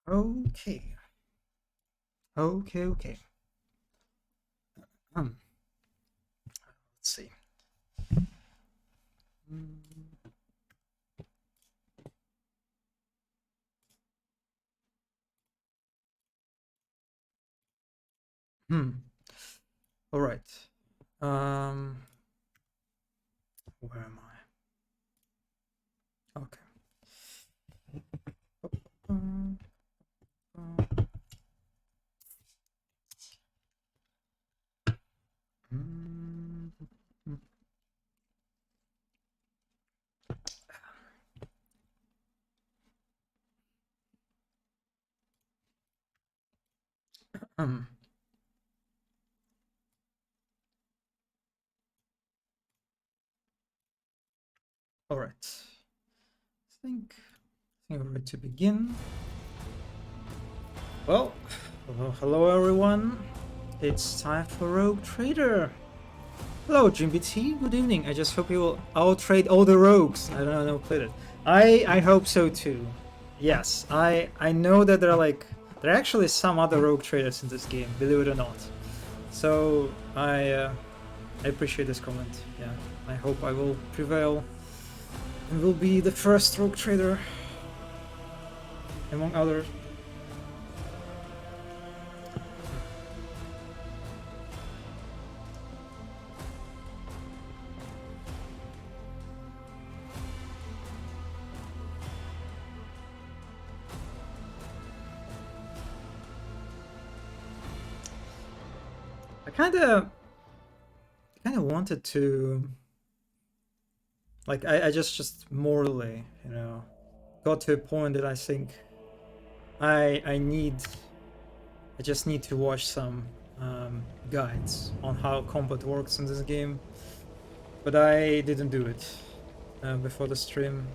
Okay. Okay. Let's see. Hmm. All right. Um, where am I? Okay. Um, mm, um, all right. I think we're ready to begin. Well, hello everyone. It's time for Rogue Trader. Hello, GBT. Good evening. I just hope you will out-trade all the rogues. I don't know, played it. I hope so too. Yes, I know that there are actually some other rogue traders in this game, believe it or not. So I appreciate this comment. Yeah, I hope I will prevail and will be the first rogue trader among others. I kind of wanted to, like, I just morally, got to a point that I think I need, I just need to watch some guides on how combat works in this game, but I didn't do it before the stream,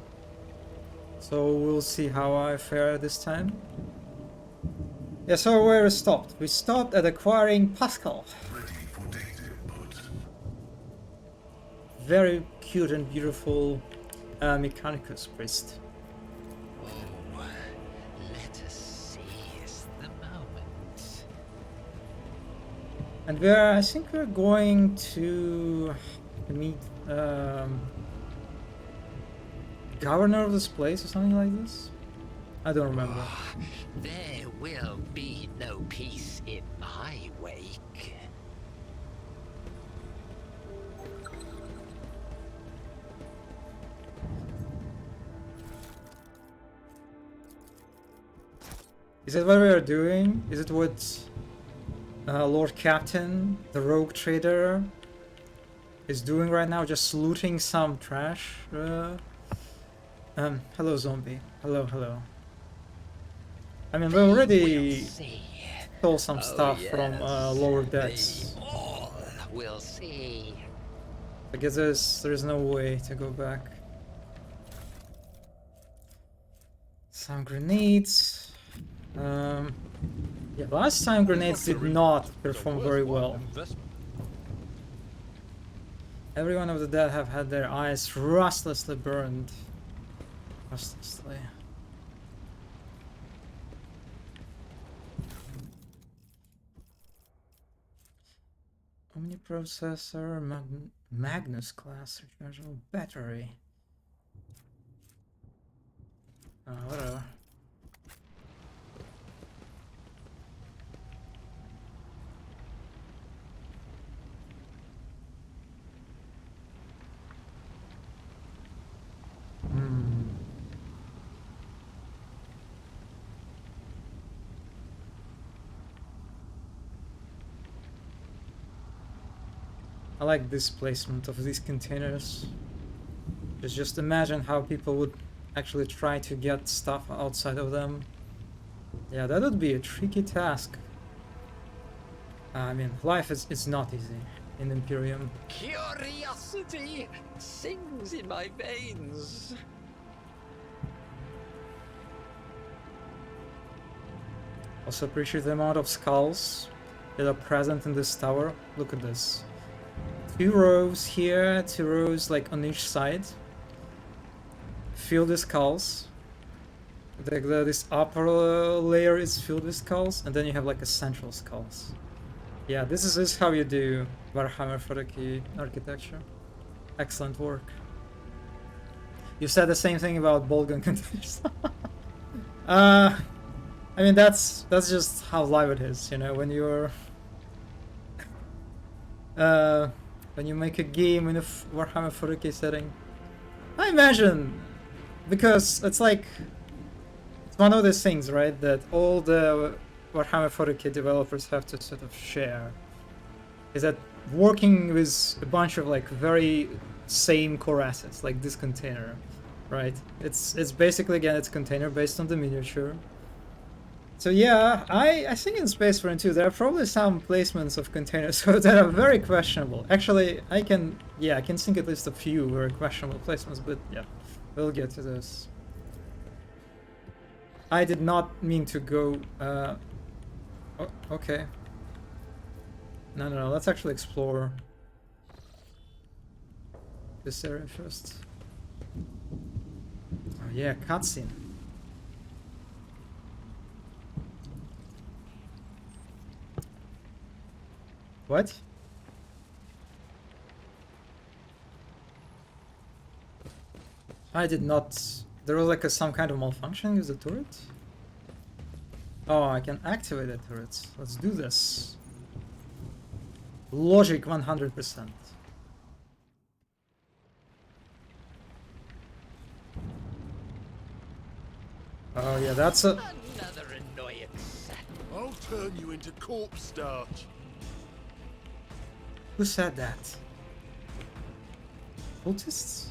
so we'll see how I fare this time. Yeah, so where we stopped? We stopped at acquiring Pascal. Very cute and beautiful Mechanicus priest. Oh, let us seize the moment. And I think we're going to meet governor of this place or something like this. I don't remember. There will be no peace in my wake. Is that what we are doing? Is it what Lord Captain, the rogue trader, is doing right now? Just looting some trash? Hello, zombie. Hello. I mean, we already stole some stuff from lower decks. They all will see. I guess there's no way to go back. Some grenades. Yeah, last time grenades did not perform very well. Everyone of the dead have had their eyes restlessly burned. Restlessly. Omniprocessor, Magnus class, rechargeable battery. Whatever. I like this placement of these containers. Just imagine how people would actually try to get stuff outside of them. Yeah, that would be a tricky task. I mean, life is not easy in Imperium. Curiosity sings in my veins. Also appreciate the amount of skulls that are present in this tower. Look at this. 2 rows here, 2 rows like on each side. Feel the skulls. This upper layer is filled with skulls, and then you have like a central skulls. Yeah, this is how you do Warhammer 40k architecture. Excellent work. You said the same thing about Bolgan containers. I mean that's just how live it is, you know, when you're when you make a game in a Warhammer 40k setting. I imagine, because it's like it's one of those things, right, that all the Warhammer 40k developers have to sort of share, is that working with a bunch of like very same core assets, like this container, right? It's basically, again, it's container based on the miniature. So yeah, I think in Space Marine 2 there are probably some placements of containers that are very questionable. Actually, I can think at least a few very questionable placements, but yeah, we'll get to this. I did not mean to go. Okay. No. Let's actually explore this area first. Oh yeah, cutscene. What? I did not. There was like some kind of malfunction with the turret. Oh, I can activate the turrets. Let's do this. Logic 100%. Oh yeah, that's a. Another annoyance. I'll turn you into corpse starch. Who said that? Cultists?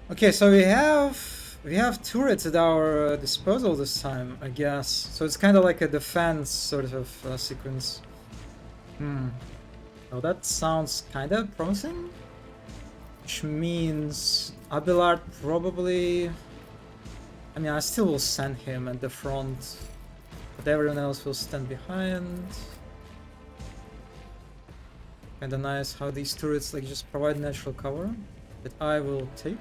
Okay, so we have turrets at our disposal this time, I guess. So it's kind of like a defense sort of sequence. Oh, that sounds kind of promising. Which means Abelard probably. I mean, I still will send him at the front, but everyone else will stand behind. Kinda nice how these turrets like just provide natural cover that I will take.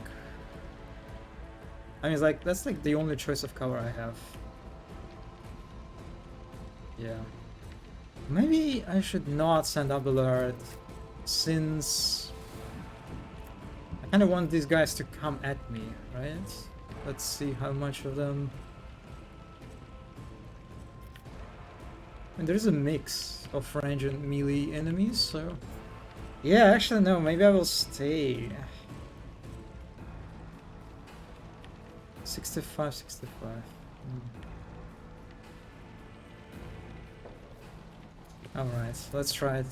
I mean, it's like that's like the only choice of cover I have. Yeah. Maybe I should not send Abelard, since I kind of want these guys to come at me, right? Let's see how much of them. And there's a mix of range and melee enemies, so yeah, actually no, maybe I will stay. 65. Alright, let's try it.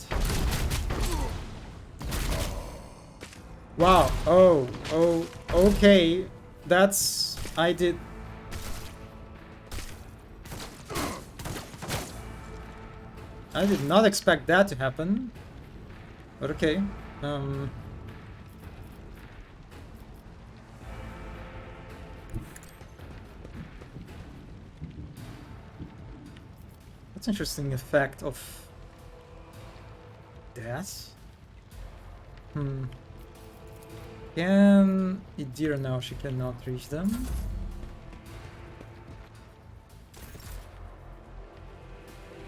Wow, oh, okay. That's... I did... I did not expect that to happen. But okay. That's an interesting effect of that. Can Idira now? She cannot reach them.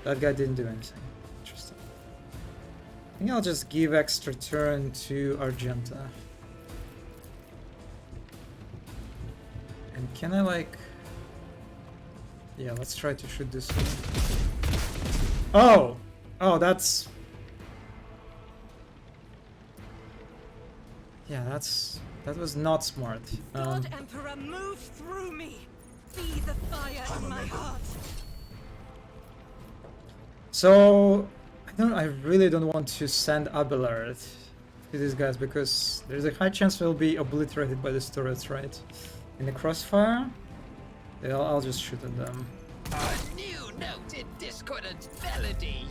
That guy didn't do anything. Interesting. I think I'll just give extra turn to Argenta. And can I like... Yeah, let's try to shoot this one. Oh, that's... Yeah, that was not smart. God Emperor, move through me! Be the fire in my heart! So, I really don't want to send Abelard to these guys, because there's a high chance they'll be obliterated by the turrets, right? In the crossfire? Yeah, I'll just shoot at them. A new note in discordant melody.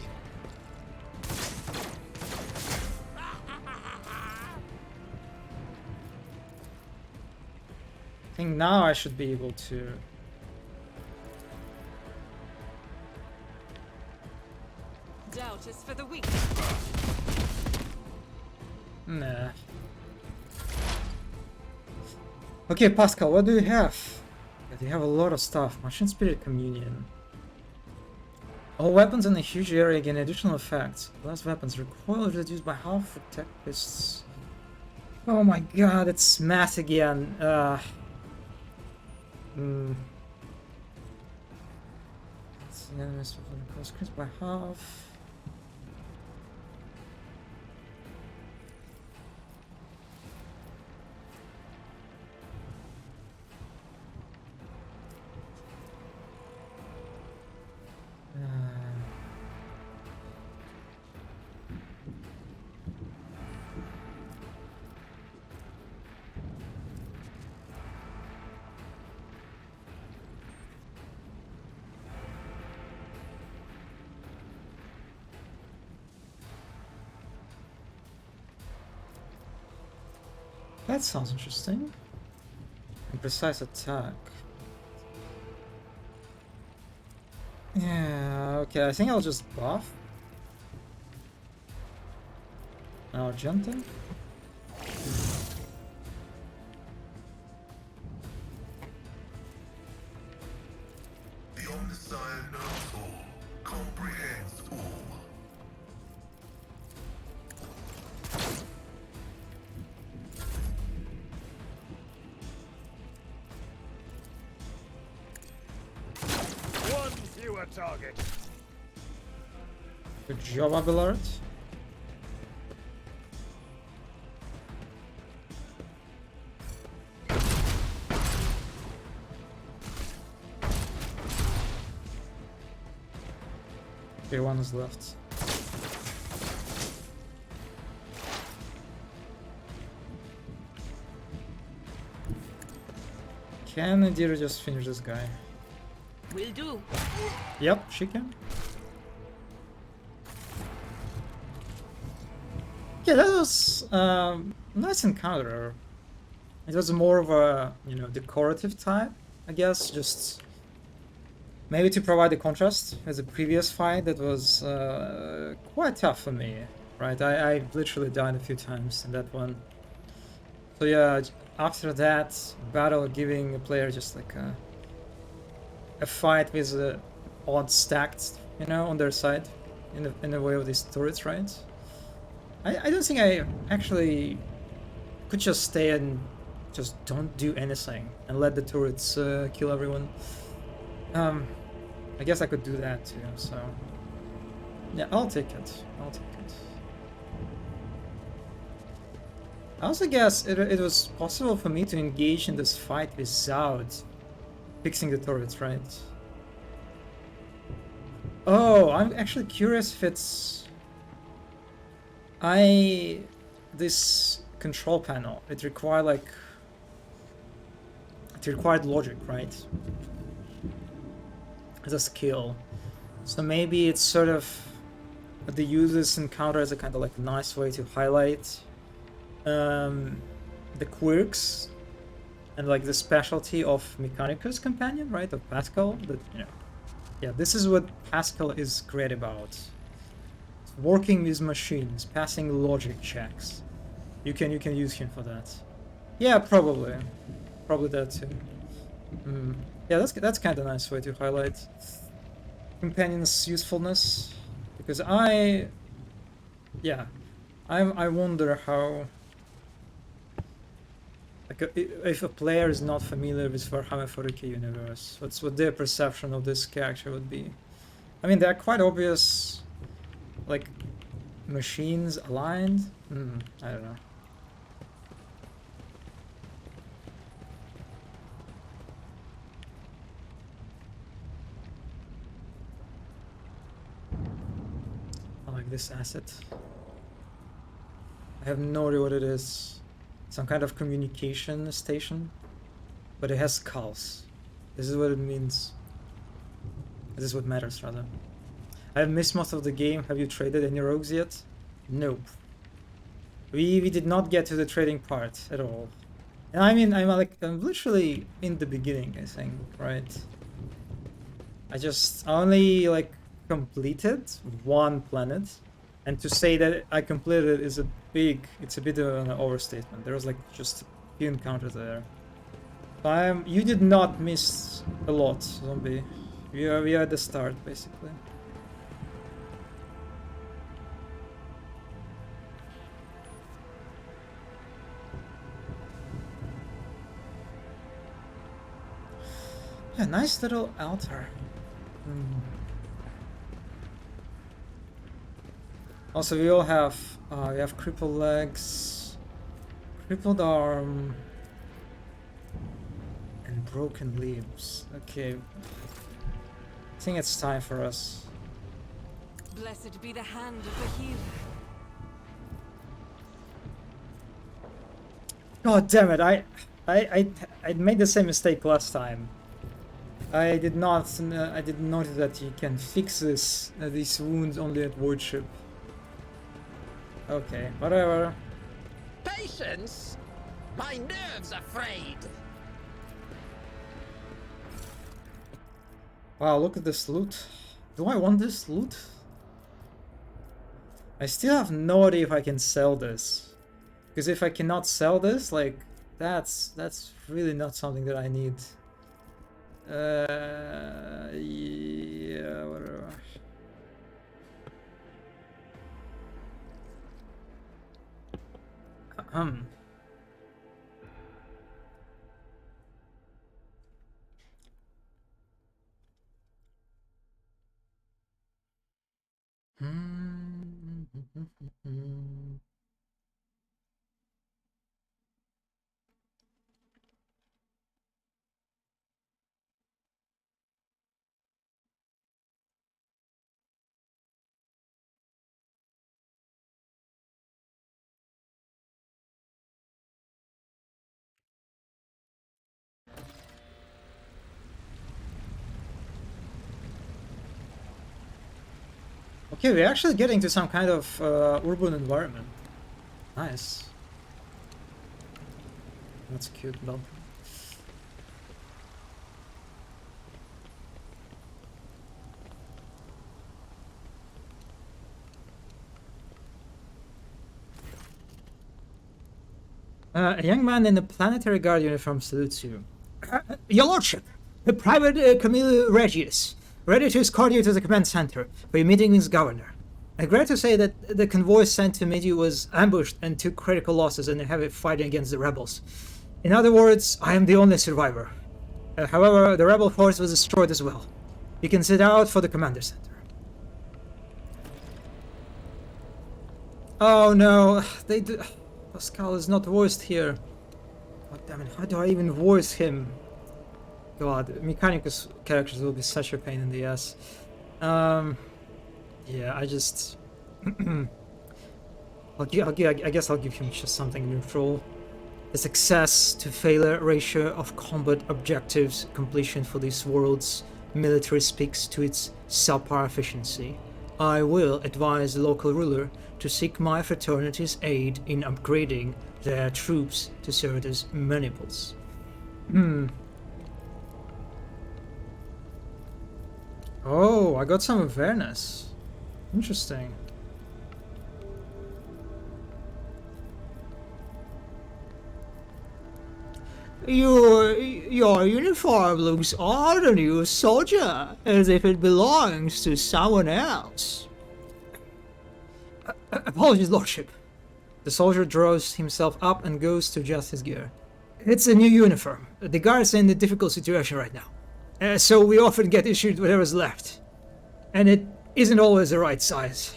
I think now I should be able to... Doubt is for the weak. Nah. Okay, Pascal, what do you have? Yeah, you have a lot of stuff. Machine Spirit Communion. All weapons in a huge area gain additional effects. Last weapons recoil is reduced by half for tech fists. Oh my god, it's mass again. It's increased by half. That sounds interesting. And precise attack. Yeah, okay, I think I'll just buff. Argentin. The Omnissiah knows all, comprehends all. One fewer target. Good job, Abelard. Okay, one is left. Can Nadira just finish this guy? Will do. Yep, she can. Yeah, that was nice encounter. It was more of a, you know, decorative type, I guess, just maybe to provide the contrast as a previous fight that was quite tough for me, right? I literally died a few times in that one. So yeah, after that battle, giving a player just like a fight with odds stacked, you know, on their side in the way of these turrets, right? I don't think I actually could just stay and just don't do anything and let the turrets kill everyone. I guess I could do that too, so yeah, I'll take it. I'll take it. I also guess it was possible for me to engage in this fight without fixing the turrets, right? Oh, I'm actually curious if it's this control panel, it required logic, right? As a skill. So maybe it's sort of the user's encounter as a kind of like nice way to highlight the quirks and like the specialty of Mechanicus Companion, right? Of Pascal. That, you know, yeah, this is what Pascal is great about. Working with machines, passing logic checks. You can use him for that. Yeah, probably that too. Yeah, that's kind of a nice way to highlight Companion's usefulness, because I wonder how, like, if a player is not familiar with Warhammer 40k universe, what their perception of this character would be. I mean, they're quite obvious, like, machines aligned. I don't know. I like this asset. I have no idea what it is. Some kind of communication station, but it has skulls. This is what it means. This is what matters, rather. I have missed most of the game. Have you traded any rogues yet? Nope. We did not get to the trading part at all. And I mean, I'm literally in the beginning, I think, right? I just only like completed one planet, and to say that I completed it is it's a bit of an overstatement. There was like just a few encounters there. You did not miss a lot, zombie. We are at the start, basically. Yeah, nice little altar. Also, we all have we have crippled legs, crippled arm, and broken limbs. Okay, I think it's time for us. Blessed be the hand of the healer. God damn it! I made the same mistake last time. I didn't notice that you can fix these wounds only at Voidship. Okay, whatever. Patience? My nerves are frayed. Wow, look at this loot. Do I want this loot? I still have no idea if I can sell this. Because if I cannot sell this, like, that's really not something that I need. Yeah, whatever. Okay, we're actually getting to some kind of urban environment. Nice. That's cute, though. A young man in a planetary guard uniform salutes you. Your lordship, the private Camille Regius, ready to escort you to the command center for your meeting with governor. I regret to say that the convoy sent to meet you was ambushed and took critical losses in a heavy fighting against the rebels. In other words, I am the only survivor. However, the rebel force was destroyed as well. You can sit out for the commander center. Oh no, Pascal is not voiced here. God damn it, how do I even voice him? God, Mechanicus characters will be such a pain in the ass. Yeah, I just... I guess I'll give him just something neutral. The success to failure ratio of combat objectives completion for these worlds military speaks to its subpar efficiency. I will advise the local ruler to seek my fraternity's aid in upgrading their troops to serve as maniples. Oh, I got some awareness. Interesting. Your uniform looks odd on you, soldier, as if it belongs to someone else. Apologies, lordship. The soldier draws himself up and goes to adjust his gear. It's a new uniform. The guard's in a difficult situation right now. So we often get issued whatever's left. And it isn't always the right size.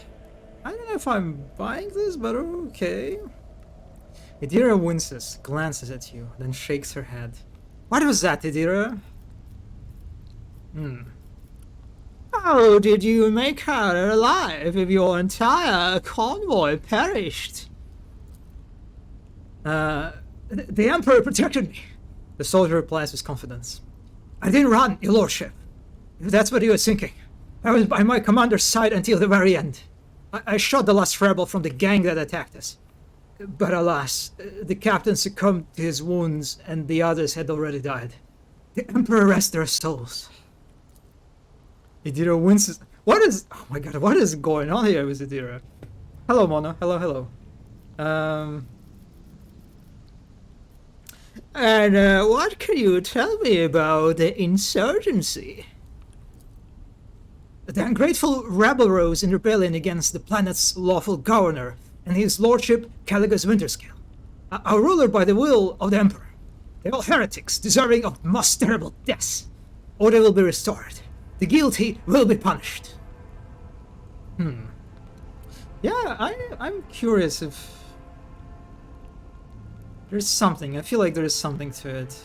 I don't know if I'm buying this, but okay. Idira winces, glances at you, then shakes her head. What was that, Idira? How did you make out alive if your entire convoy perished? The Emperor protected me, the soldier replies with confidence. I didn't run, your lordship, if that's what you were thinking. I was by my commander's side until the very end. I shot the last rebel from the gang that attacked us. But alas, the captain succumbed to his wounds and the others had already died. The Emperor rest their souls. Idira winces. What is... Oh my god, what is going on here with Idira? Hello, Mona. Hello, hello. And what can you tell me about the insurgency? The ungrateful rebel rose in rebellion against the planet's lawful governor and his lordship Caligus Winterscale, a ruler by the will of the Emperor. They're all heretics, deserving of most terrible deaths. Order will be restored. The guilty will be punished. Yeah, I'm curious if there's something. I feel like there is something to it.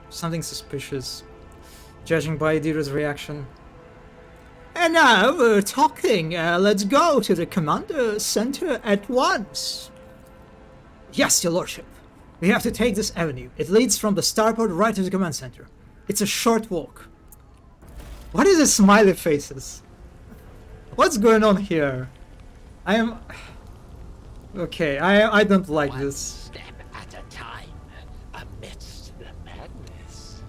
Something suspicious, judging by Adira's reaction. And now we're talking. Let's go to the Commander Center at once. Yes, your lordship. We have to take this avenue. It leads from the starport right to the command center. It's a short walk. What is the smiley faces? What's going on here? I am... Okay, I don't like One this. step at a time, amidst the madness.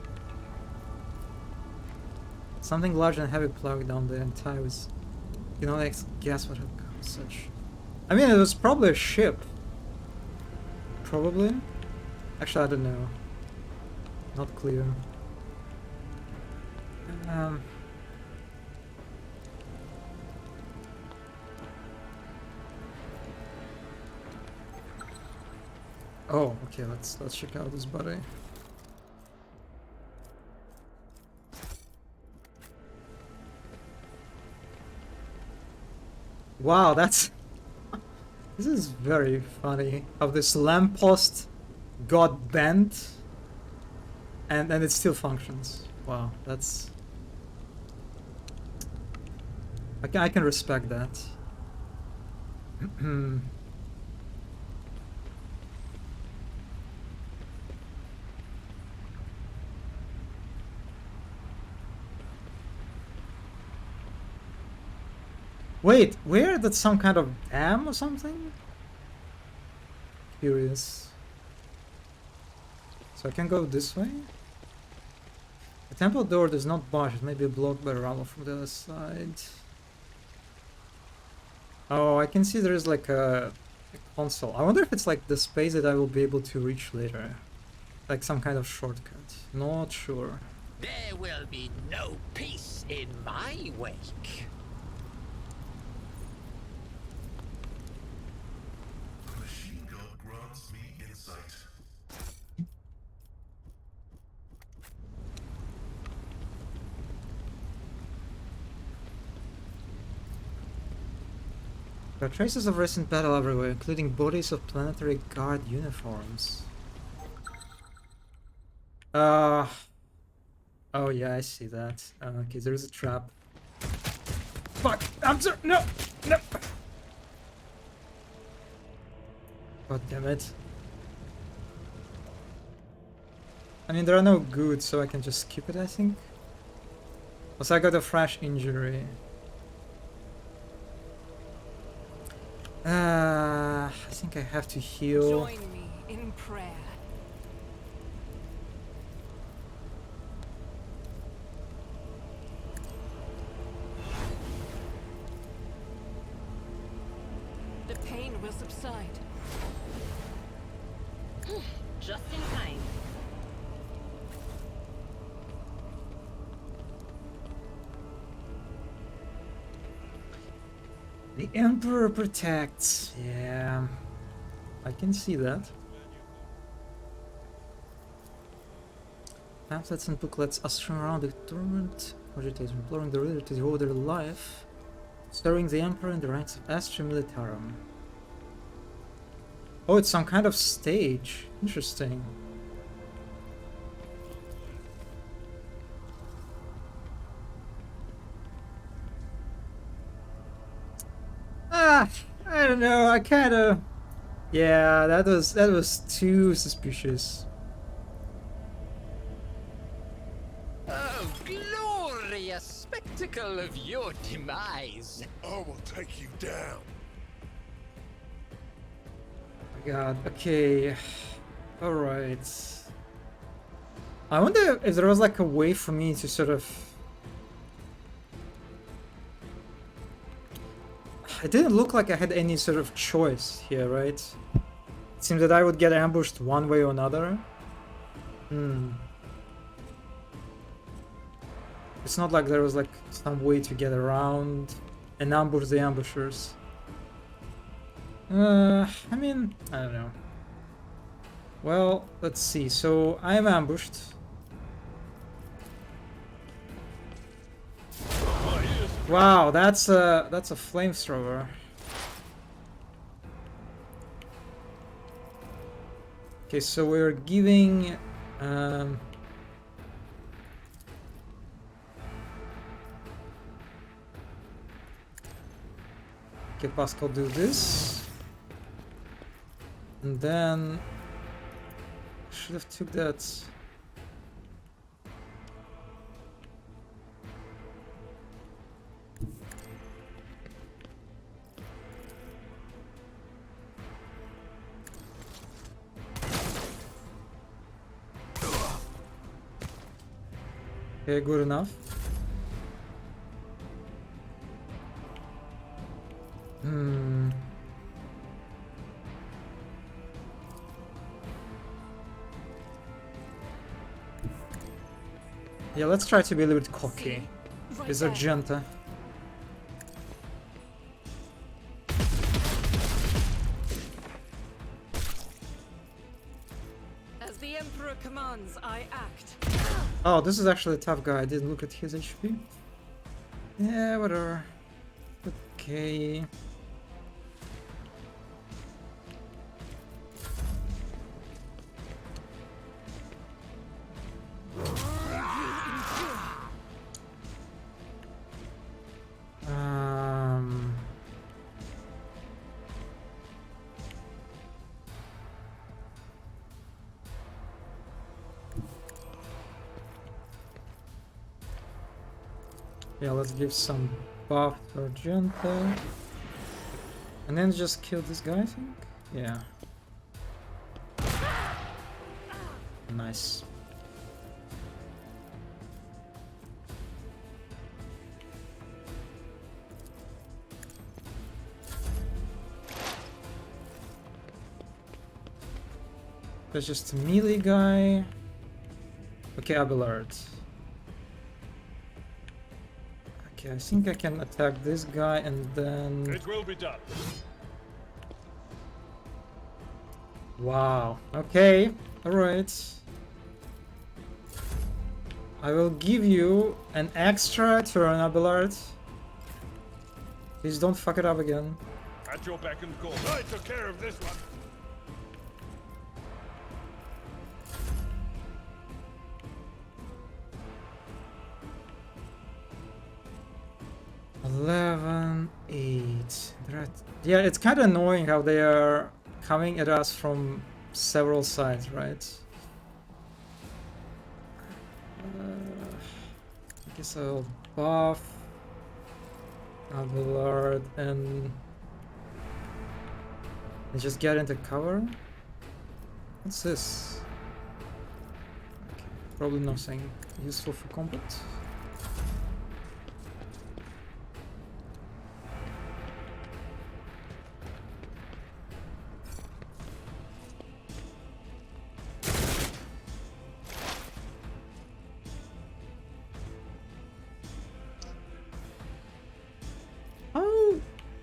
Something large and heavy plowing down the entire was... You know, like, guess what had caused such... I mean, it was probably a ship. Probably? Actually, I don't know. Not clear. Oh, okay, let's check out this body. Wow, that's... This is very funny. How this lamppost got bent and it still functions. Wow, that's... I can respect that. Wait, where? That's some kind of dam or something? Curious. So I can go this way? The temple door does not budge. It may be blocked by rubble from the other side. Oh, I can see there is like a console. I wonder if it's like the space that I will be able to reach later. Like some kind of shortcut. Not sure. There will be no peace in my wake. The machine gun grants me insight. There are traces of recent battle everywhere, including bodies of planetary guard uniforms. Oh yeah, I see that. Okay, there's a trap. Fuck! I'm sorry! No! No! God damn it. I mean, there are no goods, so I can just skip it, I think. Also, I got a fresh injury. I think I have to heal. Join me in prayer. The pain will subside. Just in time. The Emperor protects. Yeah, I can see that. Pamphlets and booklets ushering around the tournament, agitators imploring the reader to devote their life, stirring the Emperor in the ranks of Astra Militarum. Oh, it's some kind of stage. Interesting. I don't know. I kind of... Yeah, that was too suspicious. Oh, glorious spectacle of your demise. I will take you down. Oh my god. Okay. All right. I wonder if there was like a way for me to sort of... It didn't look like I had any sort of choice here, right? It seems that I would get ambushed one way or another. Hmm. It's not like there was like some way to get around and ambush the ambushers. I mean, I don't know. Well, let's see. So I am ambushed. Wow, that's a flamethrower. Okay, so we're giving okay, Pascal, do this. And then should have took that. Okay, good enough. Hmm. Yeah, let's try to be a little bit cocky. Right With there. Argenta. As the Emperor commands, I act. Oh, this is actually a tough guy. I didn't look at his HP. Yeah, whatever. Okay. Um. Yeah, let's give some buff to Argenta. And then just kill this guy, I think? Yeah. Nice. There's just a melee guy. Okay, Abelard. Okay, I think I can attack this guy and then... It will be done. Wow. Okay. Alright. I will give you an extra turn, Abelard. Please don't fuck it up again. At your beck and call. I took care of this one. Eleven, 8. Yeah, it's kind of annoying how they are coming at us from several sides, right? I guess I'll buff Abelard and just get into cover. What's this? Okay, probably nothing useful for combat.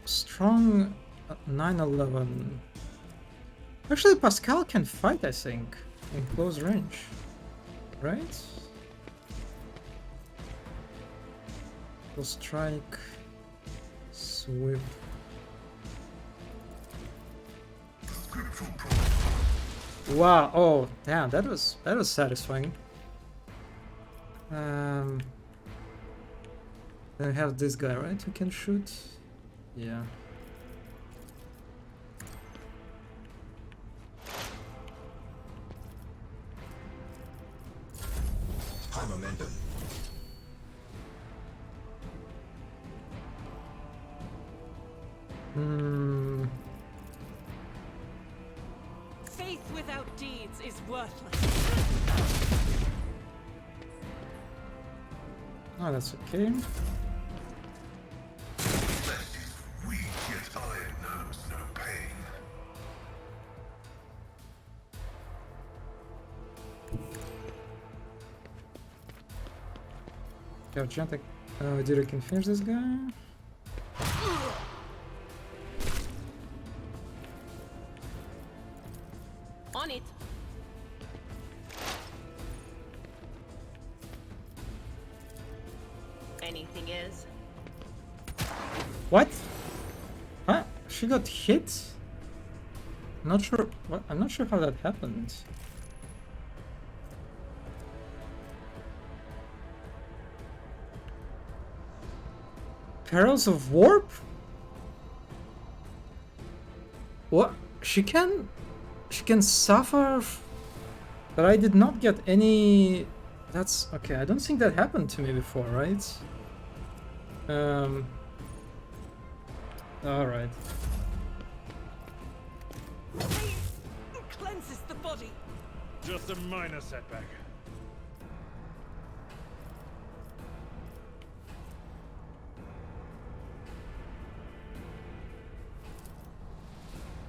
Strong 911. Actually, Pascal can fight, I think, in close range, right? Go strike, sweep. Wow! Oh, damn! That was satisfying. Then I have this guy, right? Who can shoot? Yeah. High momentum. Hmm. Faith without deeds is worthless. Oh, that's okay. Flesh is weak, yet iron knows no pain. Argenta. Did I can finish this guy? On it. Anything is. What? Huh? She got hit? Not sure. What? I'm not sure how that happened. Perils of Warp? What? She can suffer, but I did not get any. That's okay. I don't think that happened to me before, right? All right. Cleanses the body. Just a minor setback.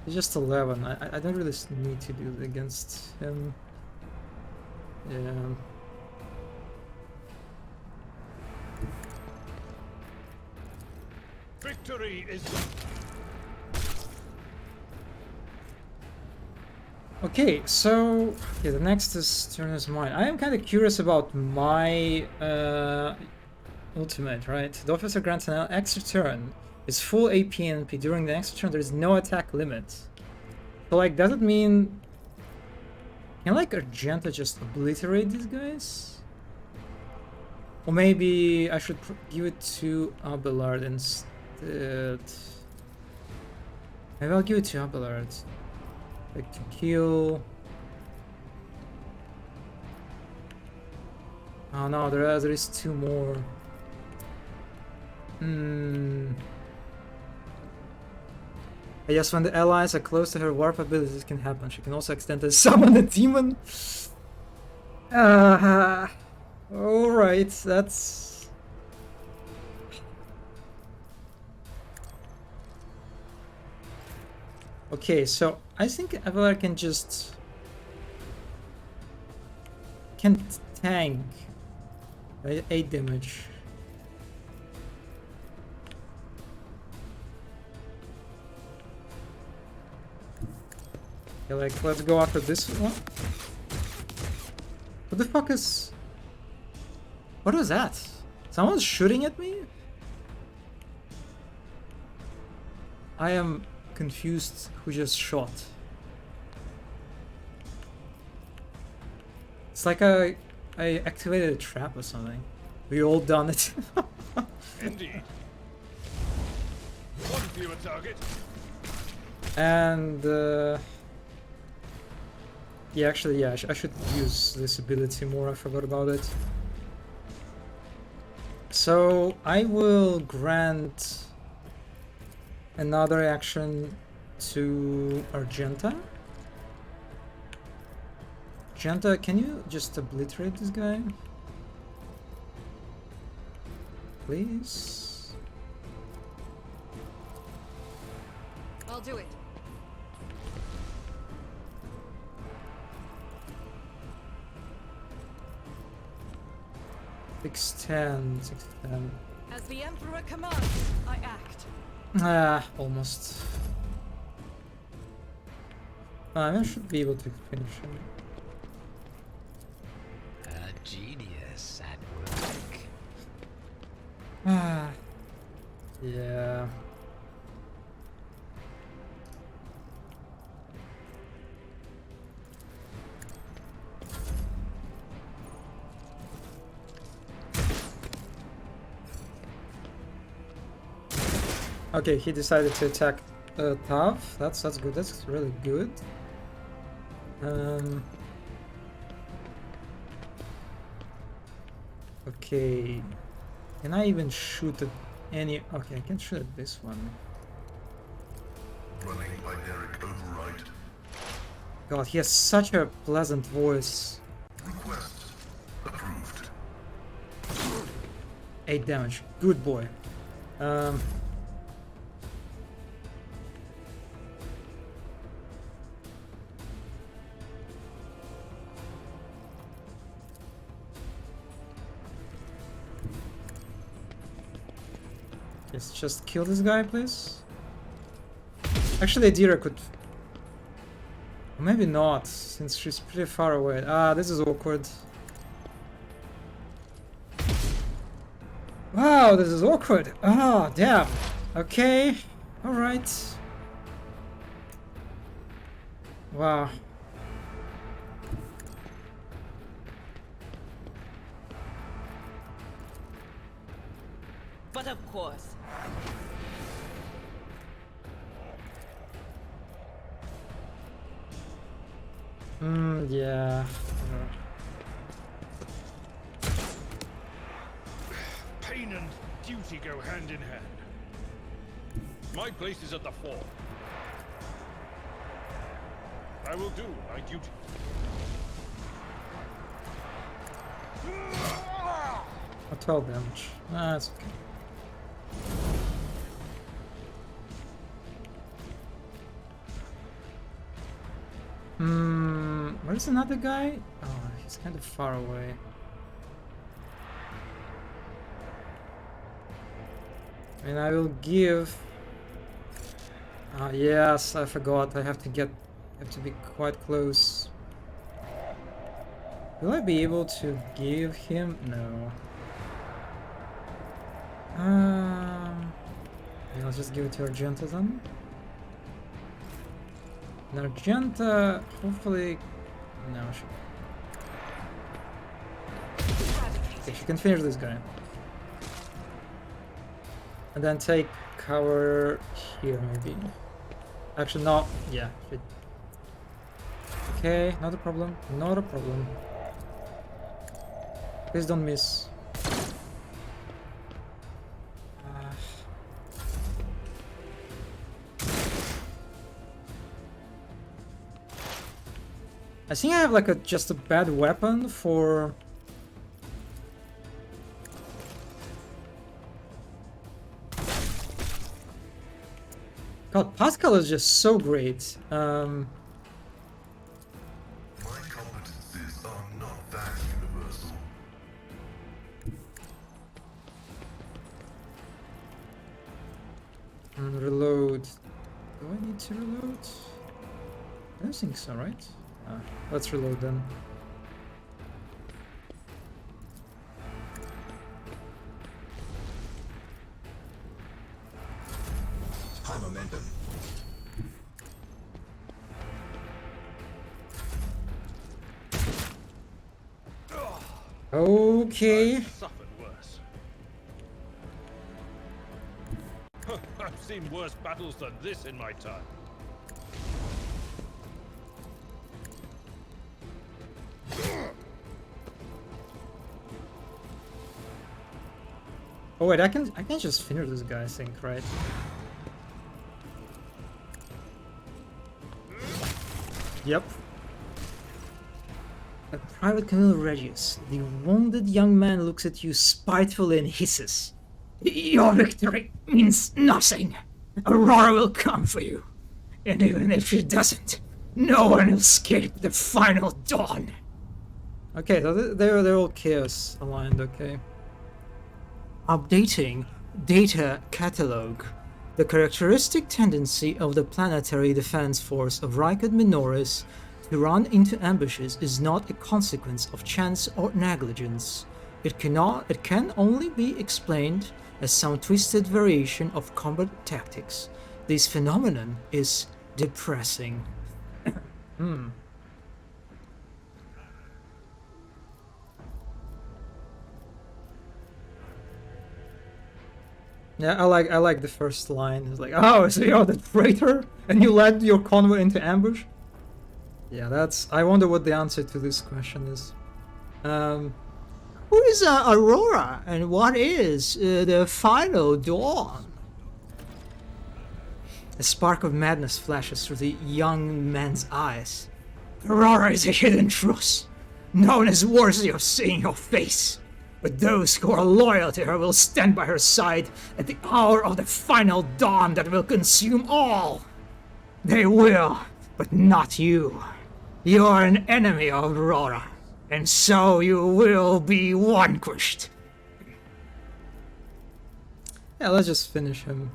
He's just 11. I don't really need to do it against him. Yeah. Victory is. Okay, so yeah, the next turn is mine. I am kind of curious about my ultimate, right? The officer grants an extra turn. It's full AP and NP. During the next turn, there is no attack limit. So, like, does it mean... Can, like, Argenta just obliterate these guys? Or maybe I should give it to Abelard instead. Maybe I'll give it to Abelard. Like, to kill... Oh no, there is two more. I guess when the allies are close to her warp abilities, can happen. She can also accidentally summon a demon. Alright, that's... Okay, so I think Abelard can just... can tank. Right? 8 damage. Okay, like, let's go after this one. What the fuck is... What was that? Someone's shooting at me? I am confused who just shot. It's like I activated a trap or something. We all done it. Indeed. One fewer target. And yeah, actually, yeah, I should use this ability more. I forgot about it. So I will grant another action to Argenta. Argenta, can you just obliterate this guy? Please? I'll do it. Six ten. As the Emperor commands, I act. Ah, almost. I should be able to finish him. A genius at work. Ah, yeah. Okay, he decided to attack Tav. That's good. That's really good. Okay. Can I even shoot at any... Okay, I can shoot at this one. Running binaric override. God, he has such a pleasant voice. Request approved. 8 damage. Good boy. Let's just kill this guy, please. Actually, Adira could... Maybe not, since she's pretty far away. Ah, this is awkward. Wow, this is awkward. Ah, damn. Okay. Alright. Wow. But of course. Yeah. Pain and duty go hand in hand. My place is at the fore. I will do my duty. Oh, 12 damage. Ah, that's okay. Where's another guy? Oh, he's kind of far away. And I will give... Ah, yes, I forgot. I have to be quite close. Will I be able to give him? No. Yeah, I'll just give it to Argenta then. And Argenta, hopefully... No, okay, she can finish this guy. And then take cover here, maybe. Actually, no. Yeah. Okay, not a problem. Not a problem. Please don't miss. I think I have like just a bad weapon for... God, Pascal is just so great. My competencies are not that universal. Reload. Do I need to reload? I don't think so, right? Let's reload then. High momentum. Okay. I've suffered worse. I've seen worse battles than this in my time. Oh wait, I can just finish this guy, I think, right? Yep. A Private Camille Regius, the wounded young man looks at you spitefully and hisses. Your victory means nothing. Aurora will come for you. And even if she doesn't, no one will escape the final dawn. Okay, so they're all chaos aligned, okay. Updating data catalog. The characteristic tendency of the planetary defense force of Rykad Minoris to run into ambushes is not a consequence of chance or negligence. It can only be explained as some twisted variation of combat tactics. This phenomenon is depressing. Yeah, I like the first line. It's like, oh, so you're the traitor, and you led your convoy into ambush. Yeah, that's. I wonder what the answer to this question is. Who is Aurora, and what is the final dawn? A spark of madness flashes through the young man's eyes. Aurora is a hidden truth. No one is worthy of seeing your face. But those who are loyal to her will stand by her side at the hour of the final dawn that will consume all. They will, but not you. You are an enemy of Aurora, and so you will be vanquished. Yeah, let's just finish him.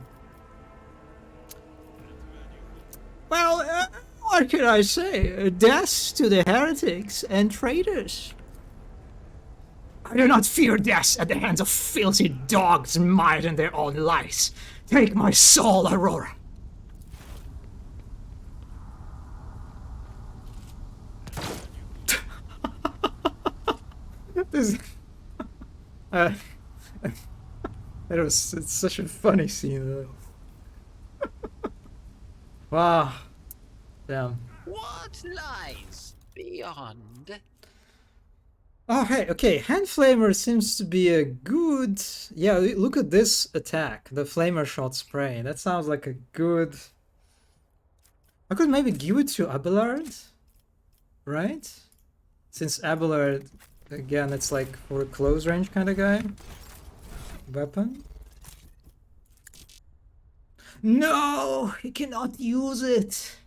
Well, what can I say? Death to the heretics and traitors. I do not fear death at the hands of filthy dogs mired in their own lies. Take my soul, Aurora. This, it's such a funny scene though. Wow. Damn. What lies beyond? Oh, hey, okay. Hand Flamer seems to be a good. Yeah, look at this attack. The Flamer Shot Spray. That sounds like a good. I could maybe give it to Abelard. Right? Since Abelard, again, it's like for a close range kind of guy. Weapon. No, he cannot use it.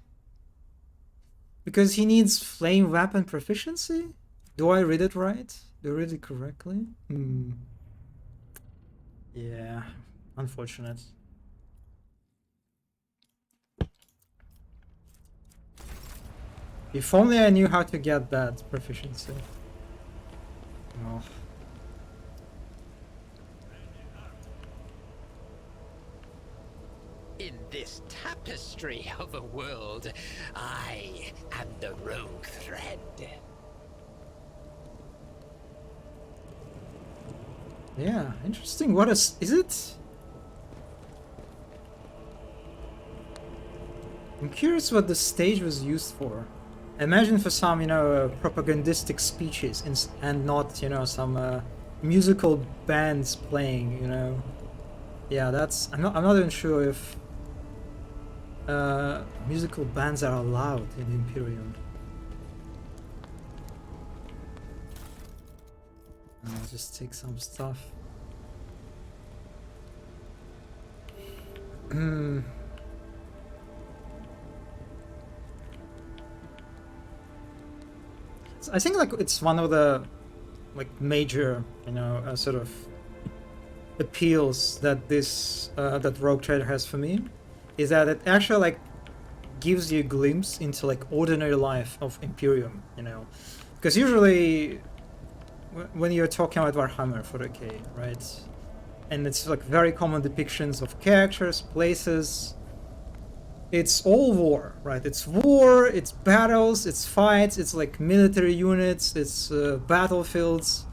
Because he needs flame weapon proficiency? Do I read it right? Do I read it correctly? Hmm. Yeah, unfortunate. If only I knew how to get that proficiency. Oh. In this tapestry of a world, I am the rogue thread. Yeah, interesting. What is it? I'm curious what the stage was used for. Imagine for some, propagandistic speeches and not, some musical bands playing, Yeah, I'm not even sure if musical bands are allowed in Imperium. I'll just take some stuff. I think like it's one of the major, sort of appeals that that Rogue Trader has for me, is that it actually gives you a glimpse into ordinary life of Imperium, because usually when you're talking about Warhammer 40k, right, and it's very common depictions of characters, places. It's all war, right? It's war, it's battles, it's fights, it's military units, it's battlefields,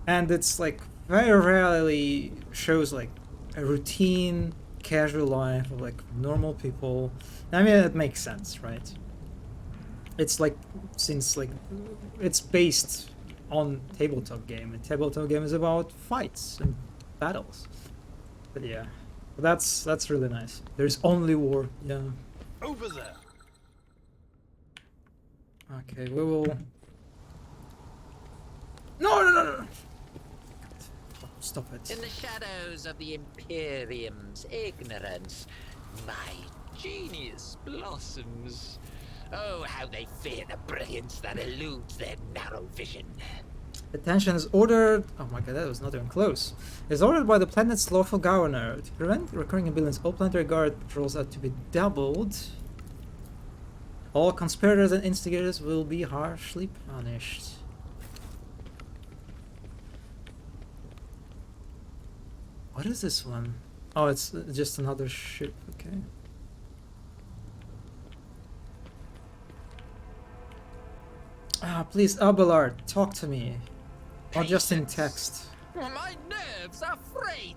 and it's very rarely shows a routine, casual life of normal people. I mean, it makes sense, right? It's since it's based on tabletop game, and tabletop game is about fights and battles. But yeah. That's really nice. There's only war, yeah. Over there. Okay, we will. No! Stop it. In the shadows of the Imperium's ignorance, my genius blossoms. Oh, how they fear the brilliance that eludes their narrow vision. Attention is ordered. Oh my god, that was not even close. Is ordered by the planet's lawful governor to prevent recurring abilities. All planetary guard patrols are to be doubled. All conspirators and instigators will be harshly punished. What is this one? Oh, it's just another ship. Okay. Ah, please, Abelard, talk to me. Or just in text. My nerves are frayed.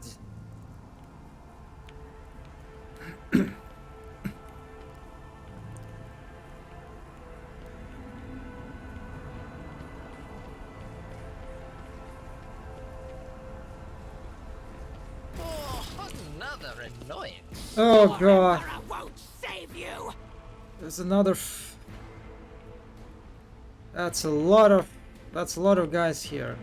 Oh, another annoyance. Oh god. I won't save you. There's another. That's a lot of guys here.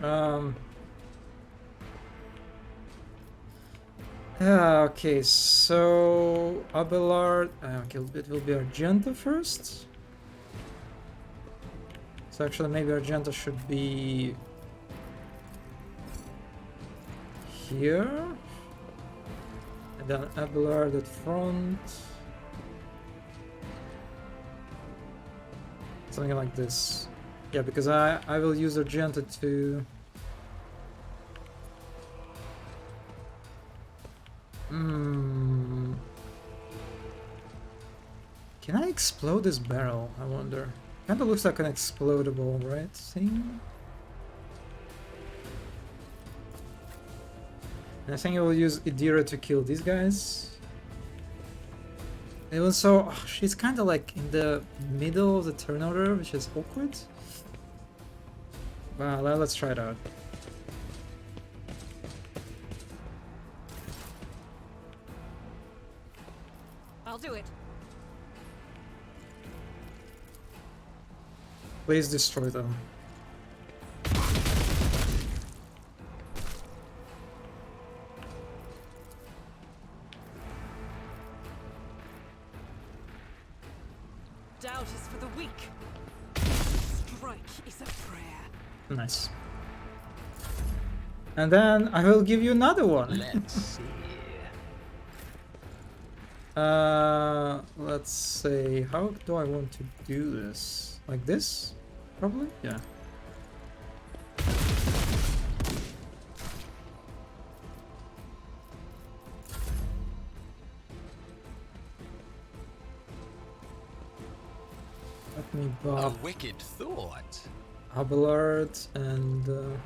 Okay, so Abelard. Okay, it will be Argenta first. So actually, maybe Argenta should be here. And then Abelard at front. Something like this. Yeah, because I will use Argenta to... Can I explode this barrel? I wonder. Kinda looks like an explodable, right? Thing? And I think I will use Idira to kill these guys. Even so, she's kind of like in the middle of the turn order, which is awkward. Well, let's try it out. I'll do it. Please destroy them. Doubt is for the weak. Strike is a prayer. Nice. And then I will give you another one. Let's see. Let's say, how do I want to do this? Like this? Probably? Yeah. Let me A buff wicked thought. Abelard and...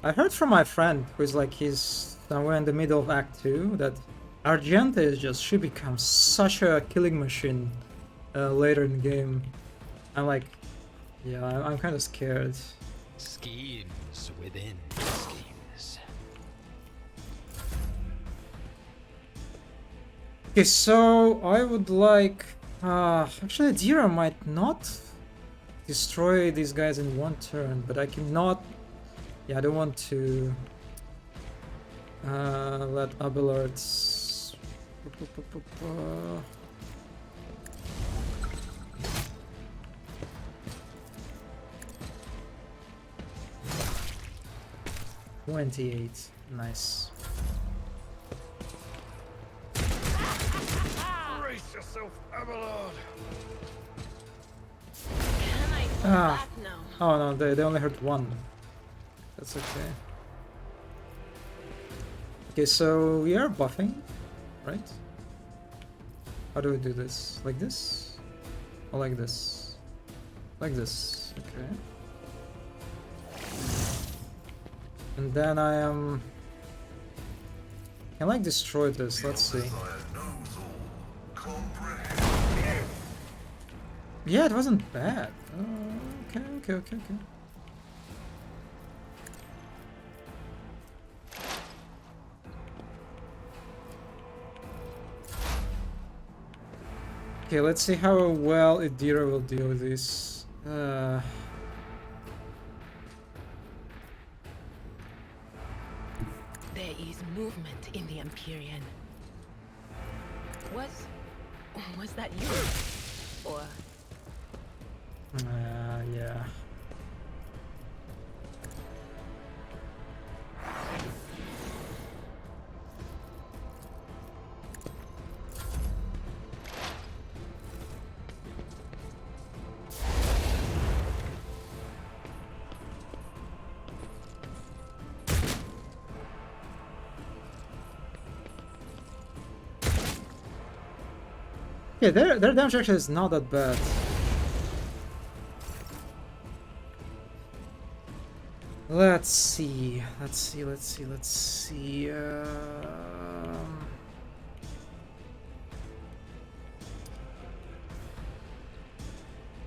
I heard from my friend, who's like, he's somewhere in the middle of Act 2, that Argenta is just, she becomes such a killing machine later in the game. I'm like, yeah, I'm kind of scared. Schemes within schemes. Okay, so I would like... actually, Dira might not destroy these guys in one turn, but I cannot... Yeah, I don't want to let Abelard's... 28. Nice. Brace yourself, Abelard. Can I pull Ah. back now? Oh no, they only hurt one. That's okay. Okay, so we are buffing, right? How do we do this? Like this? Or like this? Like this, okay. And then I am... Can I like destroy this? Let's see. Desire knows all. Comprehend. Yeah, it wasn't bad. Okay. Okay, let's see how well Idira will deal with this. There is movement in the Empyrean. Was that you? Or Yeah. Yeah, their damage actually is not that bad. Let's see.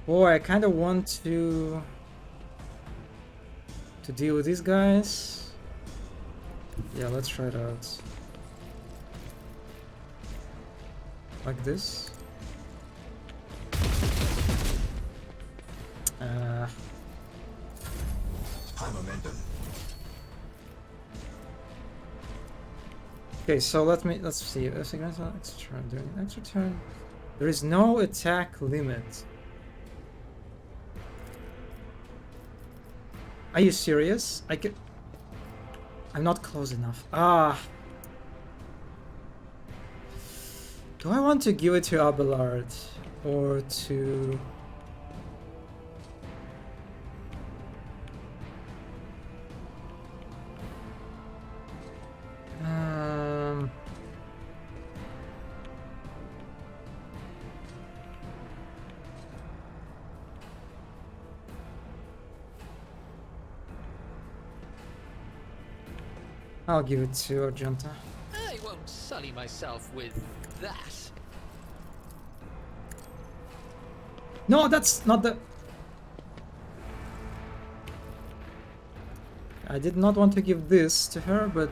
Boy, I kind of want to deal with these guys. Yeah, let's try it out. Like this. High momentum. Okay, so let's see. If an extra turn, during an extra turn, there is no attack limit. Are you serious? I could. I'm not close enough. Ah. Do I want to give it to Abelard or to... I'll give it to Argenta. I won't sully myself with that. No, that's not the... I did not want to give this to her, but...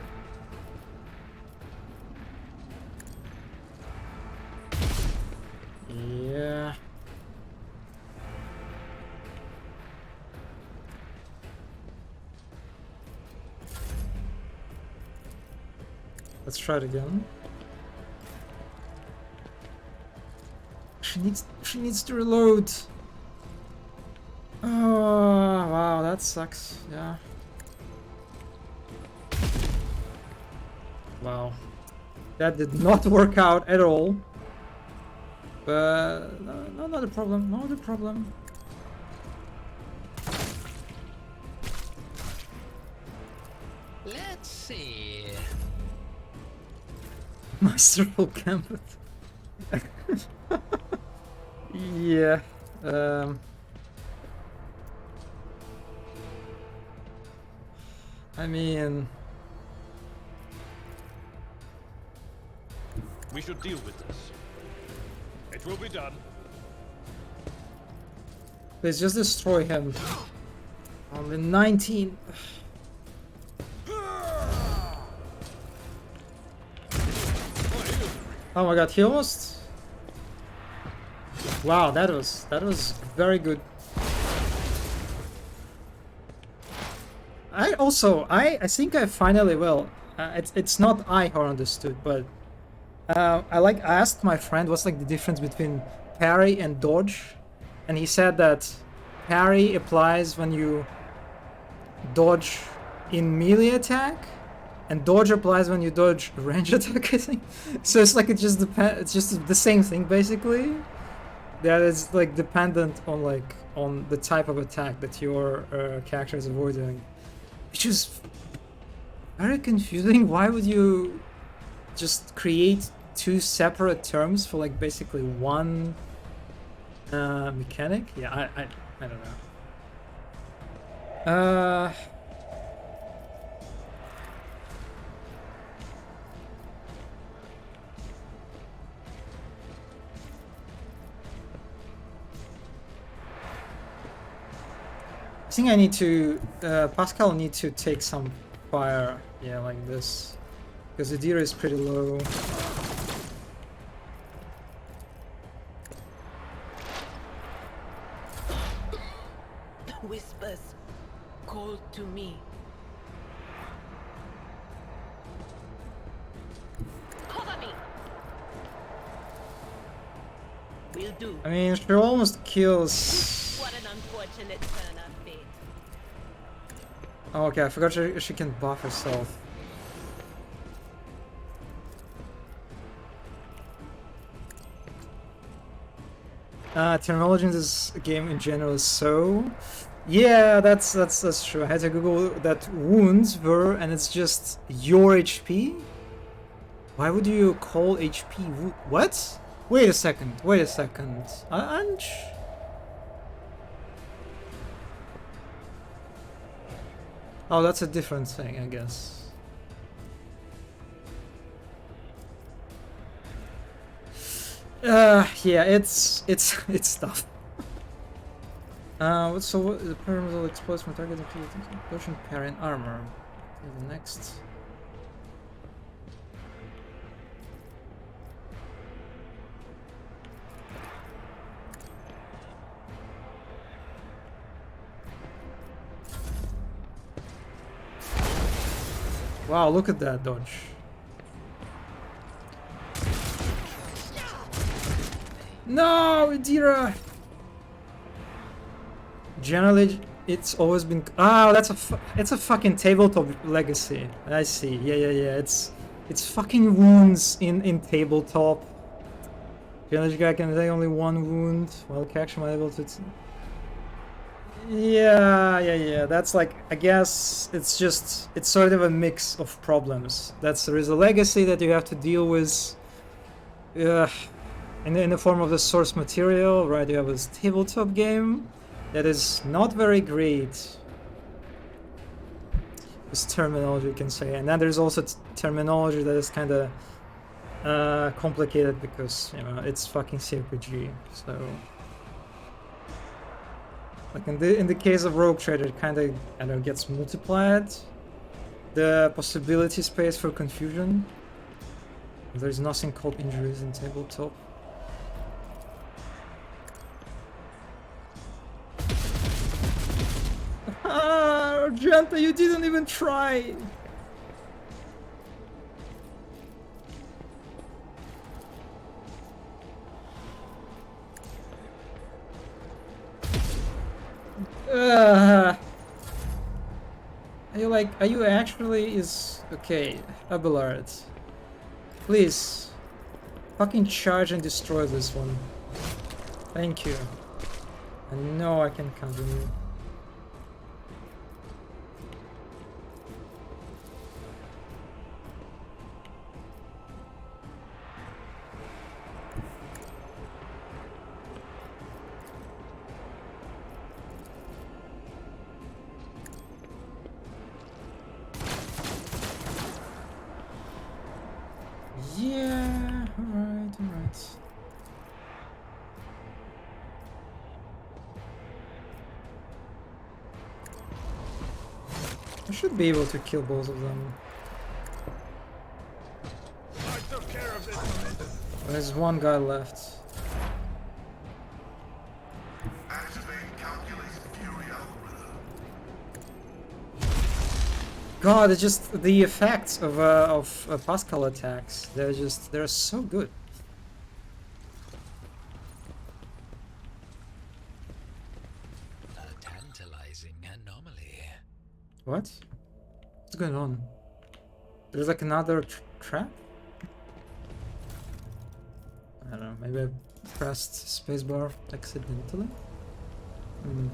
Yeah... Let's try it again. She needs to reload. Oh wow, that sucks. Yeah. Wow. That did not work out at all. But no, not a problem. Not a problem. Let's see. Masterful Gambit. Yeah. I mean, We should deal with this. It will be done. please just destroy him. Only 19. Oh my god, he almost... Wow, that was very good. I think I finally will. It's not I who understood, but I asked my friend what's like the difference between parry and dodge, and he said that parry applies when you dodge in melee attack, and dodge applies when you dodge range attack, I think. So it's like it just depends. It's just the same thing basically. That is like dependent on the type of attack that your character is avoiding, which is very confusing. Why would you just create two separate terms for like basically one mechanic? Yeah, I don't know. I think I need to, Pascal need to take some fire, yeah, like this, because the deer is pretty low. Whispers called to me. Cover me. Will do. I mean, she almost kills... What an unfortunate turn of fate. Oh, okay, I forgot she can buff herself. Terminology in this game in general is so... Yeah, that's true. I had to Google that wounds were, and it's just your HP? Why would you call HP what? Wait a second, Anj? Oh, that's a different thing, I guess. Yeah, it's tough. So the pyramidal explodes from target explosion parry and armor. Okay, the next. Wow, look at that dodge. No, Idira! it's always been. Ah, it's a fucking tabletop legacy. I see. Yeah. It's fucking wounds in tabletop. Challenge guy can take only one wound while catching my able to. Yeah. That's like, I guess it's sort of a mix of problems. There is a legacy that you have to deal with. In the form of the source material, right? You have this tabletop game that is not very great. This terminology, you can say, and then there's also terminology that is kind of complicated because, you know, it's fucking CRPG. So, like in the case of Rogue Trader, it kind of, I don't know, gets multiplied. The possibility space for confusion. There's nothing called injuries in tabletop. Ah, Argenta, you didn't even try! Are you actually okay, Abelard. Please, fucking charge and destroy this one. Thank you. I know I can count on you. Yeah, alright. I should be able to kill both of them. I took care of this. There's one guy left. Activate calculated fury algorithm. God, it's just the effects of Pascal attacks. They're so good. A tantalizing anomaly. What? What's going on? There's like another trap? I don't know, maybe I pressed spacebar accidentally? Hmm.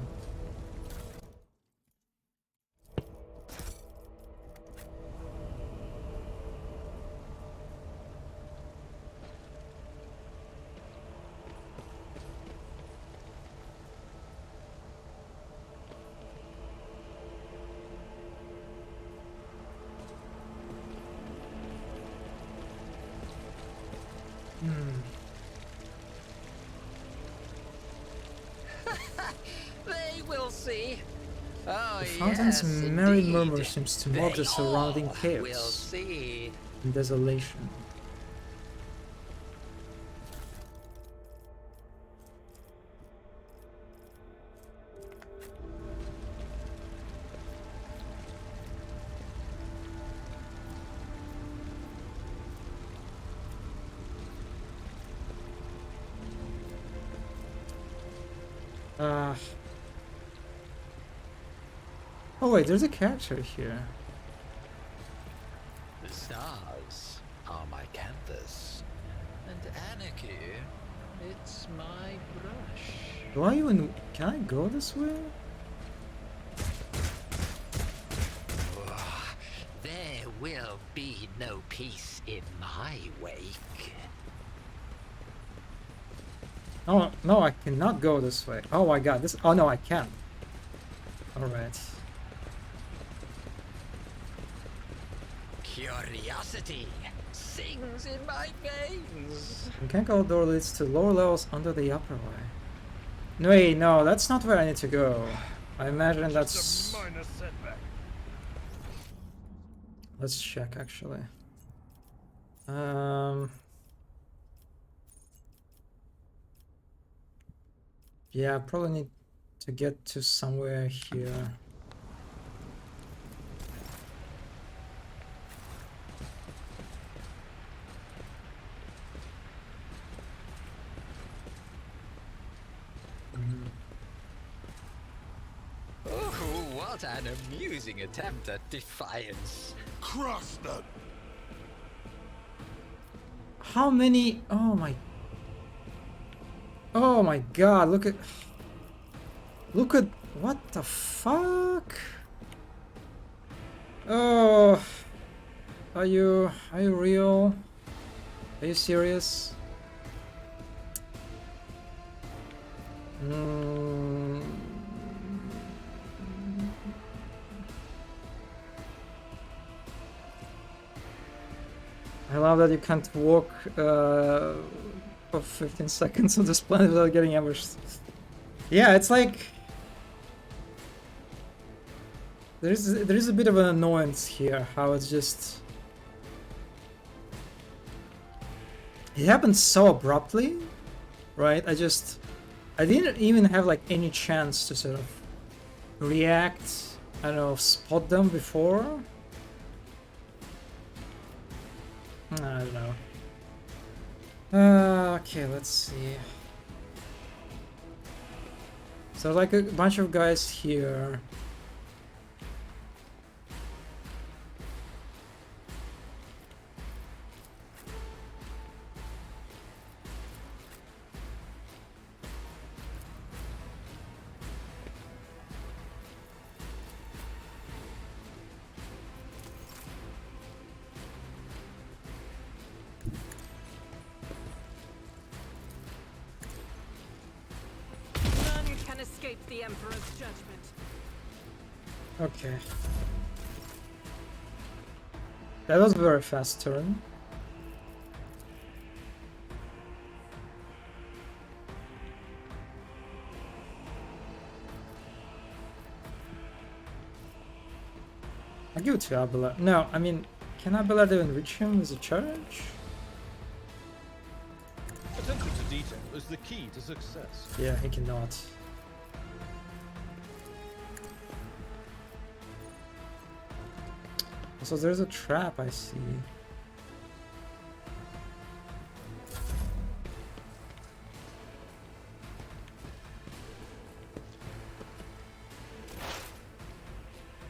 They will see. Oh, The fountain's yes, merry indeed. murmur seems to mock They the surrounding all chaos will see. and desolation. Oh wait, there's a character here. The stars are my canvas, and anarchy, it's my brush. Do I even... Can I go this way? There will be no peace in my wake. Oh, no, I cannot go this way. Oh my god, this... Oh no, I can. Alright. Curiosity sings in my veins. Mechanical door leads to lower levels under the upper way. No, wait, no, that's not where I need to go. I imagine Just that's... a minor setback. Let's check, actually. Yeah, I probably need to get to somewhere here. What an amusing attempt at defiance. Crush them! How many? Oh my. Oh my god, look at. Look at. What the fuck? Oh. Are you real? Are you serious? I love that you can't walk for 15 seconds on this planet without getting ambushed. Yeah, it's like there is a bit of an annoyance here. How it's just it happened so abruptly, right? I didn't even have like any chance to sort of react. I don't know, spot them before. I don't know. Okay, let's see. So like a bunch of guys here. None can escape the Emperor's judgment. Okay. That was a very fast turn. I'll give it to Abelard. No, I mean, can Abelard even reach him with a charge? Attention to detail is the key to success. Yeah, he cannot. So there's a trap, I see.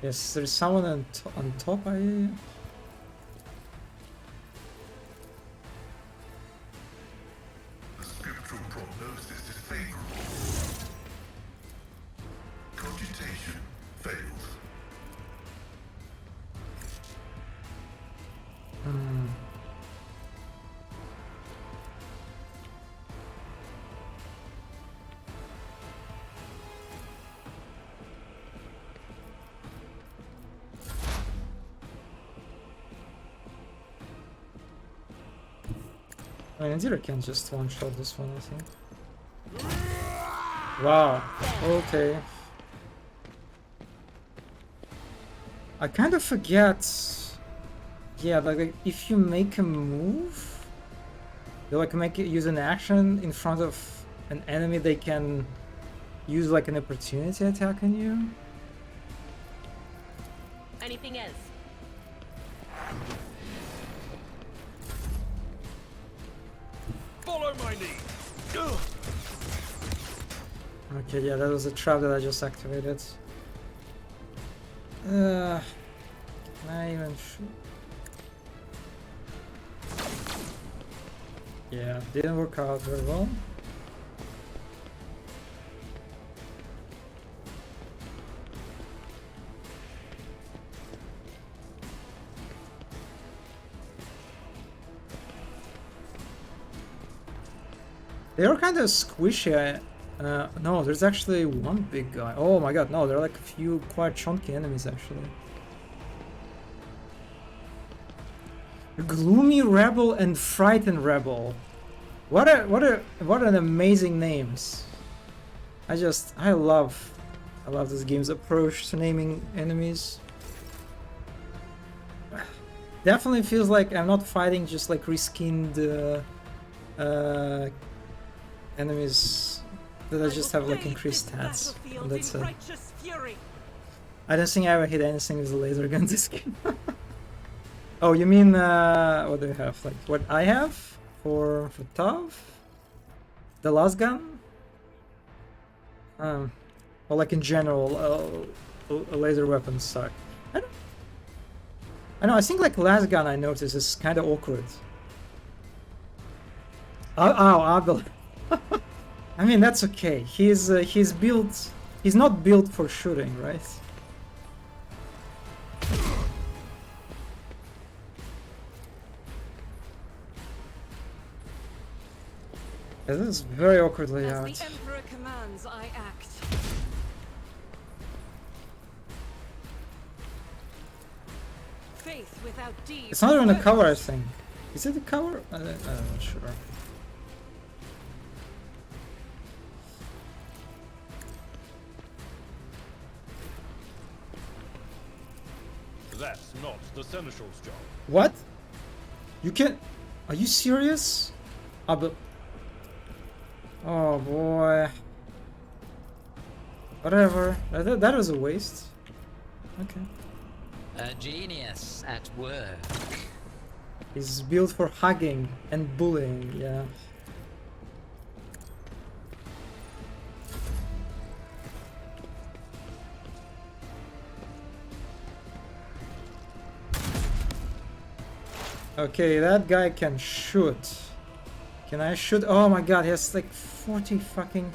Yes, there's someone on top, I... The scriptural prognosis is favorable. Cogitation fails. I mean, Indira can just one-shot this one, I think. Wow, okay. I kind of forget... Yeah, like if you make a move, you like use an action in front of an enemy, they can use like an opportunity attack on you. Anything else? Follow my lead. Ugh. Okay, yeah, that was a trap that I just activated. Can I even shoot? Yeah, didn't work out very well. They are kind of squishy. No, there's actually one big guy. Oh my god, no, there are like a few quite chunky enemies actually. Gloomy Rebel and Frightened Rebel. What an amazing names. I love this game's approach to naming enemies. Definitely feels like I'm not fighting just like reskinned enemies that I just have like increased stats. And that's Righteous fury. I don't think I ever hit anything with a laser gun this game. Oh, you mean what do you have? Like what I have for Tav? The last gun? Or like in general, laser weapons suck. I know, I think like last gun I noticed is kind of awkward. Ow, Abel. I mean, that's okay. He's built... He's not built for shooting, right? Yeah, this is very awkward As layout. the Emperor commands, I act. Faith without deeds. It's not even a is cover, I worthless. think. Is it a cover? I'm not sure. That's not the Seneschal's job. What? You can... Are you serious? Ah, but... Oh boy. Whatever. That was a waste. Okay. A genius at work. He's built for hugging and bullying, yeah. Okay, that guy can shoot. Can I shoot? Oh my god, he has like 40 fucking...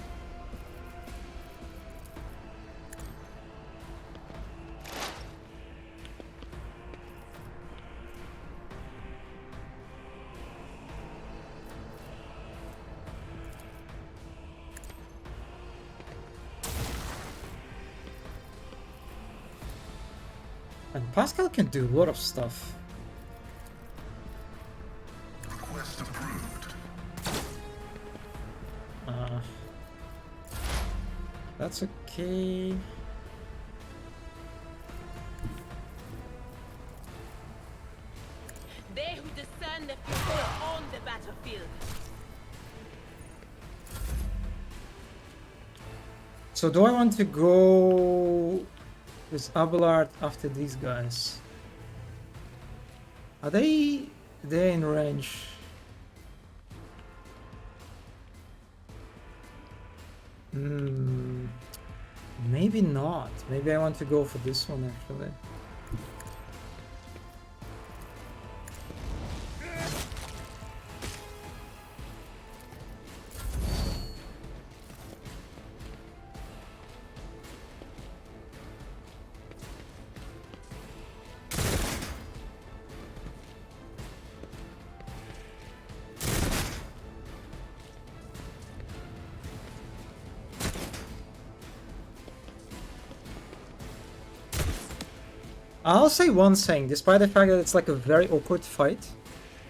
And Pascal can do a lot of stuff. Request approved. That's okay. They who discern the future on the battlefield. So do I want to go with Abelard after these guys? Are they in range? Maybe not. Maybe I want to go for this one actually. I'll say one thing, despite the fact that it's like a very awkward fight,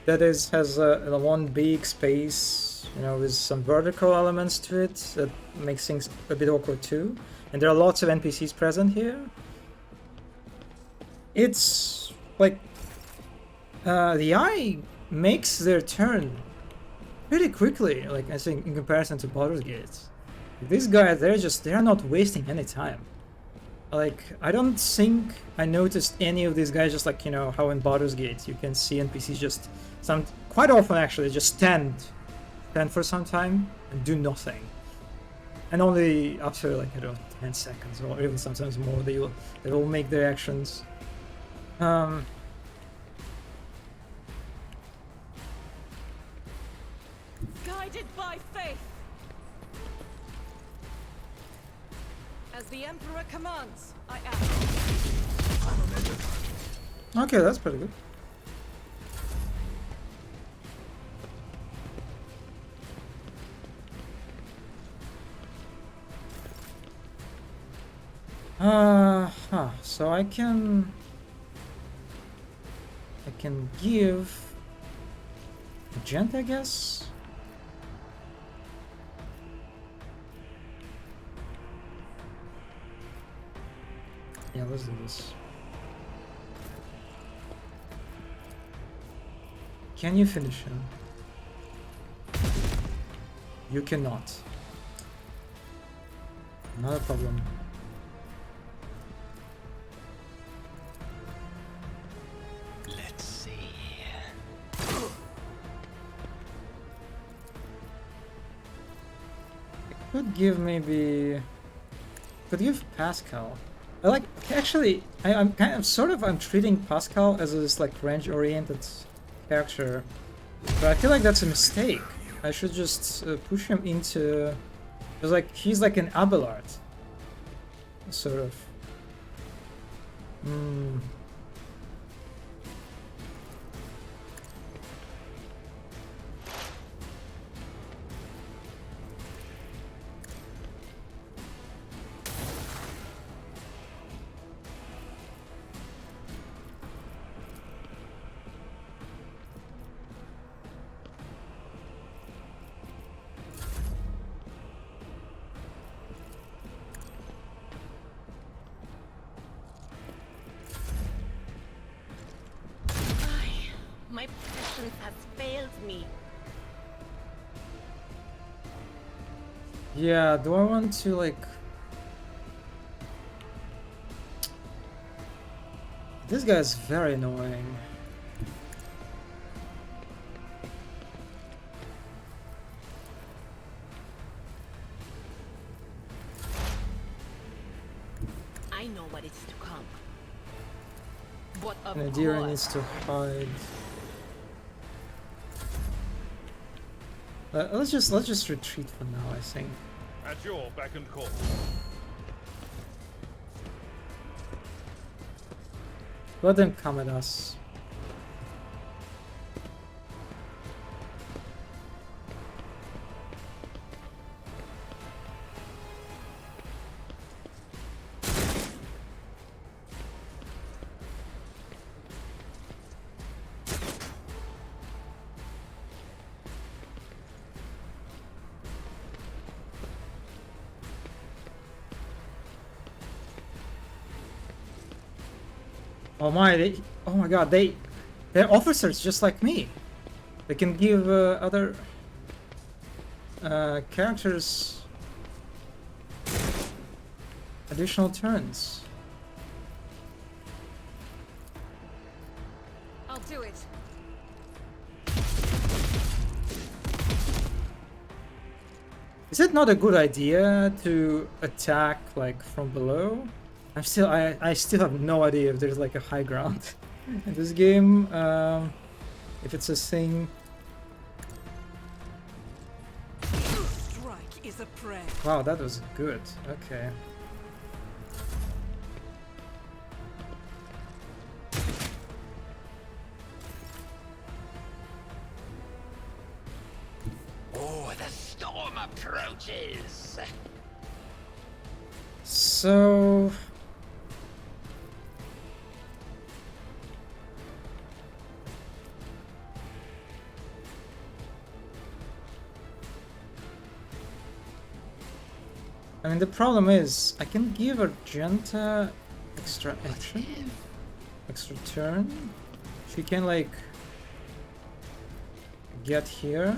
that has a one big space, you know, with some vertical elements to it that makes things a bit awkward too, and there are lots of NPCs present here. It's like the AI makes their turn pretty quickly, like I think in comparison to Baldur's Gate. These guys, they're not wasting any time. Like, I don't think I noticed any of these guys just like, you know, how in Baldur's Gate you can see NPCs just quite often actually just stand for some time and do nothing. And only after like, I don't know, 10 seconds or even sometimes more they will make their actions. Guided by faith. As the Emperor commands, I act. Okay, that's pretty good. So I can give a gent, I guess. Yeah, let's do this. Can you finish him? You cannot. Not a problem. Let's see. Could give maybe... Could give Pascal. I like, actually, I'm kind of sort of, I'm treating Pascal as this like range-oriented character, but I feel like that's a mistake. I should just push him into, because like he's like an Abelard, sort of. My patience has failed me. Yeah, do I want to like... This guy's very annoying. I know what is to come. But of Nadira course, needs to hide. Let's just retreat for now, I think. At your beck and call. Let them come at us. Oh my god, they're officers just like me. They can give other characters additional turns. I'll do it. Is it not a good idea to attack like from below? I still have no idea if there's like a high ground in this game. If it's a thing. Strike is a prayer. Wow, that was good. Okay. Oh, the storm approaches. So I mean, the problem is I can give Argenta extra action, extra turn. She can like get here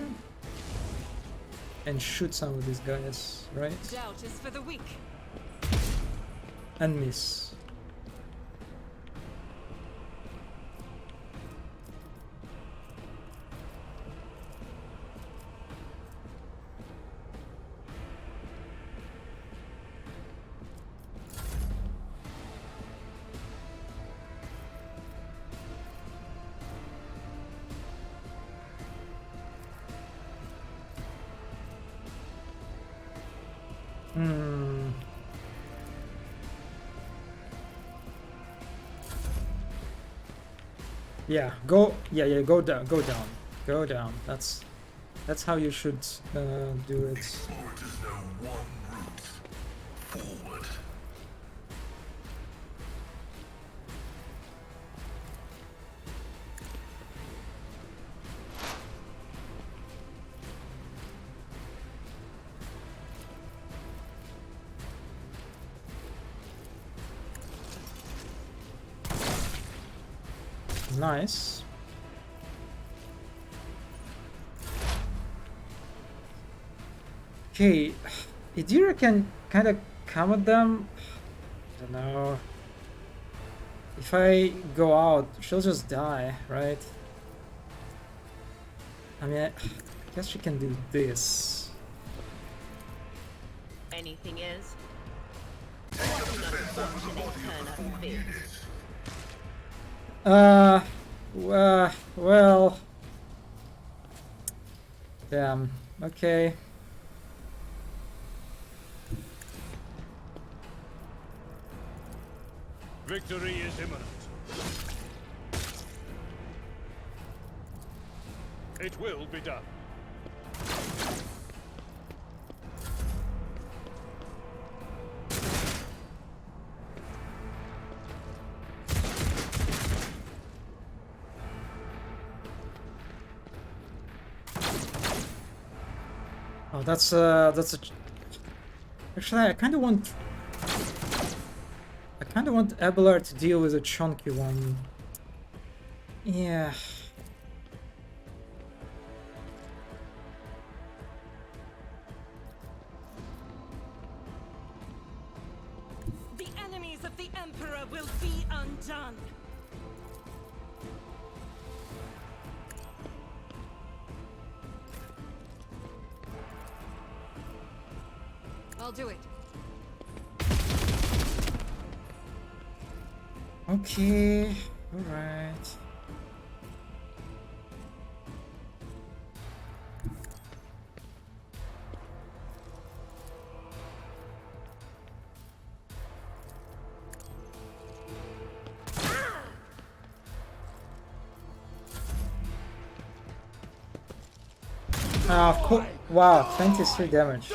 and shoot some of these guys, right? Doubt is for the weak. And miss. Yeah, go. Yeah, go down. Go down. Go down. That's how you should do it. Explorers know one route. Forward. Nice. Okay, Idira can kind of come at them. I don't know. If I go out, she'll just die, right? I mean, I guess she can do this. Anything is? What an unfortunate turn of fate. Well. Damn. Okay. Victory is imminent. It will be done. Oh, that's a. Actually, I kind of want Abelard to deal with a chunky one. Yeah. The enemies of the Emperor will be undone. I'll do it. Okay. All right. Ah, of course. Wow, 23 damage.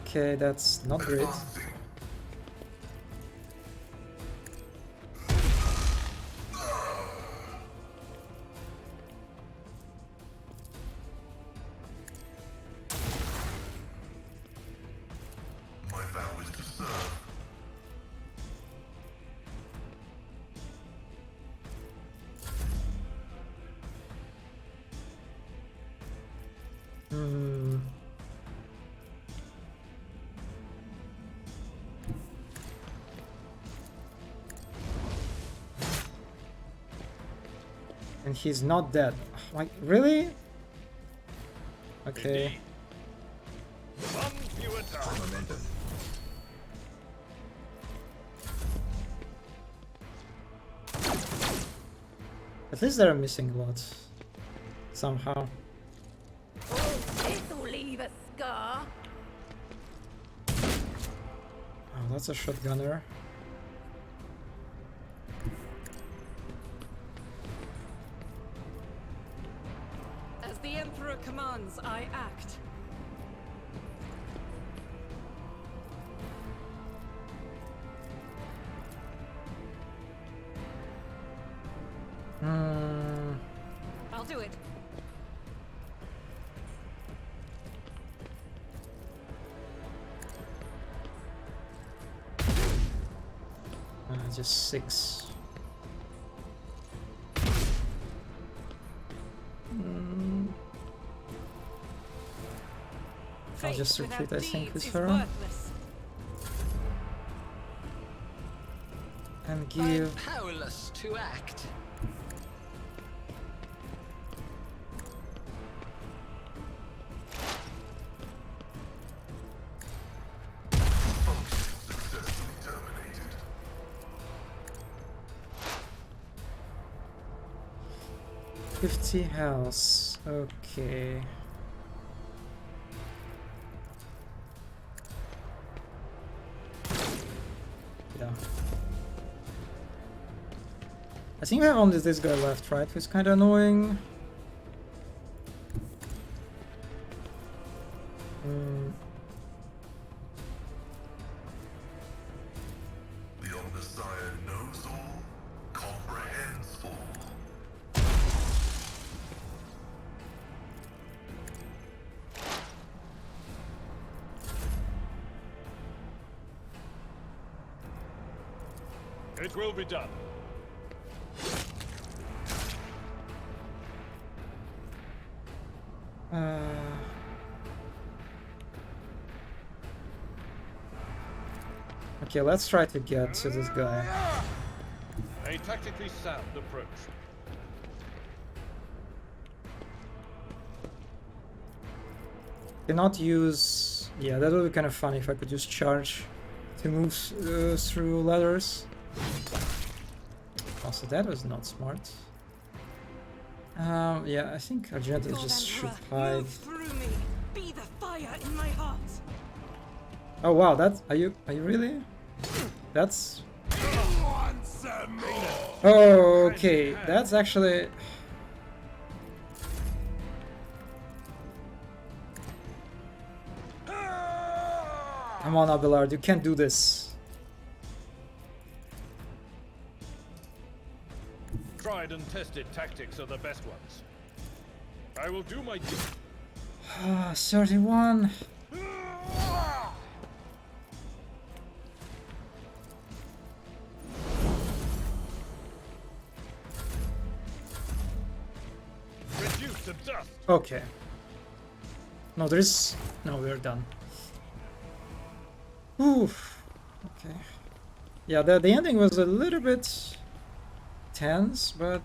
Okay, that's not great. My vow is to serve. Hmm. And he's not dead. Like, really? Okay. Indeed. One fewer time. At least they're missing a lot. Somehow. Oh, this'll leave a scar. Oh, that's a shotgunner. As the Emperor commands, I act. Hmm. I'll do it. Just 6. I'll Faith just without retreat, I think, deeds with is her. worthless. And I'm give... powerless to act. Successfully terminated. $50 house. Okay. Yeah. I think I have only this guy left, right? Who's kind of annoying. Hmm. The Omnissiah knows all, comprehends all. It will be done. Okay, let's try to get to this guy. A tactically sound approach. Cannot use... Yeah, that would be kind of funny if I could use charge. to move through ladders. Also, that was not smart. Yeah, I think Argenta God just should Emperor, hide. move through me. Be the fire in my heart. Oh wow, that are you really? That's oh okay. That's actually come on, Abelard, you can't do this. Tried and tested tactics are the best ones. I will do my 31. reduced to dust. Okay. No, there is no. We're done. Oof. Okay. Yeah, the ending was a little bit tense, but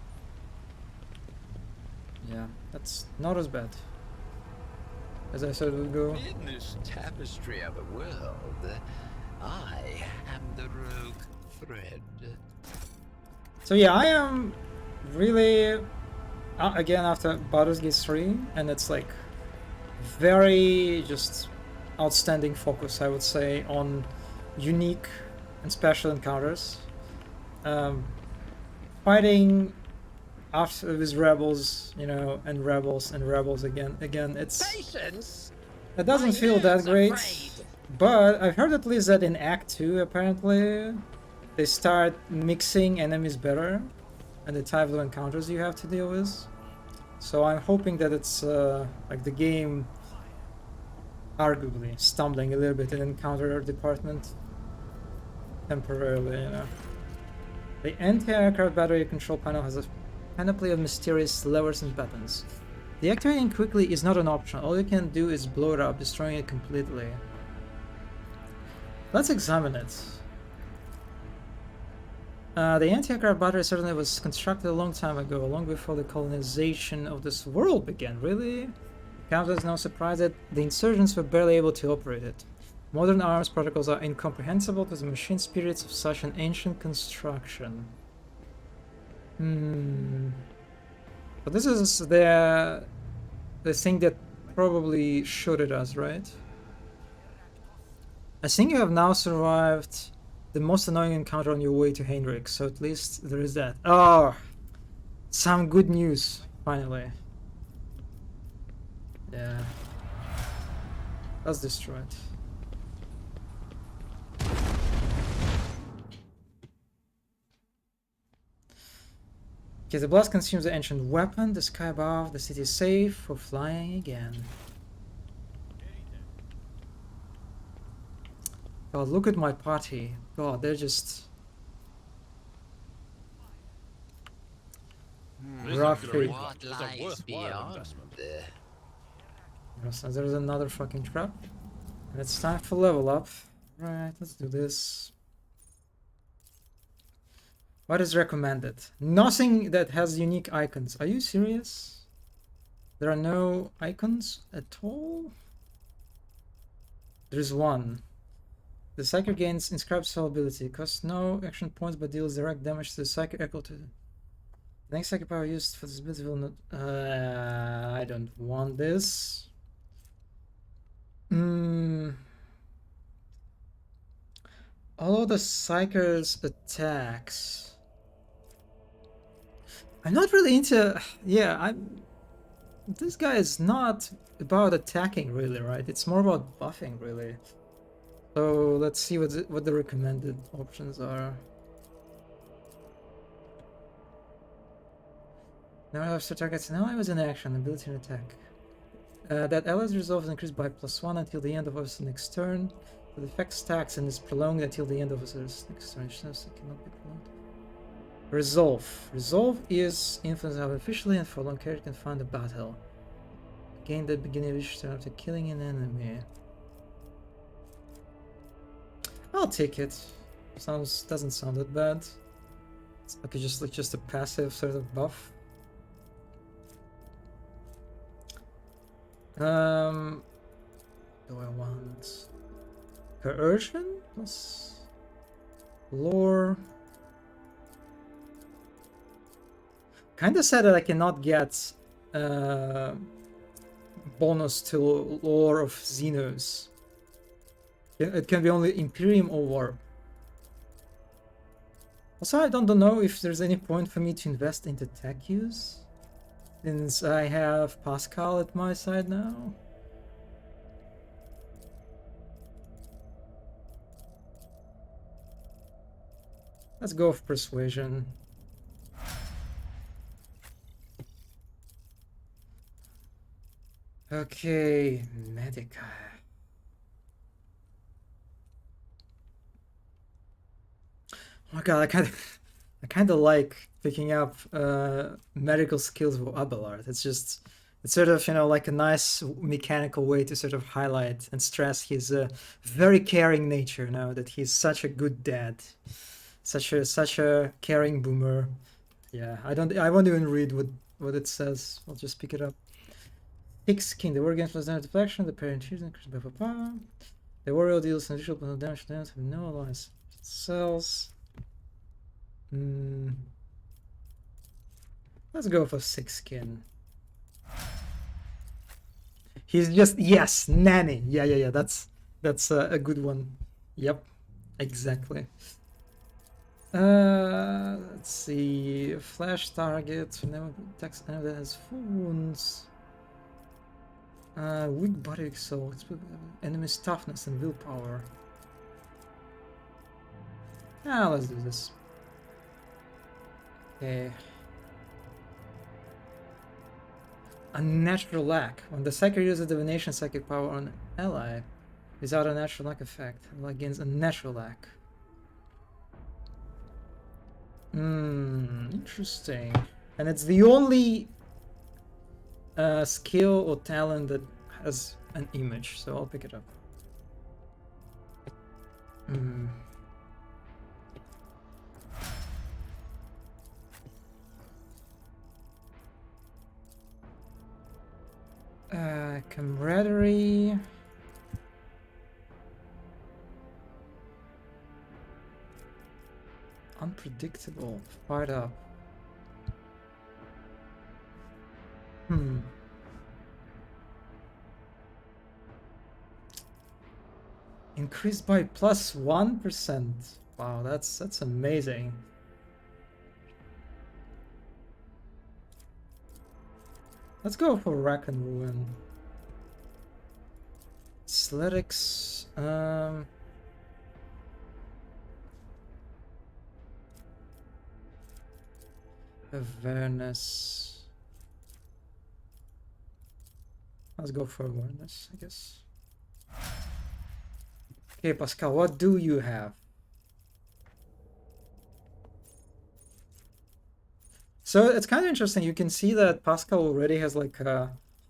yeah, that's not as bad as I thought it would go. In this tapestry of a world, I am the rogue thread. So yeah, I am really again after Baldur's Gate 3, and it's like very just outstanding focus, I would say, on unique and special encounters. Fighting after with rebels, you know, and rebels again. It's Patience. it doesn't My feel that nerves are great, frayed. but I've heard at least that in Act 2 apparently they start mixing enemies better and the type of encounters you have to deal with. So I'm hoping that it's like the game arguably stumbling a little bit in encounter department temporarily, you know. The anti-aircraft battery control panel has a panoply of mysterious levers and buttons. Deactivating quickly is not an option. All you can do is blow it up, destroying it completely. Let's examine it. The anti-aircraft battery certainly was constructed a long time ago, long before the colonization of this world began. Really? Comes as no surprise that the insurgents were barely able to operate it. Modern arms protocols are incomprehensible to the machine spirits of such an ancient construction. But this is the thing that probably shot at us, right? I think you have now survived the most annoying encounter on your way to Heinrich, so at least there is that. Oh, some good news, finally. Yeah. That's destroyed. Okay, the blast consumes the ancient weapon. The sky above the city is safe for flying again. God, look at my party. God, they're just roughy. What It's a lies worthwhile beyond? investment. Yes, and there's another fucking trap. And it's time for level up. Right, let's do this. What is recommended? Nothing that has unique icons. Are you serious? There are no icons at all? There's one. The Psyker gains inscribed soul ability. Costs no action points but deals direct damage to the Psyker equal to... The next Psyker power used for this ability will not... I don't want this. All of the Psyker's attacks... I'm not really into... Yeah, this guy is not about attacking really, right? It's more about buffing really. So let's see what the recommended options are. Now after targets an ally was in action, ability and attack. That ally's resolve is increased by +1 until the end of his next turn. The effect stacks and is prolonged until the end of his next turn. It cannot be prolonged. Resolve. Resolve is influence artificially and for a long period can find a battle. Gain the beginning of each turn after killing an enemy. I'll take it. Doesn't sound that bad. It's okay, just a passive sort of buff. Do I want? Coercion plus lore. Kinda sad that I cannot get bonus to lore of Xenos. It can be only Imperium or Warp. Also, I don't know if there's any point for me to invest into tech use, since I have Pascal at my side now. Let's go with Persuasion. Okay, Medica. Oh my god, I kind of like picking up medical skills for Abelard. It's sort of, you know, like a nice mechanical way to sort of highlight and stress his very caring nature. Now that he's such a good dad, such a caring boomer. Yeah, I won't even read what it says. I'll just pick it up. Thick skin. The war against plus damage deflection. The parent choosing increased by papa. The warrior deals an additional plus damage to them have no alliance. Cells. Let's go for 6 skin. He's just, yes, nanny. Yeah. That's a good one. Yep, exactly. Let's see. Flash target. Never attacks enemy that has full wounds. Weak body, weak soul. Enemy's toughness and willpower. Let's do this. Okay. Unnatural lack. When the psyker uses divination psychic power on an ally without a natural lack effect, against a natural lack. Interesting. And it's the only skill or talent that has an image, so I'll pick it up. Camaraderie. Unpredictable. Fired up. Increased by plus 1%. Wow, that's amazing. Let's go for Rack and Ruin. Athletics. Awareness. Let's go for awareness, I guess. Okay, Pascal, what do you have? So it's kind of interesting. You can see that Pascal already has like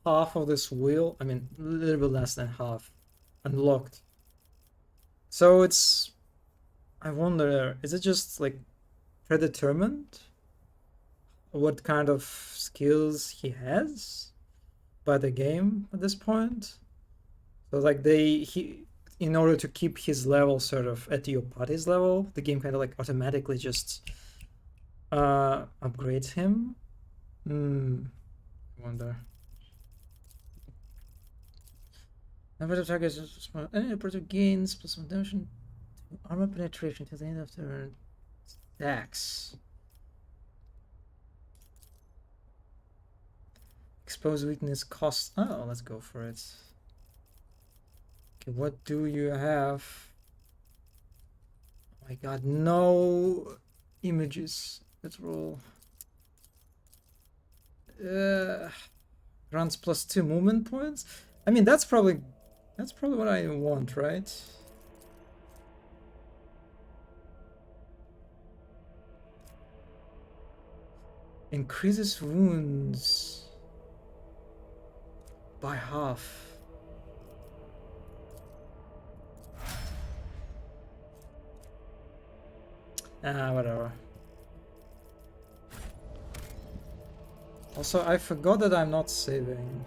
half of this wheel. I mean, a little bit less than half unlocked. So it's, I wonder, is it just like predetermined what kind of skills he has by the game at this point? So like in order to keep his level sort of at your party's level, the game kind of like automatically just upgrades him. I wonder. Number of targets, any operative gains plus some damage, armor penetration till the end of turn. Stacks. Exposed weakness costs. Oh, let's go for it. Okay, what do you have? Oh my god, no images. Let's roll. Grants plus 2 movement points. I mean, that's probably what I want, right? Increases wounds by half. Whatever. Also, I forgot that I'm not saving.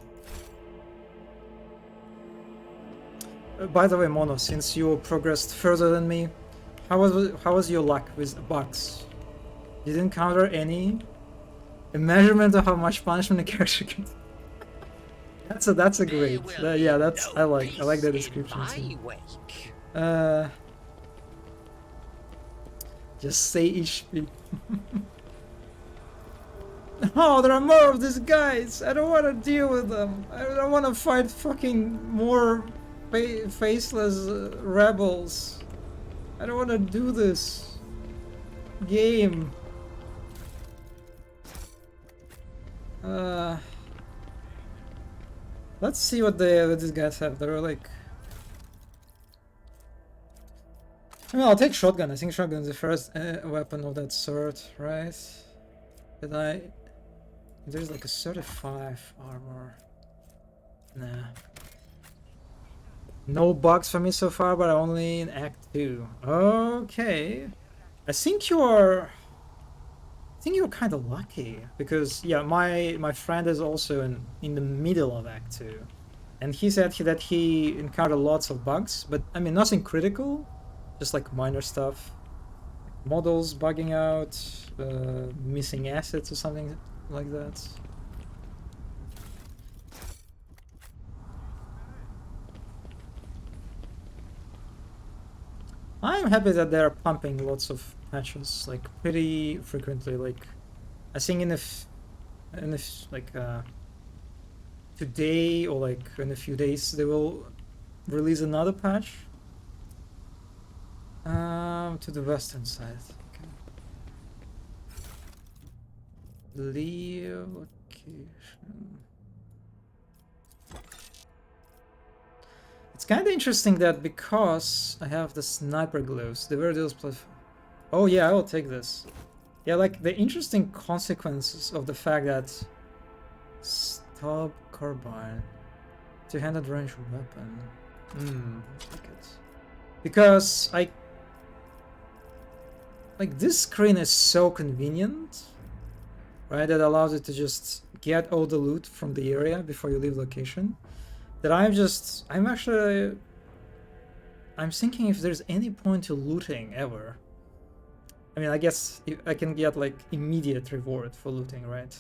By the way, Mono, since you progressed further than me, how was your luck with bugs? You didn't encounter any? A measurement of how much punishment a character can. That's a great. Yeah, that's I like that description too. Just say HP. Oh, there are more of these guys. I don't want to deal with them. I don't want to fight fucking more faceless rebels. I don't want to do this game. Let's see what these guys have. They're like. I mean, I'll take shotgun. I think shotgun is the first weapon of that sort, right? There's like a 35 armor. Nah. No bugs for me so far, but only in Act 2. Okay. I think you're kind of lucky because yeah, my friend is also in the middle of Act 2, and he said that he encountered lots of bugs, but I mean nothing critical, just like minor stuff, like models bugging out, missing assets or something like that. I'm happy that they're pumping lots of patches, like pretty frequently. Like, I think in like today or like in a few days they will release another patch. To the western side. Okay. Leo location. It's kind of interesting that because I have the sniper gloves, the Verdiel's platform. Oh yeah, I will take this. Yeah, like the interesting consequences of the fact that stub carbine, two-handed range weapon. Take it. Because like this screen is so convenient, right? That allows you to just get all the loot from the area before you leave location. That I'm thinking if there's any point to looting ever. I mean, I guess I can get like immediate reward for looting, right?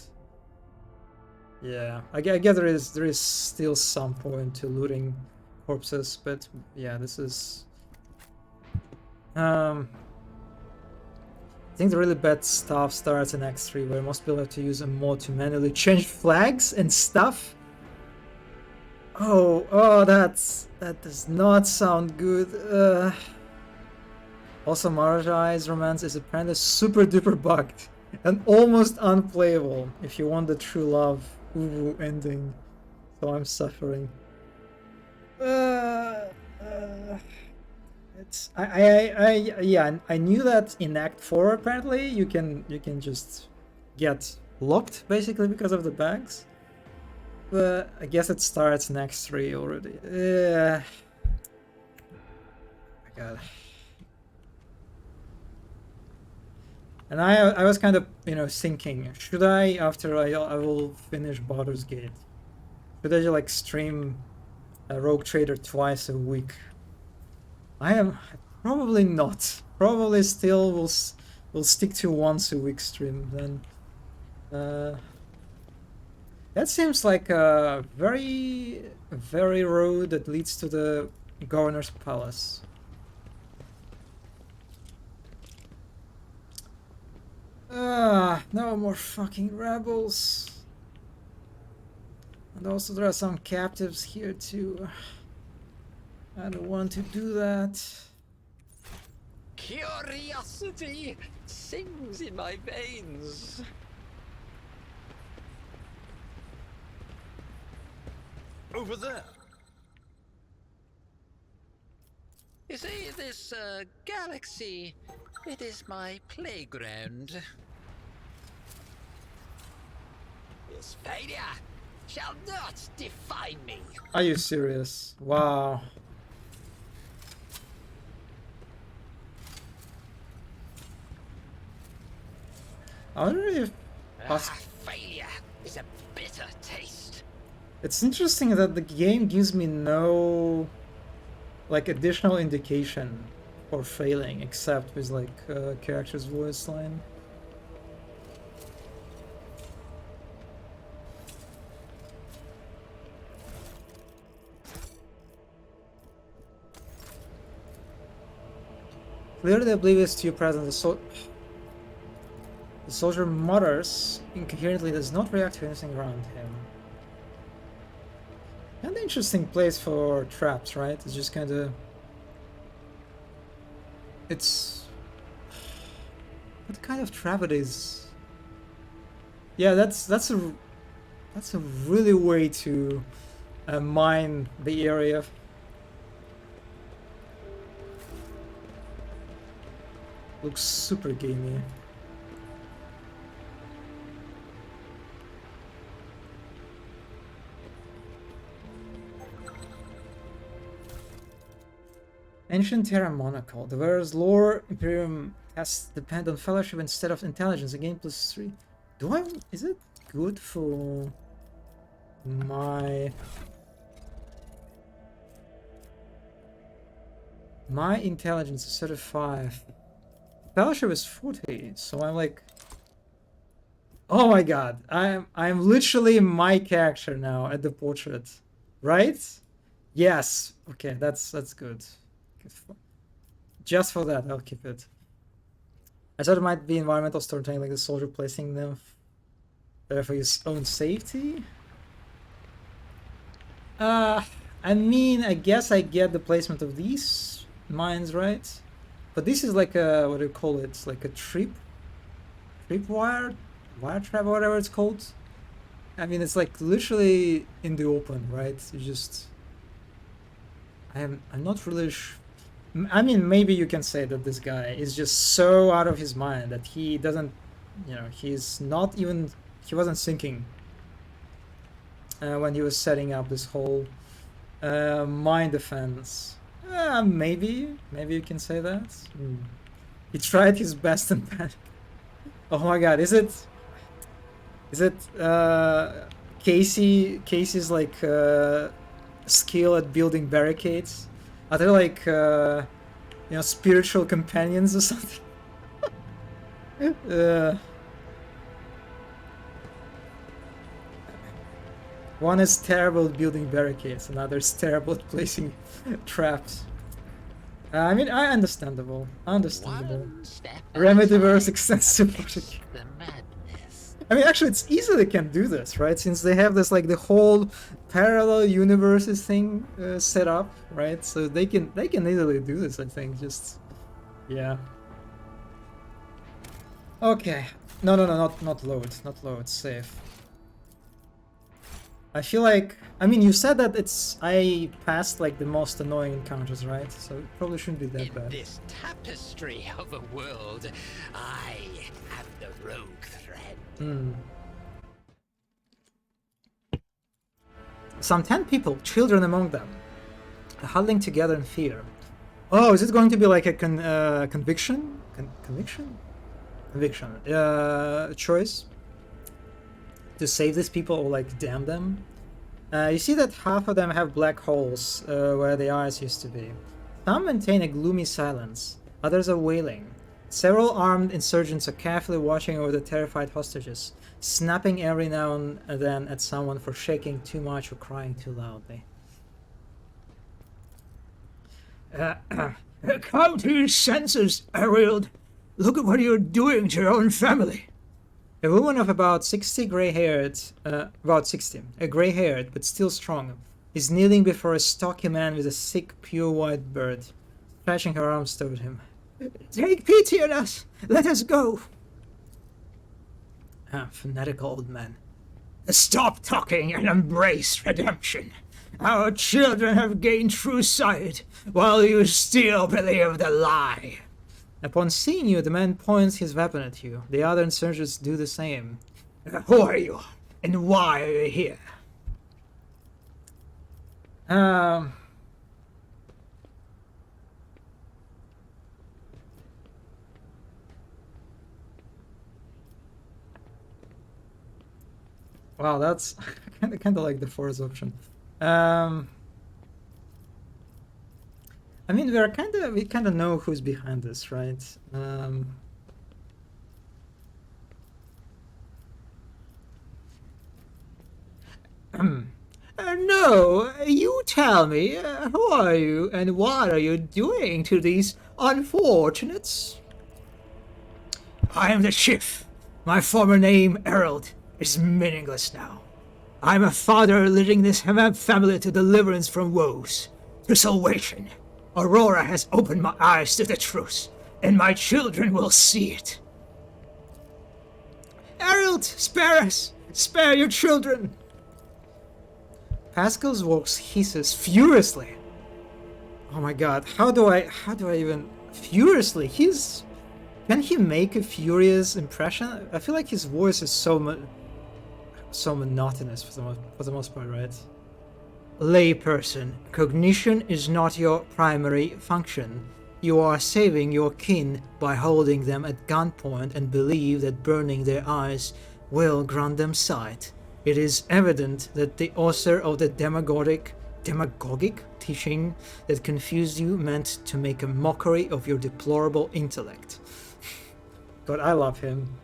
Yeah, I guess there is still some point to looting corpses, but yeah, this is. I think the really bad stuff starts in X3, where most people have to use a mod to manually change flags and stuff. Oh, that does not sound good. Also, Marjai's romance is apparently super duper bugged and almost unplayable if you want the true love uwu ending. So I'm suffering. I knew that in Act 4 apparently you can just get locked basically because of the bags. But I guess it starts in Act 3 already. Oh my god. And I was kind of, thinking, should I, after I will finish Baldur's Gate, should I like stream Rogue Trader twice a week? I am probably not. Probably still will stick to once a week stream then. That seems like a very road that leads to the Governor's Palace. No more fucking rebels. And also there are some captives here too. I don't want to do that. Curiosity sings in my veins. Over there. You see, this galaxy, it is my playground. This failure shall not define me. Are you serious? Wow. I wonder if failure is a bitter taste. it's interesting that the game gives me no like additional indication for failing, except with like character's voice line. Clearly oblivious to your presence, the soldier mutters incoherently, does not react to anything around him. An interesting place for traps, right? It's just kind of... It's... What kind of trap it is? Yeah, that's a really way to mine the area. Looks super gamey. Ancient Terra Monaco. The Whereas lore Imperium has depend on fellowship instead of intelligence. Again, +3. Do I... Is it good for my... My intelligence is 35. Fellowship is 40, so I'm like... Oh my god, I'm literally my character now at the portrait. Right? Yes. Okay, that's good. Just for that, I'll keep it. I thought it might be environmental storytelling, like the soldier placing them for his own safety. I mean, I guess I get the placement of these mines, right? But this is like a, what do you call it? It's like a trip wire trap or whatever it's called. I mean, it's like literally in the open, right? You just... I'm not really I mean, maybe you can say that this guy is just so out of his mind that he doesn't, you know, he's not even, he wasn't thinking when he was setting up this whole mine defense. Maybe you can say that. He tried his best and panicked. Oh my god, is it Casey's like skill at building barricades? Are they like you know, spiritual companions or something? One is terrible at building barricades, another is terrible at placing traps. I mean, understandable. One step at a Remedyverse time. extensive Amidst project. the madness. I mean, actually, it's easy they can do this, right? Since they have this, like, the whole parallel universes thing set up, right? So they can easily do this, I think. Just, yeah. Okay. No, not load, save. I feel like, I mean, you said that I passed like the most annoying encounters, right? So it probably shouldn't be that In bad. this tapestry of a world, I am the rogue thread. Some 10 people, children among them, huddling together in fear. Oh, is it going to be like a conviction? Conviction choice? To save these people or like damn them? You see that half of them have black holes where the eyes used to be. Some maintain a gloomy silence, others are wailing. Several armed insurgents are carefully watching over the terrified hostages, snapping every now and then at someone for shaking too much or crying too loudly. Come to your senses, Ariel. Look at what you're doing to your own family. A woman of about 60, gray-haired but still strong, is kneeling before a stocky man with a thick, pure white beard, stretching her arms toward him. Take pity on us. Let us go. Fanatical old man. Stop talking and embrace redemption. Our children have gained true sight, while you still believe the lie. Upon seeing you, the man points his weapon at you. The other insurgents do the same. Who are you, and why are you here? Wow, that's kind of like the force option. I mean, we kind of know who's behind this, right? No, you tell me, who are you and what are you doing to these unfortunates? I am the chief. My former name, Errol, is meaningless now. I am a father leading this family to deliverance from woes, to salvation. Aurora has opened my eyes to the truth, and my children will see it. Errol, spare us! Spare your children! Pascal's voice hisses furiously. Oh my god, how do I even furiously? Can he make a furious impression? I feel like his voice is so monotonous for the most part, right? Layperson, cognition is not your primary function. You are saving your kin by holding them at gunpoint and believe that burning their eyes will grant them sight. It is evident that the author of the demagogic teaching that confused you meant to make a mockery of your deplorable intellect. God, I love him.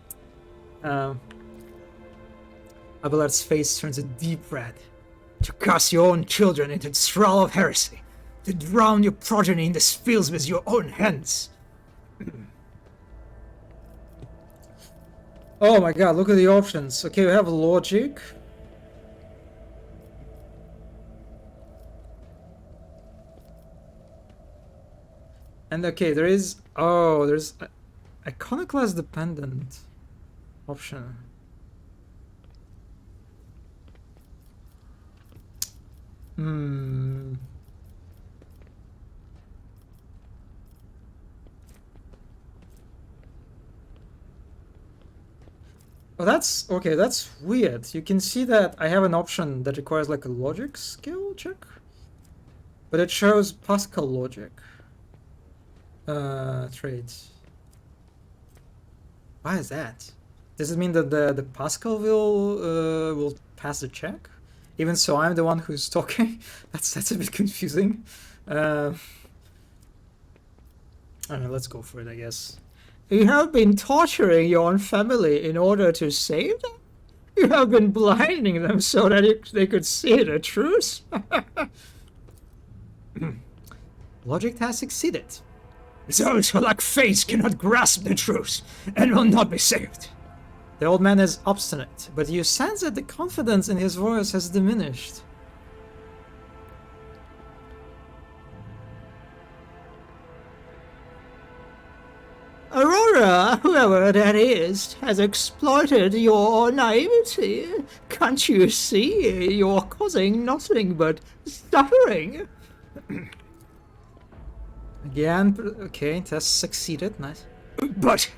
Abelard's face turns a deep red. To cast your own children into the thrall of heresy. To drown your progeny in the fields with your own hands. Oh my god, look at the options. Okay, we have logic. And okay, there's iconoclast dependent option. Oh, that's okay, that's weird. You can see that I have an option that requires like a logic skill check, but it shows Pascal logic traits. Why is that? Does it mean that the Pascal will pass the check? Even so, I'm the one who's talking. That's a bit confusing. I don't know, let's go for it, I guess. You have been torturing your own family in order to save them? You have been blinding them so that they could see the truth? Logic has succeeded. Those who lack faith cannot grasp the truth and will not be saved. The old man is obstinate, but you sense that the confidence in his voice has diminished. Aurora, whoever that is, has exploited your naivety. Can't you see you're causing nothing but suffering? Again, okay, test succeeded, nice. But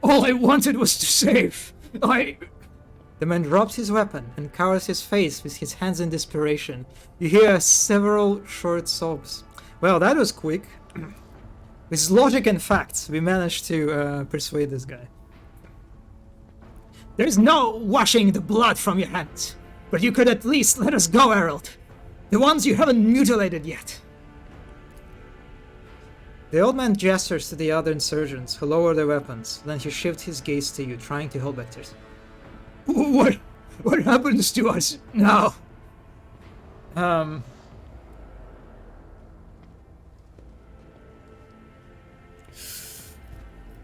all I wanted was to save. The man drops his weapon and covers his face with his hands in desperation. You hear several short sobs. Well, that was quick. With logic and facts, we managed to persuade this guy. There's no washing the blood from your hands. But you could at least let us go, Errol. The ones you haven't mutilated yet. The old man gestures to the other insurgents, who lower their weapons. Then he shifts his gaze to you, trying to hold back tears. What happens to us now?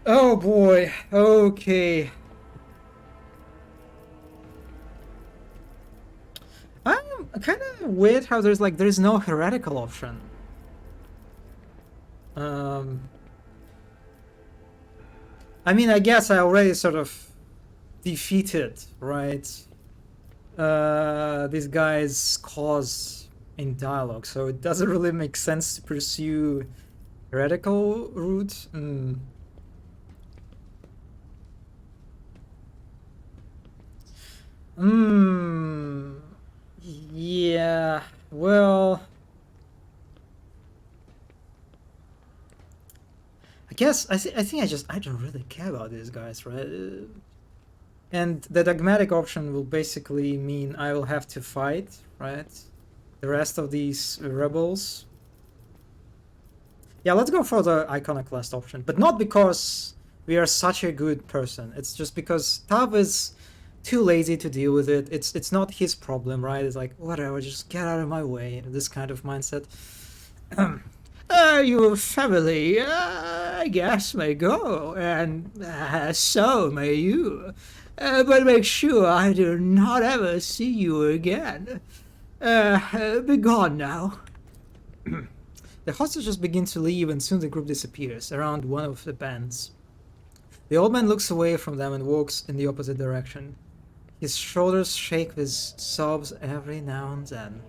Oh boy, okay. I'm kind of weird how there's no heretical option. I mean, I guess I already sort of defeated, right? This guy's cause in dialogue, so it doesn't really make sense to pursue heretical route. Yeah, well, I guess I think I don't really care about these guys, right? And the dogmatic option will basically mean I will have to fight, right? The rest of these rebels. Yeah, let's go for the iconoclast option, but not because we are such a good person. It's just because Tav is too lazy to deal with it. It's not his problem, right? It's like, whatever, just get out of my way. This kind of mindset. Your family, I guess, may go, and so may you. But make sure I do not ever see you again. Be gone now. The hostages begin to leave, and soon the group disappears around one of the bends. The old man looks away from them and walks in the opposite direction. His shoulders shake with sobs every now and then.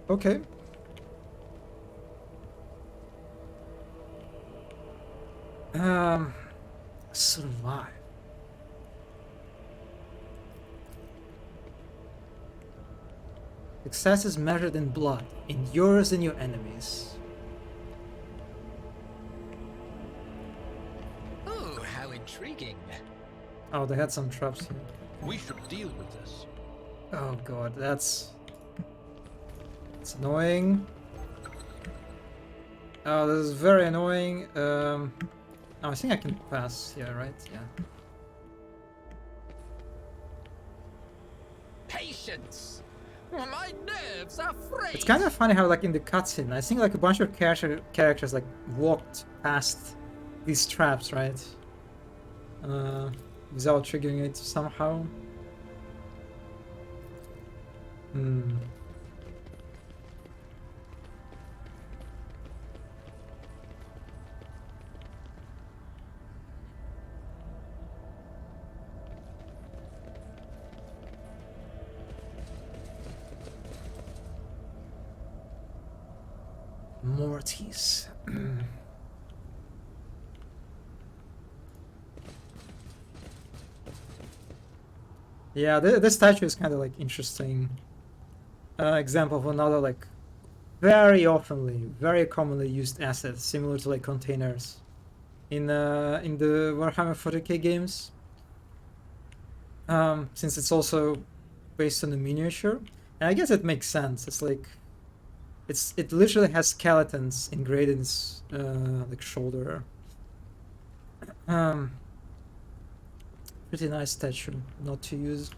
Okay. Survive. Success is measured in blood, in yours and your enemies. Oh, how intriguing. Oh, they had some traps here. We should deal with this. Oh god, that's annoying. Oh, this is very annoying. Oh, I think I can pass. Yeah, right. Yeah. Patience! My nerves are frayed! It's kind of funny how, like, in the cutscene, I think like a bunch of characters like walked past these traps, right? Without triggering it somehow. Hmm. Mortis. Yeah, this statue is kind of like interesting example of another like very commonly used asset, similar to like containers in the Warhammer 40k games. Since it's also based on a miniature, and I guess it makes sense. It's like it literally has skeletons engraved in its like shoulder. Pretty nice statue, not to use.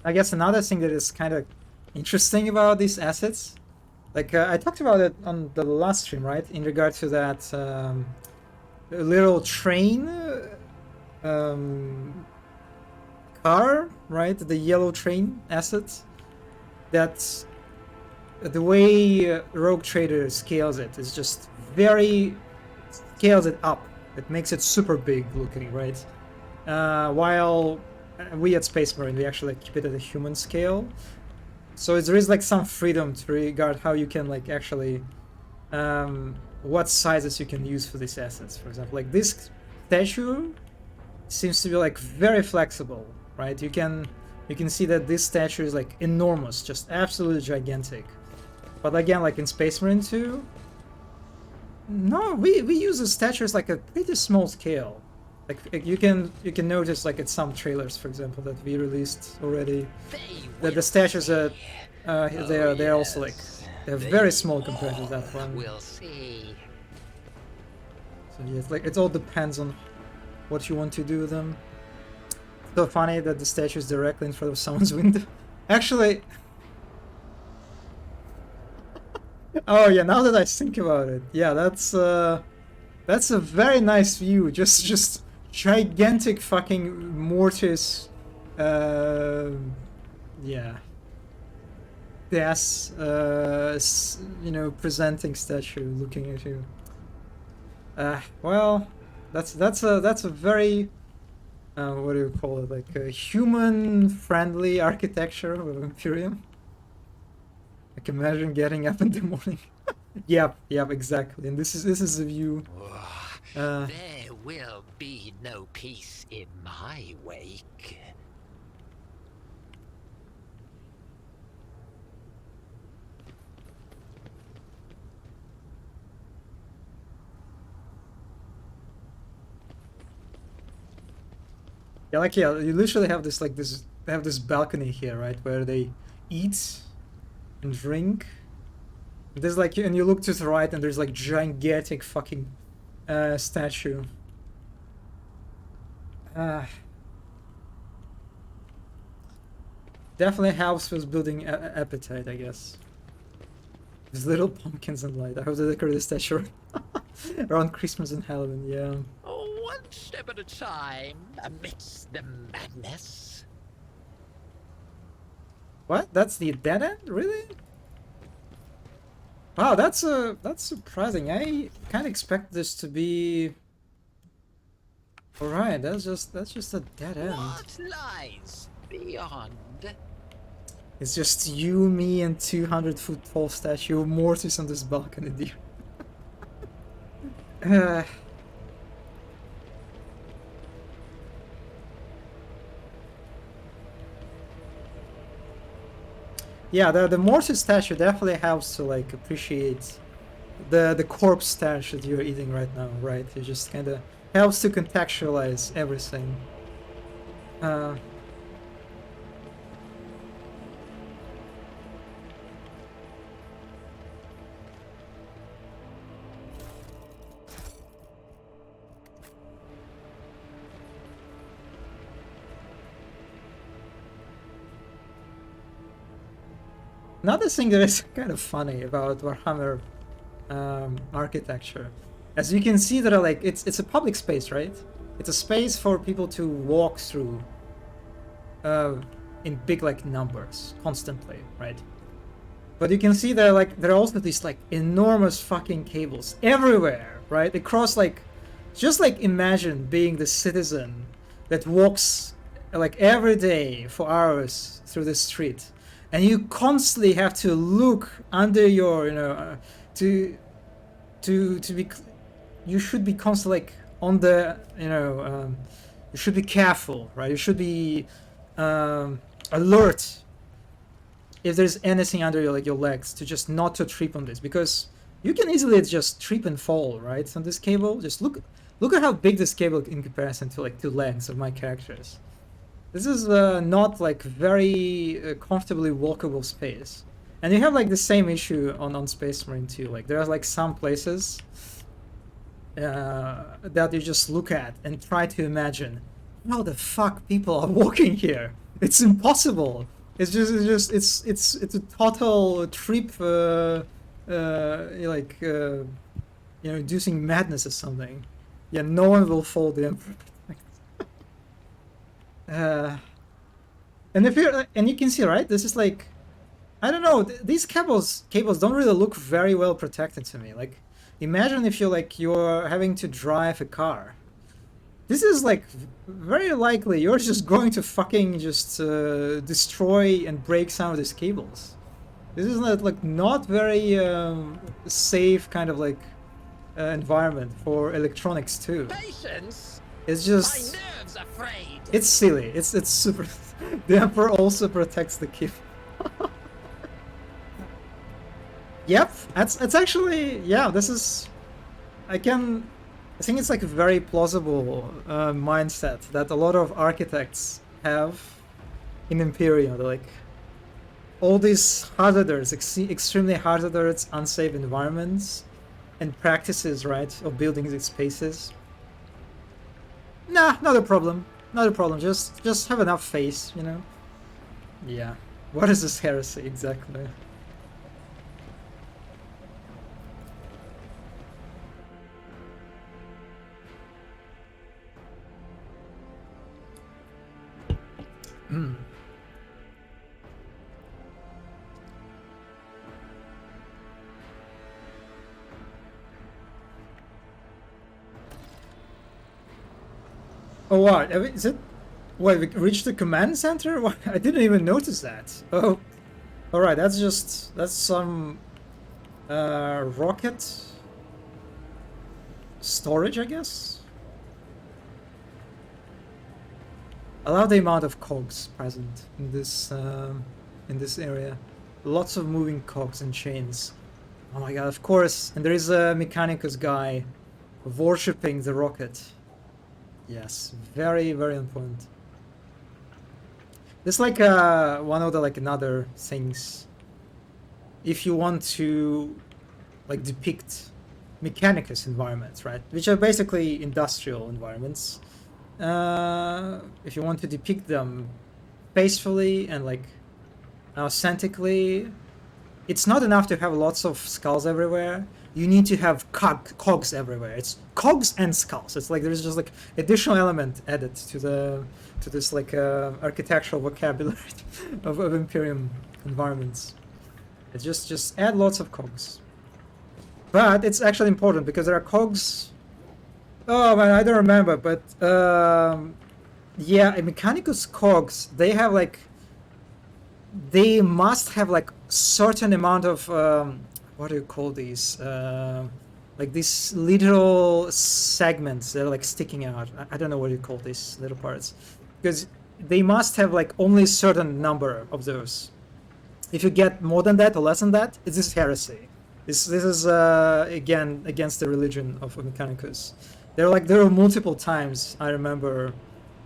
I guess another thing that is kind of interesting about these assets, like I talked about it on the last stream, right? In regard to that little train car, right? The yellow train asset. That the way Rogue Trader scales it is just very scales it up. It makes it super big looking, right? While we at Space Marine, we actually keep it at a human scale. So there is like some freedom to regard how you can like actually what sizes you can use for these assets. For example, like this statue seems to be like very flexible, right? You can see that this statue is like enormous, just absolutely gigantic. But again, like in Space Marine 2, no, we use the statues like a pretty small scale. Like you can notice like at some trailers, for example, that we released already, that the statues are they're also like they're very small compared to that one. We'll see. So yeah, it's like it all depends on what you want to do with them. So funny that the statue is directly in front of someone's window. Actually, oh yeah, now that I think about it, yeah, that's a very nice view. Just gigantic fucking Mortis, yeah. Yes, you know, presenting statue looking at you. Well, that's a very what do you call it? Like a human-friendly architecture of Imperium. I can imagine getting up in the morning. Yep, exactly. And this is the view. There will be no peace in my wake. Yeah, like yeah, you literally have this like this. They have this balcony here, right, where they eat and drink. There's like, and you look to the right, and there's like gigantic fucking statue. Definitely helps with building appetite, I guess. These little pumpkins and light. I hope they decorate the statue around Christmas and Halloween. Yeah. Oh, one step at a time, amidst the madness. What? That's the dead end? Really? Wow, that's surprising. I kind of expect this to be. All right, that's just a dead end. What lies beyond? It's just you, me, and 200-foot tall statue of Mortis on this balcony, dear. Yeah, the Mortis statue definitely helps to like appreciate the corpse statue that you're eating right now, right? It just kind of helps to contextualize everything. Another thing that is kind of funny about Warhammer architecture, as you can see, that are like it's a public space, right? It's a space for people to walk through in big like numbers constantly, right? But you can see that like there are also these like enormous fucking cables everywhere, right? Across like, just like imagine being the citizen that walks like every day for hours through the street. And you constantly have to look under your, you know, to be, you should be constantly like on the, you know, you should be careful, right? You should be alert if there's anything under your, like your legs, to just not to trip on this, because you can easily just trip and fall, right? On this cable, just look at how big this cable in comparison to like the legs of my characters. This is not like very comfortably walkable space. And you have like the same issue on Space Marine 2. Like there are like some places that you just look at and try to imagine how the fuck people are walking here. It's impossible. It's a total trip, like you know, inducing madness or something. Yeah, no one will fall the Emperor. And if you're, and you can see, right, this is like, I don't know, these cables don't really look very well protected to me. Like, imagine if you're having to drive a car. This is like very likely you're just going to fucking just destroy and break some of these cables. This is not very safe kind of like environment for electronics too. Patience? It's just, My nerves are frayed. it's silly. It's super. The Emperor also protects the keep. Yep, that's actually, yeah. This is, I think it's like a very plausible mindset that a lot of architects have in Imperium. They're like, all these hazardous, extremely hazardous, unsafe environments and practices, right, of building these spaces. Nah, not a problem. Not a problem. Just have enough faith, you know. Yeah. What is this heresy exactly? Hmm. Oh, what? Is it? Wait, we reached the command center? What? I didn't even notice that. Oh, all right. That's some rocket storage, I guess. I love the amount of cogs present in this area. Lots of moving cogs and chains. Oh my god, of course. And there is a Mechanicus guy worshipping the rocket. Yes, very, very on point. It's like one of the like another things. If you want to like depict Mechanicus environments, right? Which are basically industrial environments. If you want to depict them faithfully and like authentically, it's not enough to have lots of skulls everywhere. You need to have cogs everywhere. It's cogs and skulls. It's like there's just like additional element added to this like architectural vocabulary of Imperium environments. It's just add lots of cogs. But it's actually important because there are cogs. Oh man, I don't remember, but yeah, Mechanicus cogs, they have like, they must have like certain amount of what do you call these? Like these little segments that are like sticking out. I don't know what you call these little parts, because they must have like only a certain number of those. If you get more than that or less than that, this is heresy. This is again against the religion of Mechanicus. There were multiple times I remember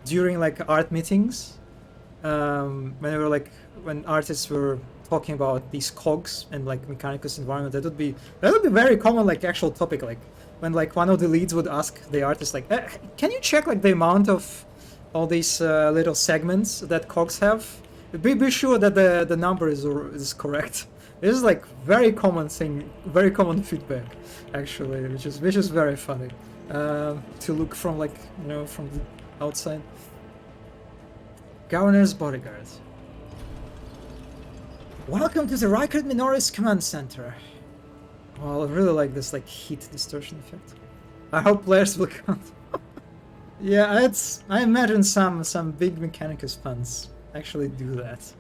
during like art meetings, when artists were talking about these cogs and like Mechanicus environment. That would be very common like actual topic, like when like one of the leads would ask the artist like, can you check like the amount of all these little segments that cogs have? Be sure that the number is correct. This is like very common thing, very common feedback actually, which is very funny to look from like, you know, from the outside. Governor's bodyguard. Welcome to the Rykard Minoris Command Center. Well, I really like this like heat distortion effect. I hope players will come. Yeah, I imagine some big Mechanicus fans actually do that.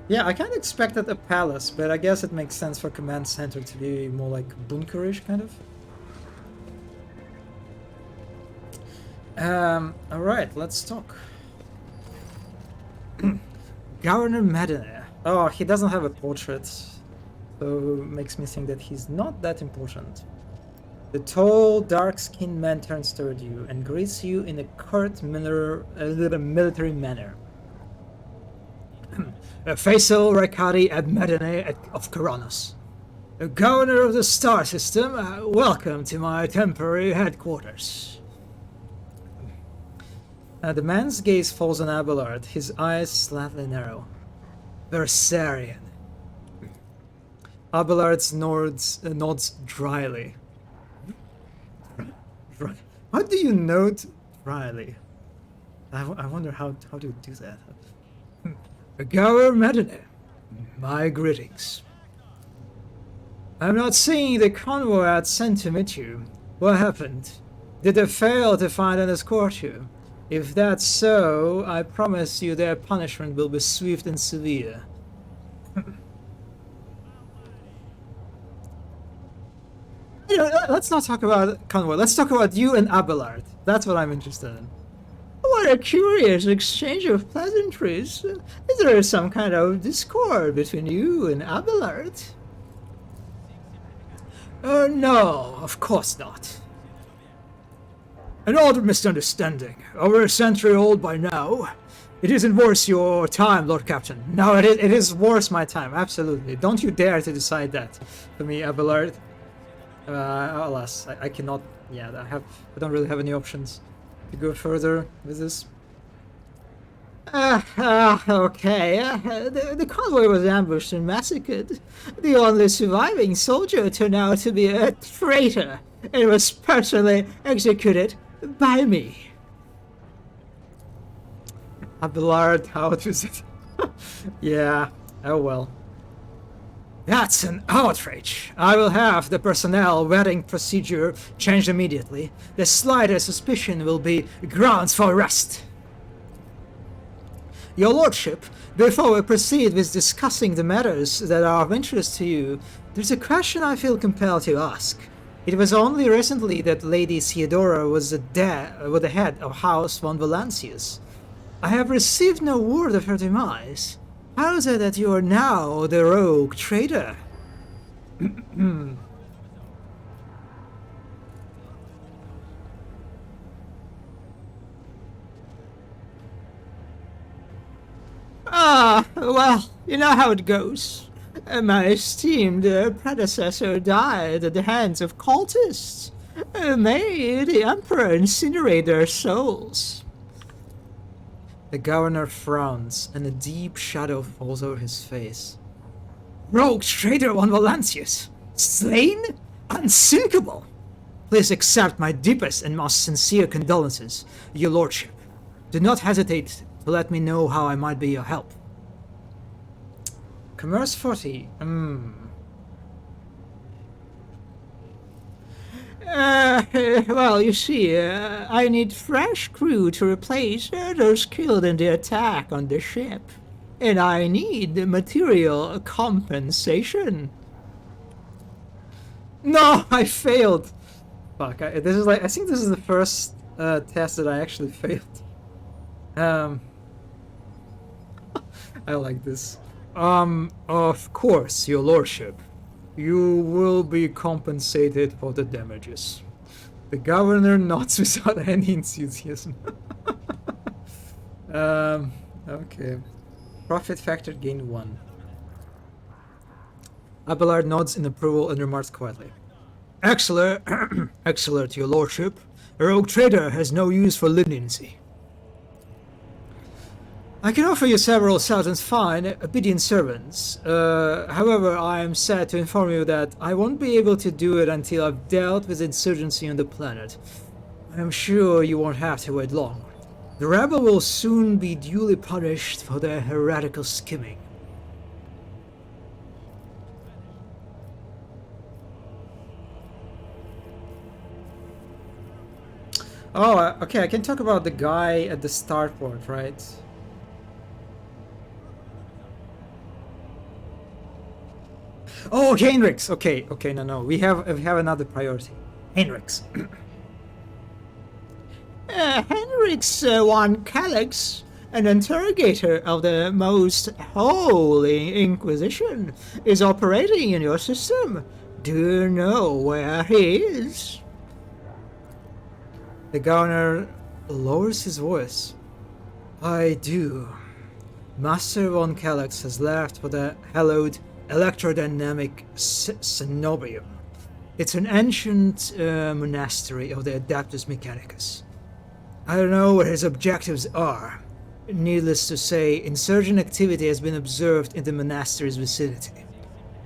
Yeah, I kind of expected a palace, but I guess it makes sense for command center to be more like bunkerish kind of. Alright, let's talk. Governor Medina. Oh, he doesn't have a portrait, so makes me think that he's not that important. The tall, dark-skinned man turns toward you and greets you in a curt, military manner. Faisal Rakadi Ad Medina of Karanos. Governor of the Star System, welcome to my temporary headquarters. The man's gaze falls on Abelard, his eyes slightly narrow. Versarian. Abelard nods dryly. How do you note dryly? I wonder how do you do that? Governor Medina, my greetings. I'm not seeing the convoy I'd sent to meet you. What happened? Did they fail to find and escort you? If that's so, I promise you their punishment will be swift and severe. You know, let's not talk about convoy. Let's talk about you and Abelard. That's what I'm interested in. What a curious exchange of pleasantries. Is there some kind of discord between you and Abelard? No, of course not. An odd misunderstanding. Over a century old by now. It isn't worth your time, Lord Captain. No, it is worth my time, absolutely. Don't you dare to decide that for me, Abelard. Alas, I cannot. Yeah, I don't really have any options to go further with this. Okay. The convoy was ambushed and massacred. The only surviving soldier turned out to be a traitor and was personally executed by me. Abelard, how is it? Yeah, oh well. That's an outrage. I will have the personnel vetting procedure changed immediately. The slightest suspicion will be grounds for arrest. Your Lordship, before we proceed with discussing the matters that are of interest to you, there's a question I feel compelled to ask. It was only recently that Lady Theodora was the head of House von Valancius. I have received no word of her demise. How is it that you are now the rogue traitor? Ah, well, you know how it goes. My esteemed predecessor died at the hands of cultists. May the Emperor incinerate their souls. The governor frowns, and a deep shadow falls over his face. Rogue traitor von Valancius! Slain? Unthinkable! Please accept my deepest and most sincere condolences, your lordship. Do not hesitate to let me know how I might be your help. Commerce 40. Well, you see, I need fresh crew to replace those killed in the attack on the ship. And I need material compensation. No, I failed. Fuck, this is like, I think this is the first test that I actually failed. I like this. Of course, your lordship. You will be compensated for the damages. The governor nods without any enthusiasm. Okay. Profit factor gain 1. Abelard nods in approval and remarks quietly. Excellent, excellent, your lordship. A rogue trader has no use for leniency. I can offer you several thousand fine, obedient servants. However, I am sad to inform you that I won't be able to do it until I've dealt with insurgency on the planet. I am sure you won't have to wait long. The rebel will soon be duly punished for their heretical skimming. Oh, okay, I can talk about the guy at the starport, right? Oh, Heinrichs! Okay, no. We have another priority. Heinrichs. Heinrichs von Calyx, an interrogator of the most holy Inquisition, is operating in your system. Do you know where he is? The governor lowers his voice. I do. Master von Calyx has left for the hallowed electrodynamic cenobium. It's an ancient monastery of the Adeptus Mechanicus. I don't know what his objectives are. Needless to say, insurgent activity has been observed in the monastery's vicinity.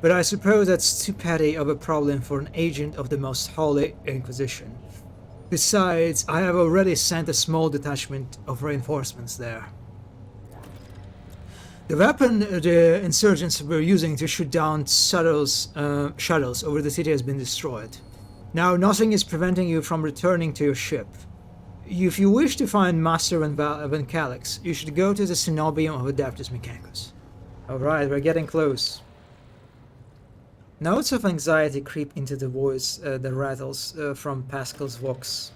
But I suppose that's too petty of a problem for an agent of the Most Holy Inquisition. Besides, I have already sent a small detachment of reinforcements there. The weapon the insurgents were using to shoot down shuttles over the city has been destroyed. Now nothing is preventing you from returning to your ship. If you wish to find Master Van Calyx, you should go to the Cenobium of Adeptus Mechanicus. Alright, we're getting close. Notes of anxiety creep into the voice that rattles from Pascal's vox.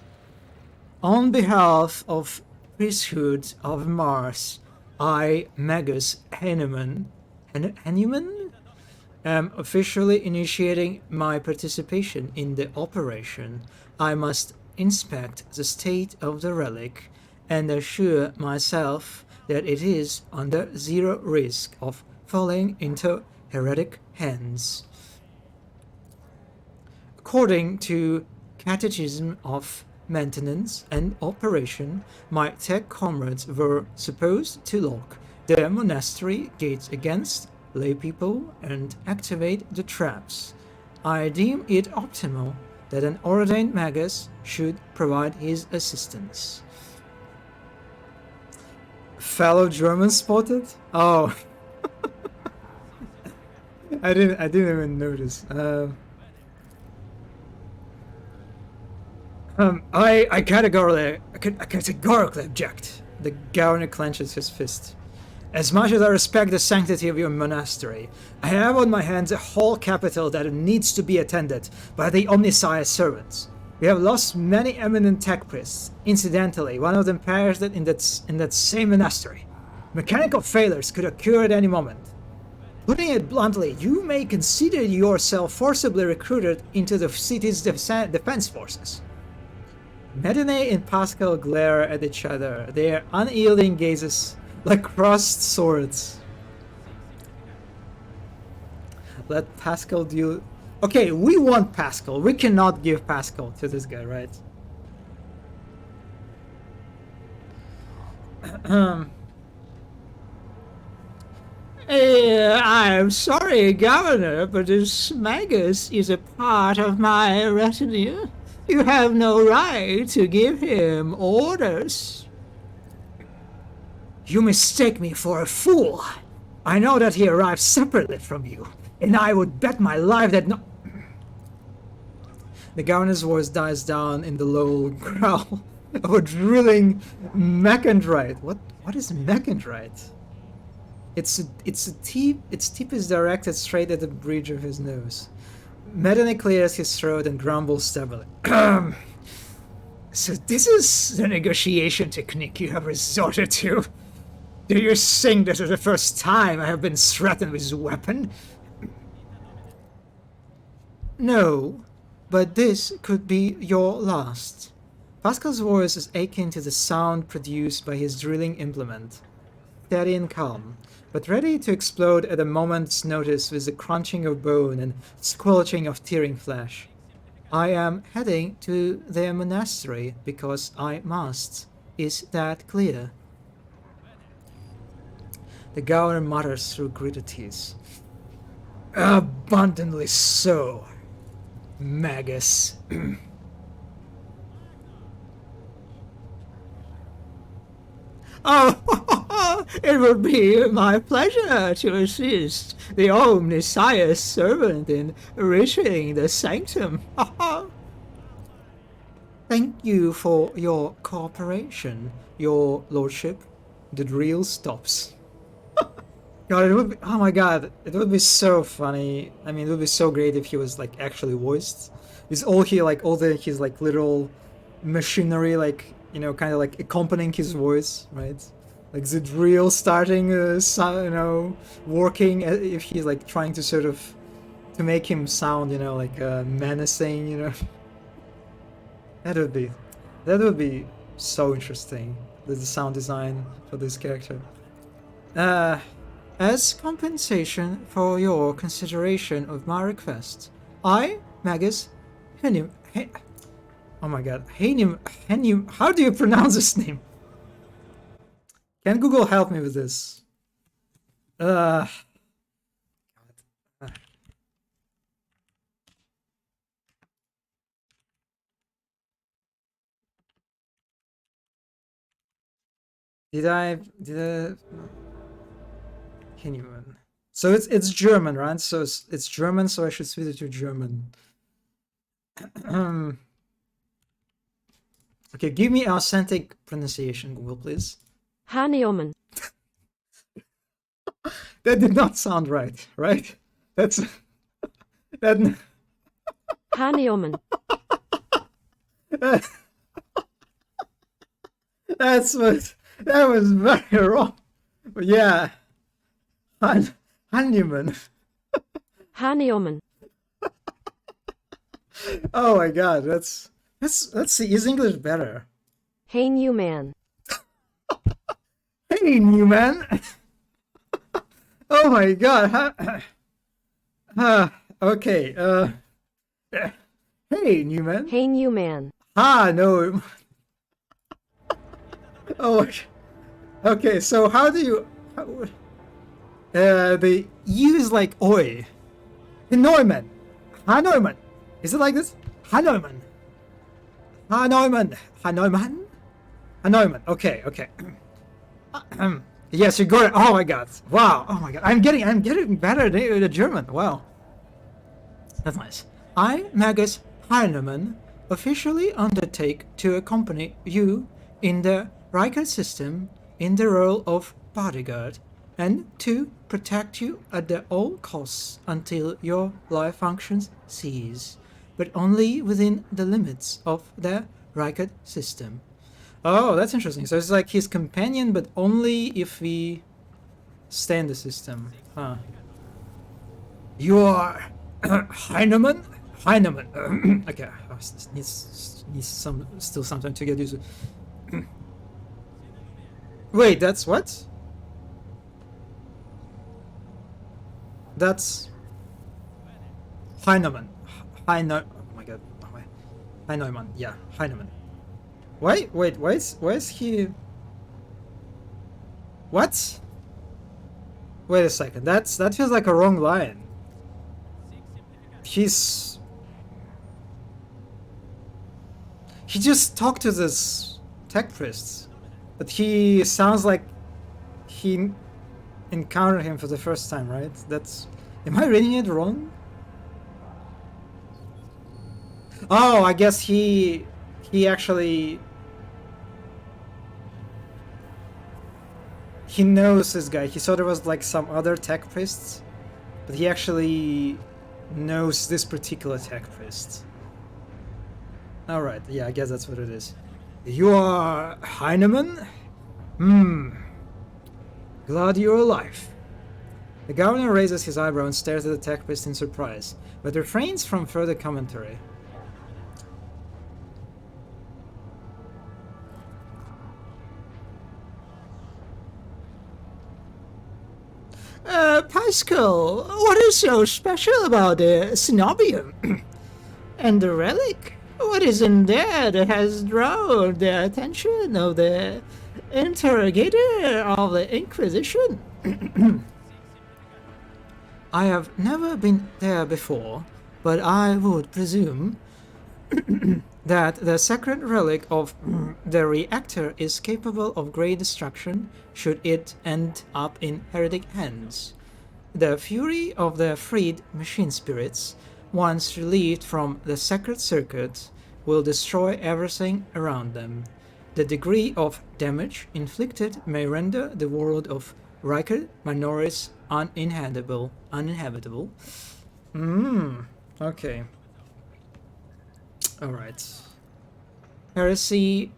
On behalf of Priesthood of Mars, I, Magus Hanuman, am officially initiating my participation in the operation. I must inspect the state of the relic and assure myself that it is under zero risk of falling into heretic hands. According to Catechism of Maintenance and Operation, my tech comrades were supposed to lock the monastery gates against laypeople and activate the traps. I deem it optimal that an ordained magus should provide his assistance. Fellow German spotted? Oh. I didn't even notice. I categorically object. The governor clenches his fist. As much as I respect the sanctity of your monastery, I have on my hands a whole capital that needs to be attended by the Omnissiah servants. We have lost many eminent tech priests. Incidentally, one of them perished in that same monastery. Mechanical failures could occur at any moment. Putting it bluntly, you may consider yourself forcibly recruited into the city's defense forces. Medine and Pascal glare at each other, their unyielding gazes like crossed swords. Let Pascal deal. Okay, we want Pascal. We cannot give Pascal to this guy, right? I'm sorry, Governor, but this Magus is a part of my retinue. You have no right to give him orders. You mistake me for a fool. I know that he arrived separately from you, and I would bet my life that no... The governor's voice dies down in the low growl of a drilling mechandrite. What is mechandrite? Its tip is directed straight at the bridge of his nose. Medine clears his throat and grumbles stubbornly. So this is the negotiation technique you have resorted to? Do you think this is the first time I have been threatened with a weapon? No, but this could be your last. Pascal's voice is akin to the sound produced by his drilling implement. Steady and calm, but ready to explode at a moment's notice with the crunching of bone and squelching of tearing flesh. I am heading to their monastery because I must. Is that clear? The governor mutters through gritted teeth. Abundantly so, Magus. Oh, it would be my pleasure to assist the Omnissiah's servant in reaching the sanctum. Thank you for your cooperation, your lordship. The drill stops. God, it would be, oh my god, it would be so funny. I mean, it would be so great if he was like actually voiced. It's all he like, all the his like literal machinery, like, you know, kind of like accompanying his voice, right? Like the drill starting, you know, working. If he's like trying to sort of to make him sound, you know, like menacing, you know. That would be so interesting. The sound design for this character. As compensation for your consideration of my request, I, Magus, oh my god, Henim, how do you pronounce this name? Can Google help me with this? Did I can't even. So it's German, right? So it's German, so I should switch it to German. Okay, give me authentic pronunciation, Google, please. Haniomen. That did not sound right, right? That's that. Haniomen. That was very wrong. But yeah. Handyman. Haniomen. Oh my god, let's see, is English better? Hey new man. Hey new man. Oh my god. Okay, hey new man. Hey new man. No. Oh my. Okay, so how do you the U is like oi. Haneumann. Haneumann. Is it like this? Haneumann. Haneumann. Haneumann. Haneumann. Okay, okay. Yes, you got it. Oh my god. Wow. Oh my god. I'm getting better at the German. Wow. That's nice. I, Magus Heinemann, officially undertake to accompany you in the Riker system in the role of bodyguard and to protect you at all costs until your life functions cease, but only within the limits of the Rykard system. Oh, that's interesting. So it's like his companion, but only if we stay in the system. Huh. You are Heinemann? Heinemann. Okay, oh, needs still some time to get used to. Wait, that's what? That's Heinemann. Oh my god. Heinemann. Yeah, Heinemann. Wait, why is he? What? Wait a second. That feels like a wrong line. He just talked to this tech priest, but he sounds like he encountered him for the first time, right? Am I reading it wrong? Oh, I guess he actually he knows this guy. He saw there was like some other tech priests, but he actually knows this particular tech priest. Alright, yeah, I guess that's what it is. You are Heinemann? Glad you're alive. The governor raises his eyebrow and stares at the tech priest in surprise, but refrains from further commentary. Pascal, what is so special about the Cenobium? And the relic? What is in there that has drawn the attention of the interrogator of the Inquisition? I have never been there before, but I would presume that the sacred relic of the reactor is capable of great destruction should it end up in heretic hands. The fury of the freed machine spirits, once relieved from the sacred circuit, will destroy everything around them. The degree of damage inflicted may render the world of Rykard Minoris uninhabitable. Okay. Alright. Heresy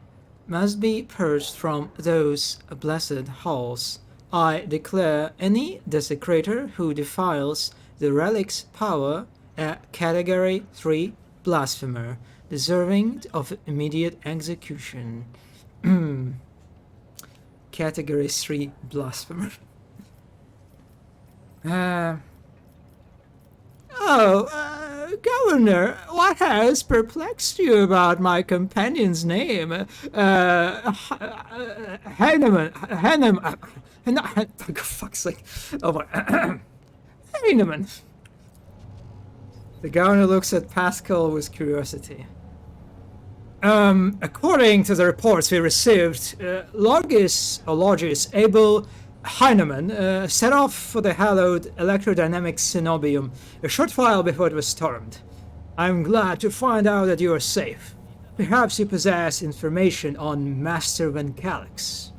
must be purged from those blessed halls. I declare any desecrator who defiles the relic's power a Category 3 blasphemer, deserving of immediate execution. Category 3 blasphemer. Governor, what has perplexed you about my companion's name? Heinemann. For fuck's sake. Oh my. Heinemann. The governor looks at Pascal with curiosity. According to the reports we received, Logis Abel Heinemann set off for the hallowed electrodynamic Cenobium a short while before it was stormed. I'm glad to find out that you are safe. Perhaps you possess information on Master Van Calix.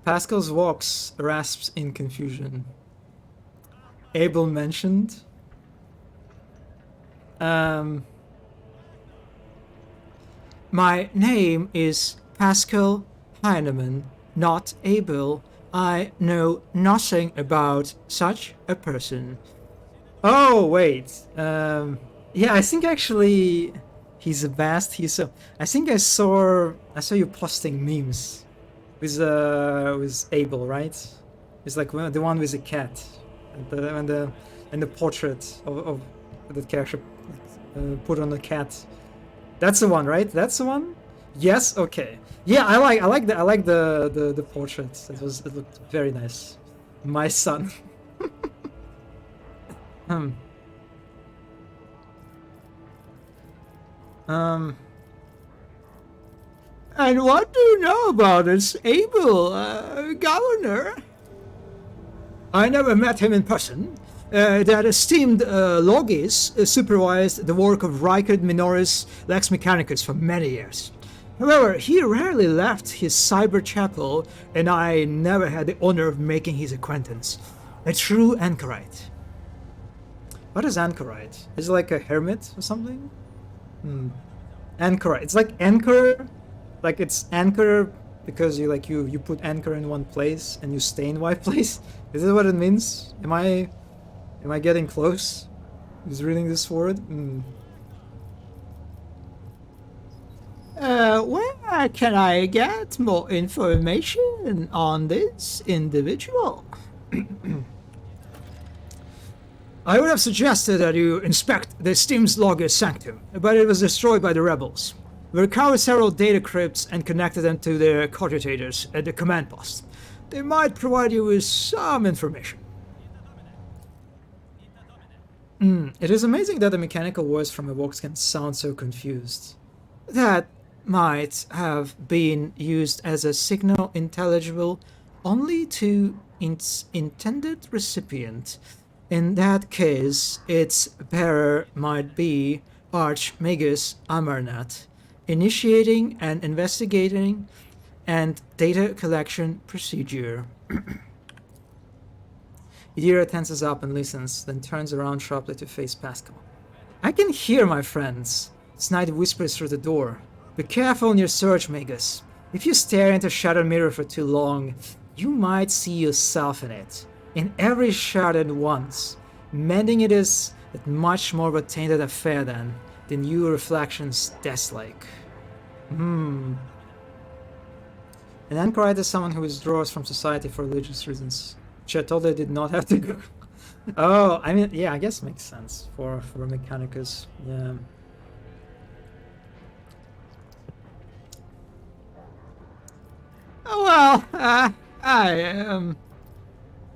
Pascal's voice rasps in confusion. Abel mentioned? My name is Pascal Heinemann, not Abel. I know nothing about such a person. Oh, wait. Yeah, I think actually he's a bast. I think I saw you posting memes with Abel, right? It's like the one with the cat and the portrait of the character put on the cat. That's the one, right? That's the one. Yes. Okay. Yeah, I like the portrait. It looked very nice. My son. And what do you know about this Abel, Governor? I never met him in person. That esteemed Logis supervised the work of Rykard Minoris Lex Mechanicus for many years. However, he rarely left his cyber chapel, and I never had the honor of making his acquaintance. A true anchorite. What is anchorite? Is it like a hermit or something? Anchorite. It's like anchor. Like it's anchor because you put anchor in one place and you stay in one place. Is that what it means? Am I getting close? Is reading this word? Where can I get more information on this individual? I would have suggested that you inspect the Steam's Logger Sanctum, but it was destroyed by the rebels. We recovered several data crypts and connected them to their cogitators at the command post. They might provide you with some information. It is amazing that the mechanical voice from a Vox can sound so confused. That might have been used as a signal intelligible only to its intended recipient. In that case, its bearer might be Archmagus Amarnath, initiating an investigating and data collection procedure. Idira tenses up and listens, then turns around sharply to face Pascal. I can hear my friends. Snide whispers through the door. Be careful in your search, Magus. If you stare into a shattered mirror for too long, you might see yourself in it. In every shot at once. Mending it is much more of a tainted affair than the new reflections dislike. An anchorite is someone who withdraws from society for religious reasons. Which I told they did not have to go. Oh, I mean, yeah, I guess it makes sense for Mechanicus. Yeah. Well,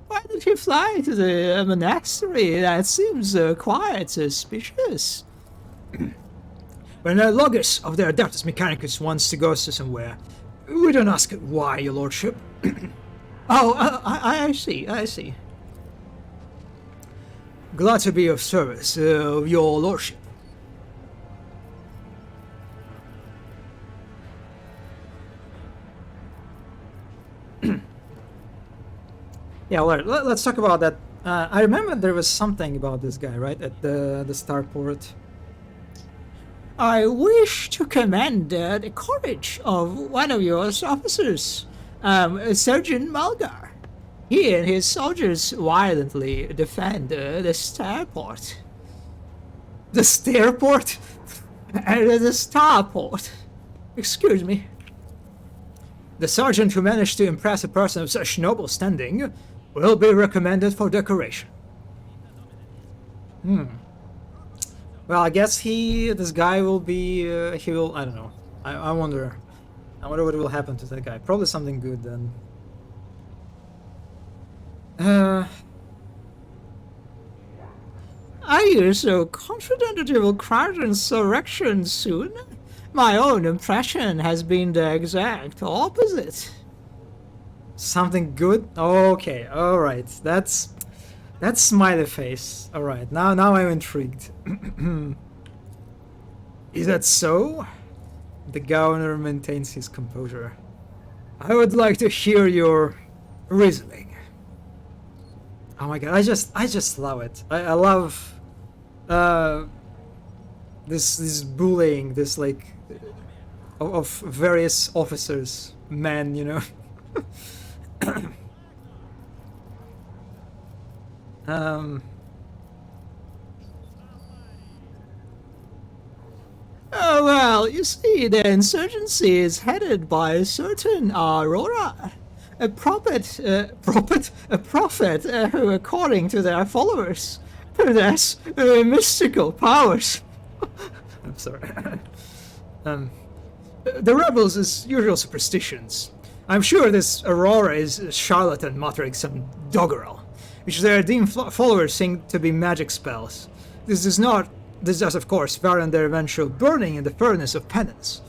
why did you fly to the monastery? That seems quite suspicious. When the Logos of the Adeptus Mechanicus wants to go to somewhere, we don't ask why, your lordship. I see. Glad to be of service, your lordship. Yeah, let's talk about that. I remember there was something about this guy, right, at the starport. I wish to commend the courage of one of your officers, Sergeant Mulgar. He and his soldiers violently defend the starport. The starport? The starport. Excuse me. The sergeant who managed to impress a person of such noble standing will be recommended for decoration. Well, I guess this guy will be, I don't know. I wonder what will happen to that guy. Probably something good then. Are you so confident that you will crash insurrection soon? My own impression has been the exact opposite. Something good? Okay, alright. That's smiley face. Alright, now I'm intrigued. Is that so? The governor maintains his composure. I would like to hear your reasoning. Oh my god, I just love it. I love this bullying, this like of various officers, men, you know. Oh, well, you see, the insurgency is headed by a certain Aurora, a prophet who, according to their followers, possess mystical powers. I'm sorry. The rebels' usual superstitions. I'm sure this Aurora is a charlatan muttering some doggerel, which their deemed followers think to be magic spells. This does of course warrant their eventual burning in the furnace of penance.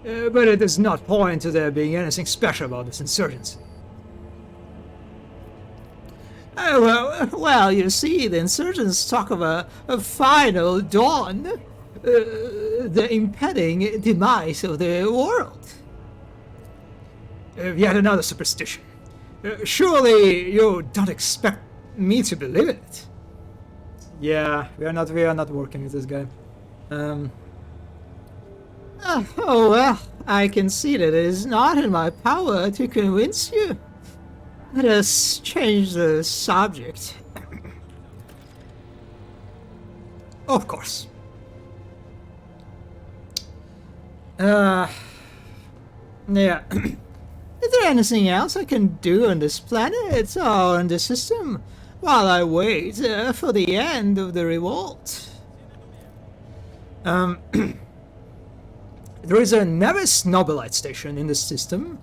But it does not point to there being anything special about this insurgency. Well, you see, the insurgents talk of a final dawn. the impending demise of the world. Yet another superstition. Surely you don't expect me to believe in it. Yeah, we are not working with this guy. Oh well, I can see that it is not in my power to convince you. Let us change the subject. Of course. Yeah. Is there anything else I can do on this planet or in the system while I wait for the end of the revolt? There is a Nevis Nobelite station in the system,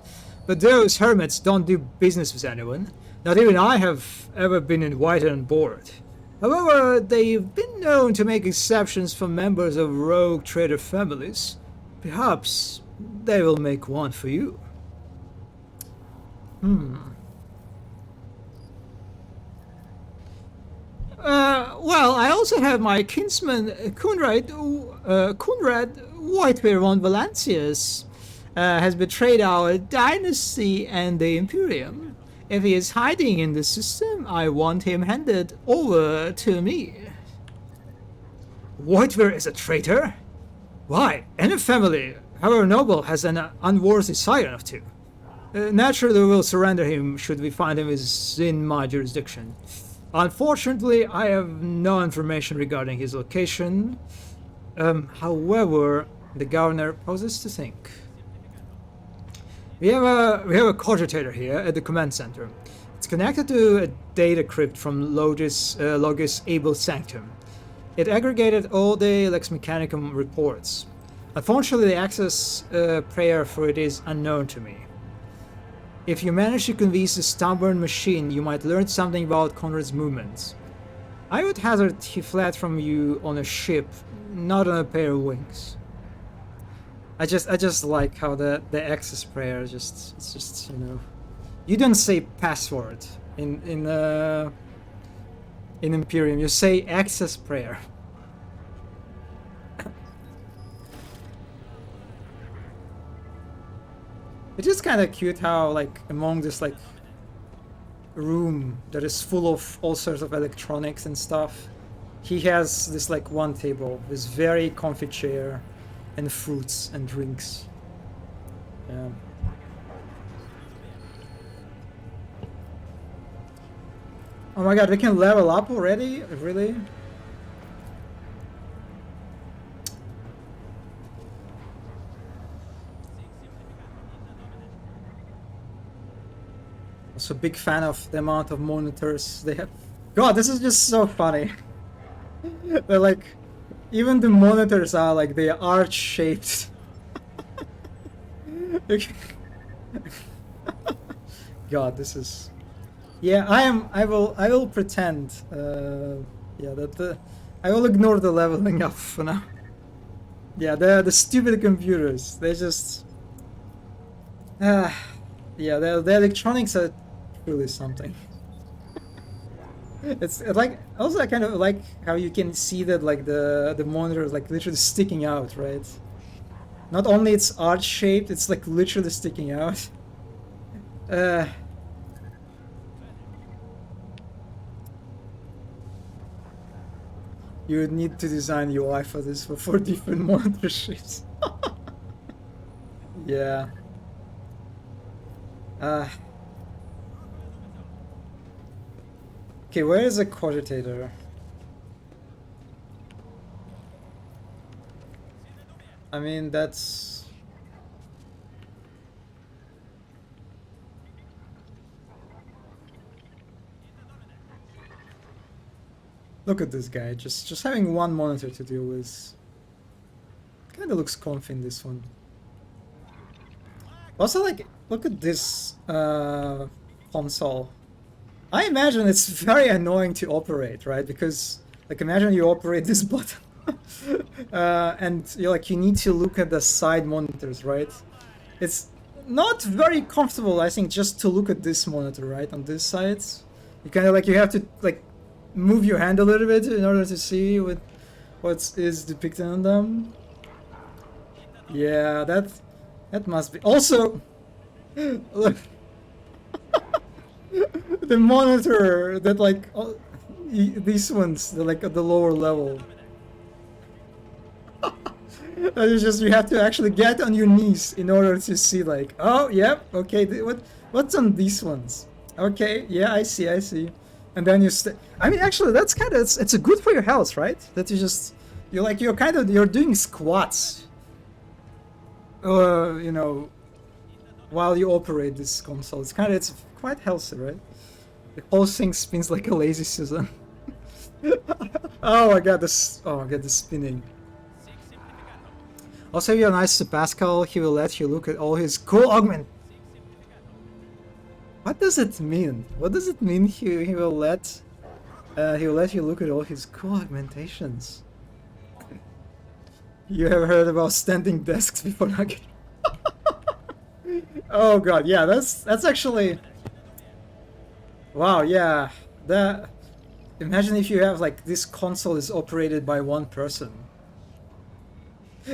but those hermits don't do business with anyone. Not even I have ever been invited on board. However, they've been known to make exceptions for members of rogue trader families. Perhaps they will make one for you. Well, I also have my kinsman Kunrad Whitebeard von Valancius has betrayed our dynasty and the Imperium. If he is hiding in the system, I want him handed over to me. Whitebeard is a traitor? Why, any family, however noble, has an unworthy scion of two. Naturally, we will surrender him should we find him is in my jurisdiction. Unfortunately, I have no information regarding his location. However, the governor poses to think. We have a cogitator here at the command center. It's connected to a data crypt from Logis Able Sanctum. It aggregated all the Lex Mechanicum reports. Unfortunately, the access prayer for it is unknown to me. If you manage to convince the stubborn machine, you might learn something about Conrad's movements. I would hazard he fled from you on a ship, not on a pair of wings. I just like how the access prayer it's just you don't say password in Imperium, you say access prayer. It's just kind of cute how, like, among this, like, room that is full of all sorts of electronics and stuff, he has this, like, one table, this very comfy chair, and fruits and drinks. Yeah. Oh my god, we can level up already? Really? Also, big fan of the amount of monitors they have. God, this is just so funny. They're like, even the monitors are like, they are arch-shaped. God, this is. Yeah, I will pretend. Yeah, that I will ignore the leveling up for now. Yeah, the stupid computers. They just. Yeah, the electronics are really something. It's like also I kind of like how you can see that like the monitor is like literally sticking out, right? Not only it's arch shaped, it's like literally sticking out. You would need to design UI for this for 4 different monitor shapes. Yeah. Okay, where is the cogitator? I mean, that's... Look at this guy, just having one monitor to deal with. Kinda looks comfy in this one. Also, like, look at this console. I imagine it's very annoying to operate, right? Because, like, imagine you operate this button. And you need to look at the side monitors, right? It's not very comfortable, I think, just to look at this monitor, right? On this side. You kind of, like, you have to, like, move your hand a little bit in order to see with what is depicted on them. Yeah, that must be. Also, look, the monitor that like these ones, they're like at the lower level. And it's just you have to actually get on your knees in order to see like, oh yep, okay, what's on these ones? Okay, yeah, I see. And then you I mean, actually, that's kind of it's a good for your health, right? That you're doing squats. You know, while you operate this console, it's quite healthy, right? The whole thing spins like a lazy Susan. Oh my god, this spinning. Also, if you're nice to Pascal, he will let you look at all his cool augment. What does it mean? What does it mean? He will let you look at all his cool augmentations. You have heard about standing desks before Nugget? Oh god, yeah, that's actually. Wow, yeah. Imagine if you have like this console is operated by one person.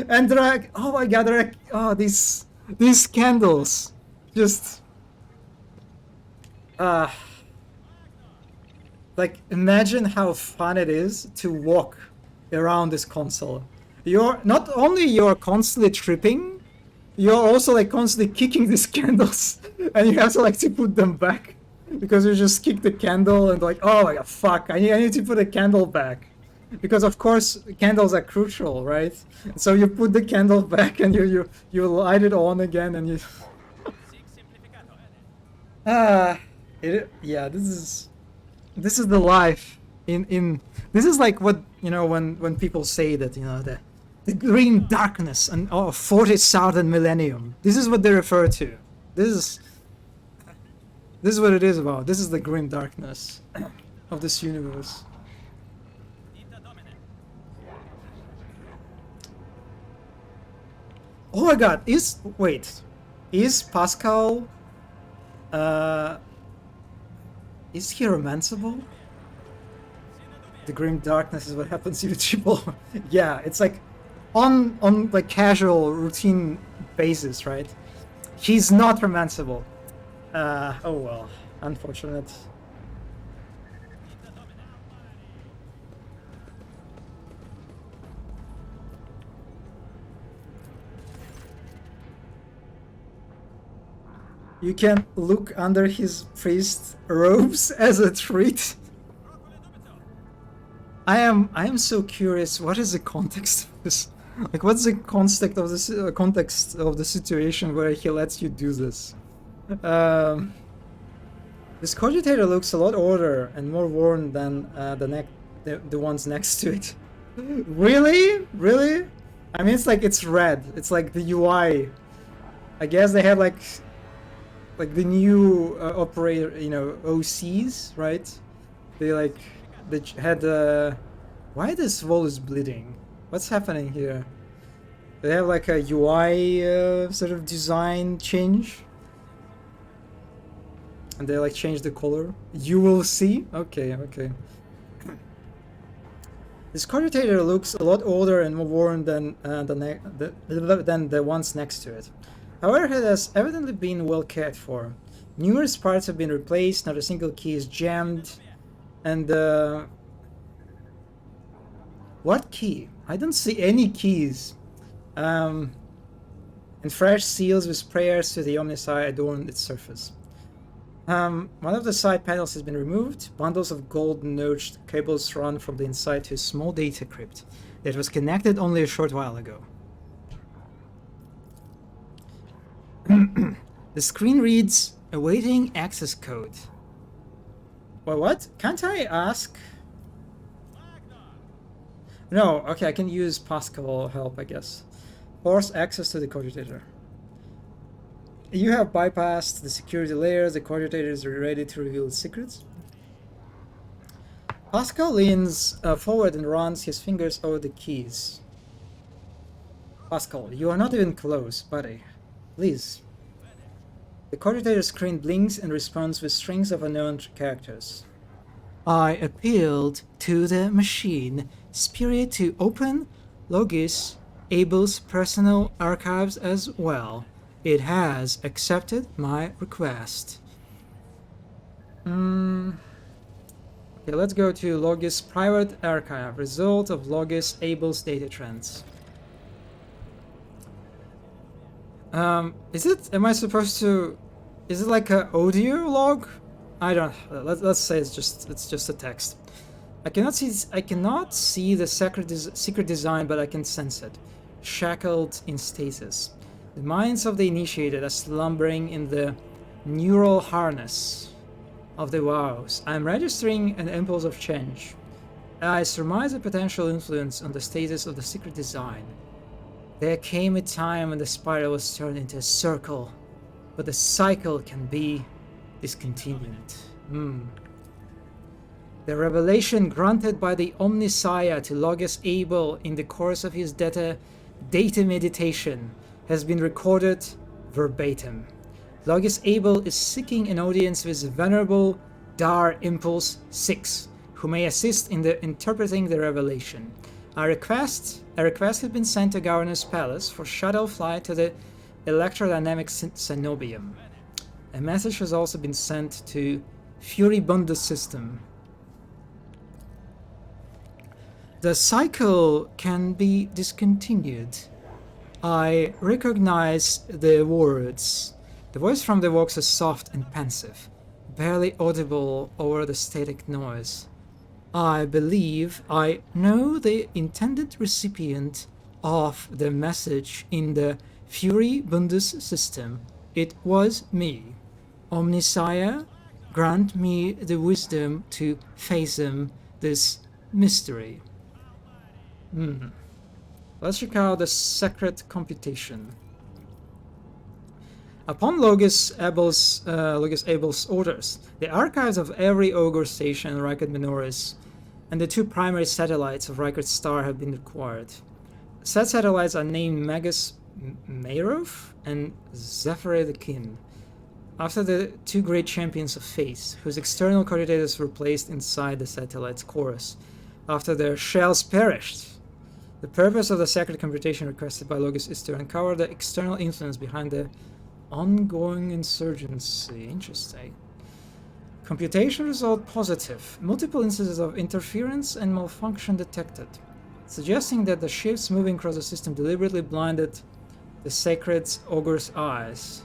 And oh my god, these candles. Just like imagine how fun it is to walk around this console. You're constantly tripping, you're also like constantly kicking these candles and you have to like to put them back because you just kick the candle and like, oh my god, fuck, I need to put the candle back. Because of course candles are crucial, right? So you put the candle back and you light it on again and you yeah, this is the life in this is like what, you know, when people say that, you know, the green darkness and 40,000 millennium. This is what they refer to. This is what it is about. This is the green darkness of this universe. Oh my god, is Pascal is he romanceable? The grim darkness is what happens to you triple. Yeah, it's like on like casual routine basis, right? He's not romanceable. Oh well, unfortunate. You can look under his priest robes as a treat. I am so curious. What is the context of this? Like, what's the context of this context of the situation where he lets you do this? This cogitator looks a lot older and more worn than the ones next to it. Really? Really? I mean, it's like it's red. It's like the UI. I guess they had like the new operator, you know, OCs, right? They had why this wall is bleeding? What's happening here? They have like a UI sort of design change, and they like change the color. You will see. Okay. This cogitator looks a lot older and more worn than the ones next to it. However, it has evidently been well cared for. Numerous parts have been replaced, not a single key is jammed, and what key? I don't see any keys. And fresh seals with prayers to the Omnisci adorn its surface. One of the side panels has been removed. Bundles of gold notched cables run from the inside to a small data crypt that was connected only a short while ago. The screen reads, awaiting access code. Well, what? Can't I ask? No, okay, I can use Pascal help, I guess. Force access to the cogitator. You have bypassed the security layers, the cogitator is ready to reveal its secrets. Pascal leans forward and runs his fingers over the keys. Pascal, you are not even close, buddy. Please. The cogitator screen blinks and responds with strings of unknown characters. I appealed to the machine Spirit to open Logis Abel's personal archives as well. It has accepted my request. Okay, let's go to Logis private archive. Result of Logis Abel's data trends. Is it? Am I supposed to? Is it like a audio log? I don't. Let's say it's just a text. I cannot see the secret design, but I can sense it. Shackled in stasis. The minds of the initiated are slumbering in the neural harness of the wows. I am registering an impulse of change. I surmise a potential influence on the status of the secret design. There came a time when the spiral was turned into a circle, but the cycle can be discontinued. The revelation granted by the Omnissiah to Logis Abel in the course of his data meditation has been recorded verbatim. Logis Abel is seeking an audience with Venerable Dar Impulse 6, who may assist in interpreting the revelation. A request has been sent to Governor's Palace for shuttle flight to the electrodynamic Cenobium. A message has also been sent to Furibundus system. The cycle can be discontinued. I recognize the words. The voice from the Vox is soft and pensive, barely audible over the static noise. I believe I know the intended recipient of the message in the Furibundus system. It was me. Omnissiah, grant me the wisdom to fathom this mystery. Let's check out the secret computation. Upon Logis Abel's orders, the archives of every Ogre station in Rykard Minoris and the two primary satellites of Rykard Star have been acquired. Said satellites are named Magus Mayrov and Zephyr the Kin, after the two great champions of faith, whose external coordinators were placed inside the satellite's chorus after their shells perished. The purpose of the secret computation requested by Logis is to uncover the external influence behind the ongoing insurgency. Interesting. Computation result positive. Multiple instances of interference and malfunction detected, suggesting that the ships moving across the system deliberately blinded the sacred Ogre's eyes.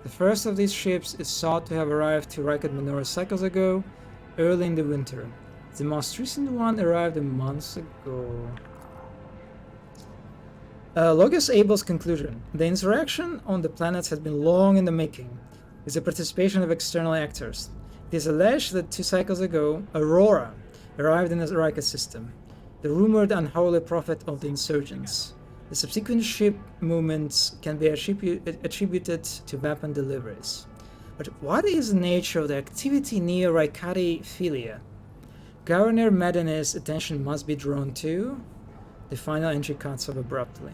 The first of these ships is thought to have arrived to Rykard Minoris cycles ago, early in the winter. The most recent one arrived a month ago. Logis Abel's conclusion. The insurrection on the planets has been long in the making, with the participation of external actors. It is alleged that 2 cycles ago, Aurora arrived in the Rykard system, the rumored unholy prophet of the insurgents. The subsequent ship movements can be attributed to weapon deliveries. But what is the nature of the activity near Rykadi Philia? Governor Medene's attention must be drawn to. The final entry cuts off abruptly.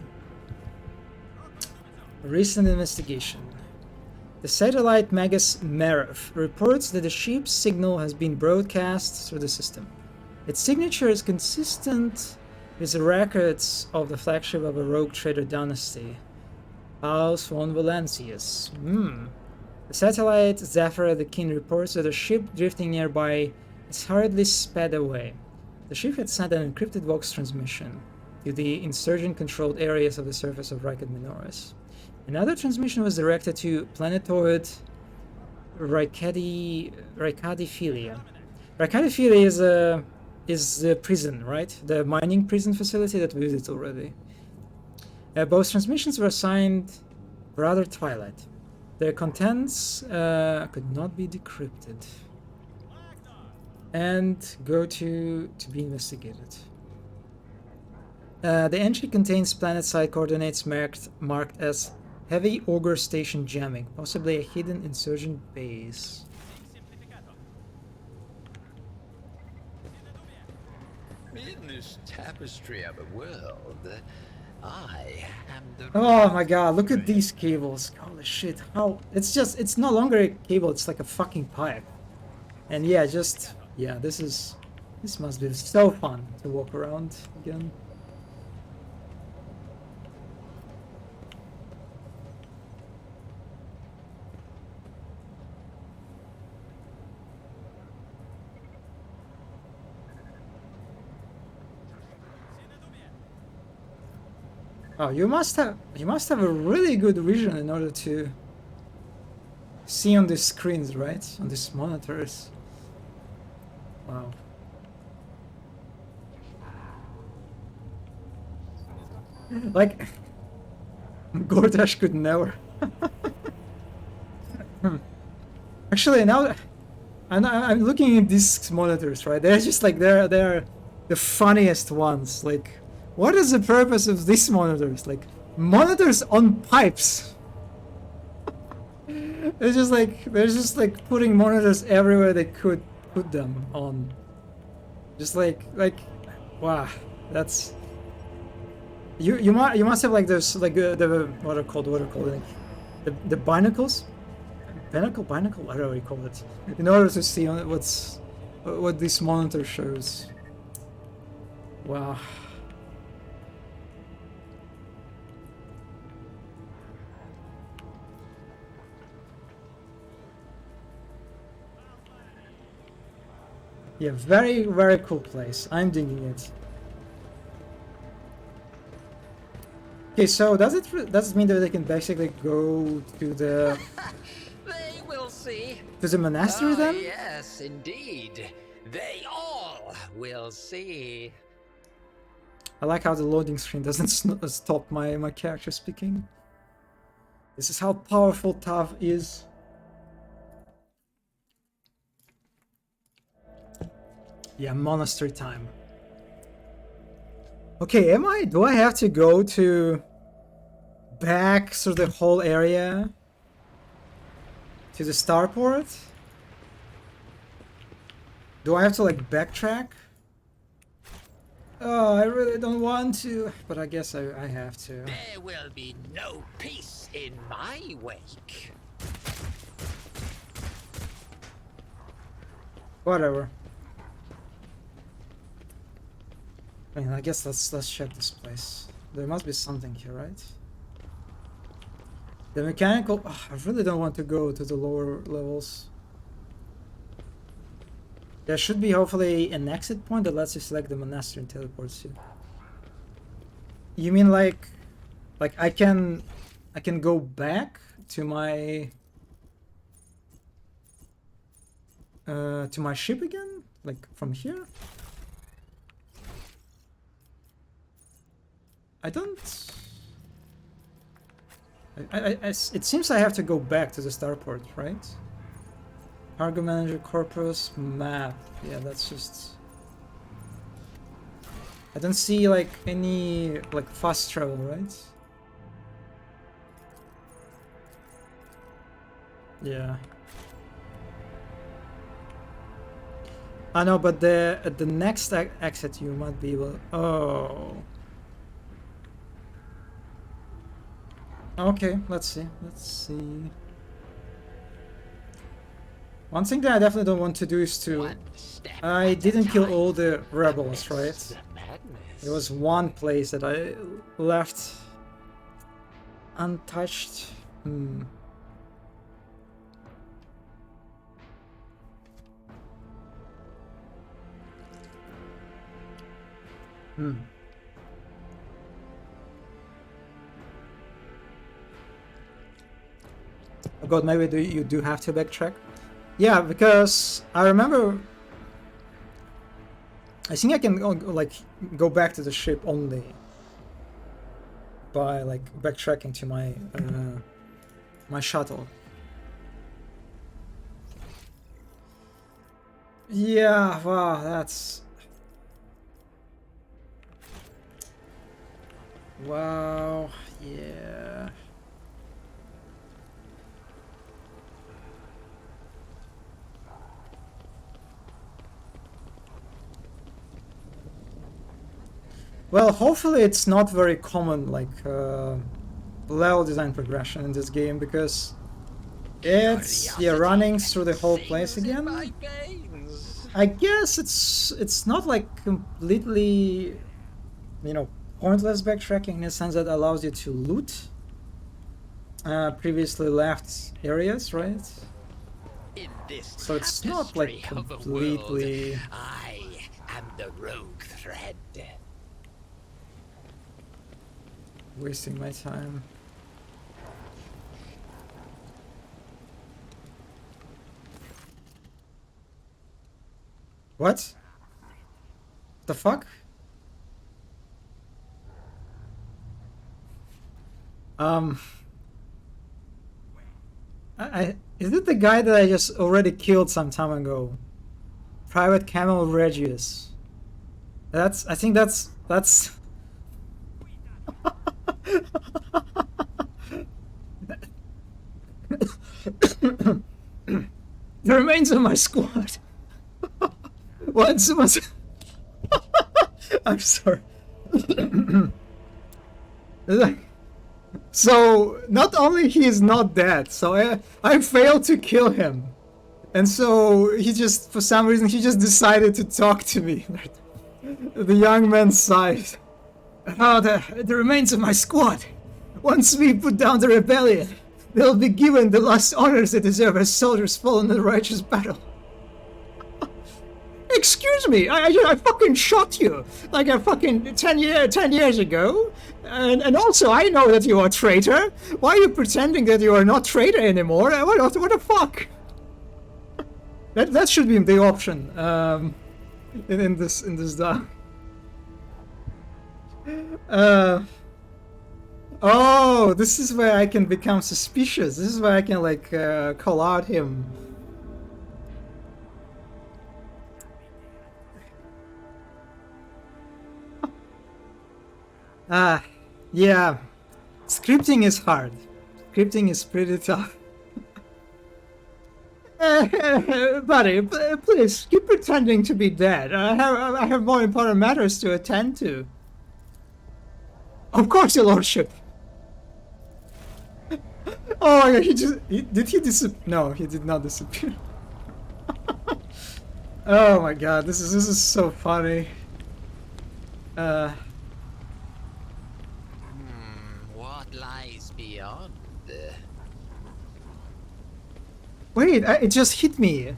Recent investigation. The satellite Magus Merov reports that the ship's signal has been broadcast through the system. Its signature is consistent with the records of the flagship of a rogue trader dynasty, House von Valancius. The satellite Zephyr the King reports that a ship drifting nearby is hurriedly sped away. The ship had sent an encrypted Vox transmission to the insurgent-controlled areas of the surface of Rykard Minoris. Another transmission was directed to planetoid Rykadi Philia. Rykadi Philia is the prison, right? The mining prison facility that we visited already. Both transmissions were assigned Brother Twilight. Their contents could not be decrypted. And go to be investigated. The entry contains planet-side coordinates marked as Heavy Ogre Station jamming, possibly a hidden insurgent base. In this tapestry of a world, I am the... Oh my god, look at these cables. Holy shit, how... It's no longer a cable, it's like a fucking pipe. And yeah, this is This must be so fun to walk around again. Oh, you must have a really good vision in order to see on the screens, right? On these monitors. Wow. Like Gortash could never. Actually, now I'm looking at these monitors, right? They're just like they're the funniest ones. Like, what is the purpose of these monitors? Like, monitors on pipes. They're just like putting monitors everywhere they could put them on. Just like wow, that's you must have like those like the what are called like the binacles, binacle, whatever you call it, in order to see what this monitor shows. Wow. Yeah, very, very cool place. I'm digging it. Okay, so does it mean that they can basically go to the They will see. monastery then? Yes, indeed. They all will see. I like how the loading screen doesn't stop my character speaking. This is how powerful Tav is. Yeah, monastery time. Okay, do I have to go to back through the whole area to the starport? Do I have to like backtrack? Oh, I really don't want to, but I guess I have to. There will be no peace in my wake. Whatever. I mean, I guess let's check this place. There must be something here, right? The mechanical... Oh, I really don't want to go to the lower levels. There should be hopefully an exit point that lets you select the monastery and teleports you. You mean like I can go back to my ship again? Like from here? I don't... it seems I have to go back to the starport, right? Cargo manager, corpus, map. Yeah, that's just... I don't see like any like fast travel, right? Yeah. I know, but at the next exit you might be able... Oh. Okay, let's see. One thing that I definitely don't want to do is to... I didn't kill all the rebels, right? There was one place that I left untouched. Hmm. Oh god, maybe you do have to backtrack? Yeah, because I remember... I think I can go back to the ship only by like backtracking to my my shuttle. Yeah, wow, that's... Wow, yeah. Well, hopefully it's not very common, like, level design progression in this game, because it's, yeah, running through the whole place again. My veins. I guess it's not like completely, you know, pointless backtracking in the sense that allows you to loot previously left areas, right? In this So it's not like tapestry of a completely. world, I am the rogue thread. Wasting my time. What? The fuck? Is it the guy that I just already killed some time ago? Private Camel Regius. I think that's The remains of my squad. Once I'm sorry. So not only he is not dead, so I failed to kill him, and so he just, for some reason, he just decided to talk to me. The young man sighed. Oh, the remains of my squad. Once we put down the rebellion, they'll be given the last honors they deserve as soldiers fallen in the righteous battle. Excuse me, I fucking shot you like a fucking 10 years ago, and also I know that you are a traitor. Why are you pretending that you are not traitor anymore? What the fuck? That should be the option in this dialogue. Oh, this is where I can become suspicious. This is where I can like call out him. Yeah. Scripting is hard. Scripting is pretty tough. Buddy, please keep pretending to be dead. I have more important matters to attend to. Of course, your lordship. Oh my god, did he disappear? No, he did not disappear. Oh my god, this is so funny. What lies beyond? Wait, it just hit me.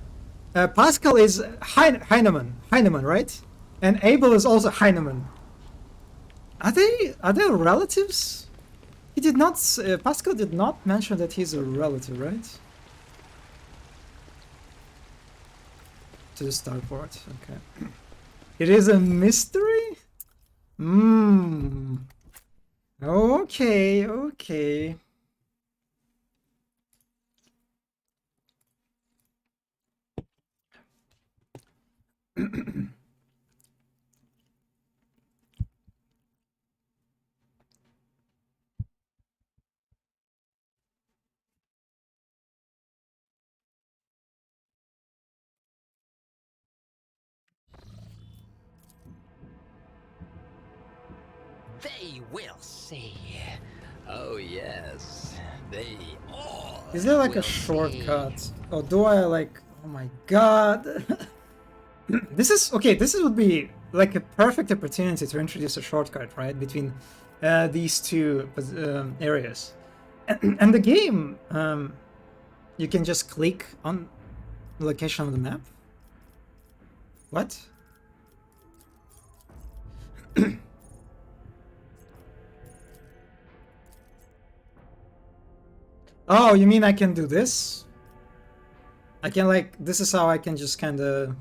Pascal is Heinemann, right? And Abel is also Heinemann. Are they relatives? He did not. Pascal did not mention that he's a relative, right? To the starport. Okay. It is a mystery. Okay. Okay. They will see. Oh yes, they all. Is there like a will shortcut? see. Or do I like... Oh my god. This is... Okay, this would be like a perfect opportunity to introduce a shortcut, right? Between these two areas. And the game, you can just click on the location of the map. What? Oh, you mean I can do this? I can like, this is how I can just kind of...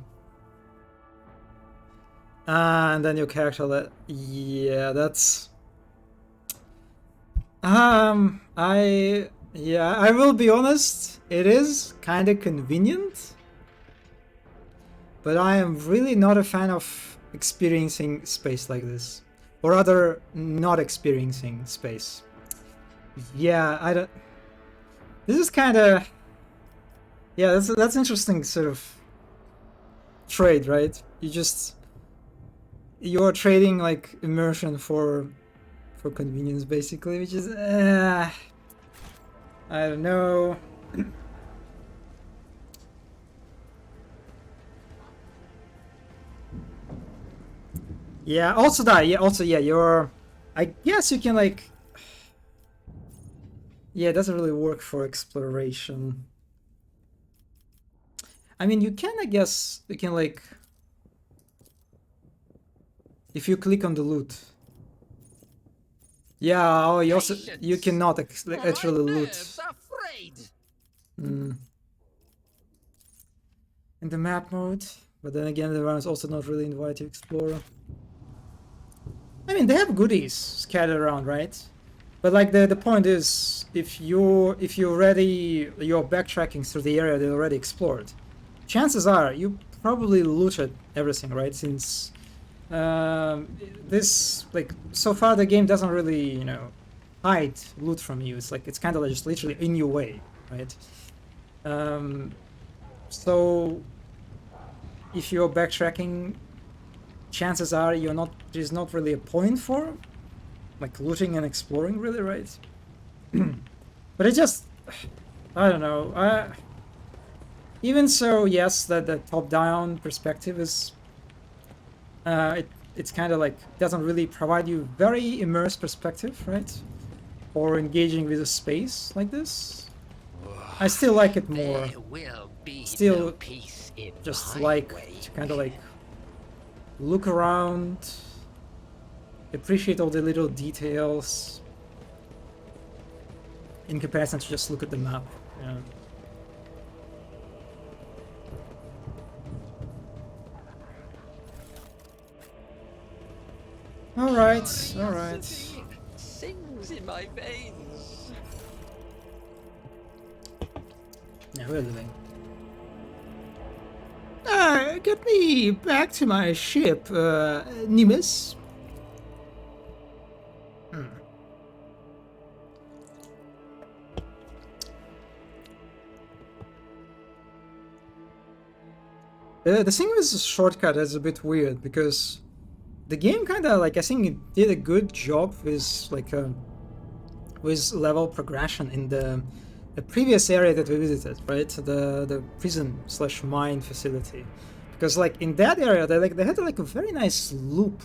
and then your character that... Yeah, that's... Yeah, I will be honest, it is kind of convenient. But I am really not a fan of experiencing space like this. Or rather, not experiencing space. Yeah, I don't... This is kind of... Yeah, that's interesting sort of trade, right? You're trading like immersion for convenience, basically, which is... I don't know. Yeah, also that, yeah, also, yeah, you're... I guess you can, like... Yeah, it doesn't really work for exploration. I mean, you can, I guess, you can, like... If you click on the loot. Yeah, oh, you also... You Patience. cannot actually My loot. nerves are frayed. In the map mode. But then again, the rounds also not really invite you to explore. I mean, they have goodies scattered around, right? But like the point is, if you're backtracking through the area they already explored, chances are you probably looted everything, right? Since this, like, so far the game doesn't really, you know, hide loot from you. It's like it's kind of just literally in your way, right? So if you're backtracking, chances are there's not really a point for like looting and exploring, really, right? But it just, I don't know. Even so, yes, that the top-down perspective is, it's kind of like doesn't really provide you very immersed perspective, right? Or engaging with a space like this. I still like it more. There will be Still no peace in Just my like way. to kind of like look around, appreciate all the little details in comparison to just look at the map. Yeah. All right, all right. Curiosity sings in my veins. Yeah, we're living. Get me back to my ship, Nimus. The thing with the shortcut is a bit weird because the game kind of like, I think it did a good job with like with level progression in the previous area that we visited, right? The prison slash mine facility, because like in that area they had like a very nice loop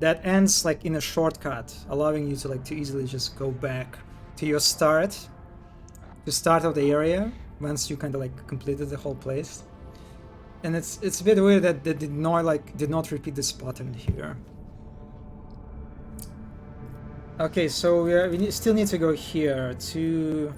that ends like in a shortcut, allowing you to like to easily just go back to your start of the area once you kind of like completed the whole place. And it's a bit weird that they did not repeat this pattern here. Okay, so we still need to go here to...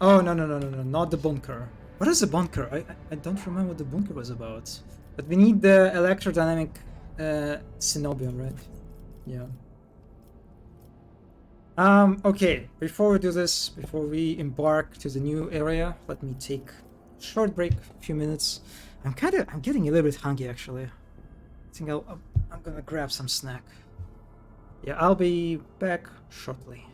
Oh, no, not the bunker. What is the bunker? I don't remember what the bunker was about. But we need the electrodynamic Cenobium, right? Yeah. Okay, before we do this, before we embark to the new area, let me take a short break, a few minutes. I'm getting a little bit hungry, actually. I think I'm gonna grab some snack. Yeah, I'll be back shortly.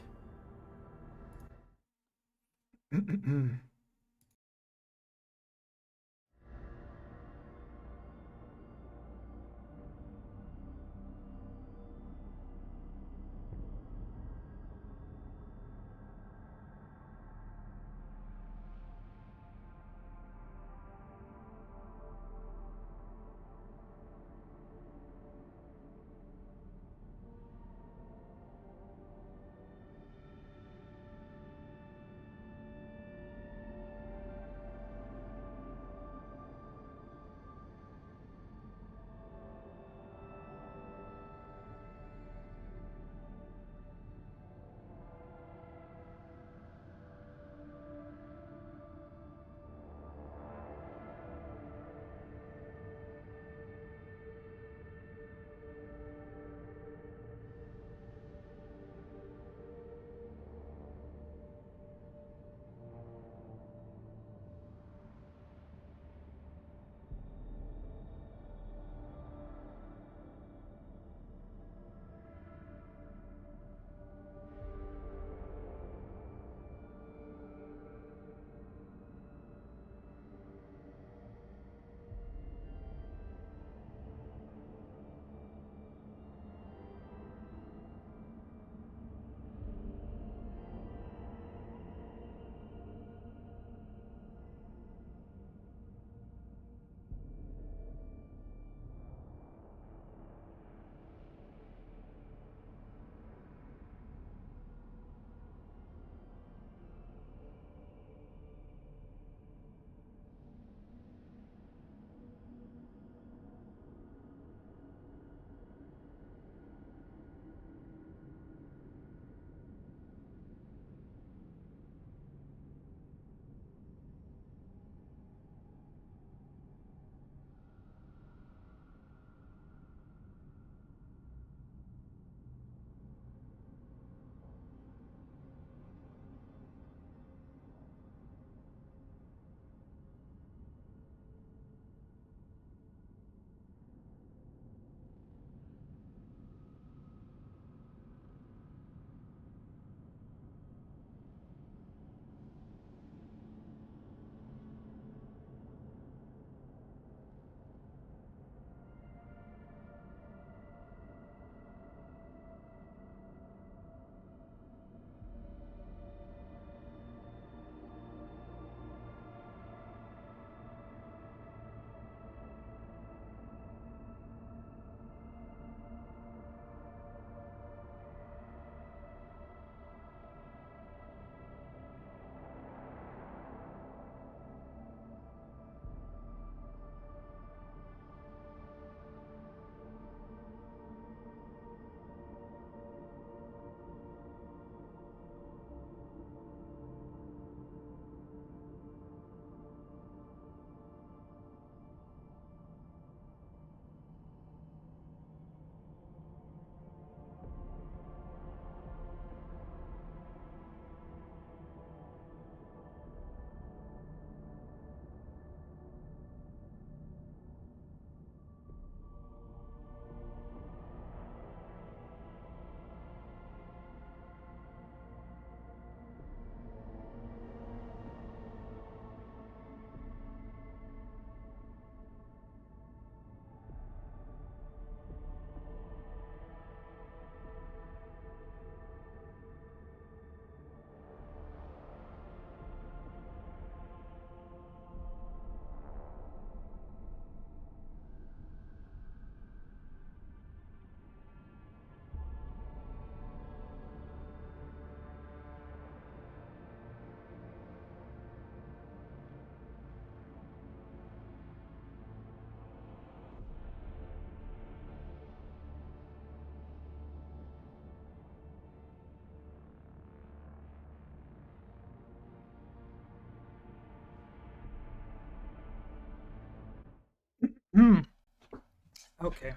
Okay.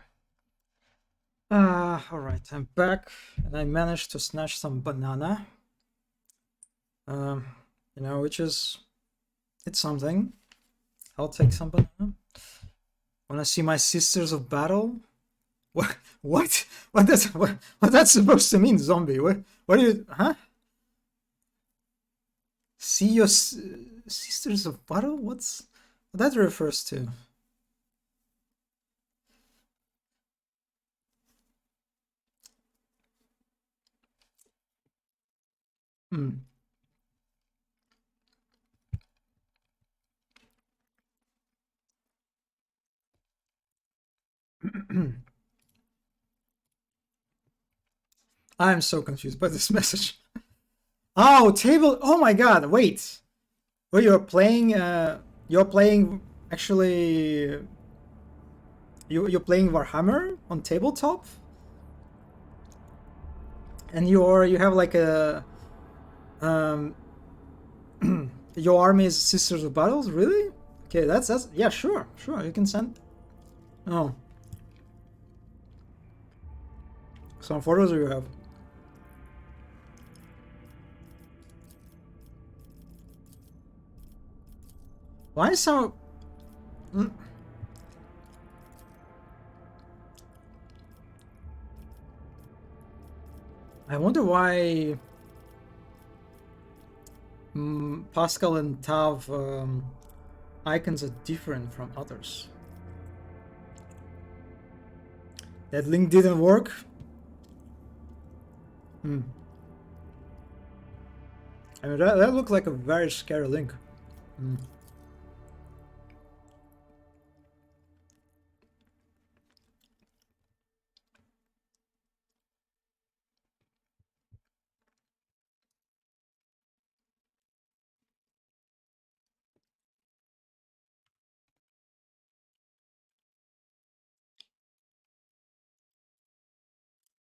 Alright, I'm back and I managed to snatch some banana. You know, which is, it's something. I'll take some banana. Wanna see my sisters of battle? What? What? What that's supposed to mean, zombie? What do you, huh? See your sisters of battle? What that refers to? Hmm. I'm so confused by this message. Oh, table. Oh my god, wait. Well, you're playing actually you're playing Warhammer on tabletop? And you have like a your army is Sisters of Battles, really? Okay, that's yeah, sure, you can send. Oh. Some photos you have. Why so? I wonder why Pascal and Tav icons are different from others. That link didn't work? I mean, that looked like a very scary link.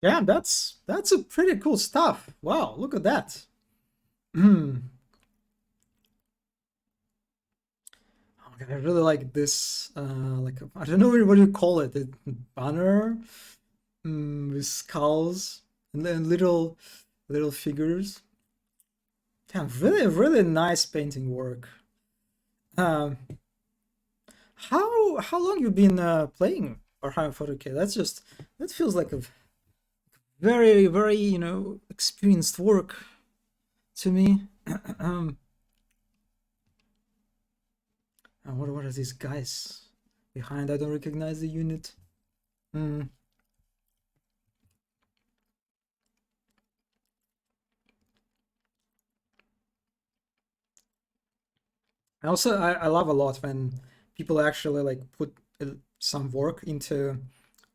Yeah, that's a pretty cool stuff. Wow, look at that. Oh my god, I really like this. Like I don't know what you call it. The banner with skulls and then little figures. Damn, really nice painting work. How long you been playing Warhammer 40k? That feels like a very experienced work to me. What are these guys behind? I don't recognize the unit. I love a lot when people actually like put some work into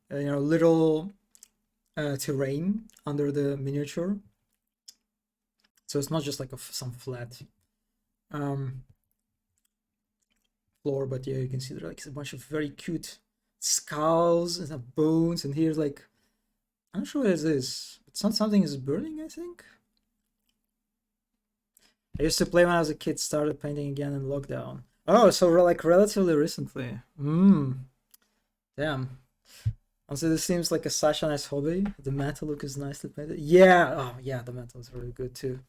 little terrain under the miniature, so it's not just like some flat floor, but yeah, you can see there like a bunch of very cute skulls and some bones, and here's like, I'm not sure what it is. It's not something is burning, I think. I used to play when I was a kid, started painting again in lockdown. Oh, so like relatively recently. Damn. Also, this seems like such a nice hobby. The metal look is nicely painted. Yeah, oh yeah, the metal is really good too.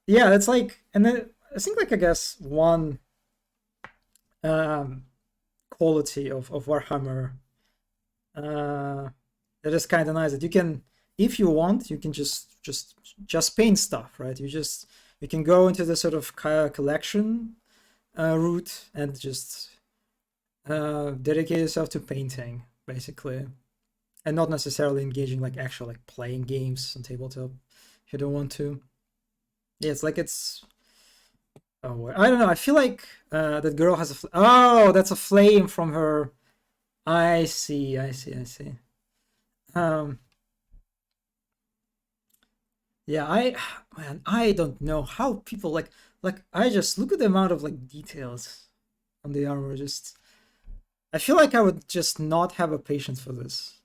Yeah, that's like, and then I think like I guess one quality of Warhammer that is kind of nice that you can, if you want, you can just paint stuff, right? You can go into the sort of collection route and just dedicate yourself to painting, basically, and not necessarily engaging like actual like playing games on tabletop if you don't want to. Yeah, it's like oh, I don't know. I feel like that girl has oh, that's a flame from her. I see. Yeah, I don't know how people like I just look at the amount of like details on the armor. Just I feel like I would just not have a patience for this.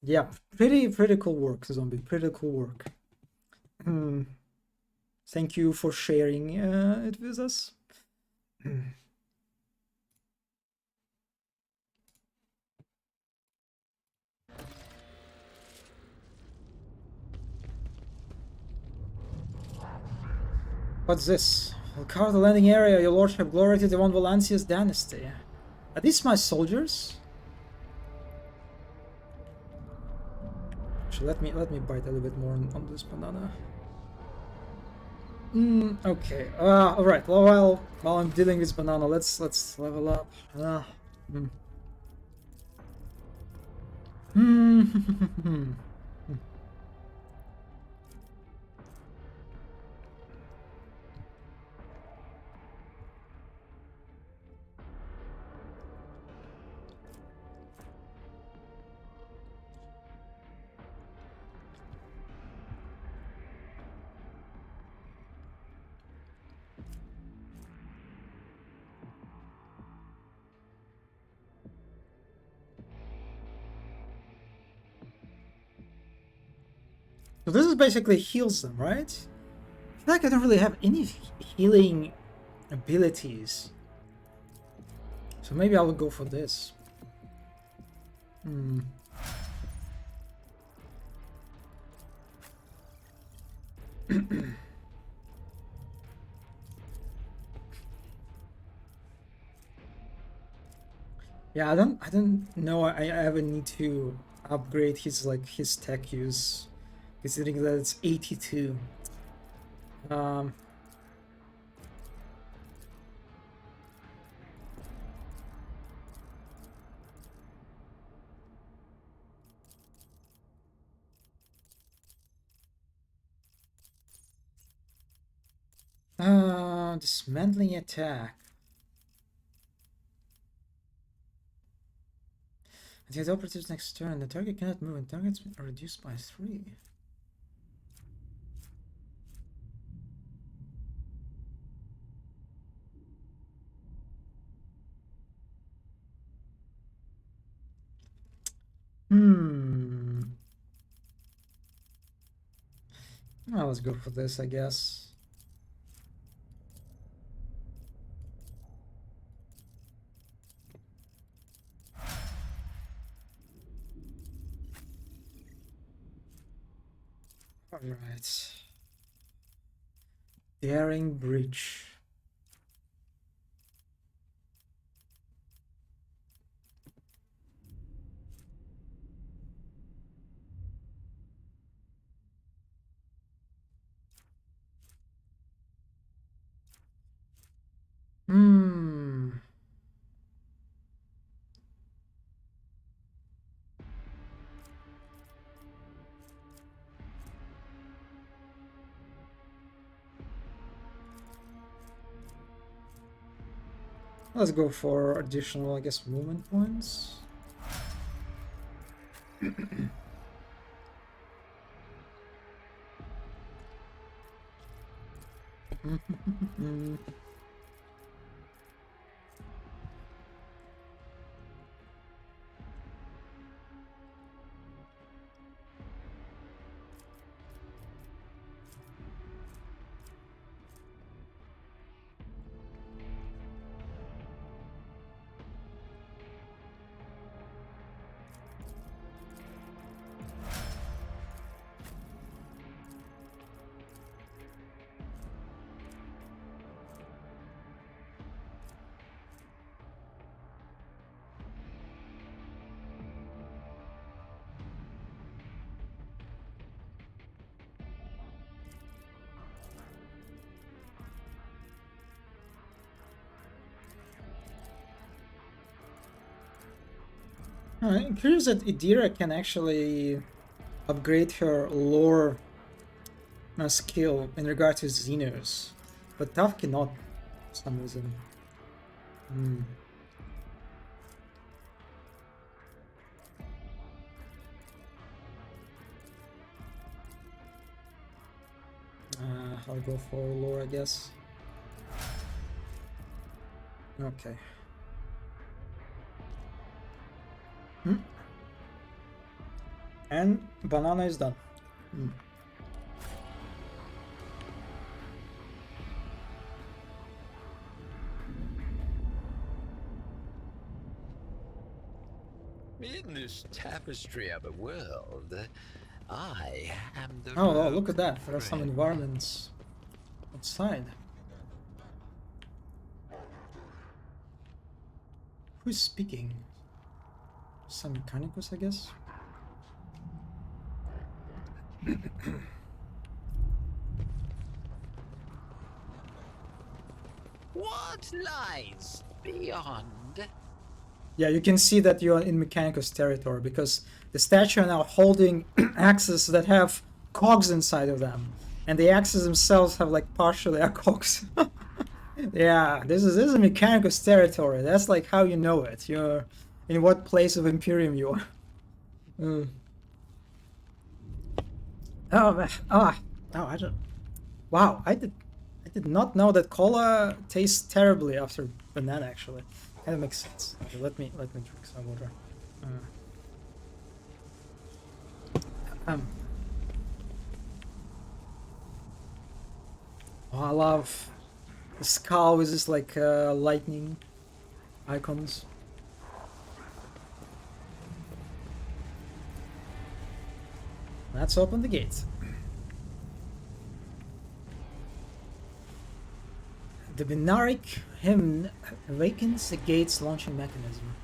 Yeah, pretty cool work, zombie. Pretty cool work. Thank you for sharing it with us. What's this? I'll cover the landing area, your lordship. Glory to the Von Valancius dynasty. Are these my soldiers? Actually, let me bite a little bit more on this banana. Okay. All right. Well, while I'm dealing with banana, let's level up. So this is basically heals them, right? I feel like I don't really have any healing abilities. So maybe I will go for this. Yeah, I don't know. I ever need to upgrade his his tech use, considering that it's 82. Dismantling attack. Until the operative's next turn, the target cannot move and targets are reduced by 3. Well, let's go for this, I guess. All right. Daring Breach. Let's go for additional, I guess, movement points. I'm curious that Idira can actually upgrade her lore skill in regard to Xenos, but Taff cannot for some reason. I'll go for lore, I guess. Okay. And banana is done. On this tapestry of a world, I am the Oh, look at rogue that. There are some prince. environments outside. Who's speaking? Some Mechanicus, I guess. What lies beyond? Yeah, you can see that you're in Mechanicus territory because the statue are now holding axes that have cogs inside of them, and the axes themselves have like partially are cogs. Yeah, this is Mechanicus territory. That's like how you know it. You're in what place of Imperium you are. Oh, I don't. Wow, I did not know that cola tastes terribly after banana. Actually, kind of makes sense. Okay, let me drink some water. Oh, I love the skull with this like lightning icons. Let's open the gate. The Binaric hymn awakens the gate's launching mechanism.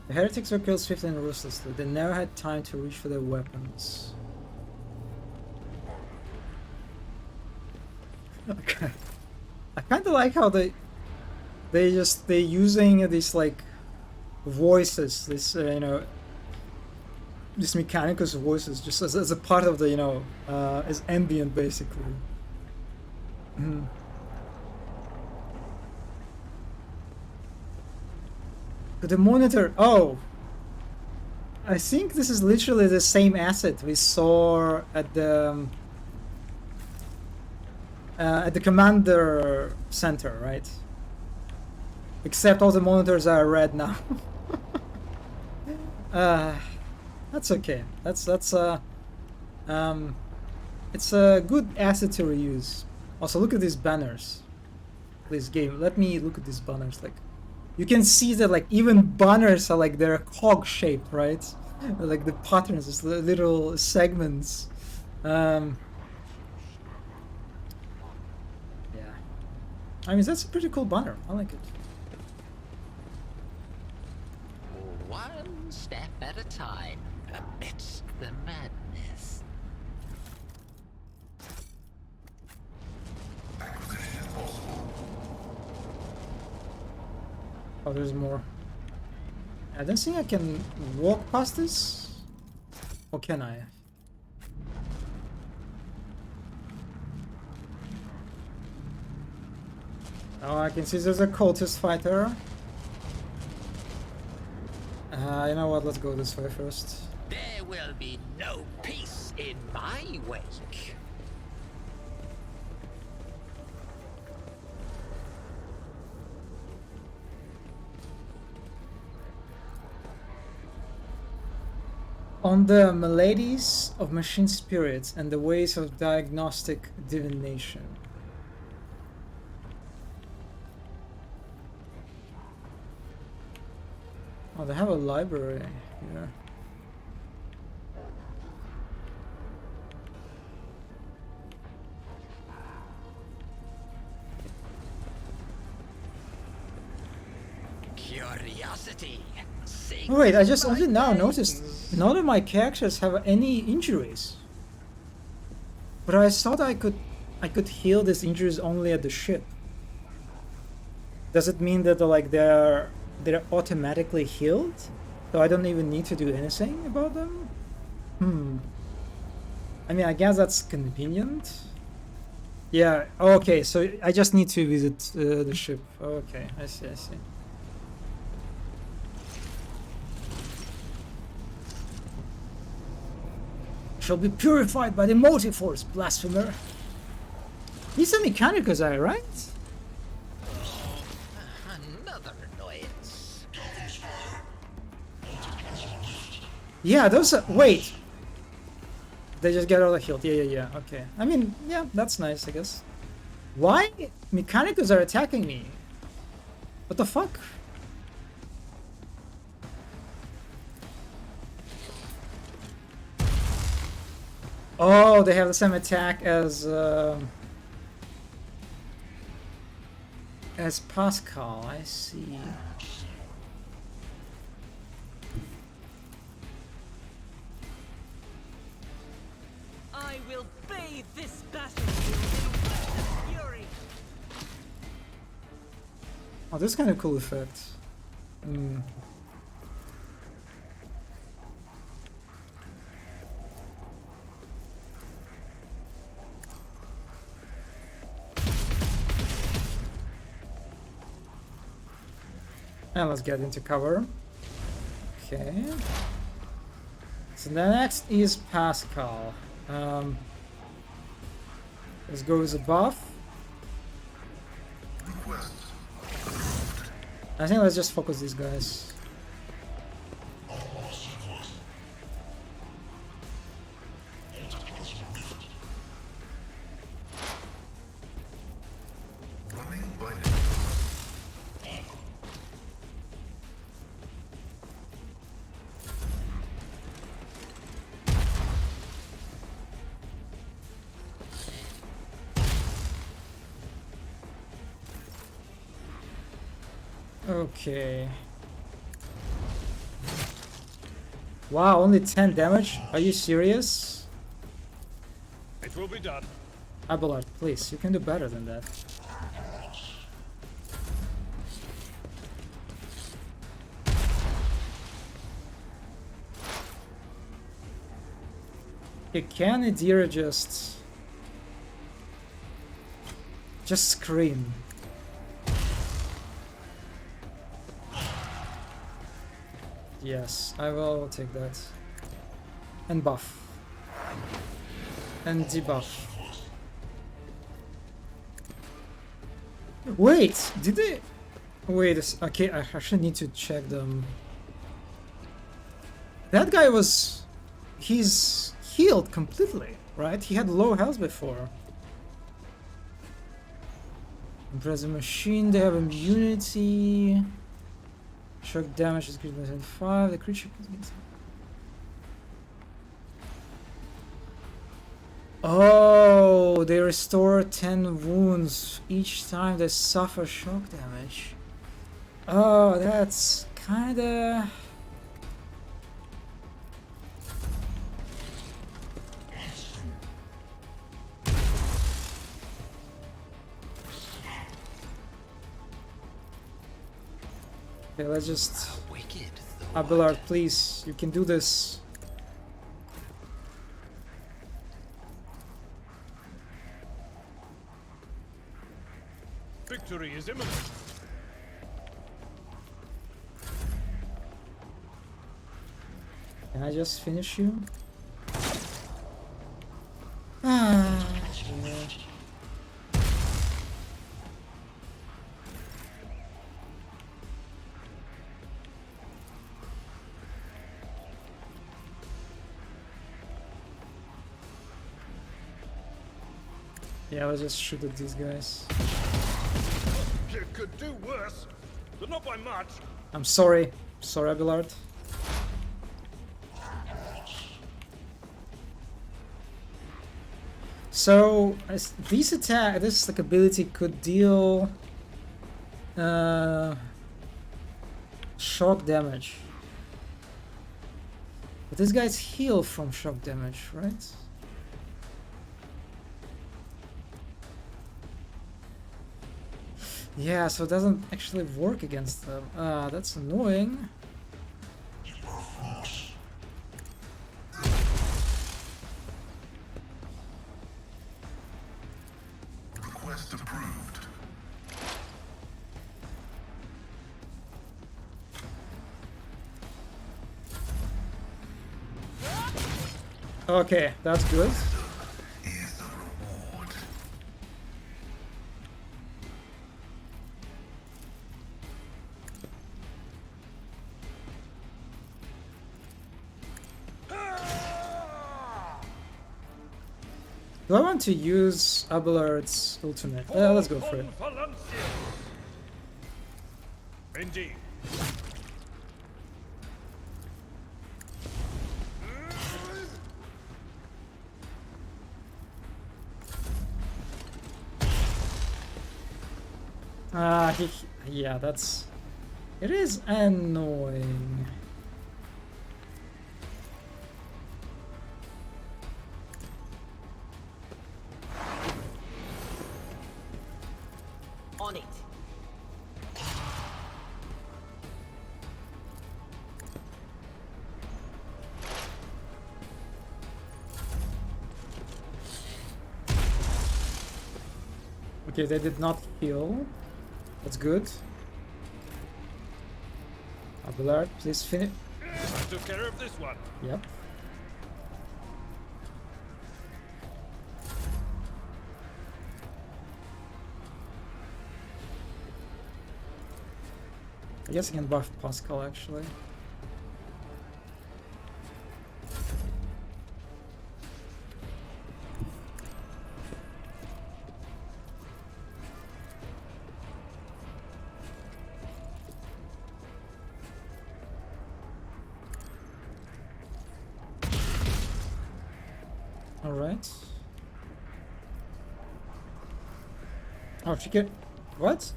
The heretics were killed swiftly and ruthlessly. They never had time to reach for their weapons. Okay. I kind of like how they're using these like voices, this these Mechanicus voices, just as a part of the as ambient basically. The monitor. Oh, I think this is literally the same asset we saw at the commander center, right? Except all the monitors are red now. That's okay. That's it's a good asset to reuse. Also, look at these banners. This game. Let me look at these banners. Like, you can see that like even banners are like they're cog shaped, right? Like the patterns, these little segments. Yeah. I mean, that's a pretty cool banner. I like it. One step at a time amidst the madness. Acquisition is possible. Oh, there's more. I don't think I can walk past this. Or can I? Oh, I can see there's a cultist fighter. You know what? Let's go this way first. There will be no peace in my wake. On the maladies of machine spirits and the ways of diagnostic divination. Oh, they have a library here. Curiosity. Oh, wait, I just only now noticed none of my characters have any injuries. But I thought I could heal these injuries only at the ship. Does it mean that they're automatically healed? So I don't even need to do anything about them? I mean, I guess that's convenient. Yeah, okay, so I just need to visit the ship. Okay, I see, I see. Shall be purified by the multiforce, blasphemer. He's a Mechanicus, right? Another annoyance. Yeah, those are... Wait! They just get all healed. Yeah. Okay. I mean, yeah, that's nice, I guess. Why Mechanicus are attacking me? What the fuck? Oh, they have the same attack as Pascal. I see. I will bathe this battlefield in fury. Oh, this kind of cool effect. And let's get into cover. Okay. So the next is Pascal. Let's go with the buff. Request. I think let's just focus these guys. Running by Okay. Wow, only 10 damage? Are you serious? It will be done. Abelard, please, you can do better than that. Okay, can Adira just scream? Yes, I will take that. And buff. And debuff. Wait, did they... Wait, okay, I actually need to check them. That guy was... He's healed completely, right? He had low health before. Impressive machine, they have immunity. Shock damage is greater than 75. The creature. Oh, they restore 10 wounds each time they suffer shock damage. Oh, that's kinda. Okay, let's just... Wicked. Abelard, please, you can do this. Victory is imminent. Can I just finish you? Ah, yeah. Yeah, let's just shoot at these guys. You could do worse, but not by much. I'm sorry. Sorry, Abelard. So, this like ability could deal shock damage. But these guys heal from shock damage, right? Yeah, so it doesn't actually work against them. That's annoying. Request approved. Okay, that's good. Is the reward. Do I want to use Abelard's ultimate? Let's go for it. Indeed. Yeah, that's... It is annoying. On it. Okay, they did not heal. That's good. Abelard, please finish. I took care of this one. Yep. I guess I can buff Pascal actually. Alright. Oh, she can... What?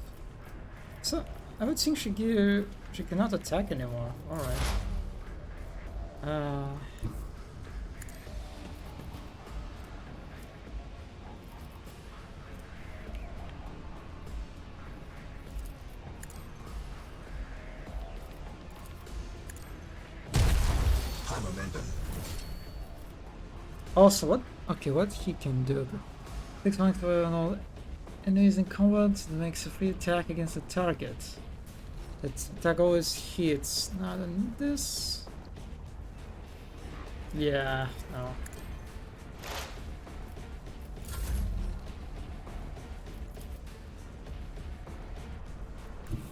So, I would think she cannot attack anymore. Alright. High momentum. Also, what? Okay, what he can do? 6 points for all enemies in combat that makes a free attack against a target. That attack always hits. Not in this. Yeah, no.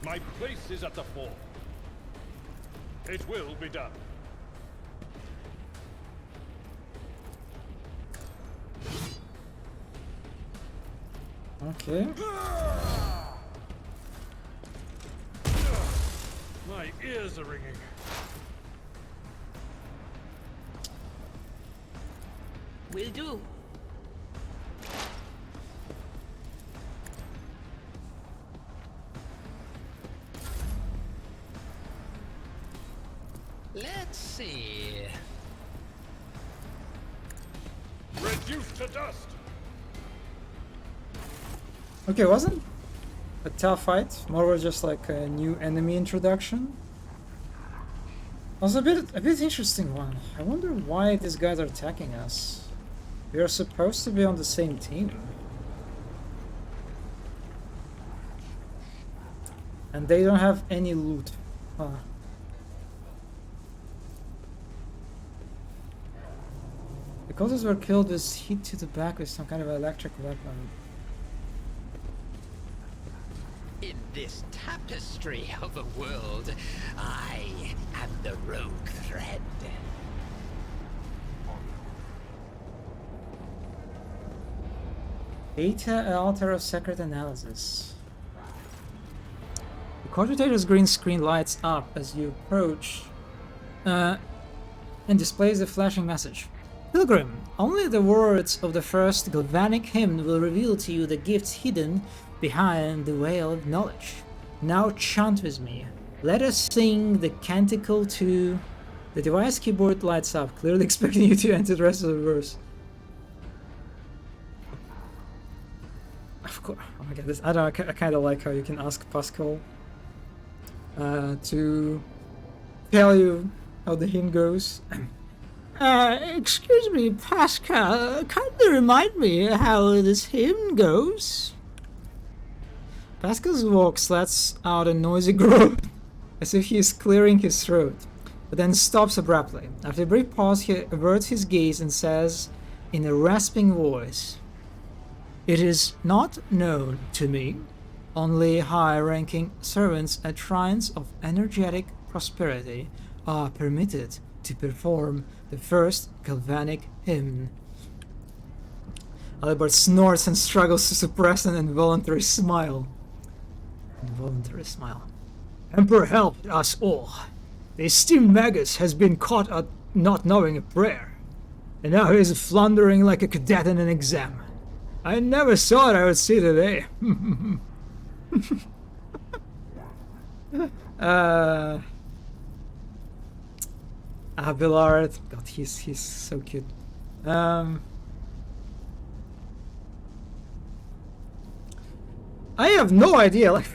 My place is at the fore. It will be done. Okay. My ears are ringing. Will do. Let's see. Reduced to dust. Okay, wasn't a tough fight. More was just like a new enemy introduction. Was a bit interesting one. I wonder why these guys are attacking us. We are supposed to be on the same team. And they don't have any loot. Huh. The cultists were killed with hit to the back with some kind of electric weapon. In this tapestry of a world, I am the rogue thread. Data altar of secret analysis. The Cogitator's green screen lights up as you approach and displays a flashing message. Pilgrim, only the words of the first galvanic hymn will reveal to you the gifts hidden behind the veil of knowledge. Now chant with me. Let us sing the canticle to... The device keyboard lights up, clearly expecting you to enter the rest of the verse. Of course. Oh my god, this, I don't know, I kind of like how you can ask Pascal to tell you how the hymn goes. Excuse me, Pascal, kindly remind me how this hymn goes. Pascal's voice lets out a noisy groan, as if he is clearing his throat, but then stops abruptly. After a brief pause, he averts his gaze and says in a rasping voice, "It is not known to me. Only high-ranking servants at shrines of energetic prosperity are permitted to perform the first galvanic hymn." Alibert snorts and struggles to suppress an involuntary smile. Emperor help us all. The esteemed Magus has been caught at not knowing a prayer, and now he is floundering like a cadet in an exam. I never thought I would see today. Abelard, God, he's so cute. I have no idea, like,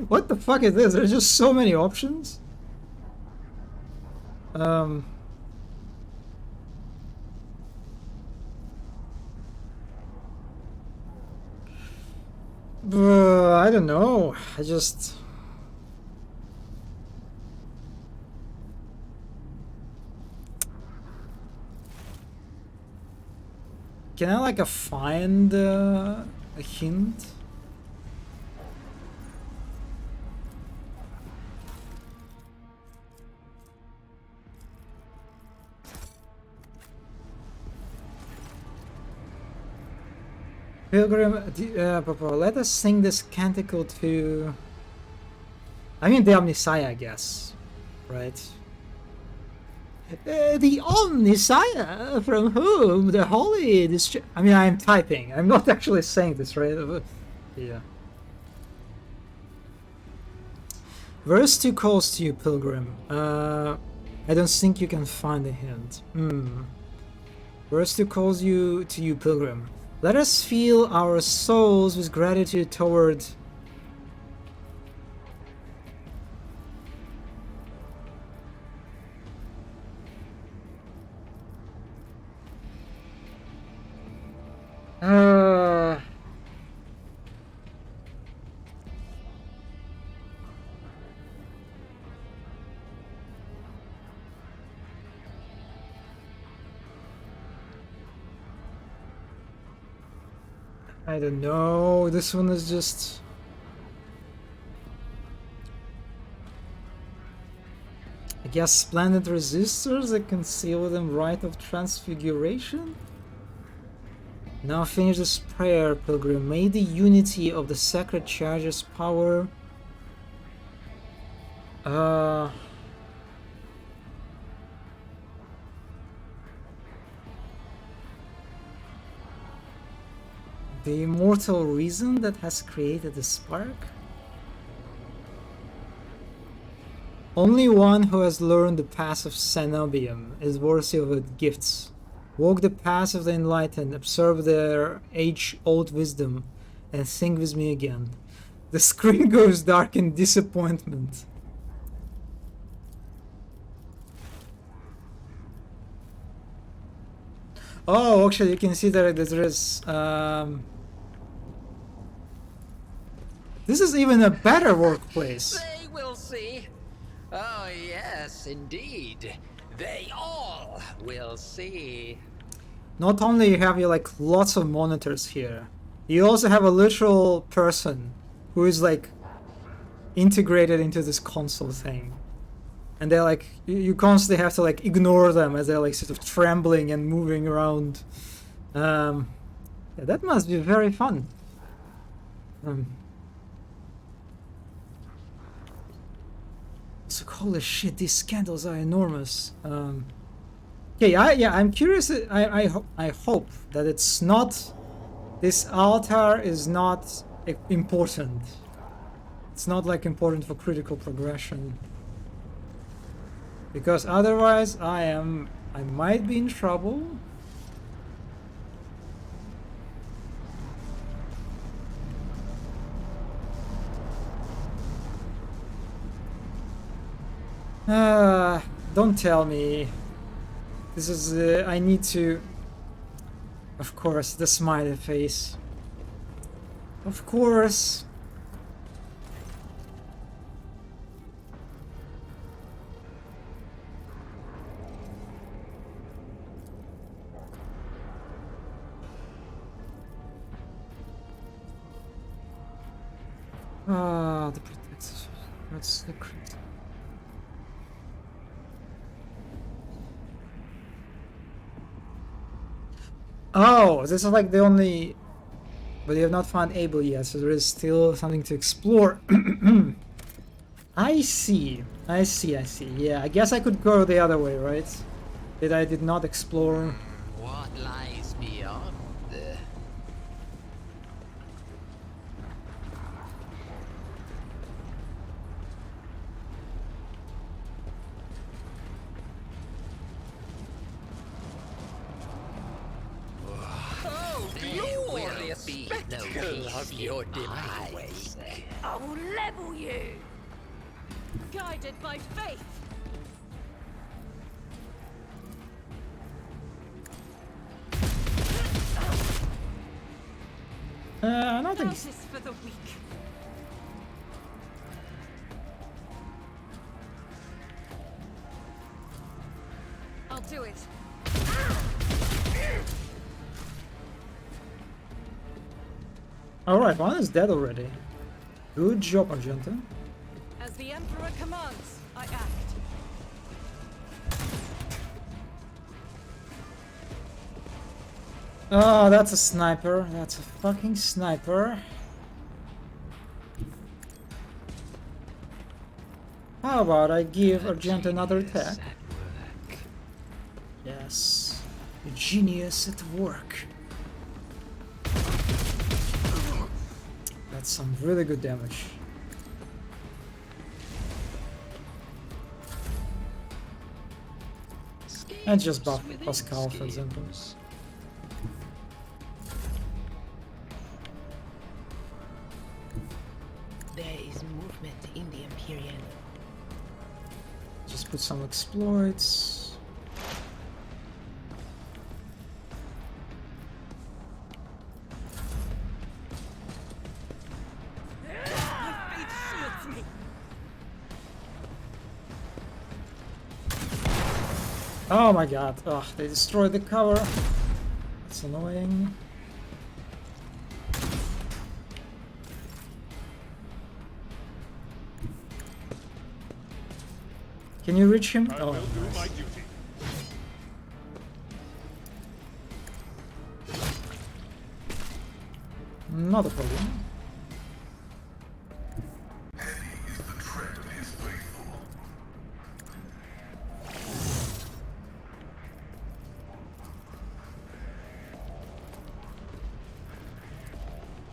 what the fuck is this? There's just so many options. I don't know. I just... Can I like find a hint? Pilgrim, let us sing this canticle to... I mean the Omnissiah, I guess. Right? The Omnissiah, from whom the holy... I mean, I'm typing. I'm not actually saying this, right? Yeah. Verse 2 calls to you, Pilgrim. I don't think you can find a hint. Verse 2 calls to you, Pilgrim. Let us fill our souls with gratitude toward... I don't know, this one is just... I guess splendid resistors that conceal them rite of transfiguration? Now finish this prayer, Pilgrim. May the unity of the sacred charge's power... The immortal reason that has created the spark? Only one who has learned the path of Cenobium is worthy of its gifts. Walk the path of the enlightened, observe their age-old wisdom, and think with me again. The screen goes dark in disappointment. Oh, actually you can see that there is... This is even a better workplace. They will see. Oh, yes, indeed. They all will see. Not only you have like lots of monitors here, you also have a literal person who is like integrated into this console thing. And they're like, you constantly have to like ignore them as they're like sort of trembling and moving around. Yeah, that must be very fun. So holy shit, these scandals are enormous. Okay, I'm curious. I hope that it's not. This altar is not important. It's not like important for critical progression. Because otherwise, I might be in trouble. Don't tell me. This is, I need to... Of course, the smiley face. Of course. Ah, the protective. That's the crit. Oh, this is like the only... But you have not found Abel yet, so there is still something to explore. I see. I see, I see. Yeah, I guess I could go the other way, right? That I did not explore. What lies beyond? Oh, There will glorious be no spectacle peace of your in my demise. wake. I will level you. Guided by faith. I don't think... Justice for the weak. I'll do it. Alright, one is dead already. Good job, Argenta. As the Emperor commands, I act. Oh, that's a sniper. That's a fucking sniper. How about I give Argenta another attack? Yes. A genius at work. That's some really good damage. And just buff Pascal, for example. There is movement in the Empyrean. Just put some exploits. My faith shields me. Oh my god. Ugh, they destroyed the cover. That's annoying. Can you reach him? I Oh, will do nice. my duty. Not a problem. Heavy is the tread of his faithful.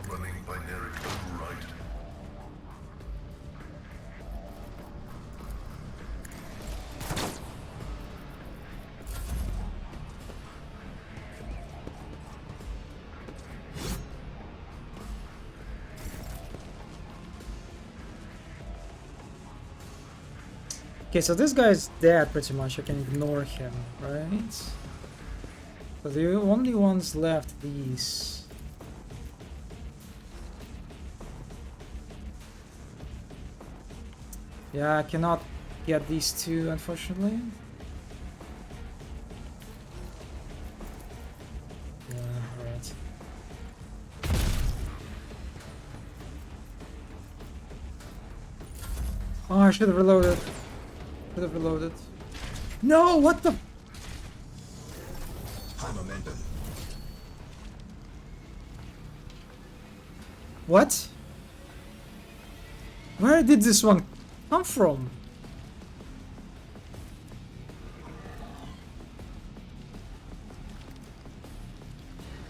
Running binary override. Okay, so this guy's dead pretty much. I can ignore him, right? So the only ones left, these. Yeah, I cannot get these two, unfortunately. Yeah, alright. Oh, I should have reloaded. Should have reloaded. No, what the? High momentum. What? Where did this one come from?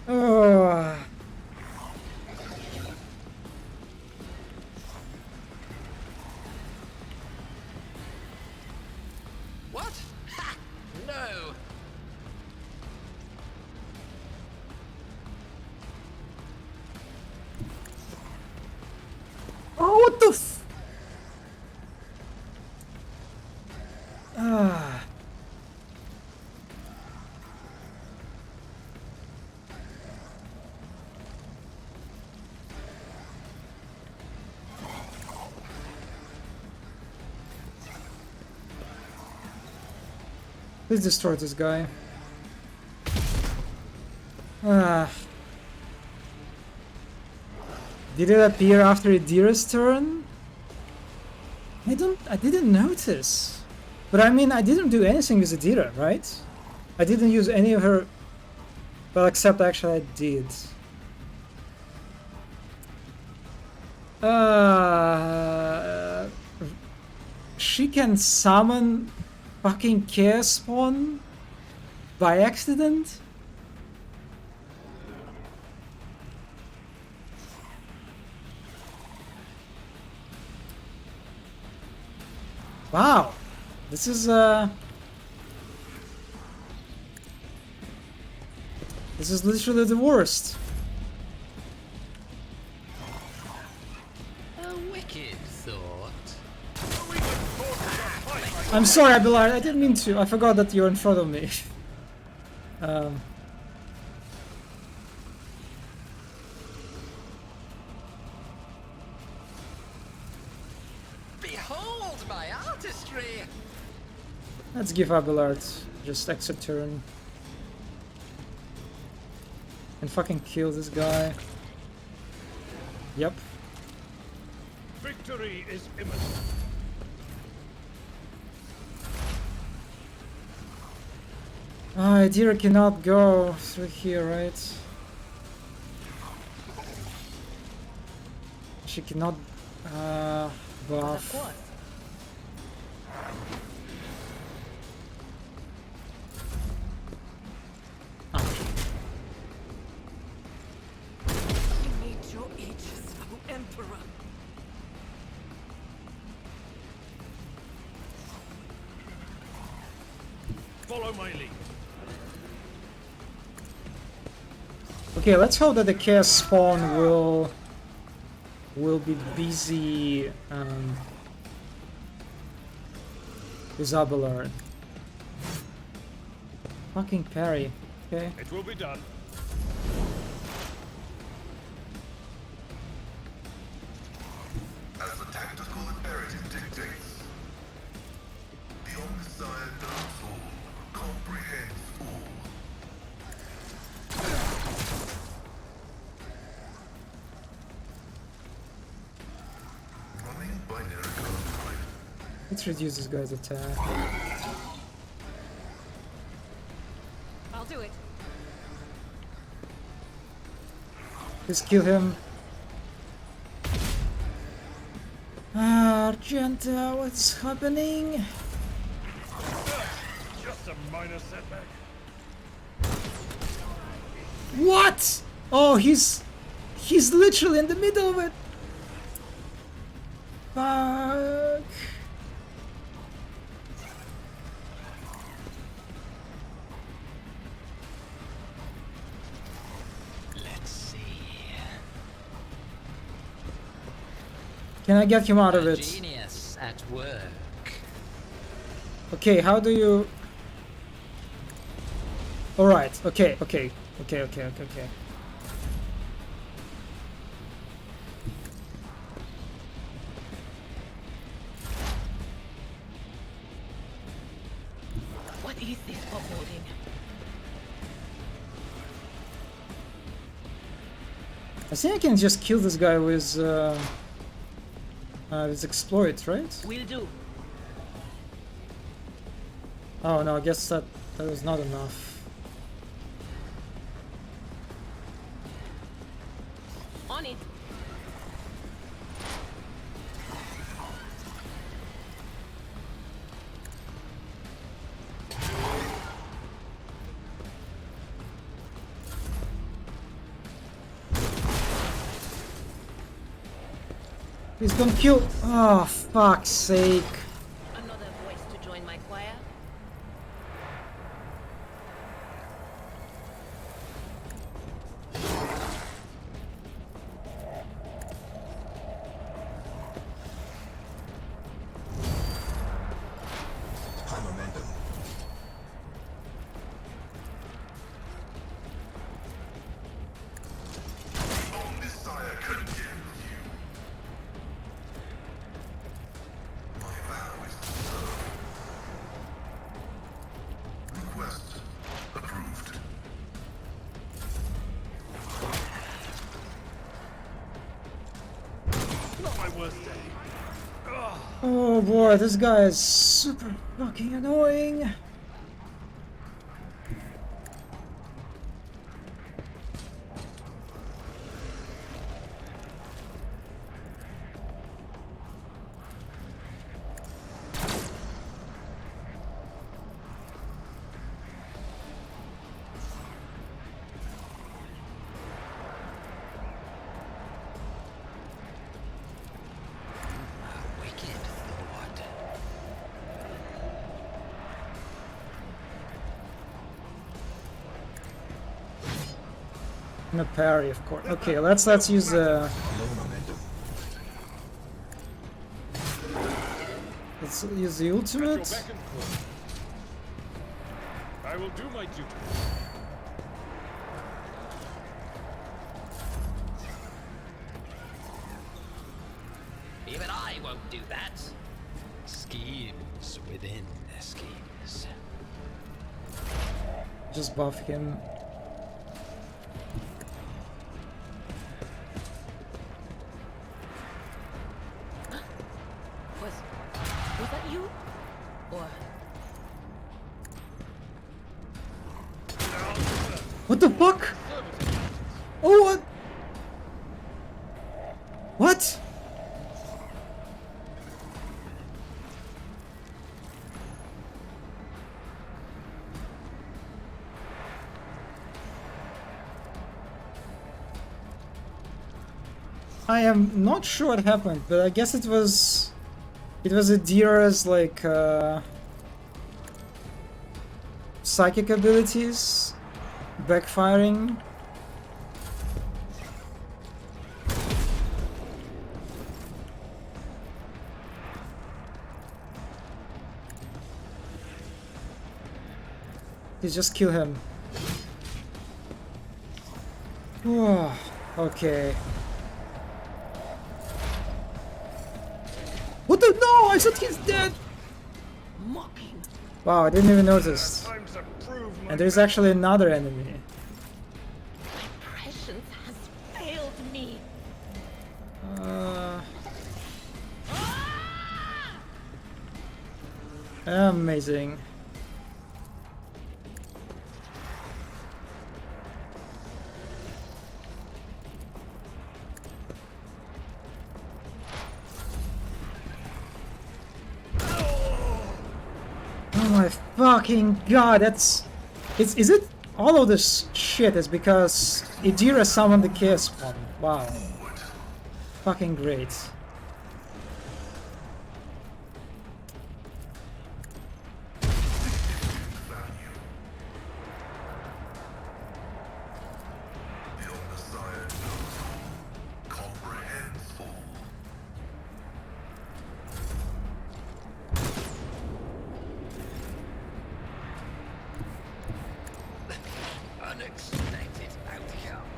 Oh. What? Ha! No! Oh, what the f... Ah. Please destroy this guy. Ah. Did it appear after Idira's turn? I didn't notice. But I mean, I didn't do anything with Idira, right? I didn't use any of her... Well, except actually I did. She can summon fucking Chaos Spawn by accident? Wow, this is literally the worst. A wicked thought. I'm sorry, Abelard, I didn't mean to. I forgot that you're in front of me. Behold my artistry! Let's give Abelard just extra turn. And fucking kill this guy. Yep. Victory is imminent. Idira cannot go through here, right? She cannot buff. I need your aegis, O Emperor. Follow my lead. Okay, let's hope that the Chaos Spawn will be busy with Abelard. Fucking parry, okay. It will be done. As the tactical imperative dictates. The Omnissiah knows all, comprehends all. Running binary code. Let's reduce this guy's attack. I'll do it. Please kill him. Argenta, what's happening? Just a minor setback. What? Oh, he's literally in the middle of it. Fuck. Let's see. Can I get him out of A it? genius at work. Okay, how do you... Alright, okay. What is this foreboding? I think I can just kill this guy with his exploit, right? Will do. Oh no, I guess that was not enough. On it. He's gonna kill... Oh, fuck's sake. Another voice to join my choir. High momentum. Omnissiah condemns you. My Not my worst day. Oh boy, this guy is super fucking annoying. Wicked thought. No parry, of course. Okay, let's use let's use the At your ultimate. beck and call. I will do my duty. Even I won't do that. Schemes within schemes. Just buff him. Was that you? Or What the fuck? Oh, what? What? I am not sure what happened, but I guess it was Adira's like psychic abilities backfiring. Please just kill him. Oh, okay. What the? No, I thought he's dead. mocking. Wow, I didn't even notice. Time to prove my And there's actually another enemy. Prescience has failed me. Amazing. Oh my fucking god, is it all of this shit is because Idira summoned the Chaos Spawn. Wow. Fucking great. The old Messiah knows all, comprehends all. Unexpected outcome.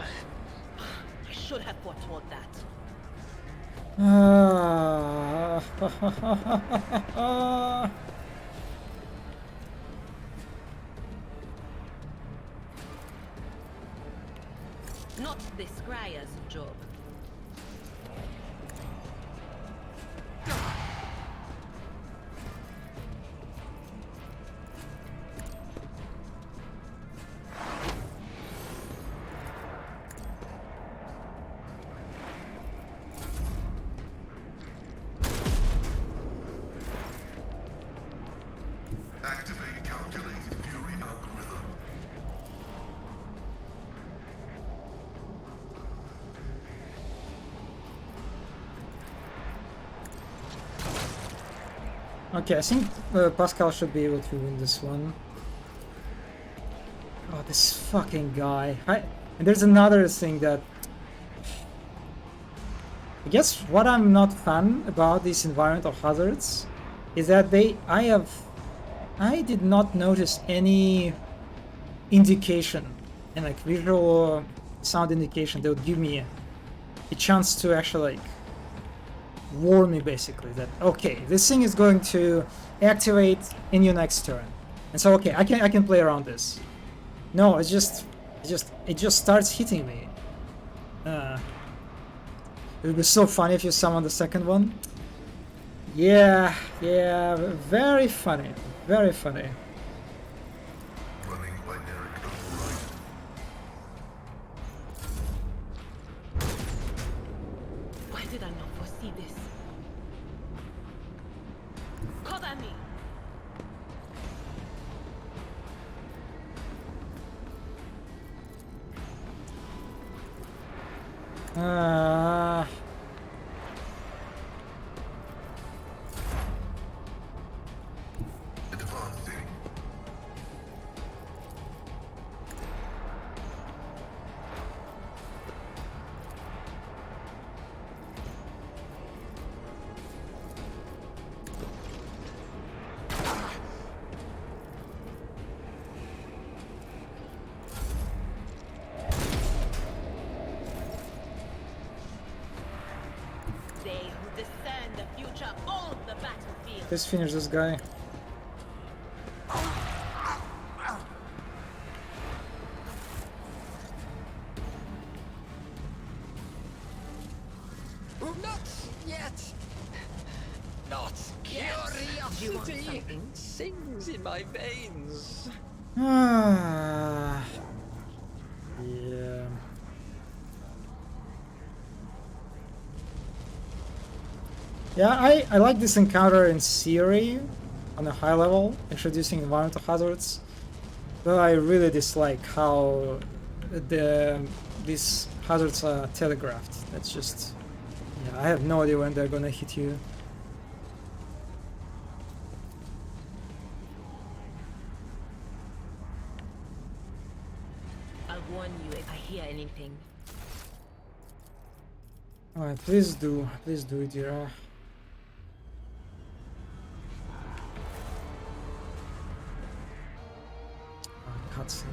I should have foretold that. Not this Scryer's job. Activate calculated fury algorithm. Okay, I think Pascal should be able to win this one. Oh, this fucking guy. And there's another thing that... I guess what I'm not fan about these environmental hazards is that I did not notice any indication, and like visual sound indication that would give me a chance to actually like warn me basically that okay, this thing is going to activate in your next turn, and so okay, I can play around this. No, it just starts hitting me. It would be so funny if you summon the second one. Yeah, very funny. Very funny. Running binary override. Why did I not foresee this? Cover me! Uh, Advancing. They who discern the future own the battlefield. let's finish this guy. Not yet. Not curiosity sings in my veins. Ah, yeah. Yeah, I like this encounter in theory, on a high level, introducing environmental hazards, but I really dislike how these hazards are telegraphed. That's just, yeah, I have no idea when they're gonna hit you. I'll warn you if I hear anything. Alright, please do it, Dira. Cutscene.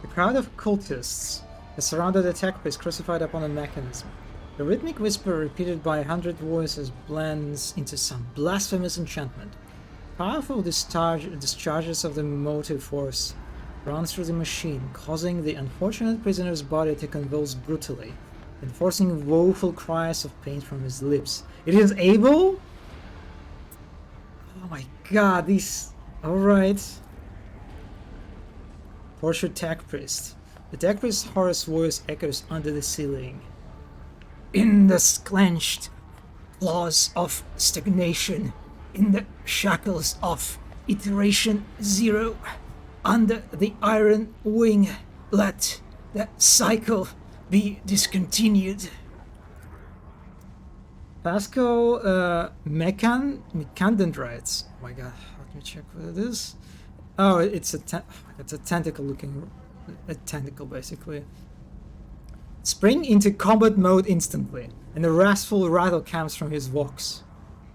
The crowd of cultists has surrounded the tech priest crucified upon a mechanism. The rhythmic whisper repeated by 100 voices blends into some blasphemous enchantment. Powerful discharges of the motive force run through the machine, causing the unfortunate prisoner's body to convulse brutally, and forcing woeful cries of pain from his lips. It is able? Oh my god, these... Alright. Tortured tech priest. The tech priest's hoarse voice echoes under the ceiling. In the clenched claws of stagnation, in the shackles of iteration zero, under the iron wing, let the cycle be discontinued. Pascal Mecandendrites. Oh my god, let me check what it is. Oh, it's a tentacle looking, a tentacle basically. Spring into combat mode instantly, and a wrathful rattle comes from his vox.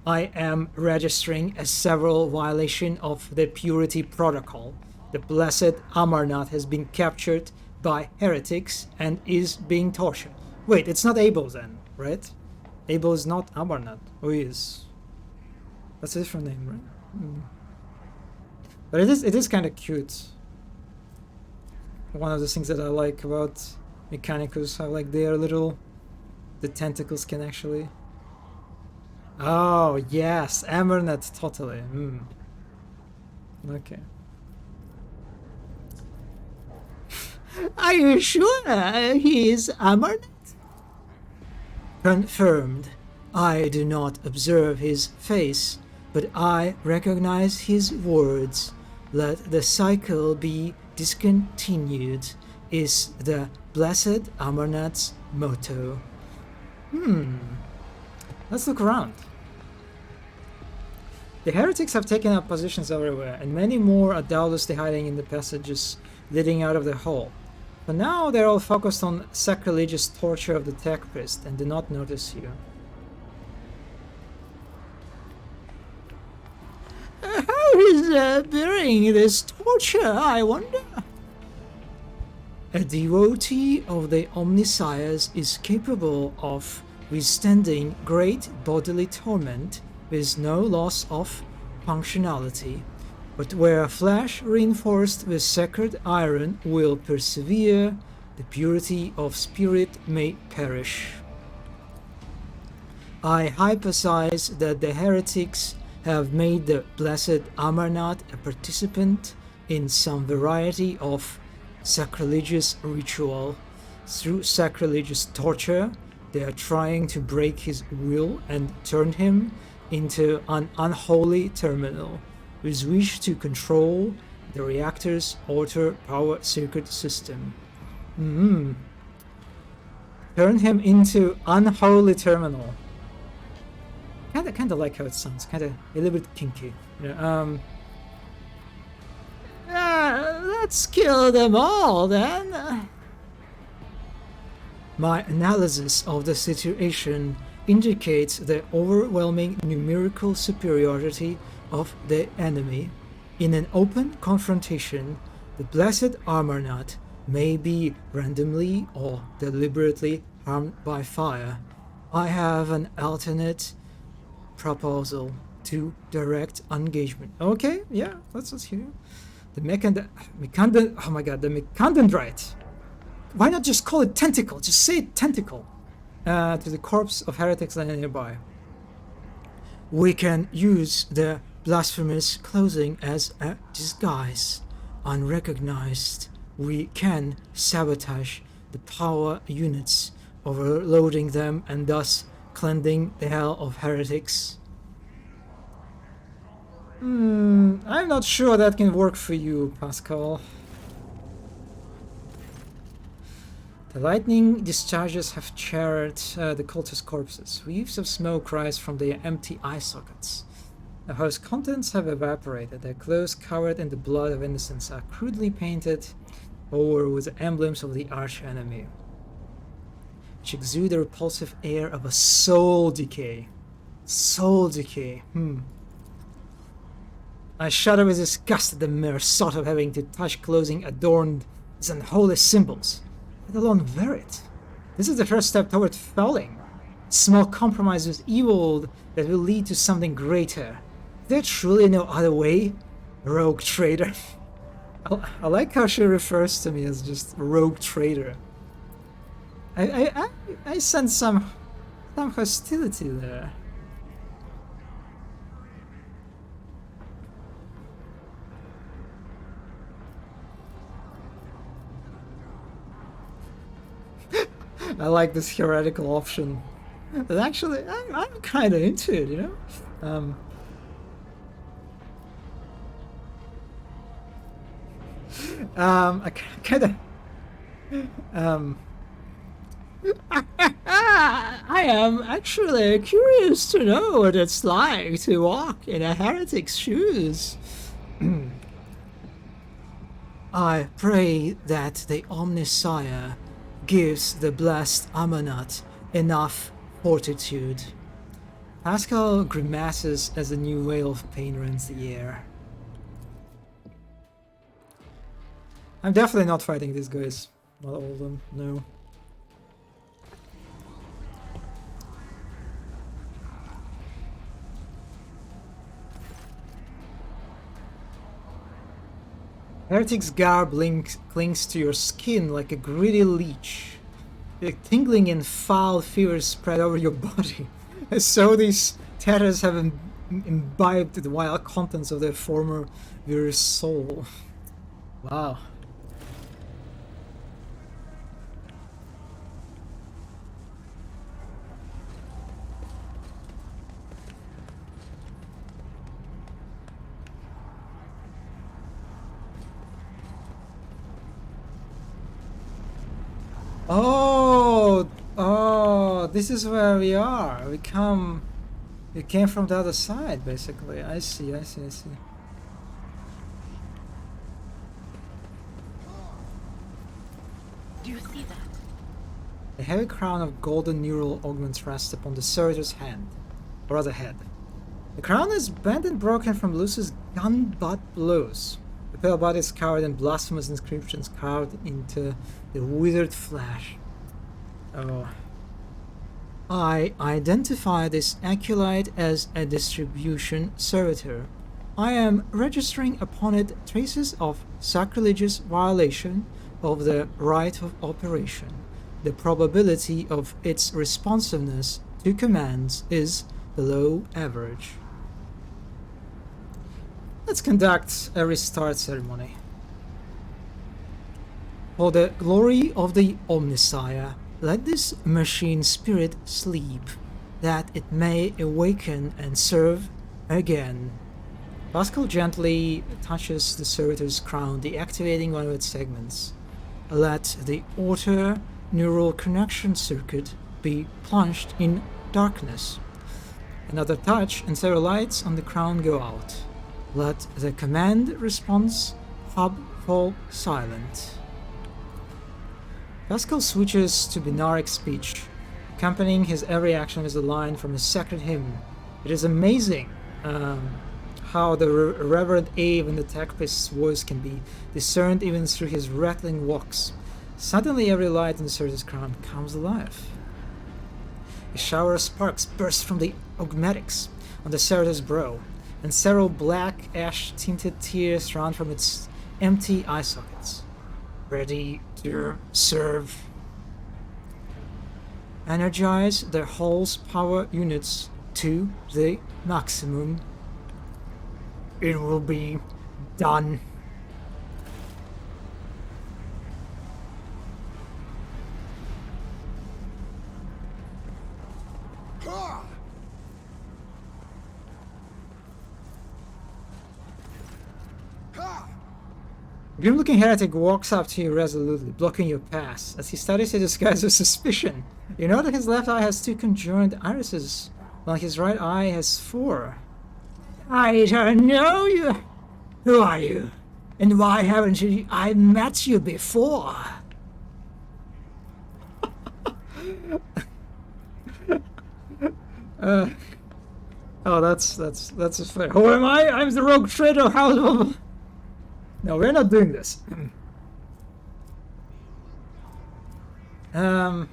I am registering a several violation of the purity protocol. The blessed Amarnath has been captured by heretics and is being tortured. Wait, it's not Abel then, right? Abel is not Amarnath. Oh, he is. That's a different name, right? But it is kind of cute. One of the things that I like about Mechanicus, how like they are little, the tentacles can actually. Oh yes, Amarnath totally. Okay. Are you sure he is Amarnath? Confirmed. I do not observe his face, but I recognize his words. Let the cycle be discontinued is the blessed Amarnath's motto. Let's look around. The heretics have taken up positions everywhere, and many more are doubtlessly hiding in the passages leading out of the hall. But now they're all focused on sacrilegious torture of the tech priest and do not notice you. How is bearing this torture, I wonder? A devotee of the Omniscience is capable of withstanding great bodily torment with no loss of functionality, but where flesh reinforced with sacred iron will persevere, the purity of spirit may perish. I hypothesize that the heretics have made the blessed Amarnath a participant in some variety of sacrilegious ritual. Through sacrilegious torture, they are trying to break his will and turn him into an unholy terminal, with which to control the reactor's outer power circuit system. Turn him into unholy terminal. Kinda like how it sounds. Kinda a little bit kinky. You know, let's kill them all then. My analysis of the situation indicates the overwhelming numerical superiority of the enemy. In an open confrontation, the blessed Amarnath may be randomly or deliberately harmed by fire. I have an alternate proposal to direct engagement. Okay, yeah, let's hear. The Mechantendrite. Why not just call it tentacle? Just say tentacle. To the corpse of heretics lying nearby. We can use the blasphemous clothing as a disguise. Unrecognized, we can sabotage the power units, overloading them and thus cleansing the hell of heretics. I'm not sure that can work for you, Pascal. The lightning discharges have charred the cultist corpses. Weaves of smoke rise from their empty eye sockets. The house contents have evaporated. Their clothes, covered in the blood of innocents, are crudely painted over with the emblems of the arch-enemy, which exude the repulsive air of a soul decay. Soul decay. I shudder with disgust at the mere thought of having to touch clothing adorned with unholy symbols, let alone wear it. This is the first step toward falling. Small compromise with evil that will lead to something greater. Is there truly no other way? Rogue traitor. I like how she refers to me as just rogue traitor. I sense some hostility there. I like this heretical option. But actually, I'm kind of into it, you know? I kind of... I am actually curious to know what it's like to walk in a heretic's shoes. I pray that the Omnissiah gives the blessed Amarnath enough fortitude. Pascal grimaces as a new wail of pain rends the air. I'm definitely not fighting these guys. Not all of them, no. Heretic's garb clings to your skin like a gritty leech. The tingling and foul fevers spread over your body, as so these tatters have imbibed the wild contents of their former virus soul. Wow. Oh, this is where we are. We came from the other side, basically. I see. Do you see that? A heavy crown of golden neural augments rests upon the servitor's hand, or rather head. The crown is bent and broken from Lucy's gun-butt blows. The pale body is covered in blasphemous inscriptions carved into the withered flesh. Oh. I identify this acolyte as a distribution servitor. I am registering upon it traces of sacrilegious violation of the right of operation. The probability of its responsiveness to commands is below average. Let's conduct a restart ceremony. For the glory of the Omnissiah, let this machine spirit sleep, that it may awaken and serve again. Pascal gently touches the servitor's crown, deactivating one of its segments. Let the outer neural connection circuit be plunged in darkness. Another touch and several lights on the crown go out. Let the command response hub fall silent. Pascal switches to binaric speech, accompanying his every action with a line from his sacred hymn. It is amazing how the Reverend Ave in the tech-pist's voice can be discerned even through his rattling walks. Suddenly every light in the servitor's crown comes alive. A shower of sparks bursts from the augmetics on the servitor's brow, and several black ash-tinted tears run from its empty eye sockets. Ready to serve. Energize the hull's power units to the maximum. It will be done. Grim-looking heretic walks up to you resolutely, blocking your path. As he studies your disguise with suspicion, you know that his left eye has 2 conjoined irises, while his right eye has 4. I don't know you. Who are you? And why haven't I met you before? Oh, that's fair. Who am I? I'm the rogue traitor house of... No, we're not doing this. Yeah,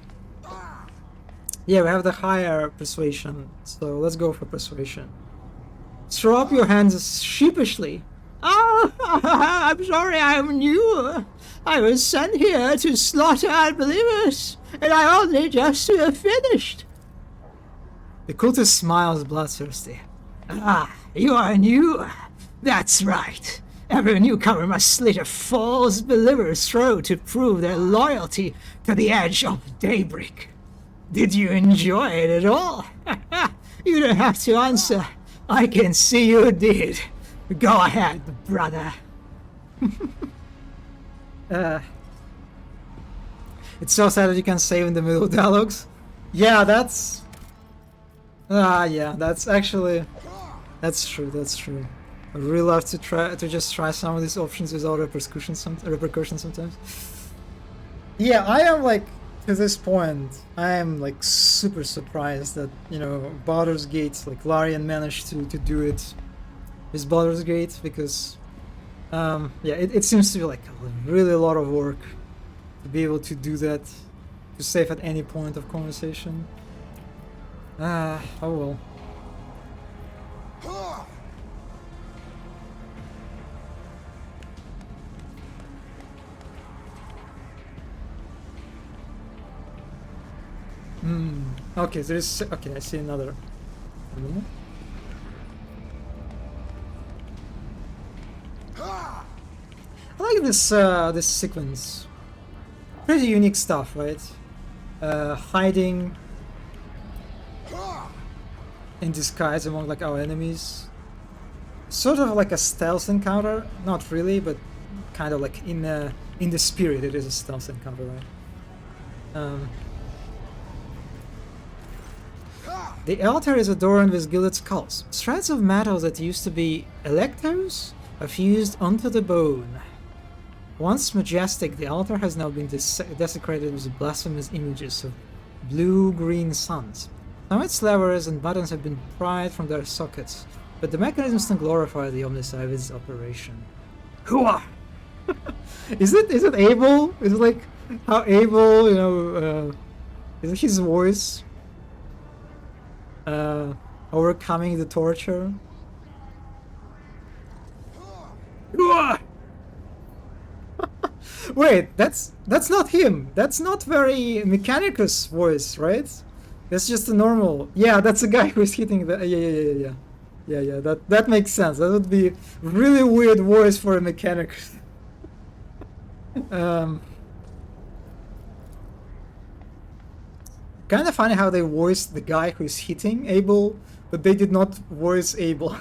we have the higher persuasion, so let's go for persuasion. Throw up your hands sheepishly. Oh, I'm sorry, I'm new. I was sent here to slaughter unbelievers, and I only just finished. The cultist smiles bloodthirsty. Ah, you are new? That's right. Every newcomer must slit a false believer's throat to prove their loyalty to the edge of daybreak. Did you enjoy it at all? You don't have to answer. I can see you did. Go ahead, brother. It's so sad that you can save in the middle of dialogues. Yeah, that's... yeah, that's actually... That's true. I would really love to just try some of these options without repercussions sometimes. Yeah, I am like, to this point, I am like super surprised that, you know, Baldur's Gate, like Larian managed to do it with Baldur's Gate, because, yeah, it seems to be like really a lot of work to be able to do that, to save at any point of conversation. Oh well. Okay, there is... Okay, I see another. I like this this sequence. Pretty unique stuff, right? Hiding in disguise among like our enemies. Sort of like a stealth encounter, not really, but kind of like in the spirit it is a stealth encounter, right? The altar is adorned with gilded skulls. Shreds of metal that used to be electros are fused onto the bone. Once majestic, the altar has now been desecrated with blasphemous images of blue-green suns. Some of its levers and buttons have been pried from their sockets, but the mechanisms still glorify the Omnissiah with its operation. Hooah! Is it Abel? Is it like how Abel, you know, is it his voice? Overcoming the torture. Wait, that's not him. That's not very Mechanicus voice, right? That's just a normal. Yeah, that's the guy who's hitting the. Yeah. That makes sense. That would be really weird voice for a Mechanicus. Kind of funny how they voiced the guy who's hitting Abel, but they did not voice Abel.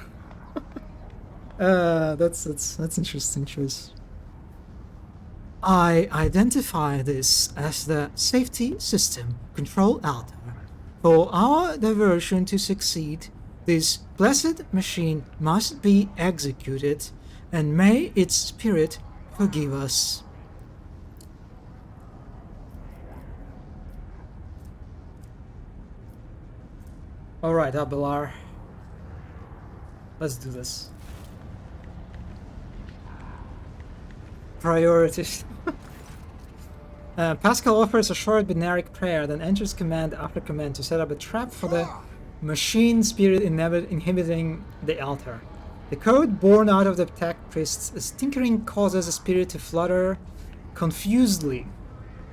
That's interesting choice. I identify this as the safety system control altar. For our diversion to succeed, this blessed machine must be executed, and may its spirit forgive us. Alright, Abelard. Let's do this. Priorities. Pascal offers a short binary prayer, then enters command after command to set up a trap for the machine spirit inhibiting the altar. The code born out of the tech priest's tinkering causes the spirit to flutter confusedly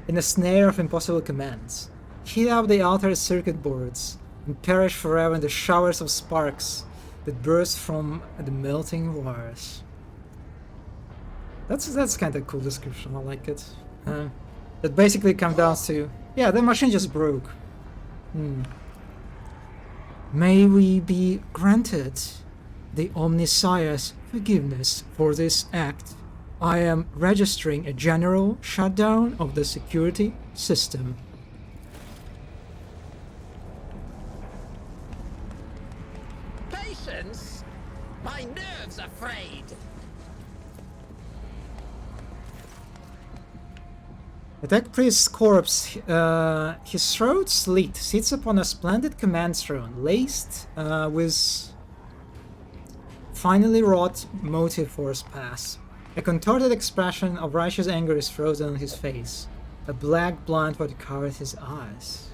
in a snare of impossible commands, heat up the altar's circuit boards, and perish forever in the showers of sparks that burst from the melting wires. That's kind of a cool description. I like it. That basically comes down to, yeah, the machine just broke. May we be granted the Omnissiah's forgiveness for this act. I am registering a general shutdown of the security system. Patience? My nerves are frayed. The tech priest's corpse, his throat slit, sits upon a splendid command throne, laced with finely wrought motive force pass. A contorted expression of righteous anger is frozen on his face. A black blindfold covers his eyes.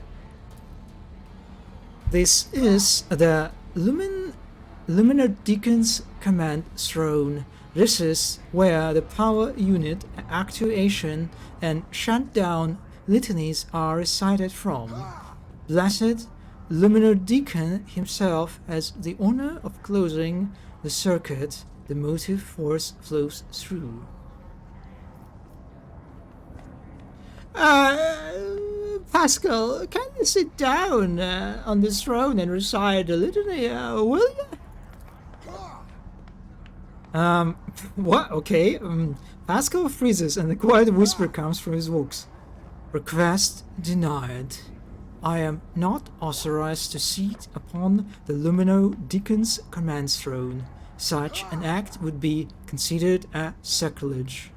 This is the Luminar Deacon's command throne. This is where the power unit actuation and shutdown litanies are recited from. Blessed Luminar Deacon himself has the honor of closing the circuit the motive force flows through. Pascal, can you sit down on this throne and recite the litany, will you? What? Okay. Pascal freezes and a quiet whisper comes from his voice. Request denied. I am not authorized to sit upon the Lumino Deacon's command throne. Such an act would be considered a sacrilege.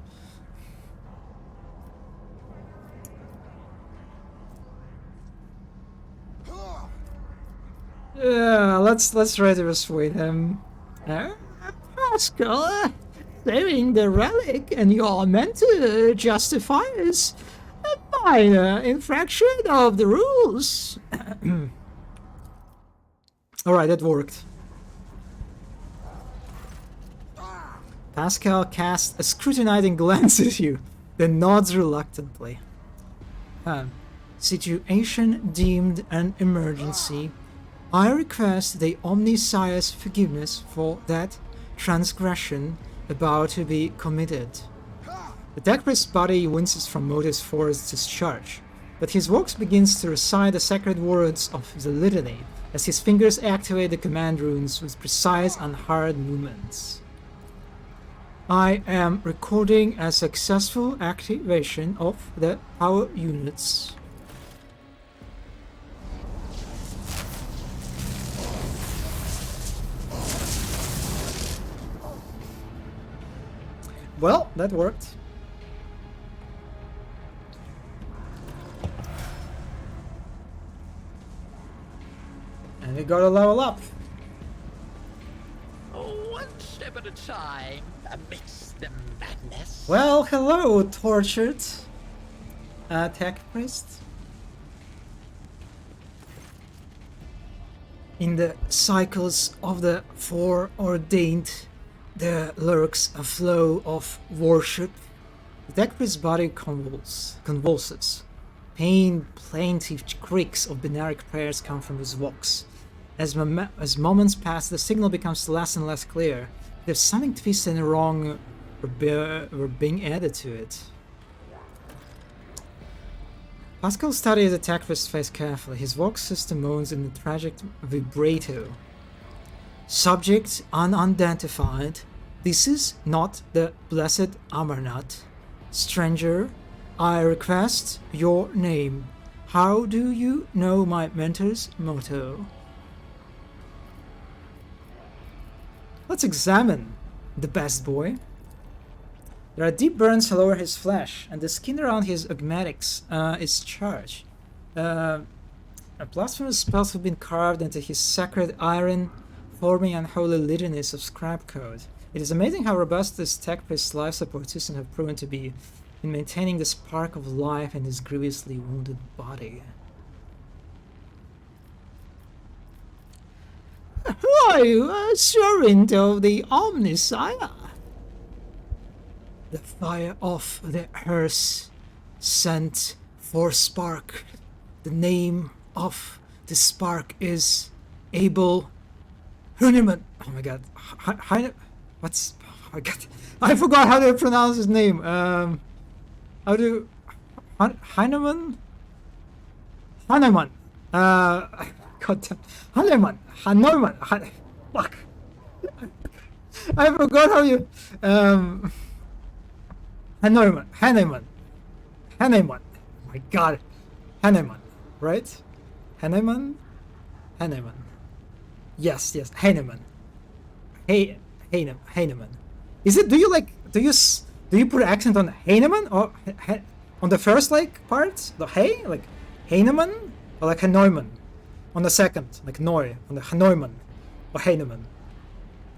Let's try to persuade him. Pascal, saving the relic and you're meant to justify is a minor infraction of the rules. Alright, that worked. Pascal casts a scrutinizing glance at you, then nods reluctantly. Situation deemed an emergency. I request the Omnissiah's forgiveness for that transgression about to be committed. The tech priest's body winces from motives for its discharge, but his voice begins to recite the sacred words of the litany as his fingers activate the command runes with precise and hard movements. I am recording a successful activation of the power units. Well, that worked. And we gotta level up. One step at a time, amidst the madness. Well, hello, tortured tech priest. In the cycles of the foreordained there lurks a flow of worship. The tech priest's body convulses. Plaintive creaks of binary prayers come from his vox. As moments pass, the signal becomes less and less clear. There's something twisted and wrong or being added to it. Pascal studies the tech priest's face carefully. His vox system moans in a tragic vibrato. Subject unidentified. This is not the blessed Amarnath. Stranger, I request your name. How do you know my mentor's motto? Let's examine the best boy. There are deep burns all over his flesh, and the skin around his augmatics is charged. A blasphemous spells have been carved into his sacred iron, forming unholy litanies of scrap code. It is amazing how robust this tech priest's life support system have proven to be in maintaining the spark of life in his grievously wounded body. Who are you, a servant of the Omnissiah? The fire of the hearse sent for spark. The name of the spark is Abel Huneman. Oh my god. What's... Oh my god. I forgot how to pronounce his name. How do... Heinemann? Hahnemann. God damn. Hahnemann. Fuck. I forgot how you... Hahnemann. Oh my god. Hahnemann. Right? Hahnemann? Yes. Hahnemann. Hahnemann. Is it, do you put accent on Heinemann or on the first part, the hey, like Heinemann, or like Neumann on the second, like Neu on the Neumann or Heinemann.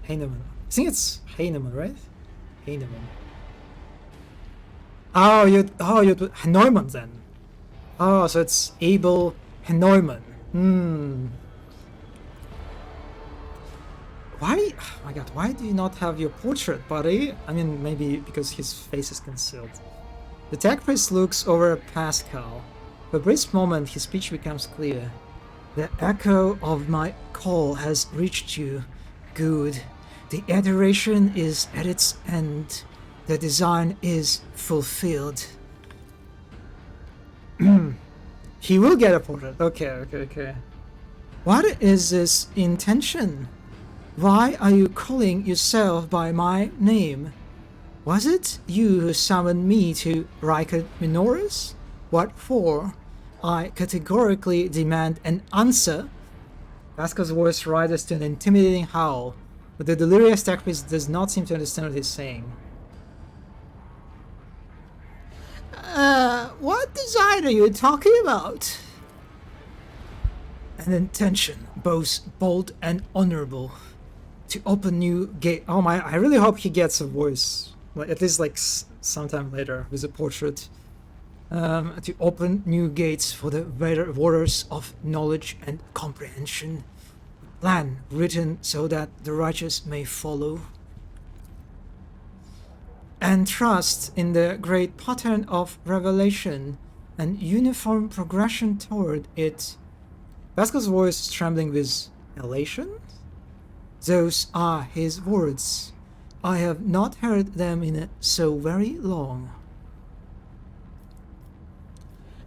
I think it's Heinemann, right? Heinemann. Oh, you do Neumann then. Oh, so it's Abel Neumann. Why? Oh my god, why do you not have your portrait, buddy? I mean, maybe because his face is concealed. The tech priest looks over at Pascal. For a brief moment, his speech becomes clear. The echo of my call has reached you. Good. The iteration is at its end. The design is fulfilled. He will get a portrait. Okay. What is this intention? Why are you calling yourself by my name? Was it you who summoned me to Rykard Minoris? What for? I categorically demand an answer. Pascal's voice rises to an intimidating howl, but the delirious tech priest does not seem to understand what he's saying. What design are you talking about? An intention, both bold and honorable. To open new gate. Oh my! I really hope he gets a voice, like at least like sometime later with a portrait. To open new gates for the waters of knowledge and comprehension. Plan written so that the righteous may follow. And trust in the great pattern of revelation and uniform progression toward it. Pascal's voice is trembling with elation. Those are his words. I have not heard them in so very long.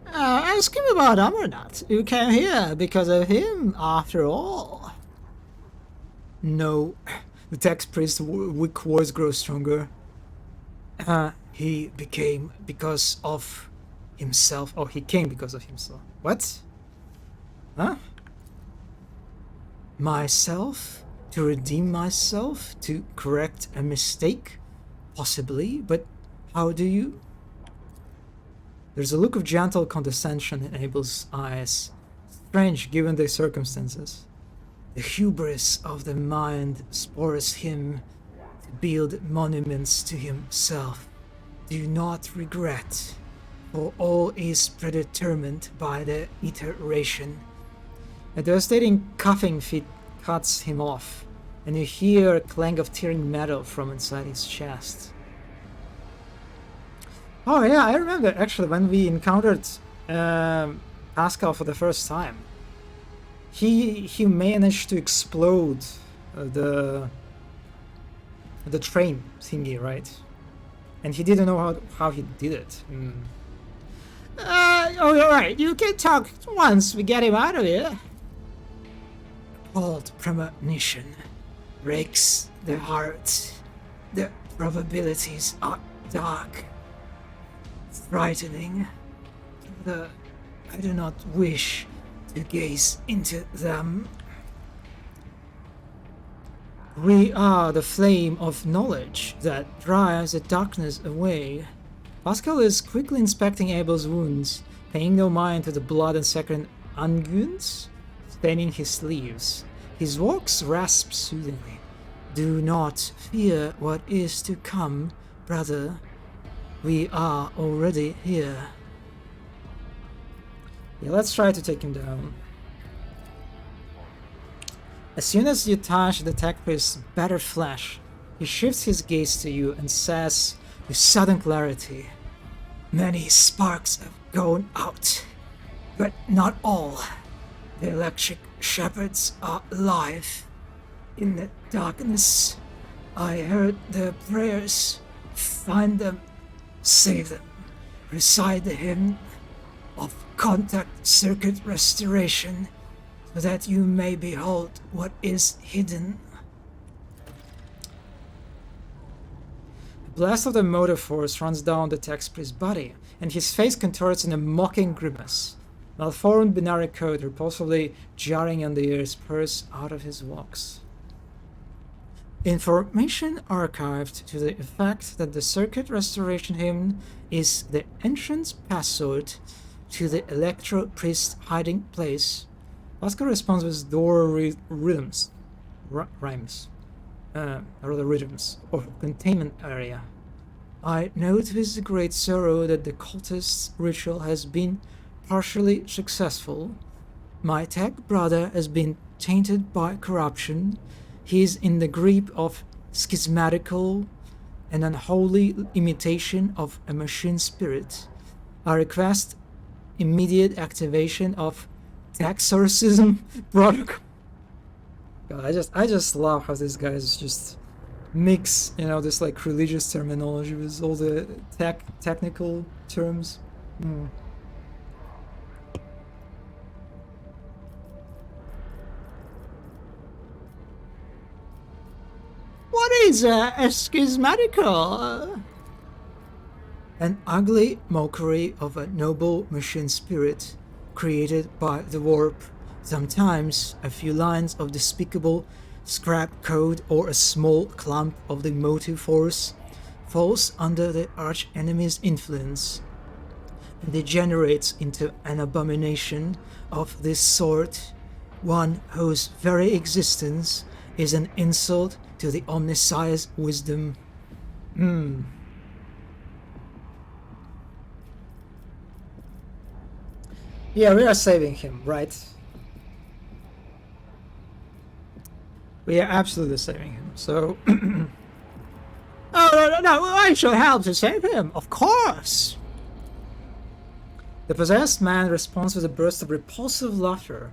Ask him about Amarnath. You came here because of him, after all. No. The tech priest's weak voice grows stronger. He became because of himself. Oh, he came because of himself. What? Huh? Myself? To redeem myself? To correct a mistake? Possibly, but how do you? There's a look of gentle condescension in Abel's eyes. Strange given the circumstances. The hubris of the mind spurs him to build monuments to himself. Do not regret, for all is predetermined by the iteration. A devastating coughing fit cuts him off. and you hear a clank of tearing metal from inside his chest. Oh yeah, I remember actually when we encountered Pascal for the first time. He managed to explode the train thingy, right? And he didn't know how he did it. Oh, you're right. You can talk once we get him out of here. Cold premonition breaks the heart. The probabilities are dark, frightening. I do not wish to gaze into them. We are the flame of knowledge that drives the darkness away. Pascal is quickly inspecting Abel's wounds, paying no mind to the blood and saccharine unguents staining his sleeves. His voice rasps soothingly. Do not fear what is to come, brother. We are already here. Yeah, let's try to take him down. As soon as you touch the tech priest's battered flesh, he shifts his gaze to you and says with sudden clarity, "Many sparks have gone out, but not all. The electric shepherds are alive. In the darkness, I heard their prayers. Find them, save them, recite the hymn of contact circuit restoration, so that you may behold what is hidden." A blast of the motor force runs down the tech priest's body, and his face contorts in a mocking grimace. Malformed binary code repulsively jarring on the ears purrs out of his walks. Information archived to the effect that the circuit restoration hymn is the entrance password to the Electro Priest hiding place. Pascal responds with door rhythms, rhymes, or the rhythms of containment area. I note with great sorrow that the cultist's ritual has been partially successful. My tech brother has been tainted by corruption. He is in the grip of schismatical and unholy imitation of a machine spirit. I request immediate activation of taxorcism protocol. God, I just love how these guys just mix, this like religious terminology with all the technical terms. What is a schismatical? An ugly mockery of a noble machine spirit created by the warp. Sometimes a few lines of despicable scrap code or a small clump of the motive force falls under the arch enemy's influence and degenerates into an abomination of this sort, one whose very existence is an insult to the Omnissiah's wisdom. Yeah, we are saving him, right? We are absolutely saving him, so... Oh, no, I shall help to save him, of course! The possessed man responds with a burst of repulsive laughter.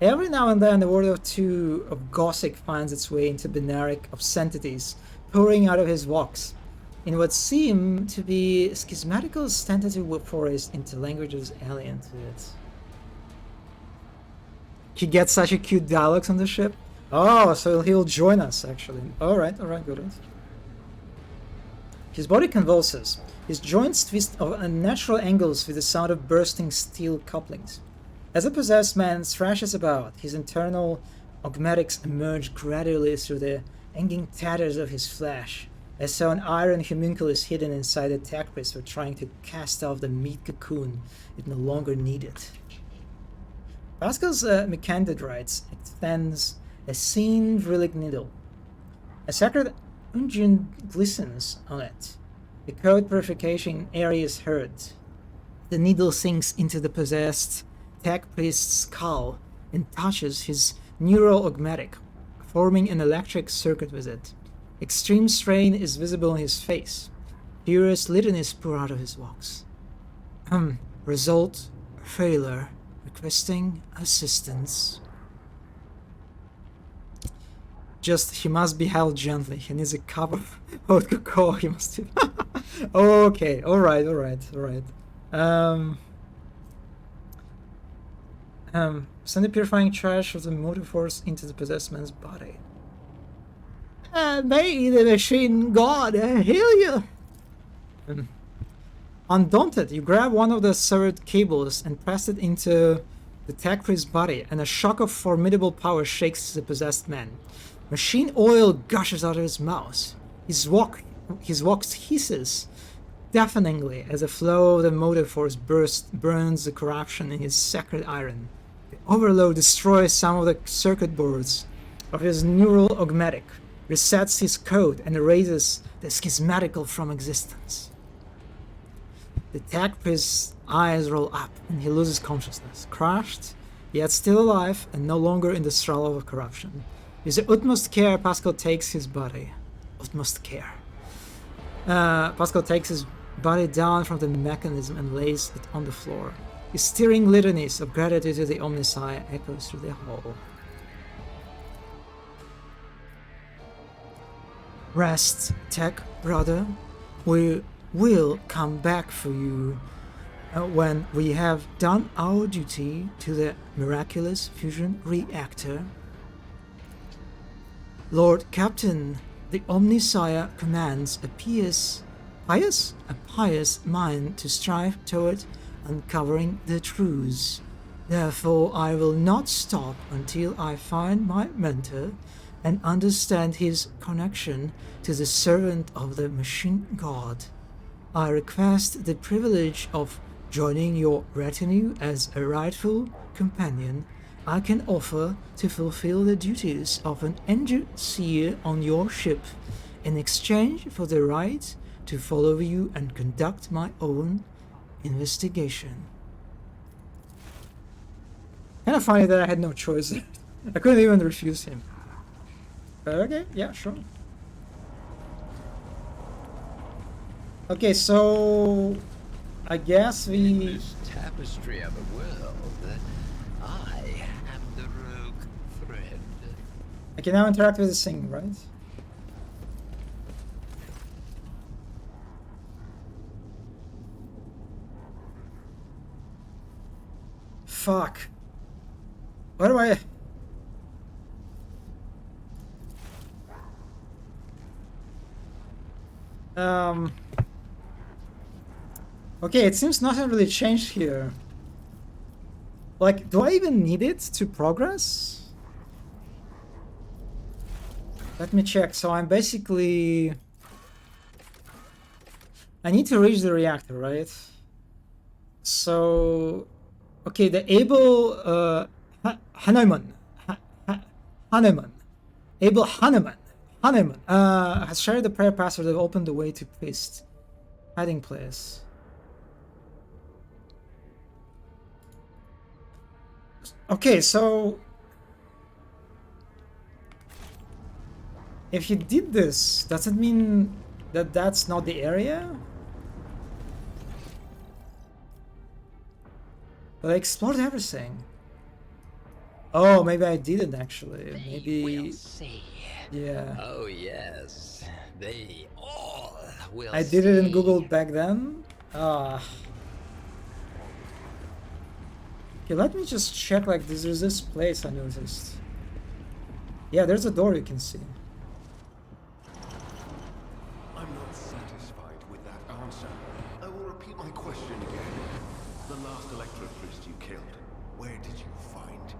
Every now and then, a word or two of Gothic finds its way into binaric obscenities, pouring out of his walks, in what seem to be schismatical tentative forays into languages alien to it. He gets such a cute dialogues on the ship. Oh, so he'll join us, actually. Alright, good. His body convulses. His joints twist at unnatural angles with the sound of bursting steel couplings. As the possessed man thrashes about, his internal augmatics emerge gradually through the hanging tatters of his flesh, as though an iron homunculus hidden inside the tech priest were trying to cast off the meat cocoon it no longer needed. Pascal's Mechaniodrites extends a seamed relic needle. A sacred unguent glistens on it. The code purification area is heard. The needle sinks into the possessed tech priest's skull and touches his neural augmatic, forming an electric circuit with it. Extreme strain is visible in his face. Furious litanies pour out of his walks. Result, failure. Requesting assistance. Just, he must be held gently. He needs a cup of hot cocoa. He must have... Okay, alright. Send the purifying trash of the motive force into the possessed man's body. May the machine god heal you! Undaunted, you grab one of the severed cables and press it into the tech priest's body, and a shock of formidable power shakes the possessed man. Machine oil gushes out of his mouth. His walk hisses deafeningly as the flow of the motive force burns the corruption in his sacred iron. The overload destroys some of the circuit boards of his neural augmetic, resets his code, and erases the schismatical from existence. The tech priest's eyes roll up, and he loses consciousness, crushed, yet still alive, and no longer in the struggle of corruption. With the utmost care, Pascal takes his body. Utmost care. Pascal takes his body down from the mechanism and lays it on the floor. His stirring litanies of gratitude to the Omnissiah echoes through the hall. Rest, Tech, brother. We will come back for you when we have done our duty to the miraculous fusion reactor. Lord Captain, the Omnissiah commands a pious mind to strive toward uncovering the truths. Therefore, I will not stop until I find my mentor and understand his connection to the servant of the machine god. I request the privilege of joining your retinue as a rightful companion I can offer to fulfill the duties of an engineer on your ship in exchange for the right to follow you and conduct my own investigation. Kind of funny that I had no choice. I couldn't even refuse him. But okay, yeah, sure. Okay, so I guess we... This tapestry of a world. I am the rogue thread. I can now interact with this thing, right? Fuck. What do I... Okay, it seems nothing really changed here. Like, do I even need it to progress? Let me check. So I'm basically... I need to reach the reactor, right? So... Okay, the Abel Hahnemann Abel Hahnemann has shared the prayer password that opened the way to priest hiding place. Okay, so if he did this, does it mean that that's not the area? But I explored everything. Oh, maybe I didn't actually. Maybe. We'll see. Yeah. Oh yes, they all will. I did it in see. Google back then. Ah. Okay, let me just check. Like, there's this place I noticed. Yeah, there's a door you can see. I'm not satisfied with that answer. I will repeat my question again. The last Electro priest you killed, where did you find?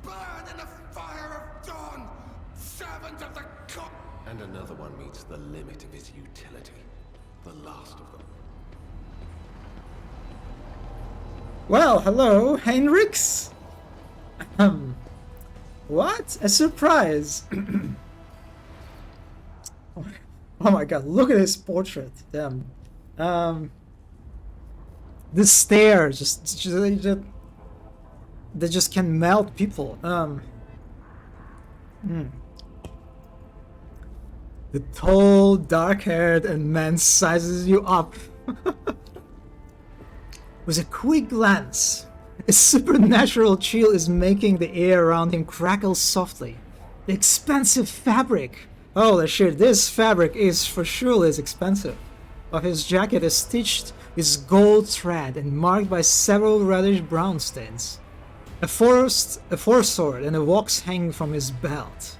Burn in the fire of dawn, servant of the god. And another one meets the limit of his utility. The last of them. Well, hello, Heinrichs. What? A surprise. Oh my god, look at his portrait. Damn. The stare they just can melt people. The tall, dark-haired and man sizes you up. With a quick glance, a supernatural chill is making the air around him crackle softly. The expensive fabric. Holy shit, this fabric is for sure is expensive. Of his jacket is stitched with gold thread and marked by several reddish-brown stains. A foresword and a vox hang from his belt.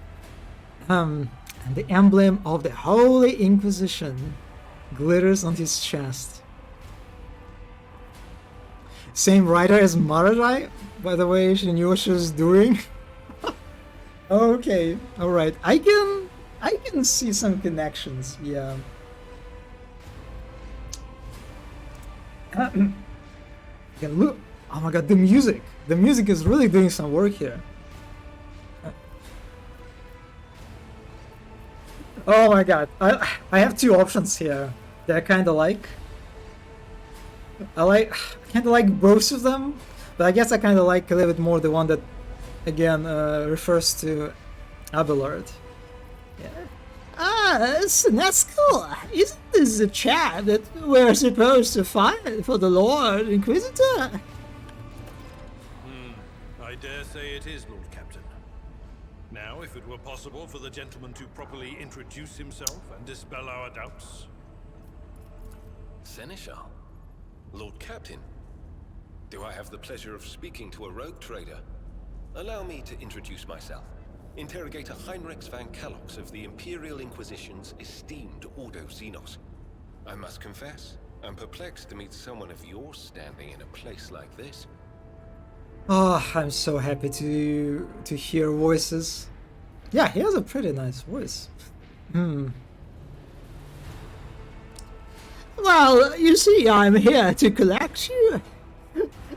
And the emblem of the Holy Inquisition glitters on his chest. Same writer as Mararai, by the way, she knew what she was doing. Okay, alright. I can see some connections, yeah. Yeah, look, oh my god, the music is really doing some work here. Oh my god, I have two options here that I kind of like. I kind of like both of them, but I guess I kind of like a little bit more the one that again refers to Abelard. Yeah. Ah, so that's cool. Isn't this the chap that we're supposed to fight for the Lord Inquisitor? I dare say it is, Lord Captain. Now, if it were possible for the gentleman to properly introduce himself and dispel our doubts. Seneschal? Lord Captain? Do I have the pleasure of speaking to a rogue trader? Allow me to introduce myself. Interrogator Heinrich van Kalox of the Imperial Inquisition's esteemed Ordo Xenos. I must confess, I'm perplexed to meet someone of your standing in a place like this. Oh, I'm so happy to hear voices. Yeah, he has a pretty nice voice. Well, you see, I'm here to collect you.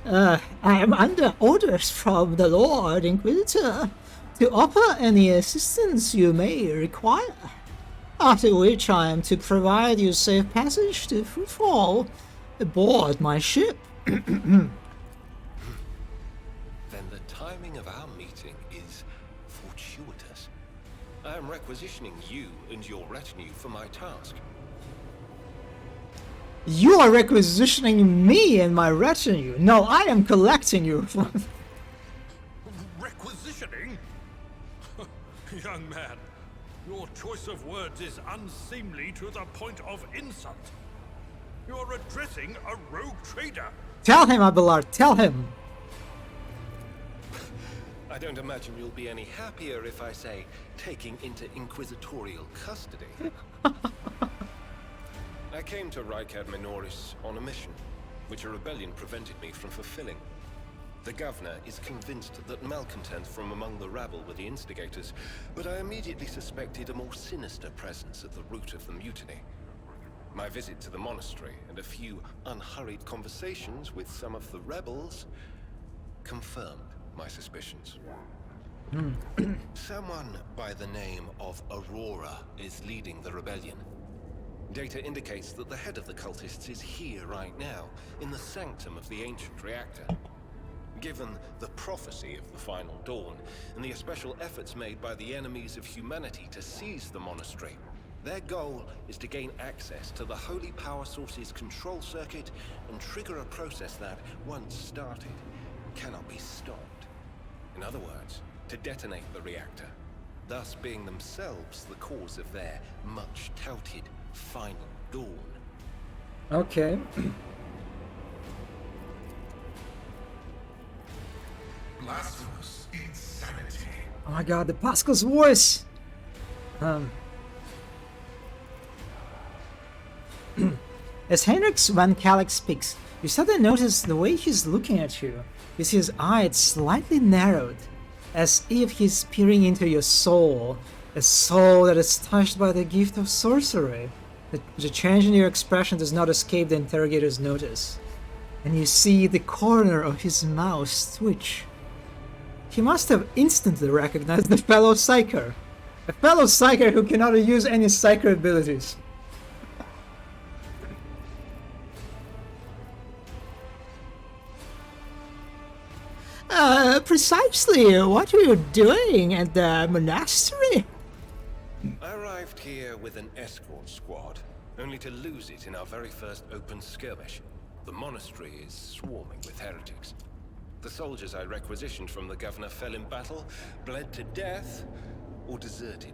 I am under orders from the Lord Inquisitor to offer any assistance you may require. After which I am to provide you safe passage to Footfall aboard my ship. Then the timing of our meeting is fortuitous. I am requisitioning you and your retinue for my task. You are requisitioning me and my retinue. No, I am collecting you. Requisitioning? Young man, your choice of words is unseemly to the point of insult. You're addressing a rogue trader. Tell him, Abelard, tell him. I don't imagine you'll be any happier if I say taking into inquisitorial custody. I came to Rykad Minoris on a mission, which a rebellion prevented me from fulfilling. The governor is convinced that malcontents from among the rabble were the instigators, but I immediately suspected a more sinister presence at the root of the mutiny. My visit to the monastery and a few unhurried conversations with some of the rebels confirmed my suspicions. Someone by the name of Aurora is leading the rebellion. Data indicates that the head of the cultists is here right now, in the sanctum of the ancient reactor. Given the prophecy of the final dawn, and the special efforts made by the enemies of humanity to seize the monastery, their goal is to gain access to the holy power source's control circuit and trigger a process that, once started, cannot be stopped. In other words, to detonate the reactor, thus being themselves the cause of their much-touted final dawn. Okay. Blasphemous insanity. Oh my god, the Pascal's voice! As Heinrich van Kalox speaks, you suddenly notice the way he's looking at you, with his eyes slightly narrowed, as if he's peering into your soul, a soul that is touched by the gift of sorcery. The change in your expression does not escape the interrogator's notice, and you see the corner of his mouth twitch. He must have instantly recognized the fellow psyker. A fellow psyker who cannot use any psyker abilities. Precisely what are you doing at the monastery? I arrived here with an escort squad, only to lose it in our very first open skirmish. The monastery is swarming with heretics. The soldiers I requisitioned from the governor fell in battle, bled to death, or deserted.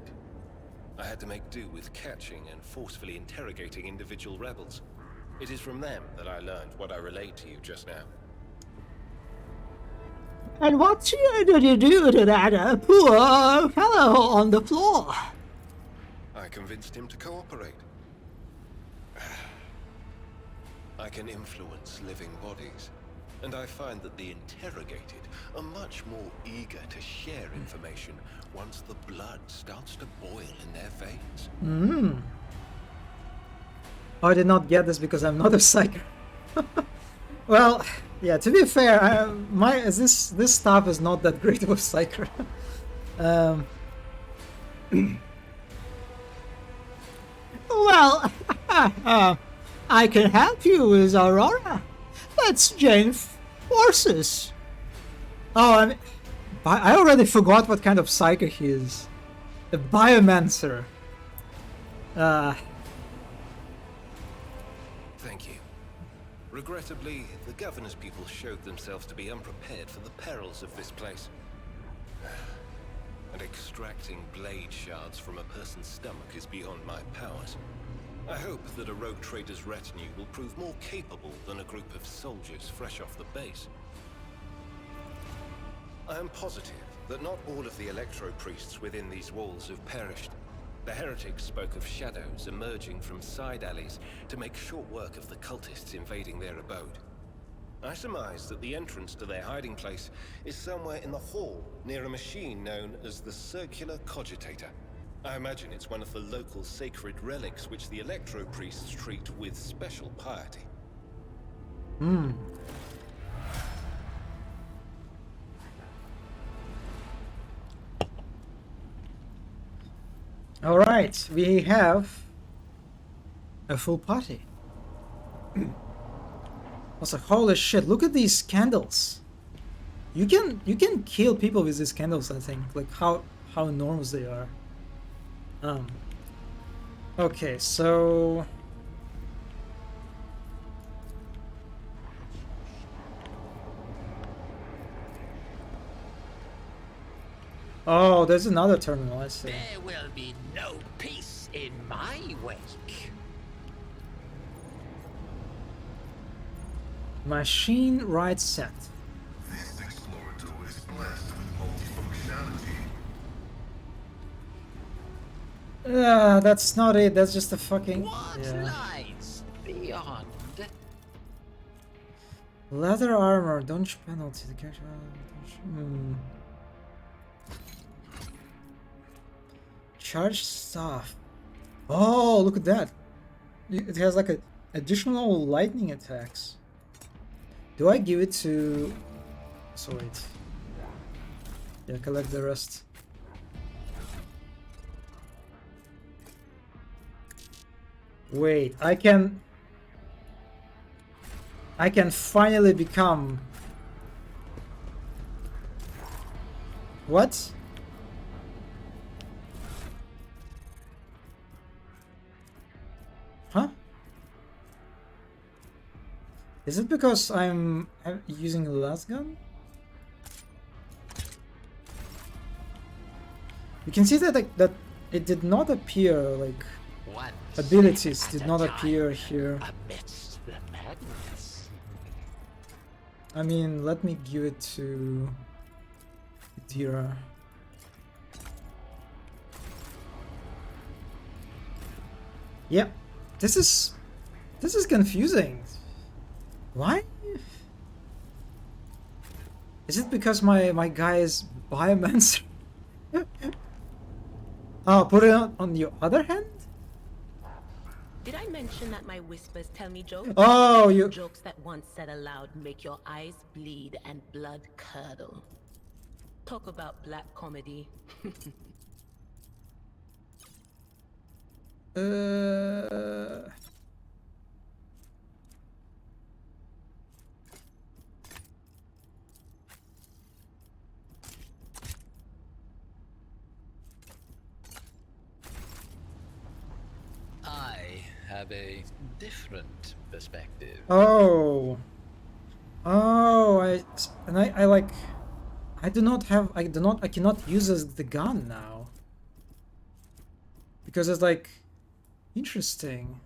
I had to make do with catching and forcefully interrogating individual rebels. It is from them that I learned what I relayed to you just now. And what did you do to that poor fellow on the floor? I convinced him to cooperate. I can influence living bodies, and I find that the interrogated are much more eager to share information once the blood starts to boil in their veins. I did not get this because I'm not a psyker. Well, yeah, to be fair, this staff is not that great of a psyker. Well, I can help you with Aurora. Let's join forces. Oh, I already forgot what kind of psyker he is. A biomancer. Thank you. Regrettably, the governor's people showed themselves to be unprepared for the perils of this place. And extracting blade shards from a person's stomach is beyond my powers. I hope that a rogue trader's retinue will prove more capable than a group of soldiers fresh off the base. I am positive that not all of the electro-priests within these walls have perished. The heretics spoke of shadows emerging from side alleys to make short work of the cultists invading their abode. I surmise that the entrance to their hiding place is somewhere in the hall near a machine known as the Circular Cogitator. I imagine it's one of the local sacred relics which the electro-priests treat with special piety. Alright, we have a full party. Also, holy shit, look at these candles. You can kill people with these candles, I think. Like how enormous they are. Okay, so oh, there's another terminal, I see. There will be no peace in my wake. Machine right set. This explorator is blessed with multifunctionality. That's not it, that's just a fucking... What yeah. lies beyond? Leather armor, dodge penalty, the character... Charge staff. Oh, look at that. It has like a additional lightning attacks. Do I give it to... So wait. Yeah, collect the rest. Wait, I can finally become... What? Huh? Is it because I'm using a lasgun? You can see that that it did not appear, like Once abilities did at a not time, appear here. amidst the madness. I mean, let me give it to Dira. Yep, this is confusing. Why? Is it because my guy is biomancer? Oh, put it on the other hand? Did I mention that my whispers tell me jokes? Oh, you... Jokes that once said aloud make your eyes bleed and blood curdle. Talk about black comedy. have a different perspective. Oh. Oh, I like, I cannot use the gun now. Because it's like, interesting.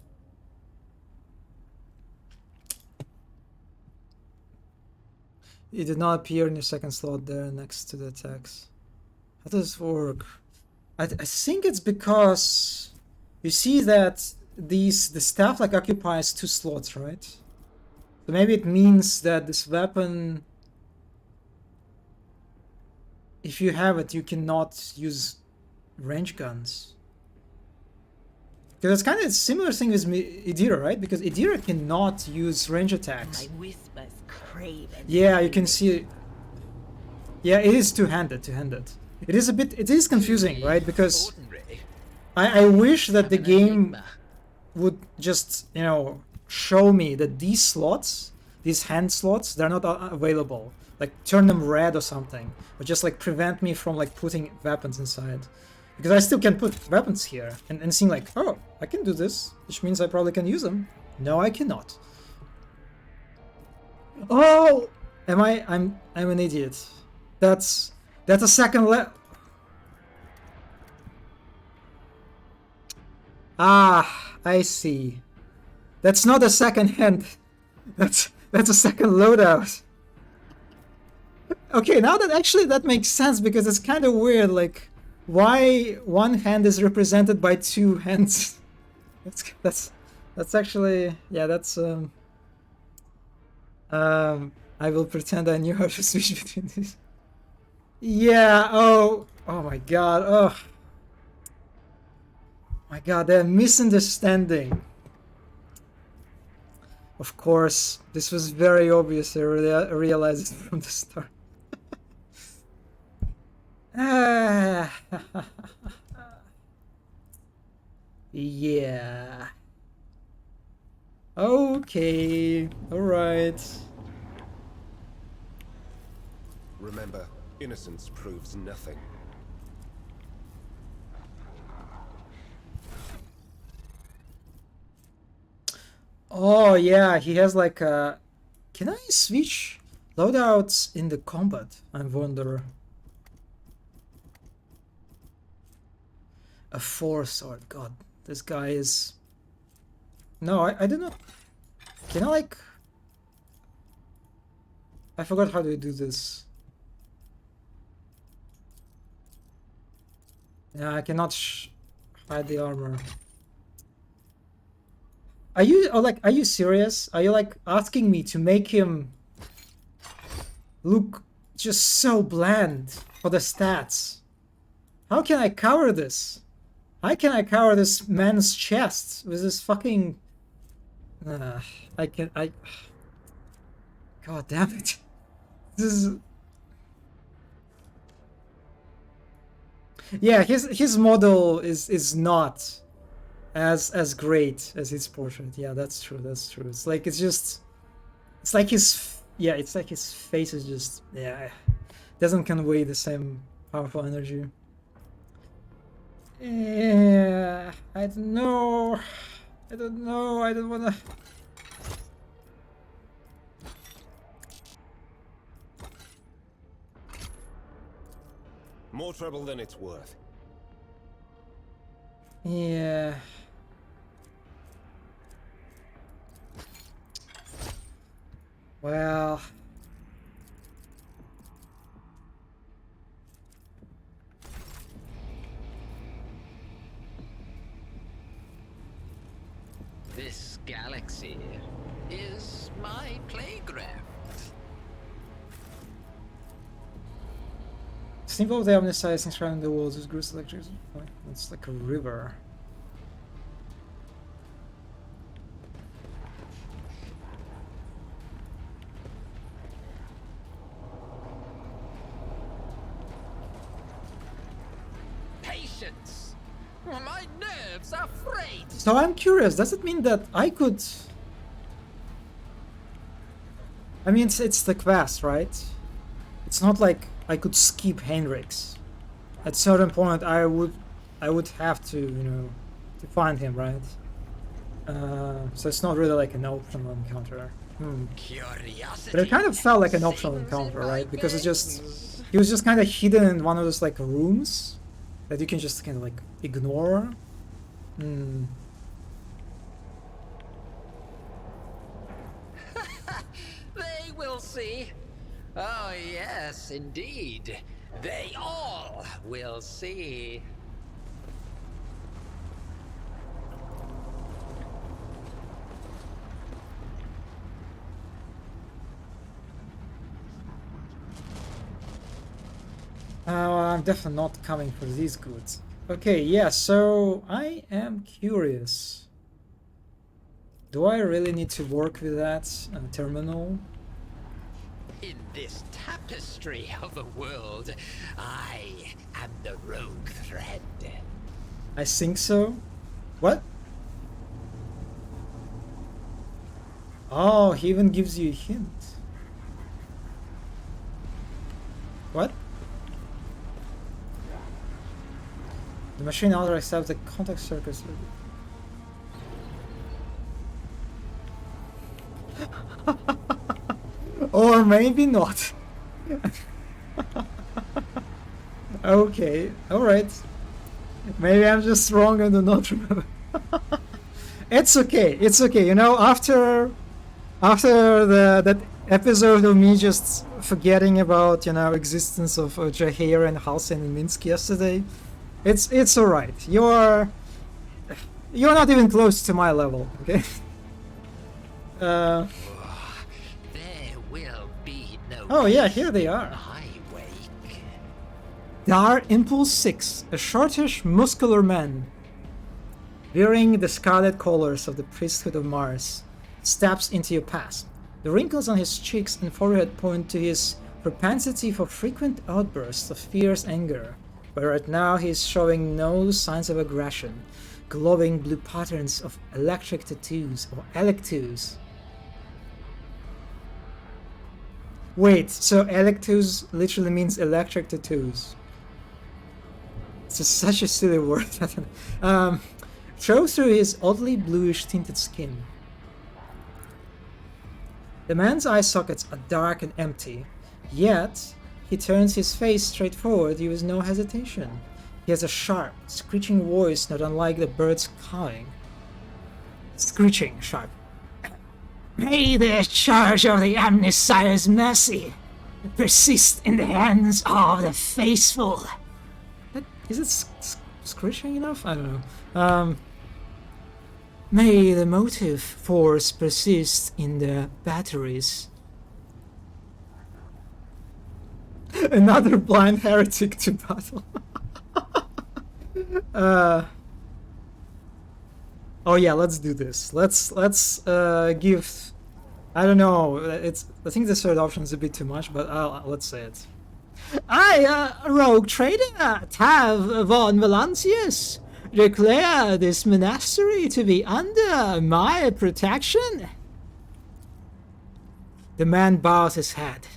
It did not appear in your second slot there next to the text. How does this work? I think it's because you see that the staff like occupies 2 slots, right? So maybe it means that this weapon, if you have it, you cannot use range guns. Because it's kind of a similar thing with Idira, right? Because Idira cannot use range attacks. My whispers crave and Yeah, you can see. Yeah, it is two-handed. It is a bit. It is confusing, right? Because Ordinary. I wish that the An game enigma. would just, you know, show me that these slots, these hand slots, they're not available. Like turn them red or something, or just like prevent me from like putting weapons inside. Because I still can put weapons here and seem like, oh, I can do this, which means I probably can use them. No, I cannot. Oh, I'm an idiot. That's a second Ah, I see. That's not a second hand. That's a second loadout. Okay, now that makes sense because it's kind of weird. Like, why one hand is represented by 2 hands? That's actually, yeah. That's I will pretend I knew how to switch between these. Yeah. Oh my god. Oh my god, they're misunderstanding. Of course, this was very obvious. I realized it from the start. Yeah. Okay. All right. Remember, innocence proves nothing. Oh yeah, he has like a. Can I switch loadouts in the combat? I wonder. A 4 sword. God, this guy is. No, I do not. Can I like? I forgot how to do this. Yeah, I cannot hide the armor. Are you serious? Are you like asking me to make him look just so bland for the stats? How can I cover this? How can I cover this man's chest with this fucking... God damn it. This is... Yeah, his model is not as great as his portrait. Yeah, that's true. It's like his face is just, yeah, doesn't convey the same powerful energy. Yeah, I don't know. I don't wanna. More trouble than it's worth. Yeah. Well. This galaxy is my playground. Symbol of the omniscience enshrined in the walls is gross electricity. It's like a river. Patience! My nerves are frayed! So I'm curious, does it mean that I could... I mean, it's the quest, right? It's not like I could skip Heinrichs. At certain point I would have to, you know, to find him, right? So it's not really like an optional encounter. Curiosity. But it kind of felt like an optional encounter, right? Because it's just he was just kind of hidden in one of those like rooms that you can just kind of like ignore. They will see. Oh, yes, indeed. They all will see. I'm definitely not coming for these goods. Okay, yeah, so I am curious. Do I really need to work with that terminal? In this tapestry of a world, I am the rogue thread. I think so. What? Oh, he even gives you a hint. What? The machine also accepts the contact circuits. Or maybe not. Okay, alright. Maybe I'm just wrong and do not remember. It's okay, it's okay. You know, after that episode of me just forgetting about, you know, existence of Jaheir and Halcyon and Minsky yesterday, it's alright. You're not even close to my level, okay? There will be no. Oh yeah, here they are. I wake. Dar Impulse 6, a shortish, muscular man, wearing the scarlet colors of the priesthood of Mars, steps into your path. The wrinkles on his cheeks and forehead point to his propensity for frequent outbursts of fierce anger, but right now he is showing no signs of aggression, glowing blue patterns of electric tattoos or electus. Wait, so electus literally means electric tattoos. It's just such a silly word. Shows through his oddly bluish tinted skin. The man's eye sockets are dark and empty, yet he turns his face straight forward with no hesitation. He has a sharp, screeching voice not unlike the bird's cawing. Screeching sharp. may the charge of the Amnesire's mercy persist in the hands of the faithful. Is it screeching enough? I don't know. May the motive force persist in the batteries. Another blind heretic to battle. Oh yeah, let's do this. Let's give. I don't know. I think the third option is a bit too much, but let's say it. I, rogue trader Tav von Valancius, declare this monastery to be under my protection. The man bows his head.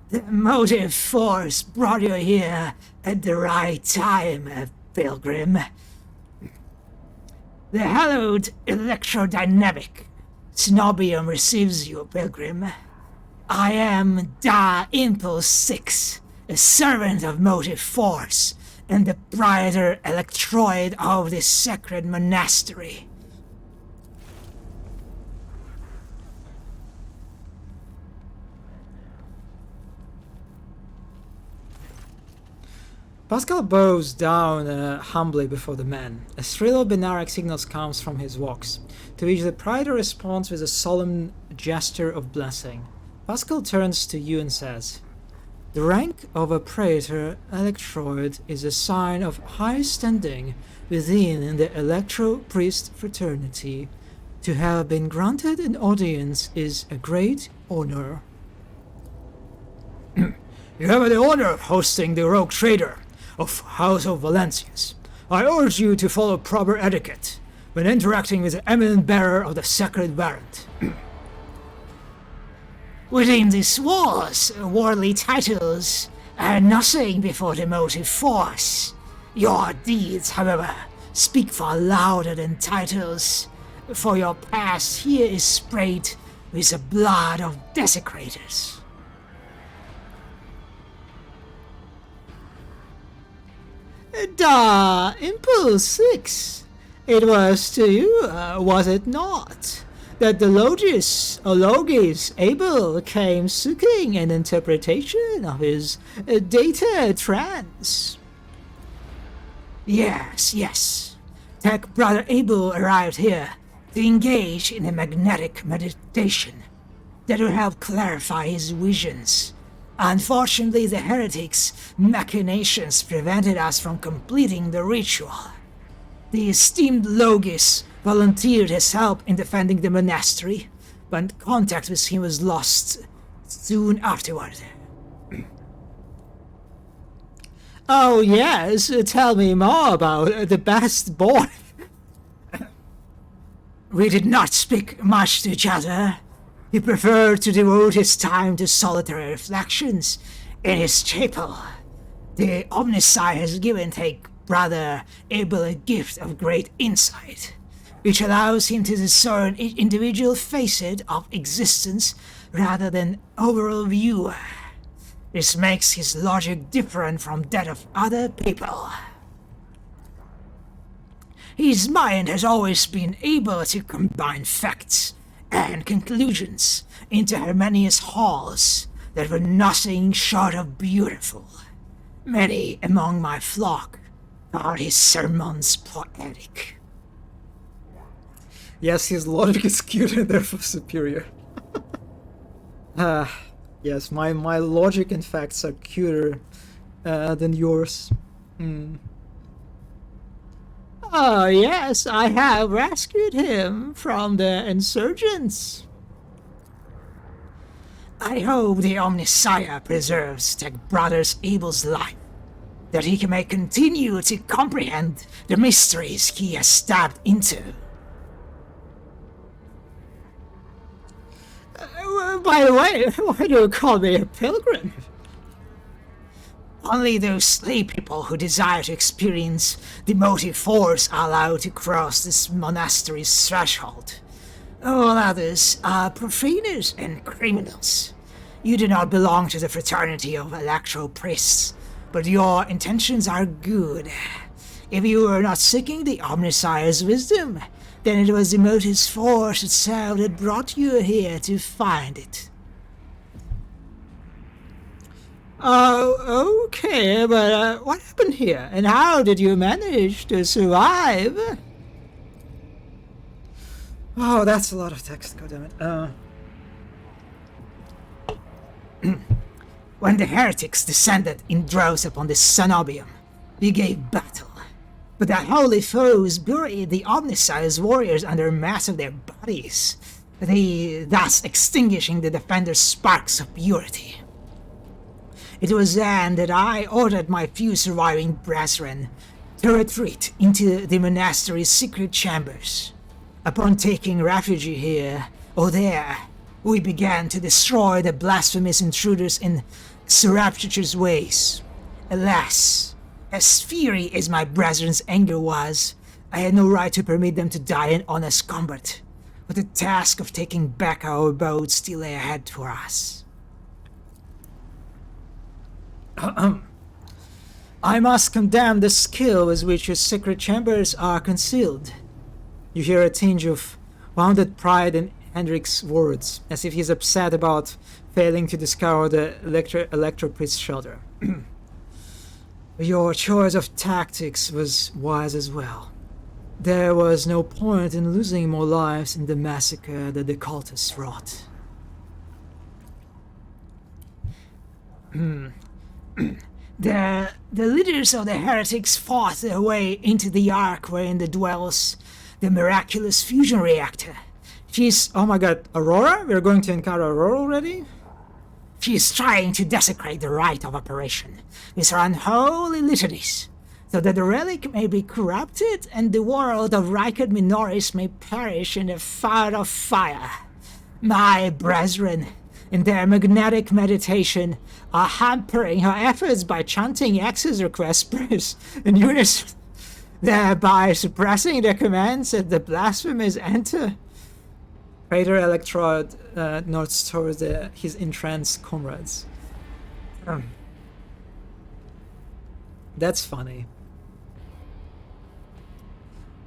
The motive force brought you here at the right time, pilgrim. The hallowed electrodynamic Snobium receives you, pilgrim. I am Da Impulse 6, a servant of motive force, and the brighter electroid of this sacred monastery. Pascal bows down humbly before the man. A thrill of Benaric signals comes from his walks, to which the Praetor responds with a solemn gesture of blessing. Pascal turns to you and says, "The rank of a Praetor Electroid is a sign of high standing within the Electro-Priest fraternity. To have been granted an audience is a great honor." You have the honor of hosting the rogue trader of House of Valancius. I urge you to follow proper etiquette when interacting with the eminent bearer of the sacred warrant. Within these walls, worldly titles are nothing before the motive force. Your deeds, however, speak far louder than titles. for your past here is sprayed with the blood of desecrators. Da Impulse 6. It was to you, was it not, that the Logis Abel came seeking an interpretation of his data trance? Yes. Tech Brother Abel arrived here to engage in a magnetic meditation that will help clarify his visions. Unfortunately, the heretics' machinations prevented us from completing the ritual. The esteemed Logis volunteered his help in defending the monastery, but contact with him was lost soon afterward. Oh yes, tell me more about the best boy. We did not speak much to each other. He preferred to devote his time to solitary reflections in his chapel. The Omnissiah has given Tech Brother Abel a gift of great insight, which allows him to discern each individual facet of existence rather than overall view. This makes his logic different from that of other people. His mind has always been able to combine facts and conclusions into harmonious wholes that were nothing short of beautiful. Many among my flock thought his sermons poetic. Yes, his logic is cute and therefore superior. Yes, my logic and facts are cuter than yours. Oh yes, I have rescued him from the insurgents. I hope the Omnissiah preserves Tech Brother's Abel's life, that he may continue to comprehend the mysteries he has stepped into. By the way, why do you call me a pilgrim? Only those slave people who desire to experience the motive force are allowed to cross this monastery's threshold. All others are profaners and criminals. You do not belong to the fraternity of electro priests, but your intentions are good. If you were not seeking the Omnissiah's wisdom, then it was the motive's force itself that brought you here to find it. Oh, okay, but what happened here, and how did you manage to survive? Oh, that's a lot of text, goddammit. When the heretics descended in droves upon the Cenobium, we gave battle. But their holy foes buried the Omnissiah's warriors under mass of their bodies, thus extinguishing the defenders' sparks of purity. It was then that I ordered my few surviving brethren to retreat into the monastery's secret chambers. Upon taking refuge here or there, we began to destroy the blasphemous intruders in surreptitious ways. Alas, as fiery as my brethren's anger was, I had no right to permit them to die in honest combat, but the task of taking back our abode still lay ahead for us. I must condemn the skill with which your secret chambers are concealed. You hear a tinge of wounded pride in Hendrik's words, as if he's upset about failing to discover the Electro-Priest's shelter. Your choice of tactics was wise as well. There was no point in losing more lives in the massacre that the cultists wrought. The leaders of the heretics fought their way into the Ark wherein dwells the miraculous fusion reactor. She's... oh my god, Aurora? We're going to encounter Aurora already? She is trying to desecrate the rite of operation with her unholy litanies, so that the relic may be corrupted and the world of Rykard Minoris may perish in a fire of fire. My brethren, in their magnetic meditation, are hampering her efforts by chanting access request prayers in unison thereby suppressing their commands at the blasphemous enter. Praetor Electrode nods towards his entranced comrades. That's funny.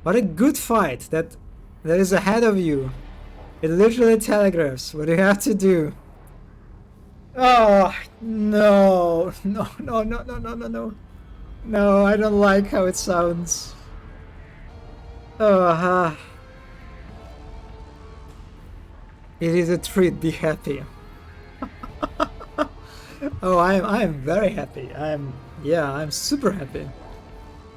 What a good fight that is ahead of you. It literally telegraphs what you have to do. Oh, no. No, no, no, no, no, no, no. No, I don't like how it sounds. Oh, it is a treat, be happy. Oh, I am very happy. I'm super happy.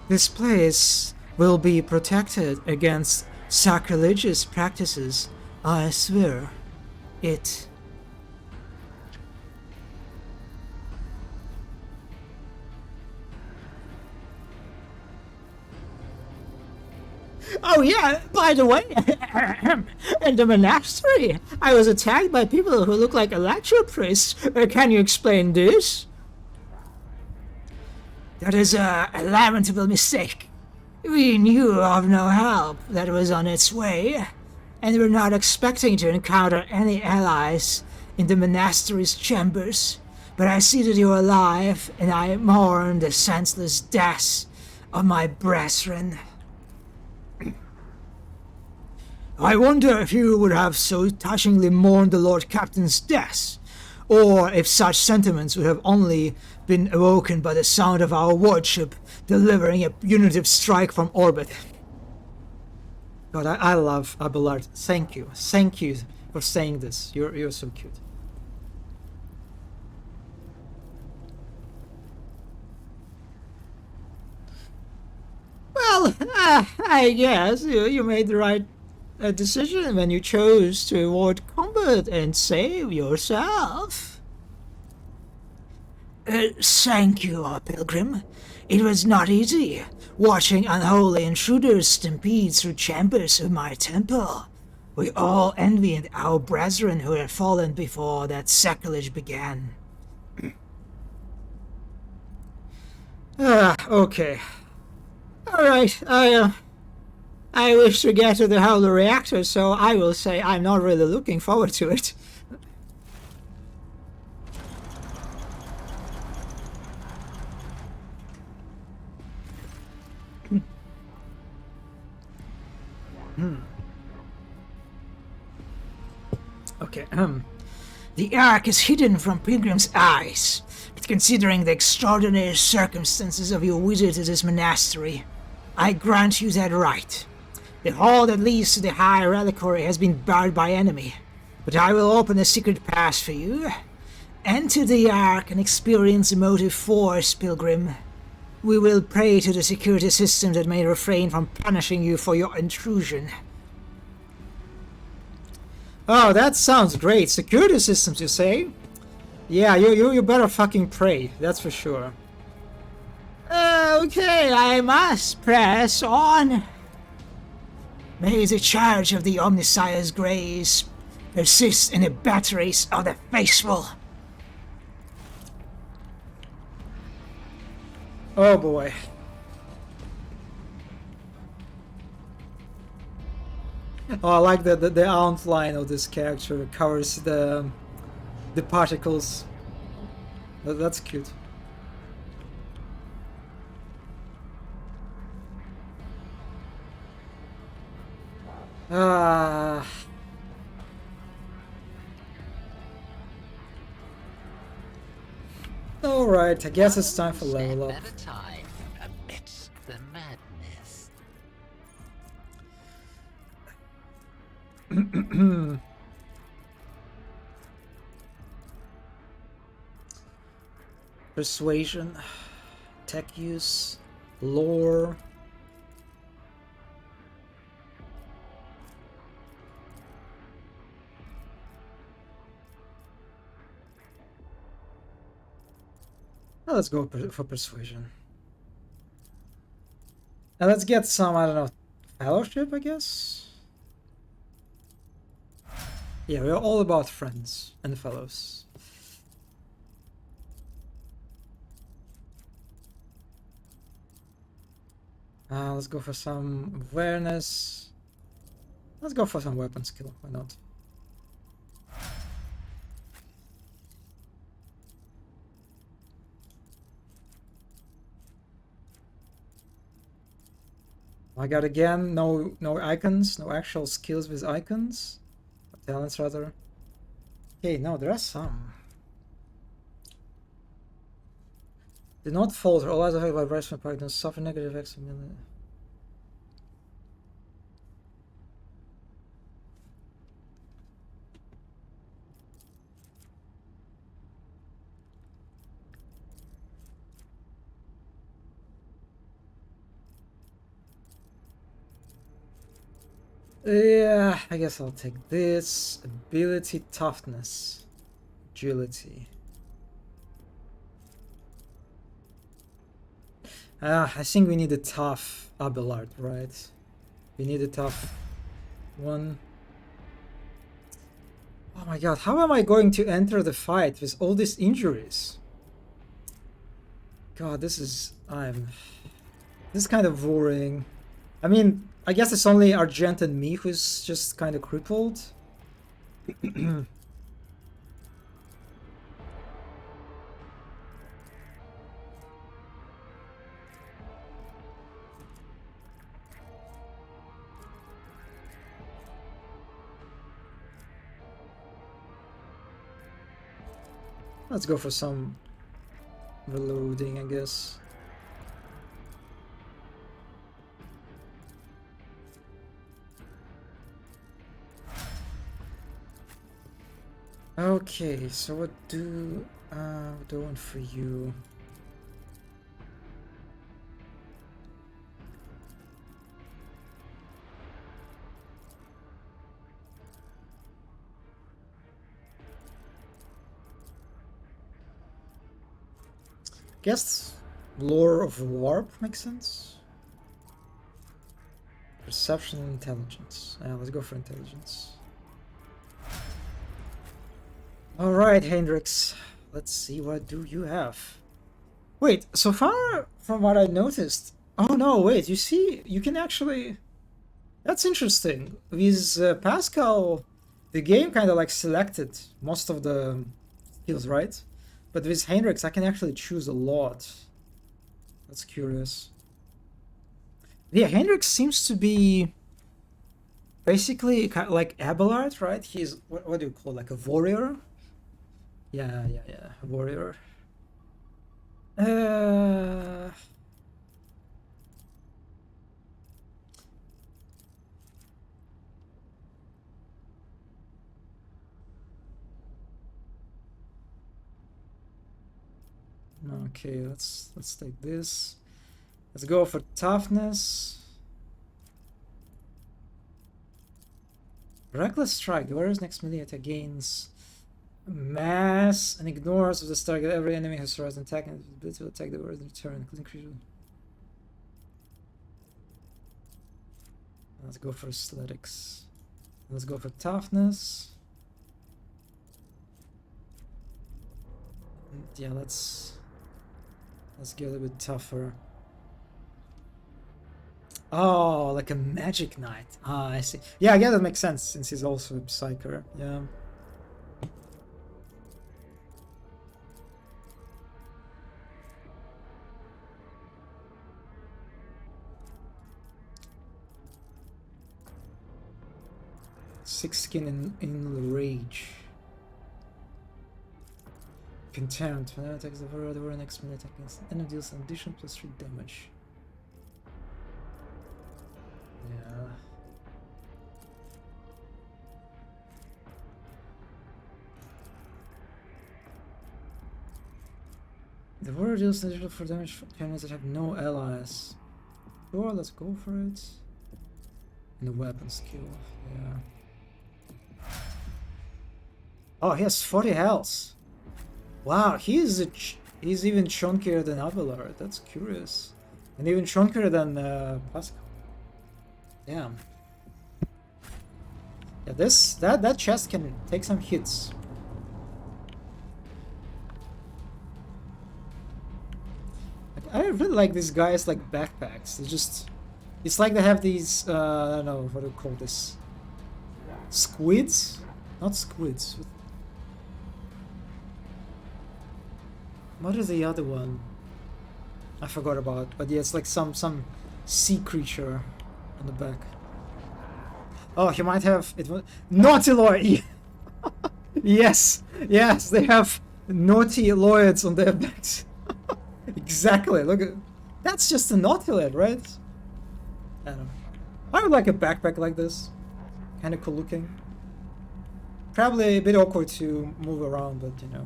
This place will be protected against sacrilegious practices. I swear it. Oh yeah, by the way, in the monastery, I was attacked by people who look like electro priests. Can you explain this? That is a lamentable mistake. We knew of no help that was on its way, and were not expecting to encounter any allies in the monastery's chambers. But I see that you are alive, and I mourn the senseless deaths of my brethren. I wonder if you would have so touchingly mourned the Lord Captain's death, or if such sentiments would have only been awoken by the sound of our warship delivering a punitive strike from orbit. God, I love Abelard. Thank you for saying this. You're so cute. Well, I guess you made the right decision when you chose to avoid combat and save yourself. Thank you, Pilgrim. It was not easy watching unholy intruders stampede through chambers of my temple. We all envied our brethren who had fallen before that sacrilege began. Okay. Alright, I wish to get to the Howler reactor, so I will say I'm not really looking forward to it. Okay, the Ark is hidden from Pilgrim's eyes, but considering the extraordinary circumstances of your visit to this monastery, I grant you that right. The hall that leads to the High Reliquary has been barred by enemy, but I will open a secret pass for you. Enter the Ark and experience emotive force, Pilgrim. We will pray to the security system that may refrain from punishing you for your intrusion. Oh, that sounds great. Security systems, you say? Yeah, you better fucking pray, that's for sure. Okay, I must press on. May the charge of the Omnissiah's grace persist in the batteries of the faithful. Oh boy. Oh, I like the outline of this character covers the particles. That's cute. Alright, I guess it's time for level up. At a time amidst the madness. Persuasion, tech use, lore. Well, let's go for persuasion. And let's get some, I don't know, fellowship, I guess? Yeah, we're all about friends and fellows. Let's go for some awareness. Let's go for some weapon skill. Why not? I got again no icons, no actual skills with icons, talents rather. Okay, no, there are some. Do not falter. All eyes affected by vibration impact don't suffer negative effects. Yeah, I guess I'll take this. Ability, toughness, agility. I think we need a tough Abelard, right? We need a tough one. Oh my god, how am I going to enter the fight with all these injuries? God, this is kind of worrying. I mean, I guess it's only Argent and me who's just kind of crippled. Let's go for some reloading, I guess. Okay, so what do I want for you? Guess lore of warp makes sense. Perception and intelligence. Let's go for intelligence. Alright, Hendrix. Let's see, what do you have? Wait, so far from what I noticed... Oh no, wait, you see, you can actually... That's interesting. With Pascal, the game kind of like selected most of the skills, right? But with Hendrix, I can actually choose a lot. That's curious. Yeah, Hendrix seems to be basically kind of like Abelard, right? He's, what do you call it, like a warrior? Yeah, a warrior. Okay, let's take this. Let's go for toughness. Reckless strike. The warrior's next melee attack gains mass and ignores with this target every enemy has surprised an attack and ability to attack the warrior in return, including creature. Let's go for athletics. Let's go for toughness. And yeah, let's get a little bit tougher. Oh, like a magic knight. Ah, I see. Yeah, I guess that makes sense since he's also a psyker. Yeah. Six skin in rage. Contempt. When attacks the warrior next minute against enemy deals an additional +3 damage. Yeah. The warrior deals an additional 4 damage for enemies that have no allies. Sure, let's go for it. And the weapon skill. Yeah. Oh, he has 40 health. Wow, he's even chunkier than Abelard. That's curious, and even chunkier than Pascal. Damn. Yeah, that chest can take some hits. Like, I really like these guys like backpacks. They just It's like they have these, I don't know what to call this. Squids? Not squids. What is the other one? I forgot about, but yeah, it's like some sea creature on the back. Oh, he might have it. Nautiloid. Yes, yes, they have Nautiloids on their backs. Exactly. Look at that's just a Nautiloid, right? I don't know. I would like a backpack like this. Kind of cool looking. Probably a bit awkward to move around, but you know.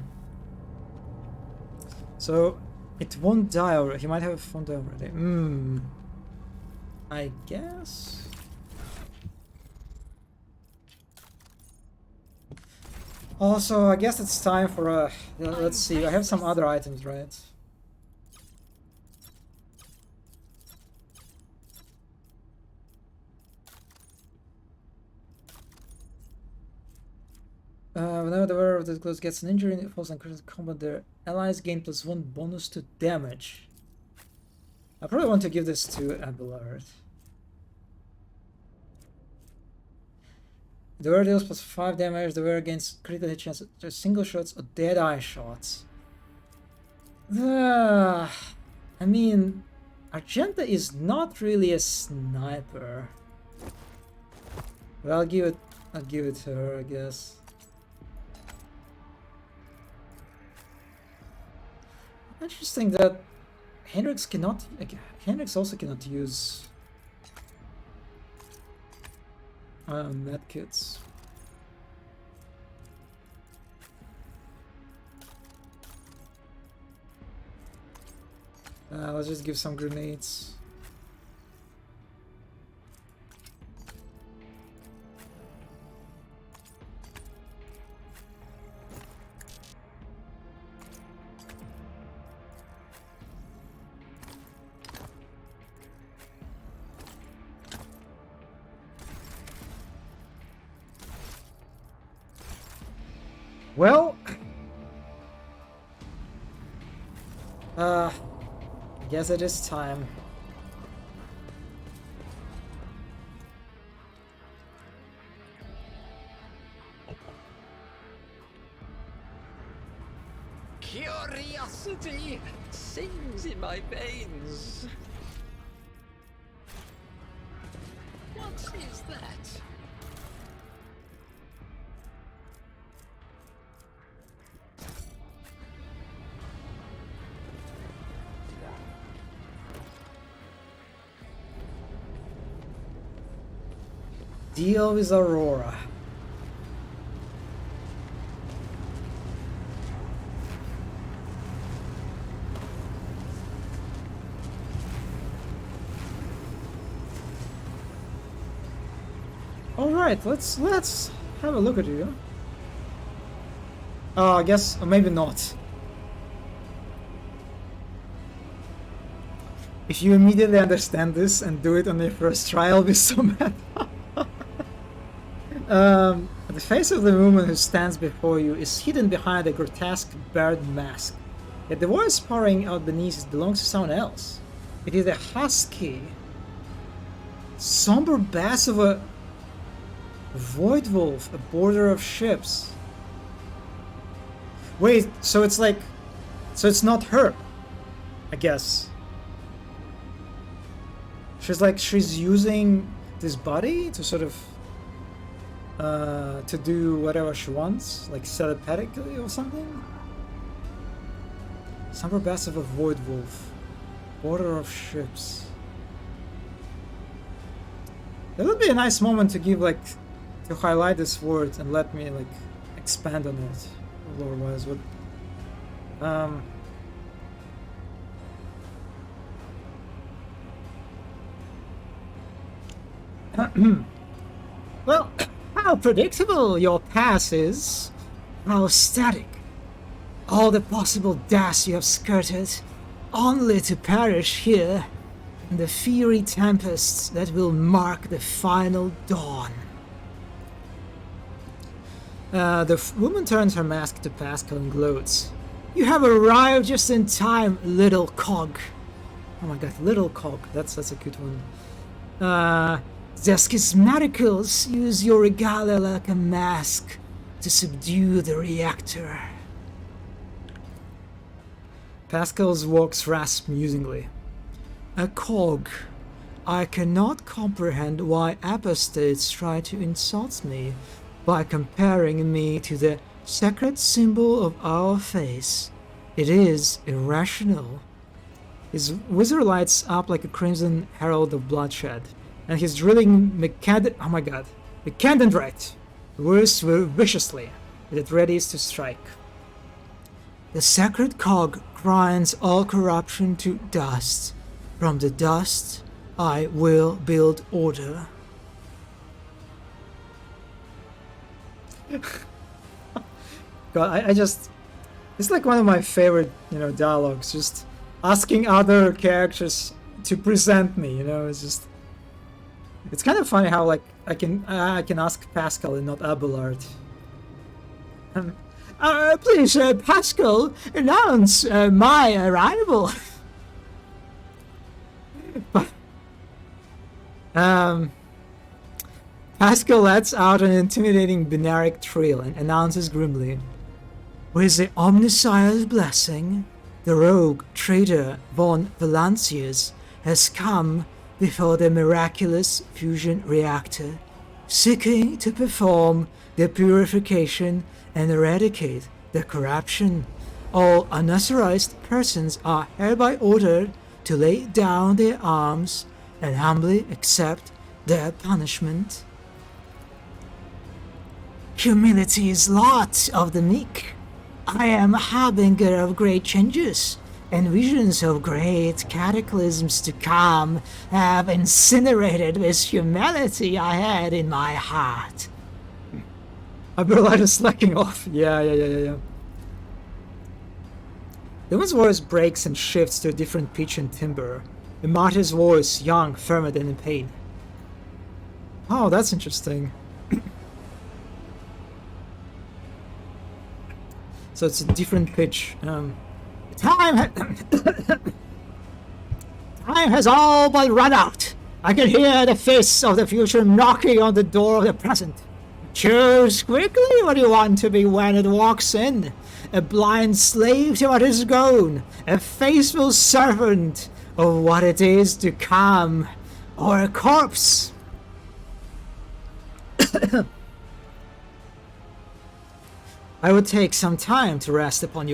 So it won't die already. He might have won't die already. I guess. Also, I guess it's time for a. Let's see. I have some other items, right? Whenever the wearer of the clothes gets an injury and falls on critical combat, their allies gain +1 bonus to damage. I probably want to give this to Abelard. The wearer deals +5 damage. The wearer gains critical hit chance to single shots or dead eye shots. I mean, Argenta is not really a sniper. But I'll give it to her, I guess. Interesting that Hendrix cannot. Hendrix also cannot use medkits. Let's just give some grenades. Well, I guess it is time. Curiosity sings in my veins. What is that? Deal with Aurora. All right, let's have a look at you. Oh, I guess, or maybe not. If you immediately understand this and do it on your first try, I'll be so mad. The face of the woman who stands before you is hidden behind a grotesque bird mask. Yet the voice pouring out beneath it belongs to someone else. It is a husky, somber bass of a void wolf, a border of ships. Wait, so it's like, so it's not her, I guess. She's using this body to sort of to do whatever she wants, like telepathically or something. Somber bass of a void wolf, border of ships. That would be a nice moment to give, like, to highlight this word and let me, like, expand on it lore-wise. What well, how predictable your pass is. How static. All the possible deaths you have skirted, only to perish here in the fiery tempests that will mark the final dawn. The woman turns her mask to Pascal and gloats. You have arrived just in time, little cog. Oh my god, little cog. That's a good one. The schismaticals use your regalia like a mask to subdue the reactor. Pascal's voice rasped musingly. A cog. I cannot comprehend why apostates try to insult me by comparing me to the sacred symbol of our faith. It is irrational. His wizard lights up like a crimson herald of bloodshed, and he's drilling Macandendrite words viciously, with it ready to strike. The sacred cog grinds all corruption to dust. From the dust, I will build order. God, I just... It's like one of my favorite, dialogues, just asking other characters to present me, it's just... It's kind of funny how, like, I can ask Pascal and not Abelard. Please, Pascal, announce my arrival. Pascal lets out an intimidating binaric trill and announces grimly, with the Omnissiah's blessing, the rogue traitor von Valancius has come before the miraculous fusion reactor, seeking to perform the purification and eradicate the corruption. All unauthorized persons are hereby ordered to lay down their arms and humbly accept their punishment. Humility is lot of the meek. I am a harbinger of great changes, and visions of great cataclysms to come have incinerated this humanity I had in my heart. Abelard is slacking off. Yeah. Demon's voice breaks and shifts to a different pitch and timbre. The martyr's voice, young, firmer than in pain. Oh, that's interesting. So it's a different pitch. Time has all but run out. I can hear the face of the future knocking on the door of the present. Choose quickly what you want to be when it walks in. A blind slave to what is gone. A faithful servant of what it is to come. Or a corpse. I would take some time to rest upon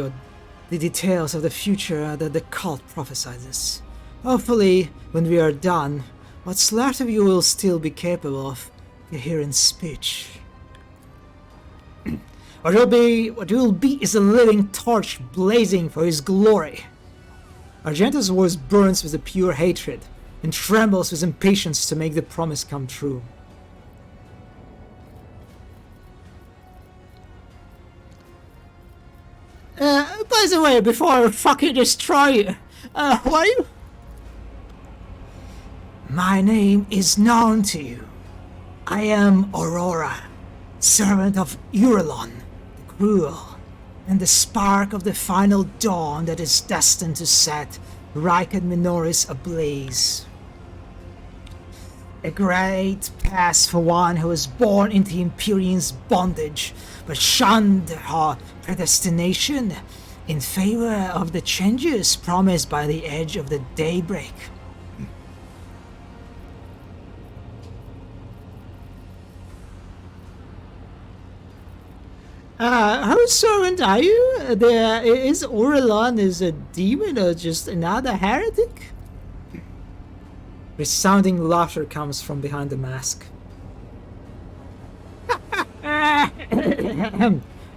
the details of the future that the cult prophesizes. Hopefully, when we are done, what's left of you will still be capable of coherent speech. What you will be is a living torch blazing for his glory. Argento's voice burns with a pure hatred and trembles with impatience to make the promise come true. By the way, before I fucking destroy you, who are you? My name is known to you. I am Aurora, servant of Urelon, the cruel, and the spark of the final dawn that is destined to set Reich and Minoris ablaze. A great pass for one who was born into Empyrean's bondage, but shunned her predestination in favor of the changes promised by the edge of the daybreak. Whose servant are you? Is Aurelon is a demon or just another heretic? Resounding laughter comes from behind the mask.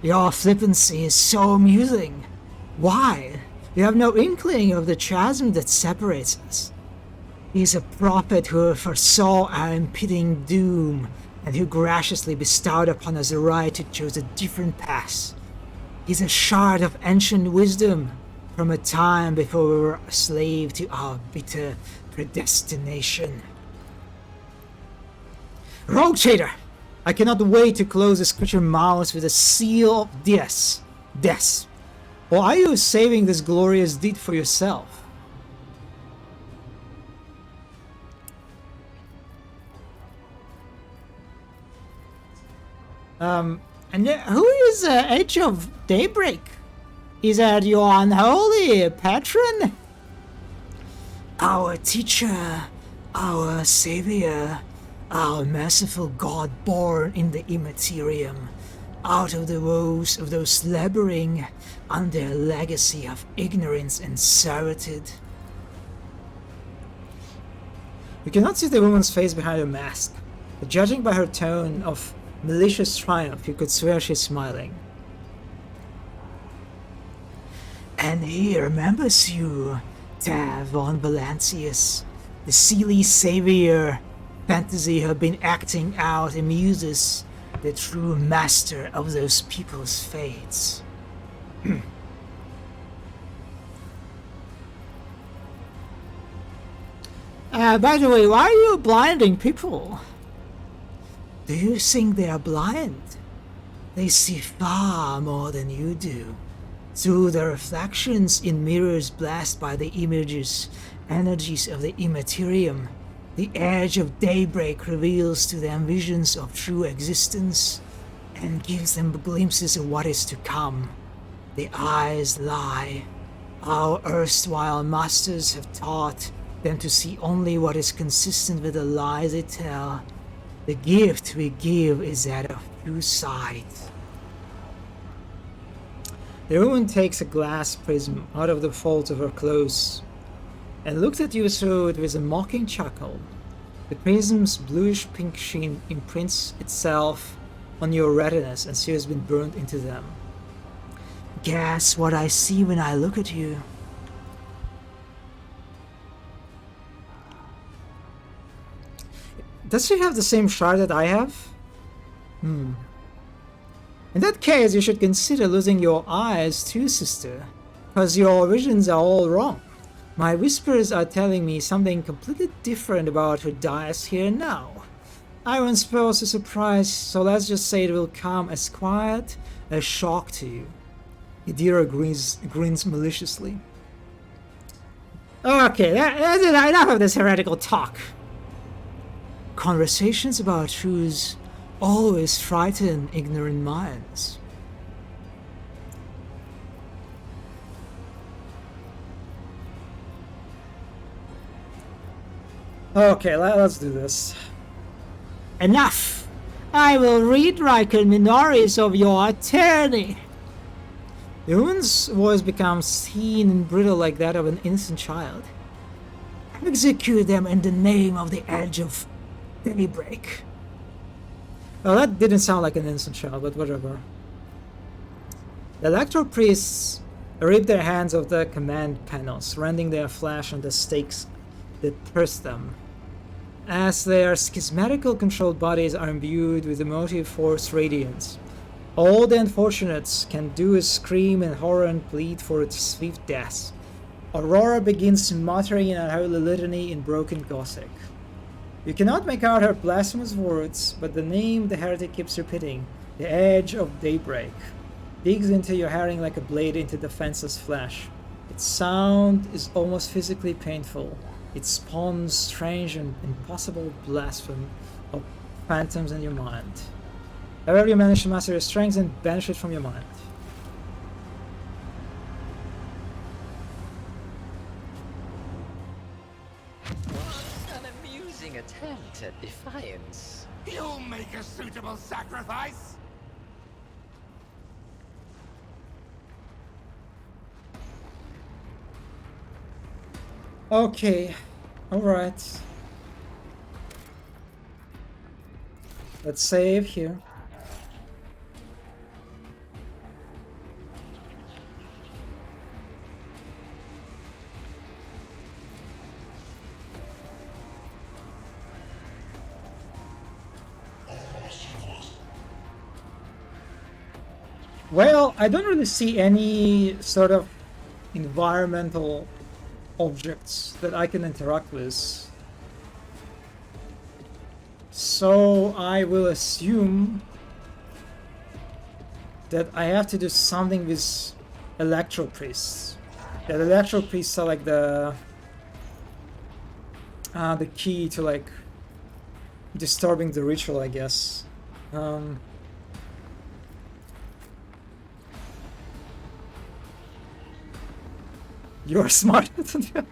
Your flippancy is so amusing. Why? You have no inkling of the chasm that separates us. He is a prophet who foresaw our impending doom, and who graciously bestowed upon us the right to choose a different path. He's a shard of ancient wisdom from a time before we were a slave to our bitter predestination. Rogue traitor! I cannot wait to close this creature's mouth with a seal of death. Or are you saving this glorious deed for yourself? And who is Edge of Daybreak? Is that your unholy patron? Our teacher, our savior, our merciful god born in the immaterium, out of the woes of those laboring under a legacy of ignorance and servitude. You cannot see the woman's face behind her mask, but judging by her tone of malicious triumph, you could swear she's smiling. And he remembers you, Tav von Valancius, the Seelie savior fantasy you have been acting out amuses the true master of those people's fates. By the way, why are you blinding people? Do you think they are blind? They see far more than you do. Through the reflections in mirrors blessed by the images, energies of the immaterium, the edge of daybreak reveals to them visions of true existence and gives them glimpses of what is to come. The eyes lie. Our erstwhile masters have taught them to see only what is consistent with the lies they tell. The gift we give is that of true sight. The woman takes a glass prism out of the folds of her clothes and looked at you through it with a mocking chuckle. The prism's bluish-pink sheen imprints itself on your retinas as she has been burned into them. Guess what I see when I look at you? Does she have the same shard that I have? In that case, you should consider losing your eyes too, sister, because your visions are all wrong. My whispers are telling me something completely different about who dies here and now. I won't spoil the surprise, so let's just say it will come as quiet as shock to you. Idira grins maliciously. Okay, that's enough of this heretical talk. Conversations about truths always frighten ignorant minds. Okay, let's do this. Enough! I will read Riker Minoris of your tyranny. The woman's voice becomes thin and brittle like that of an innocent child. Execute them in the name of the Edge of Daybreak. Well, that didn't sound like an innocent child, but whatever. The electro priests rip their hands off the command panels, rending their flesh on the stakes that thirst them. As their schismatical controlled bodies are imbued with emotive force radiance, all the unfortunates can do is scream in horror and plead for its swift death. Aurora begins muttering an unholy litany in broken Gothic. You cannot make out her blasphemous words, but the name the heretic keeps repeating, the Edge of Daybreak, digs into your hearing like a blade into defenseless flesh. Its sound is almost physically painful. It spawns strange and impossible blasphemy of phantoms in your mind. However, you manage to master your strength and banish it from your mind. An amusing attempt at defiance. You'll make a suitable sacrifice? Okay, alright. Let's save here. Well, I don't really see any sort of environmental objects that I can interact with. So I will assume that I have to do something with electro priests. That electro priests are like the key to like disturbing the ritual, I guess. You're smarter than you.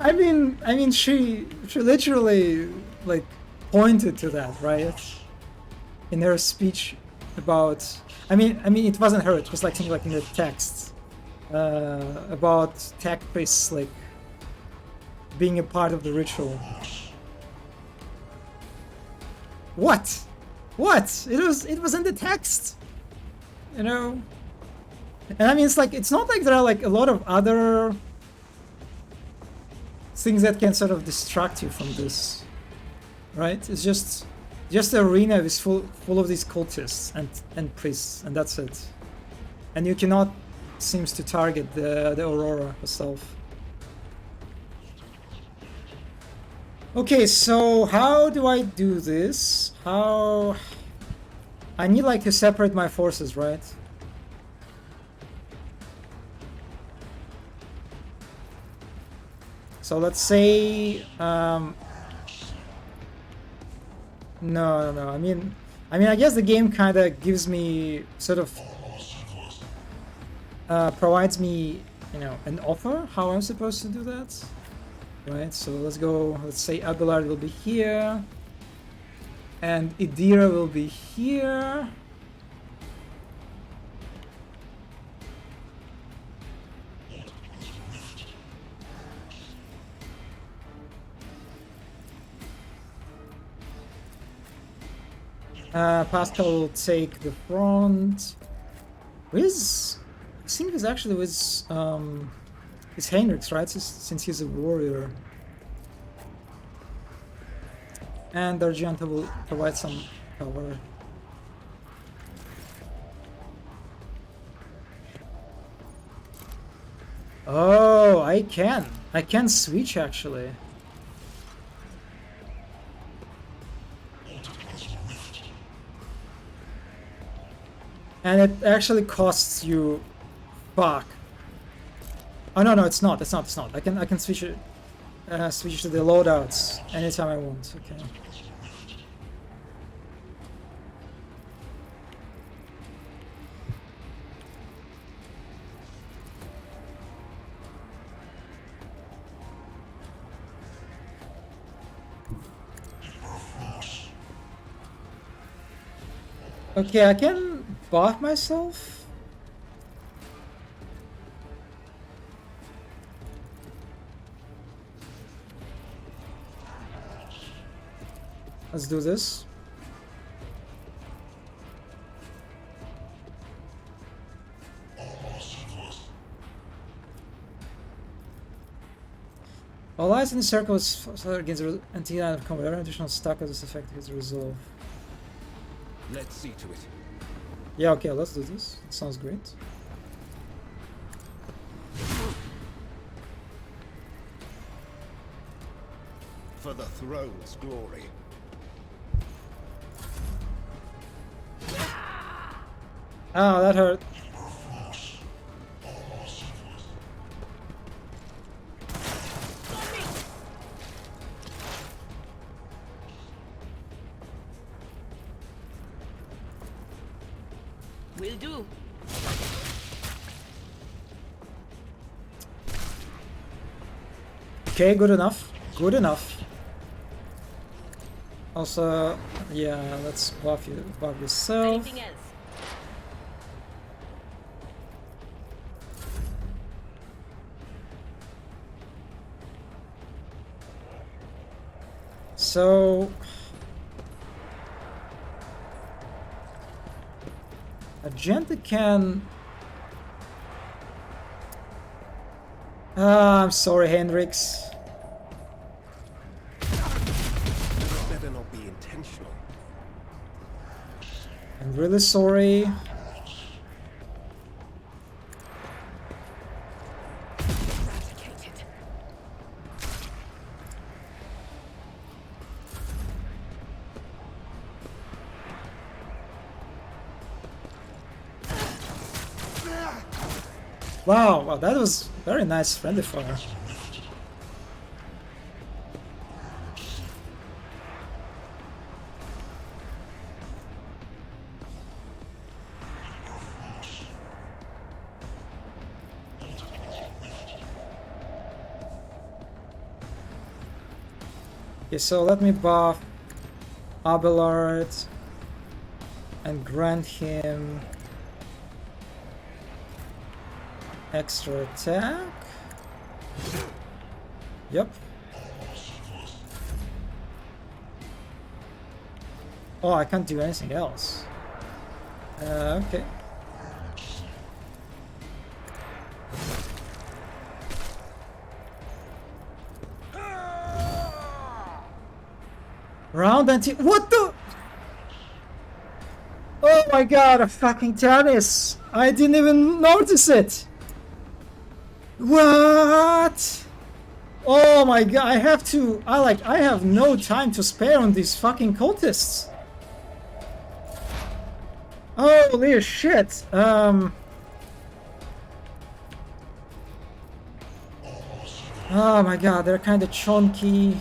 I mean, she literally like pointed to that, right? In her speech about, I mean, it wasn't her. It was like something like in the text about tech priests like being a part of the ritual. What? What? It was in the text, you know. And I mean, it's not like there are like a lot of other things that can sort of distract you from this, right? It's just the arena is full of these cultists and priests, and that's it. And you cannot seems to target the Aurora herself. Okay, so how do I do this? How I need like to separate my forces, right? So let's say no. I mean, I guess the game kind of gives me sort of provides me, you know, an offer how I'm supposed to do that, right? So let's go. Let's say Abelard will be here, and Idira will be here. Pascal will take the front. I think it's actually with it's Heinrichs, right? Since he's a warrior. And Argenta will provide some cover. Oh, I can switch actually. And it actually costs you, fuck. Oh no, it's not. I can switch it, switch to the loadouts anytime I want. Okay. Okay, I can buff myself. Let's do this. All eyes in the circle is against anti-out of combat. Every additional stack of this effect is resolved. Let's see to it. Yeah, okay, let's do this. It sounds great. For the throne's glory. Ah, that hurt. Will do. Okay, good enough. Good enough. Also, yeah, let's buff yourself. Anything else? So Argenta can. I'm sorry, Hendrix. Better not be intentional. I'm really sorry. Wow, that was very nice friendly fire. Okay, so let me buff Abelard and grant him extra attack. Yep. Oh, I can't do anything else. Okay. Round anti- What the? Oh my god, a fucking tennis! I didn't even notice it! What? Oh my god, I have to... I have no time to spare on these fucking cultists. Holy shit. Oh my god, they're kind of chunky.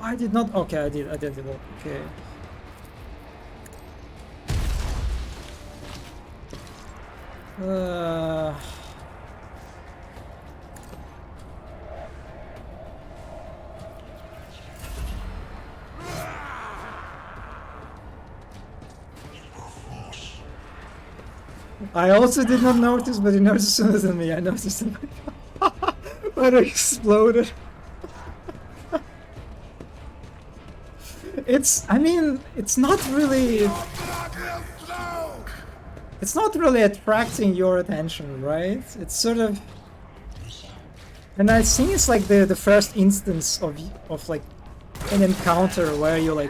I did not... Okay, I did it. Okay. I also did not notice, but you noticed sooner than me. I noticed it when it exploded. I mean, it's not really attracting your attention, right? It's sort of, and I think it's like the first instance of like an encounter where you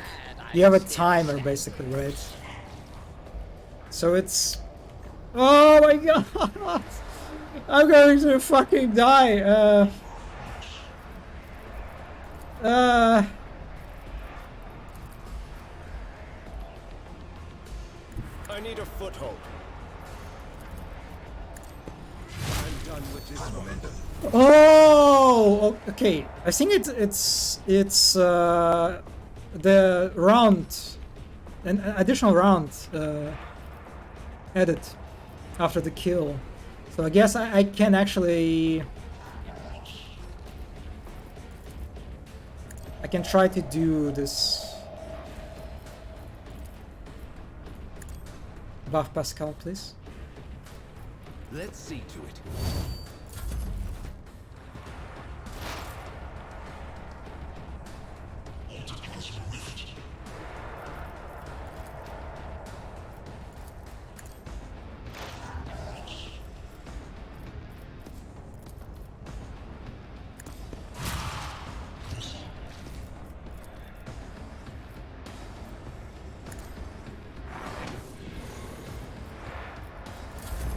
have a timer basically, right? So it's, oh my god, I'm going to fucking die. I need a foothold. I'm done with this momentum. Oh, okay. I think it's the round, an additional round added after the kill. So I guess I can actually, I can try to do this. Buff Pascal, please. Let's see to it.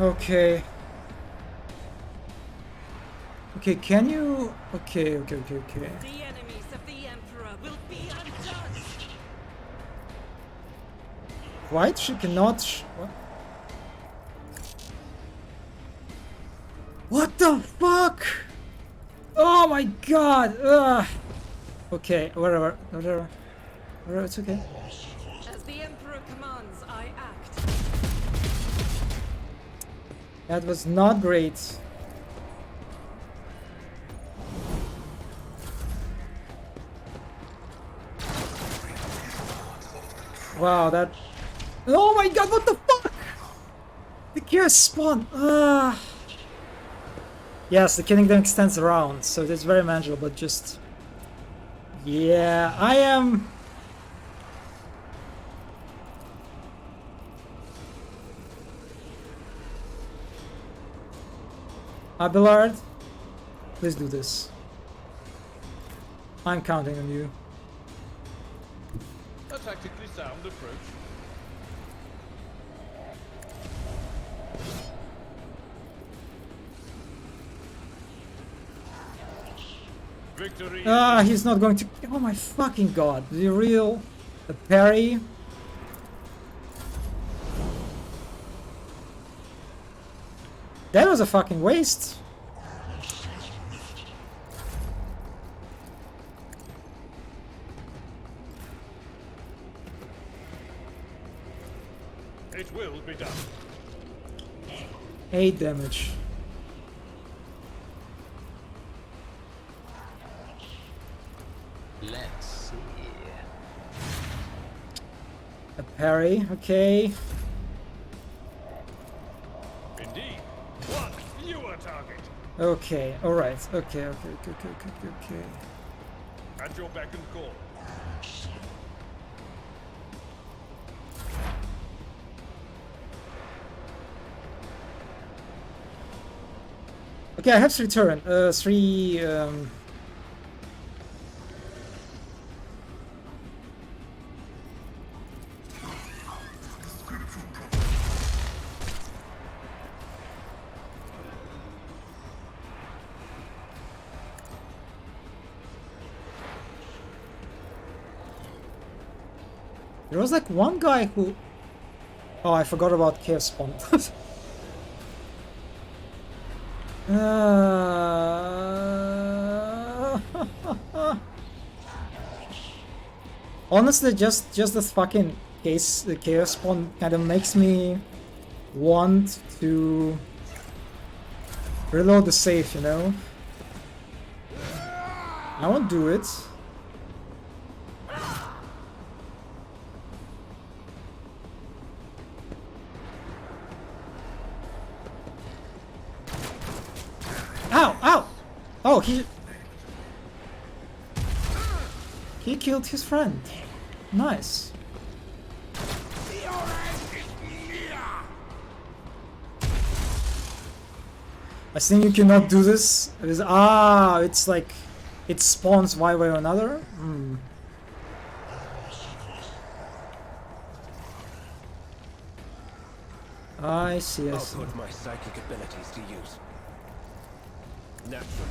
Okay. Okay, can you... Okay. The enemies of the Emperor will be undone. White, she cannot... What? What the fuck? Oh my god! Ugh. Okay, whatever, it's okay. As the Emperor commands, I act. That was not great. Wow, that... Oh my god, what the fuck? The gears spawn! Yes, the killing them extends around, so it's very manageable, but just... Yeah, I am... Abelard, please do this. I'm counting on you. A tactically sound approach. Victory. He's not going to... Oh my fucking god. The real... The parry. That was a fucking waste. It will be done. 8 damage. Let's see. A parry, okay. Indeed. One fewer target. Okay, alright. Okay. At your beck and call. Okay, I have 3 turn. 3 There was like one guy who... Oh, I forgot about Chaos Spawn. Honestly, just this fucking the Chaos Spawn kind of makes me want to reload the safe, you know? I won't do it. Ow! Ow! Oh, he killed his friend. Nice. I think you cannot do this. It's like it spawns one way or another. I see. I'll put my psychic abilities to use. Naturally.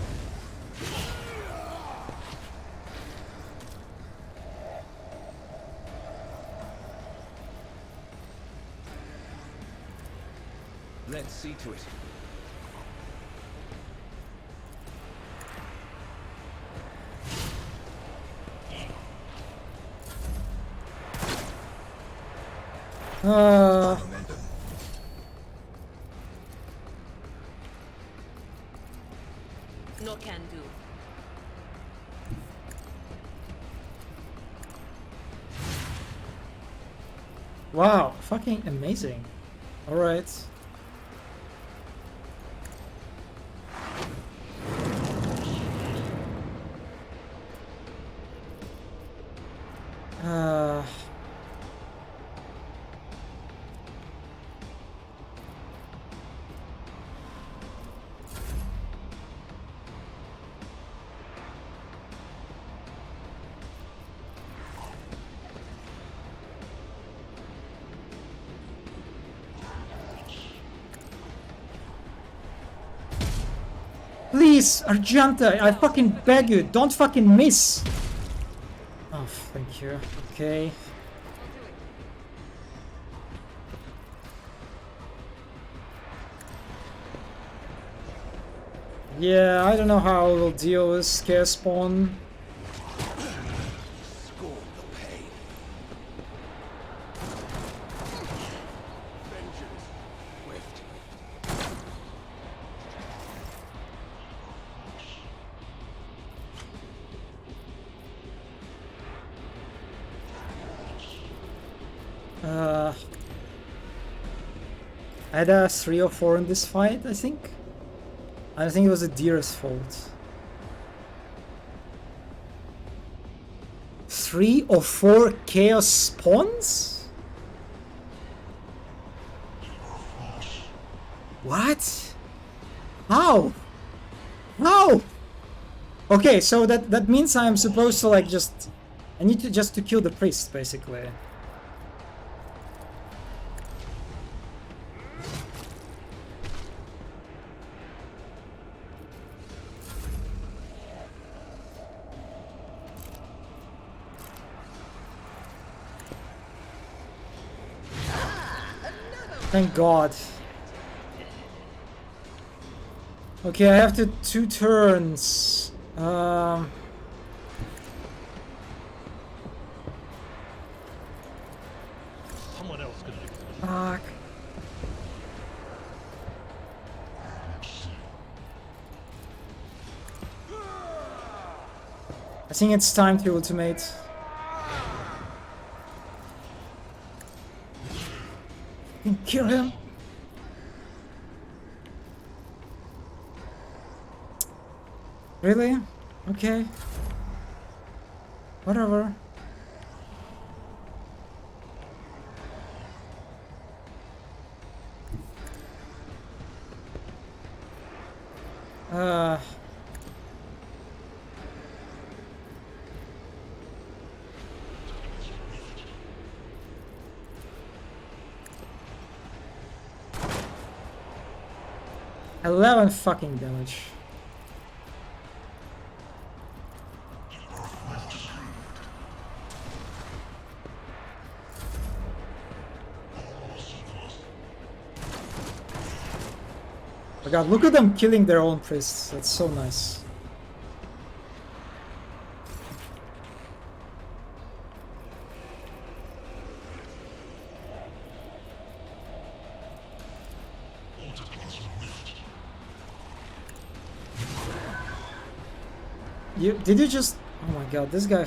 Let's see to it. No can do. Wow, fucking amazing. Alright. Please, Argenta, I fucking beg you, don't fucking miss. Oh, thank you. Okay. Yeah, I don't know how I will deal with Scare Spawn. Scorn the pain. Vengeance. Swift. I had a 3 or 4 in this fight, I think. I think it was the deer's fault. 3 or 4 chaos spawns? What? How? How? Okay, so that means I'm supposed to like just... I need to just to kill the priest, basically. Thank God. Okay, I have to 2 turns. Someone else can fix it. Fuck. I think it's time to ultimate. You can kill him. Really? Okay. Whatever. Uh... 11 fucking damage. Oh god, look at them killing their own priests. That's so nice. Did you just... Oh my god, this guy...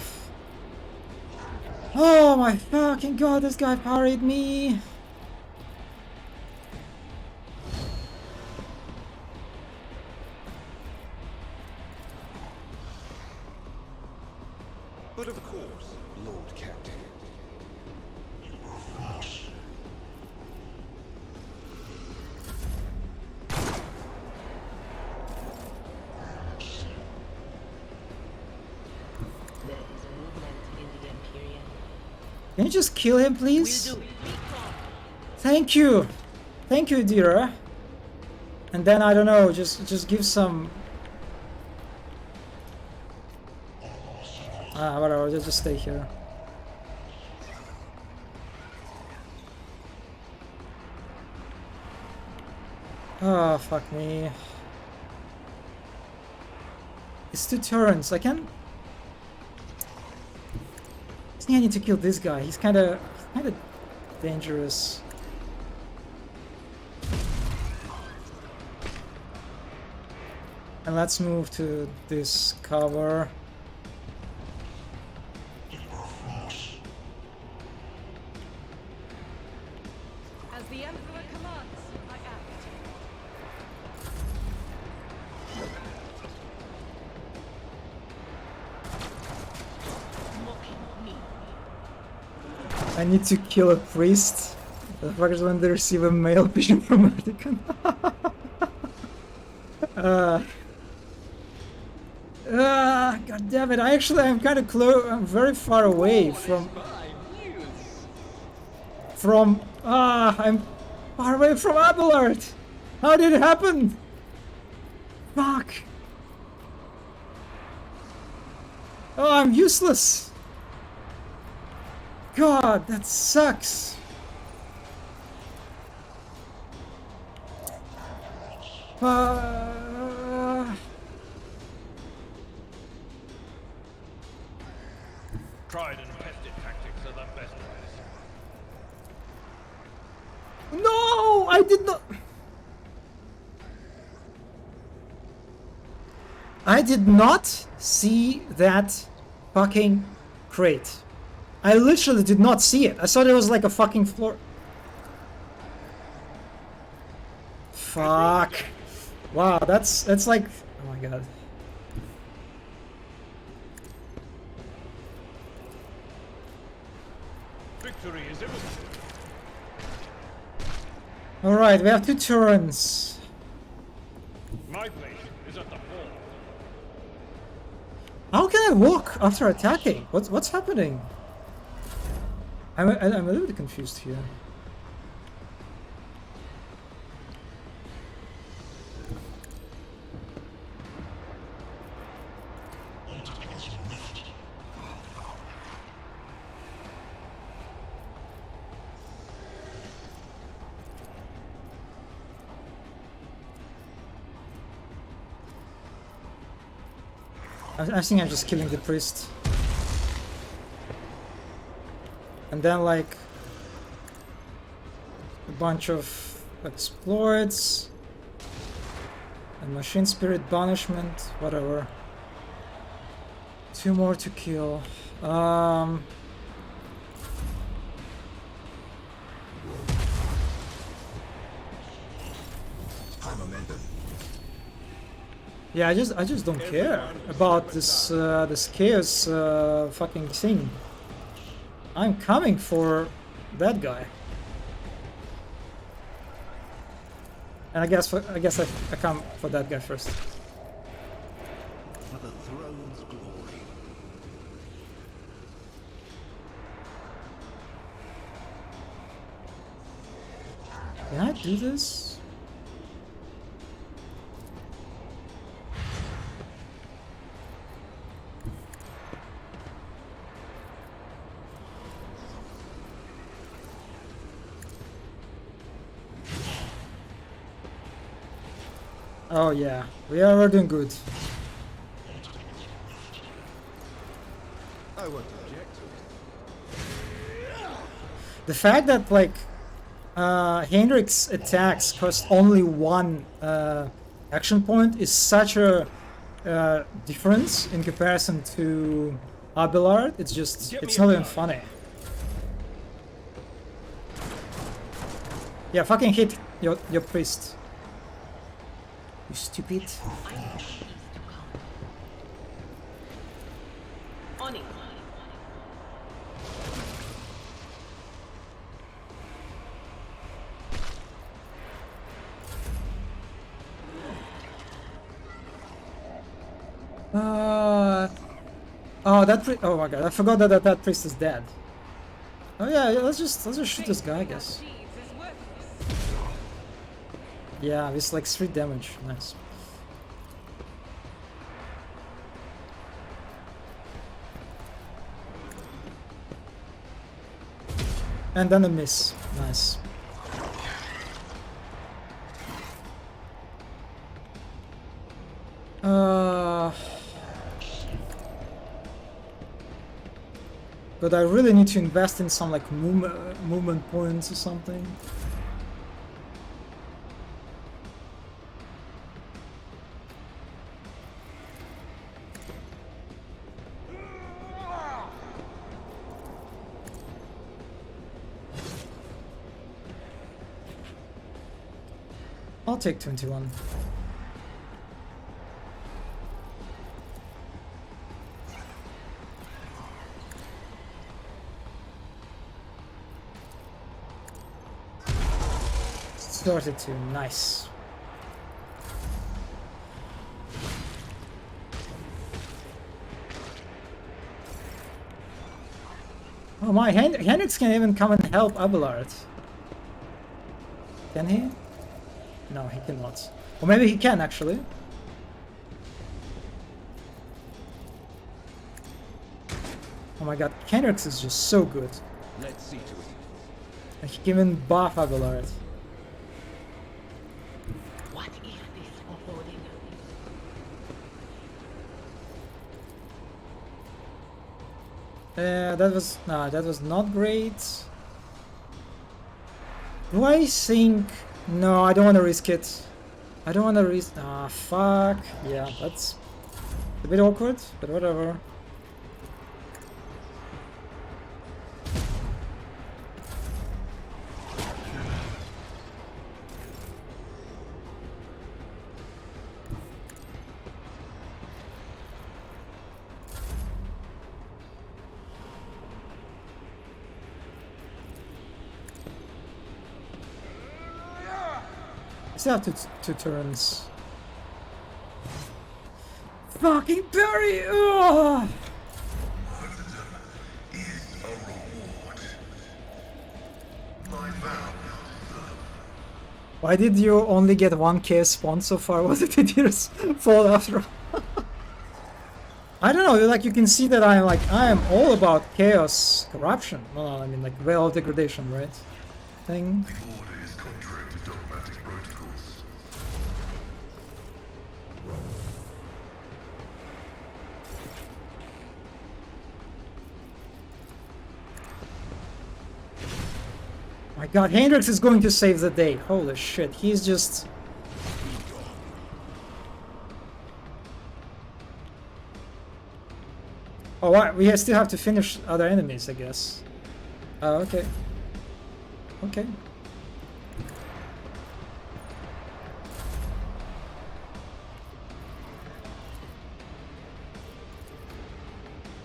Oh my fucking god, this guy parried me! But of course, Lord Captain. Can you just kill him, please? Thank you! Thank you, Dira. And then, I don't know, just give some... Ah, whatever, just stay here. Oh, fuck me. It's 2 turns, I can... I think I need to kill this guy, he's kinda dangerous. And let's move to this cover. As the Emperor commands, I act. I need to kill a priest. The fuckers when they receive a mail vision from Vatican. God damn it! I'm kind of close. I'm very far away from. I'm far away from Abelard. How did it happen? Fuck. Oh, I'm useless. God, that sucks. Tried and tested tactics are the best ways. No, I did not. I did not see that fucking crate. I literally did not see it. I thought it was like a fucking floor. Fuck. Wow, that's like... Oh my god. Victory is imminent. Alright, we have 2 turns. My place is at the fort. How can I walk after attacking? What's happening? I'm a little bit confused here. I think I'm just killing the priest. And then like... a bunch of exploits and machine spirit banishment, whatever. 2 more to kill. Yeah, I just don't care about this this chaos fucking thing. I'm coming for that guy. And I guess I come for that guy first. For the throne's glory. Can I do this? Oh yeah, we're doing good. I won't object to it. The fact that like Heinrich's attacks cost only 1 action point is such a difference in comparison to Abelard. It's just, it's not even funny. Yeah, fucking hit your priest. You stupid. On it. Oh, that oh my god, I forgot that priest is dead. Oh yeah, let's just shoot this guy, I guess. Yeah, it's like 3 damage. Nice. And then a miss. Nice. But I really need to invest in some like movement points or something. I'll take 21. Started to nice. Oh my, Hendrix can even come and help Abelard. Can he? No, he cannot. Or maybe he can actually. Oh my god, Hendrix is just so good. Let's see to it. And he can even buff Abelard. What is this foreboding? That was not great. Do I think? No, I don't want to risk it. I don't want to risk. Ah, fuck. Yeah, that's a bit awkward, but whatever. Still have two turns. Fucking parry! Ugh! Why did you only get 1 chaos spawn so far? Was it Idris fall after all? I don't know, like you can see that I am all about chaos corruption. No, I mean like veil of degradation, right? Thing. My god, Hendrix is going to save the day. Holy shit, he's just... Oh, we still have to finish other enemies, I guess. Oh, okay. Okay.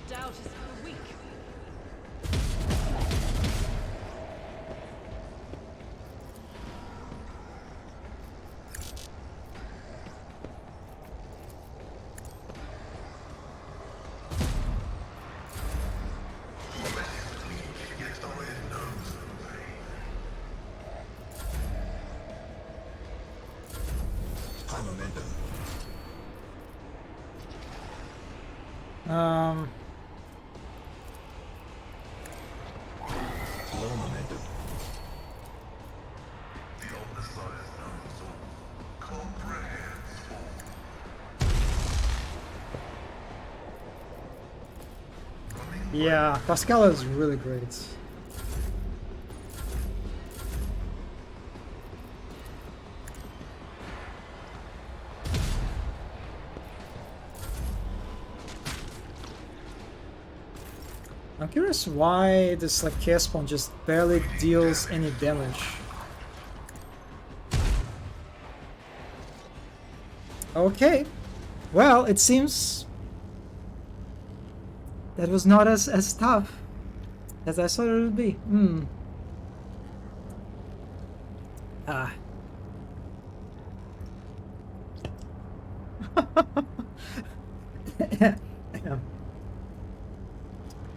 Doubt is for the weak. Yeah, Pascal is really great. I'm curious why this like Chaos Spawn just barely deals any damage. Okay, well, it seems that was not as tough as I thought it would be. Ah.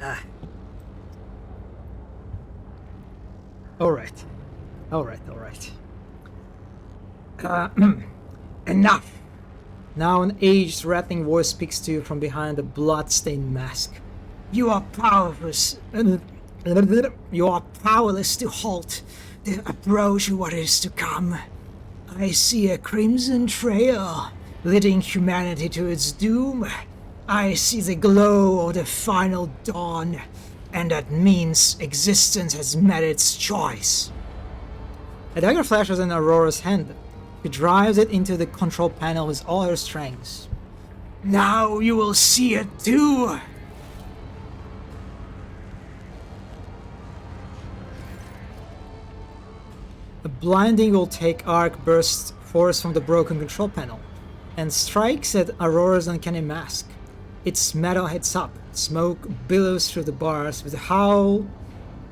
Ah. Alright. Alright. Enough! Now an aged, rattling voice speaks to you from behind a blood-stained mask. You are powerless. You are powerless to halt the approach of what is to come. I see a crimson trail leading humanity to its doom. I see the glow of the final dawn, and that means existence has met its choice. A dagger flashes in Aurora's hand. She drives it into the control panel with all her strength. Now you will see it too! A blinding voltaic arc bursts forth from the broken control panel and strikes at Aurora's uncanny mask. Its metal heads up, smoke billows through the bars. With a howl,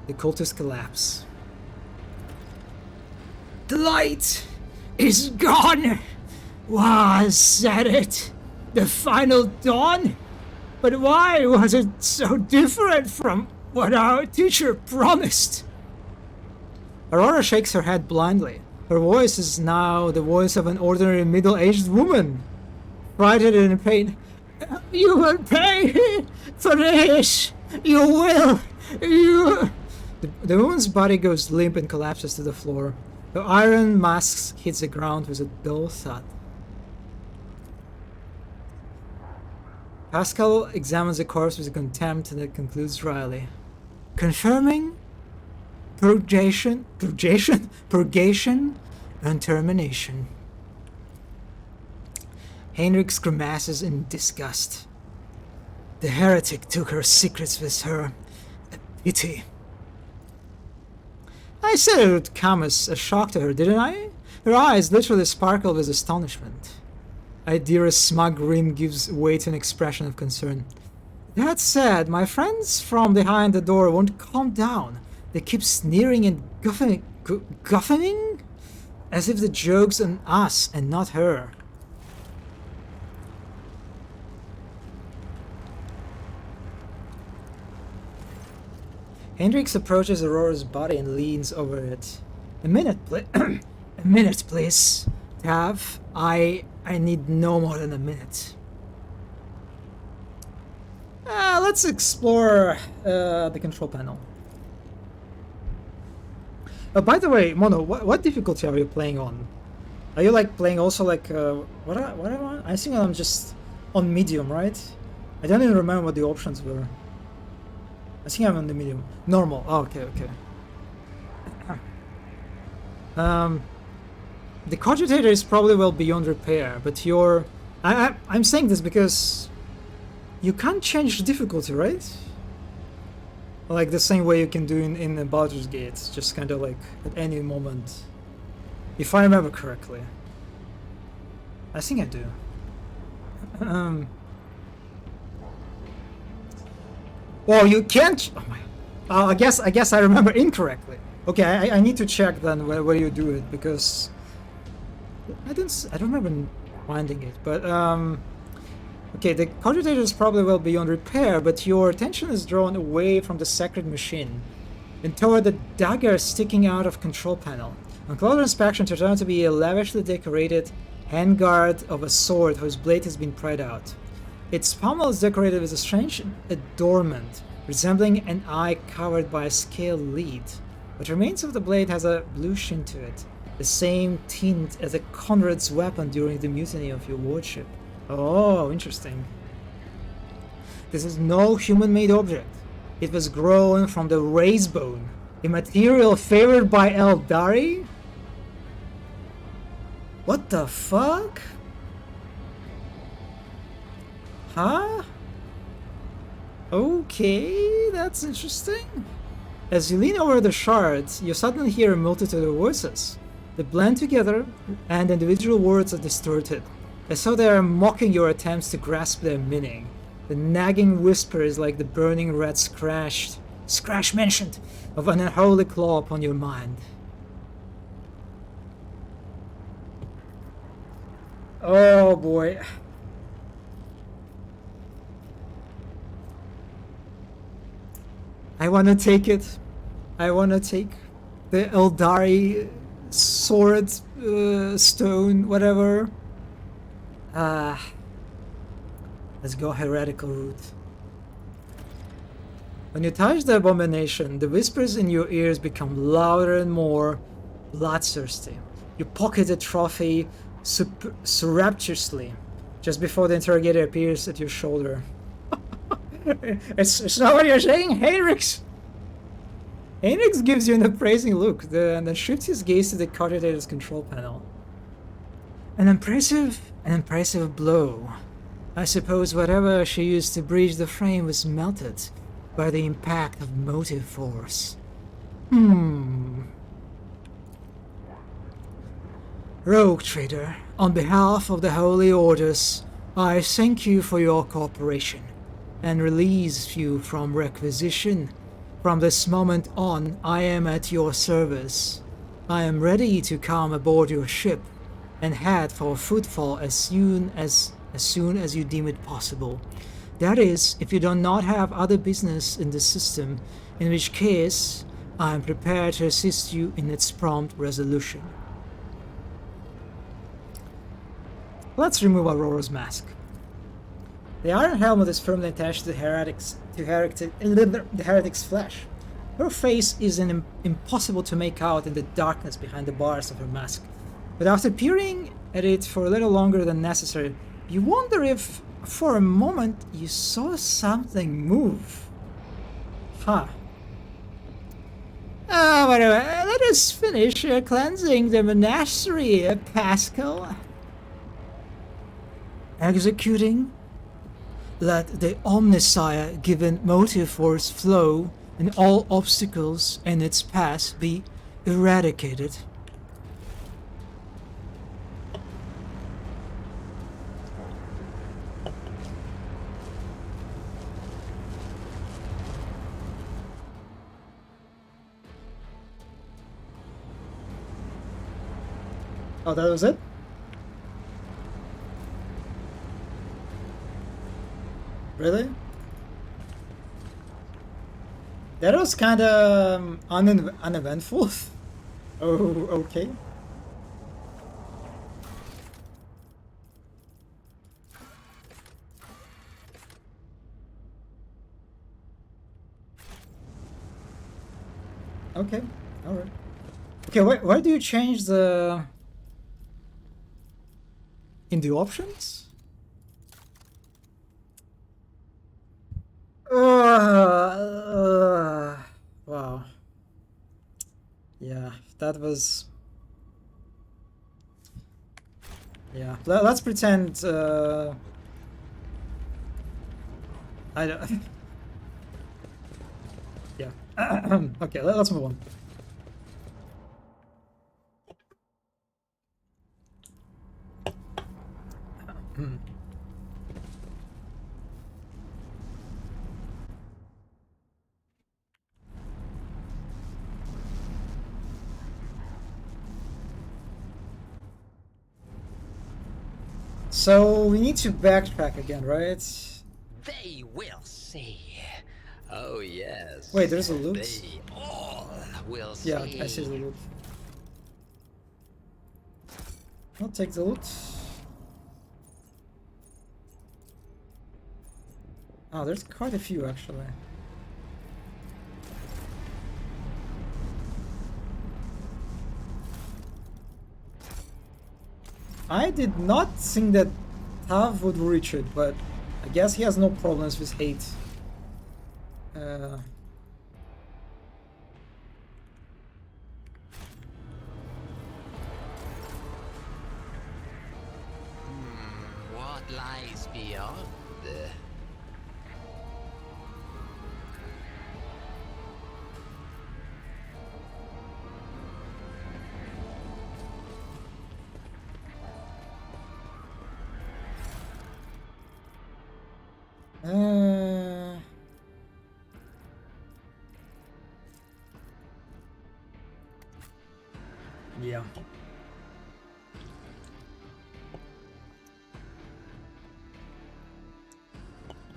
the cultists collapse. The light is gone! Was that it? The final dawn? But why was it so different from what our teacher promised? Aurora shakes her head blindly. Her voice is now the voice of an ordinary middle-aged woman. Frightened and in pain. You will pay for this! You will! You... The woman's body goes limp and collapses to the floor. The iron mask hits the ground with a dull thud. Pascal examines the corpse with contempt and then concludes dryly. Confirming purgation, and termination. Heinrich grimaces in disgust. The heretic took her secrets with her. A pity. I said it would come as a shock to her, didn't I? Her eyes literally sparkle with astonishment. Idira's smug grin gives way to an expression of concern. That said, my friends from behind the door won't calm down. They keep sneering and guffing? As if the joke's on us and not her. Hendrix approaches Aurora's body and leans over it. A minute, please. Tav, I need no more than a minute. Let's explore the control panel. By the way, Mono, what difficulty are you playing on? Are you like playing also like what am I? I think I'm just on medium, right? I don't even remember what the options were. I think I'm on the medium. Normal. Oh, okay. The cogitator is probably well beyond repair, but you're... I'm saying this because you can't change the difficulty, right? Like the same way you can do in the Baldur's Gate, just kind of like at any moment. If I remember correctly. I think I do. Well, you can't... Oh my... I guess I remember incorrectly. Okay, I need to check then where you do it, because I don't remember finding it, but okay, the cogitator is probably well beyond repair, but your attention is drawn away from the sacred machine and toward the dagger sticking out of control panel. On closer inspection, turns out to be a lavishly decorated handguard of a sword whose blade has been pried out. Its pommel is decorated with a strange adornment, resembling an eye covered by a scaled lead. What remains of the blade has a blue sheen to it, the same tint as a Conrad's weapon during the mutiny of your lordship. Oh, interesting. This is no human-made object. It was grown from the race bone, a material favored by Eldari? What the fuck? Huh? Okay, that's interesting. As you lean over the shards, you suddenly hear a multitude of voices. They blend together, and individual words are distorted, as though they are mocking your attempts to grasp their meaning. The nagging whisper is like the burning red scratch mentioned, of an unholy claw upon your mind. Oh boy. I wanna take it. I wanna take the Eldari sword, stone, whatever. Let's go heretical route. When you touch the abomination, the whispers in your ears become louder and more bloodthirsty. You pocket the trophy surreptitiously, just before the interrogator appears at your shoulder. It's not what you're saying, Heinrichs! Heinrichs gives you an appraising look, and then shifts his gaze to the cogitator's control panel. An impressive blow. I suppose whatever she used to breach the frame was melted by the impact of motive force. Rogue Trader, on behalf of the Holy Orders, I thank you for your cooperation and release you from requisition. From this moment on, I am at your service. I am ready to come aboard your ship and head for Footfall as soon as you deem it possible. That is, if you do not have other business in the system, in which case I am prepared to assist you in its prompt resolution. Let's remove Aurora's mask. The iron helmet is firmly attached to the heretic's flesh. Her face is impossible to make out in the darkness behind the bars of her mask, but after peering at it for a little longer than necessary, you wonder if, for a moment, you saw something move. Huh. Whatever. Let us finish cleansing the monastery, Pascal. Executing. Let the Omnissiah given motive force flow, and all obstacles in its path be eradicated. Oh, that was it? Really? That was kind of uneventful. Oh, okay. Okay, alright. Okay, where do you change the... in the options? Wow. Yeah, that was Yeah, let's pretend. I don't. Yeah. Okay, let's move on. So we need to backtrack again, right? They will see. Oh yes. Wait, there's a loot? They all will see. Yeah, I see the loot. I'll take the loot. Oh, there's quite a few actually. I did not think that Tav would reach it, but I guess he has no problems with hate. What lies beyond? Yeah.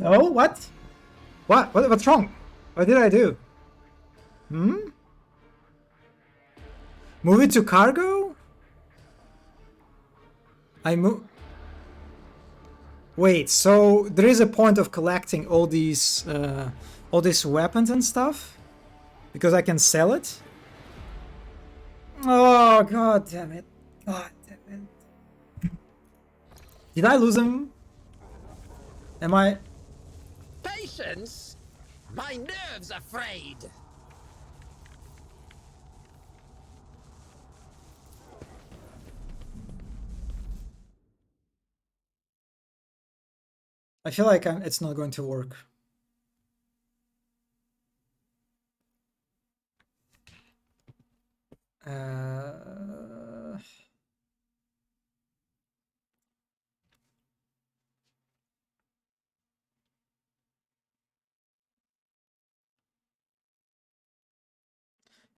Oh, what? What's wrong? What did I do? Hmm? Move it to cargo? I move... Wait, so there is a point of collecting all these weapons and stuff? Because I can sell it? Oh, god damn it. God damn it. Did I lose him? Am I... Patience? My nerves are frayed. I feel like it's not going to work.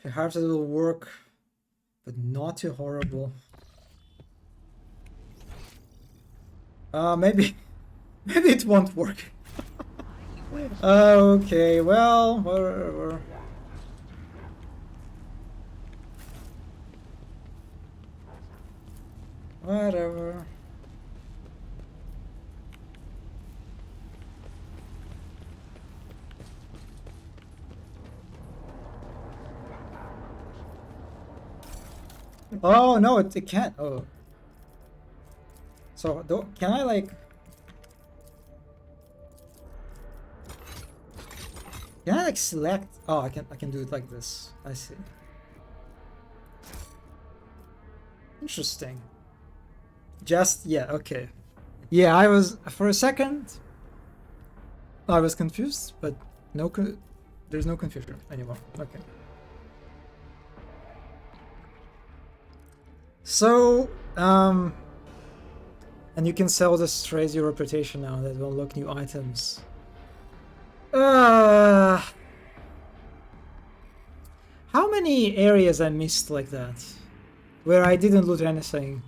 Perhaps it will work, but not too horrible. Maybe it won't work. Okay, well, whatever. Whatever. Oh no, it can't. Oh. So can I like? Can I like select? Oh, I can do it like this. I see. Interesting. Just yeah, okay. Yeah, I was for a second. I was confused, but there's no confusion anymore. Okay. So, and you can sell this, raise your reputation now. That will unlock new items. How many areas I missed like that, where I didn't loot anything?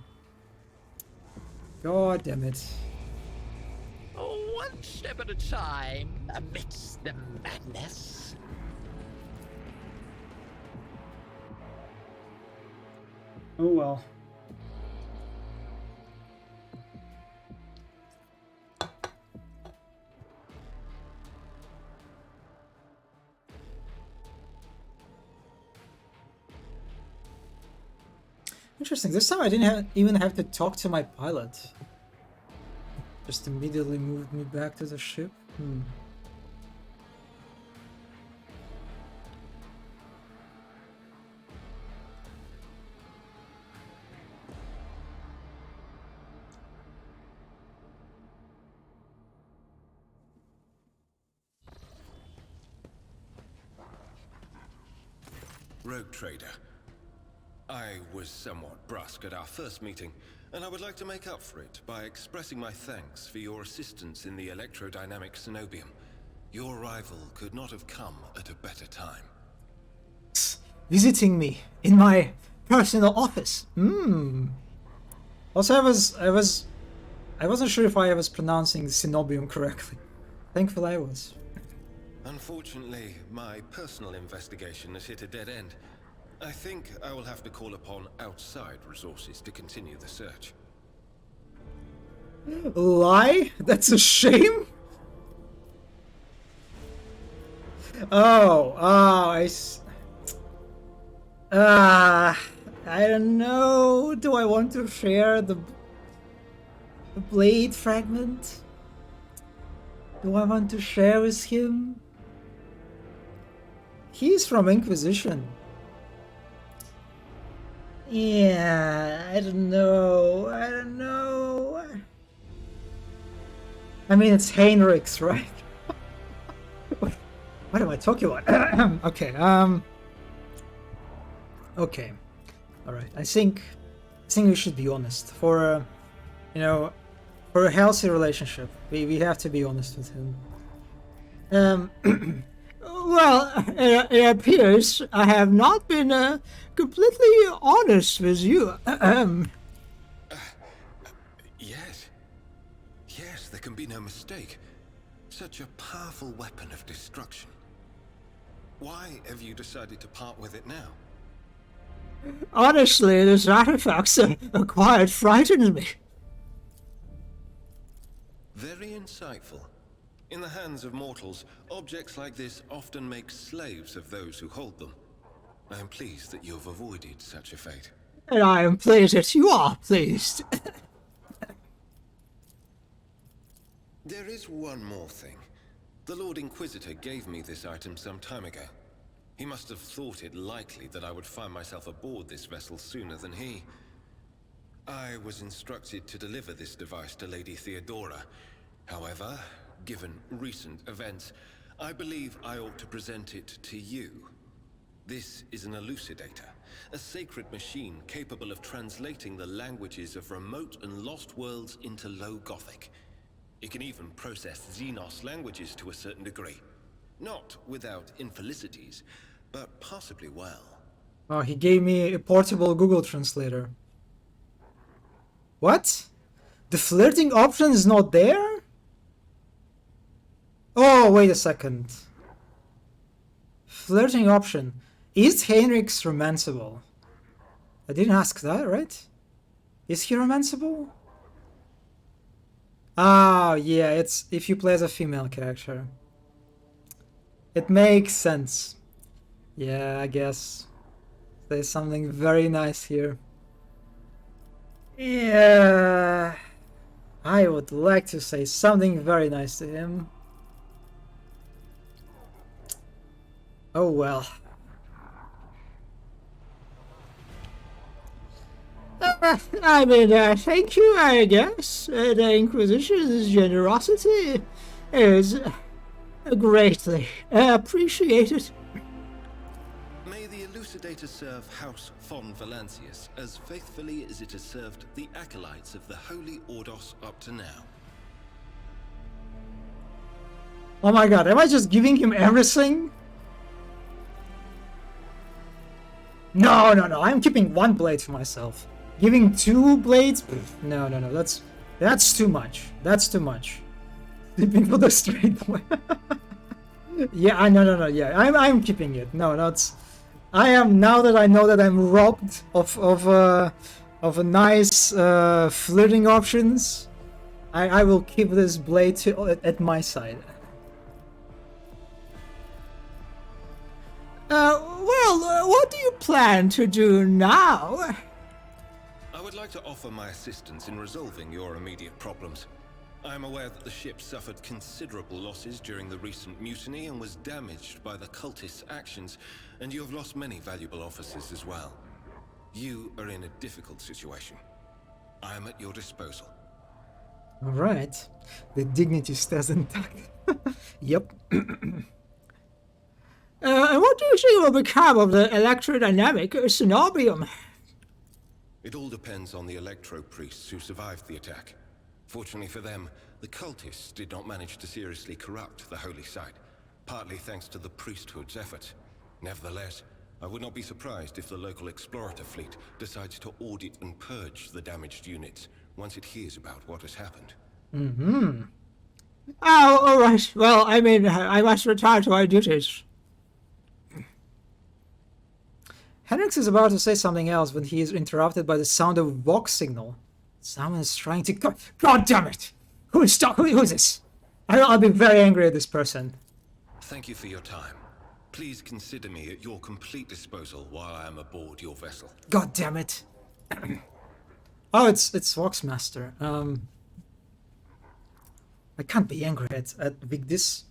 God damn it! One step at a time amidst the madness. Oh well. Interesting. This time I didn't even have to talk to my pilot. Just immediately moved me back to the ship. Rogue Trader. I was somewhat brusque at our first meeting, and I would like to make up for it by expressing my thanks for your assistance in the electrodynamic Cenobium. Your arrival could not have come at a better time. Visiting me in my personal office. Also, I wasn't sure if I was pronouncing Cenobium correctly. Thankfully, I was. Unfortunately, my personal investigation has hit a dead end. I think I will have to call upon outside resources to continue the search. Lie? That's a shame? I don't know. Do I want to share the blade fragment? Do I want to share with him? He's from Inquisition. Yeah, I don't know. I mean, it's Heinrichs, right? What am I talking about? Okay, okay. Alright, I think we should be honest. For, for a healthy relationship, we have to be honest with him. Well, it appears I have not been completely honest with you. Yes, there can be no mistake. Such a powerful weapon of destruction. Why have you decided to part with it now? Honestly, this artifact quite frightens me. Very insightful. In the hands of mortals, objects like this often make slaves of those who hold them. I am pleased that you have avoided such a fate. And I am pleased that you are pleased. There is one more thing. The Lord Inquisitor gave me this item some time ago. He must have thought it likely that I would find myself aboard this vessel sooner than he. I was instructed to deliver this device to Lady Theodora. However, given recent events, I believe I ought to present it to you. This is an elucidator, a sacred machine capable of translating the languages of remote and lost worlds into Low Gothic. It can even process Xenos languages to a certain degree. Not without infelicities, but possibly well. Oh, he gave me a portable Google Translator. What? The flirting option is not there? Oh, wait a second. Flirting option. Is Heinrichs romanceable? I didn't ask that, right? Is he romanceable? Ah, yeah, it's if you play as a female character. It makes sense. Yeah, I guess. There's something very nice here. Yeah. I would like to say something very nice to him. Oh well. I mean, thank you, I guess. The Inquisition's generosity is greatly appreciated. May the Elucidator serve House von Valancius as faithfully as it has served the acolytes of the Holy Ordos up to now. Oh my god, am I just giving him everything? No, I'm keeping one blade for myself. Giving 2 blades? No, that's too much. That's too much. Sleeping for the straight way. Yeah, no, yeah, I'm keeping it. No, that's... I am, now that I know that I'm robbed of a nice flirting options, I will keep this blade at my side. Well, what do you plan to do now? I would like to offer my assistance in resolving your immediate problems. I am aware that the ship suffered considerable losses during the recent mutiny and was damaged by the cultists' actions, and you have lost many valuable officers as well. You are in a difficult situation. I am at your disposal. Alright. The dignity stays intact. Yep. And what do you think will become of the electrodynamic Cenobium? It all depends on the Electro priests who survived the attack. Fortunately for them, the cultists did not manage to seriously corrupt the holy site, partly thanks to the priesthood's efforts. Nevertheless, I would not be surprised if the local explorator fleet decides to audit and purge the damaged units once it hears about what has happened. Oh, all right. Well, I mean, I must return to my duties. Hendrix is about to say something else when he is interrupted by the sound of a Vox signal. Someone is trying to... God damn it! Who is this? I'll be very angry at this person. Thank you for your time. Please consider me at your complete disposal while I am aboard your vessel. God damn it! Oh, it's Voxmaster. I can't be angry at Vigdis.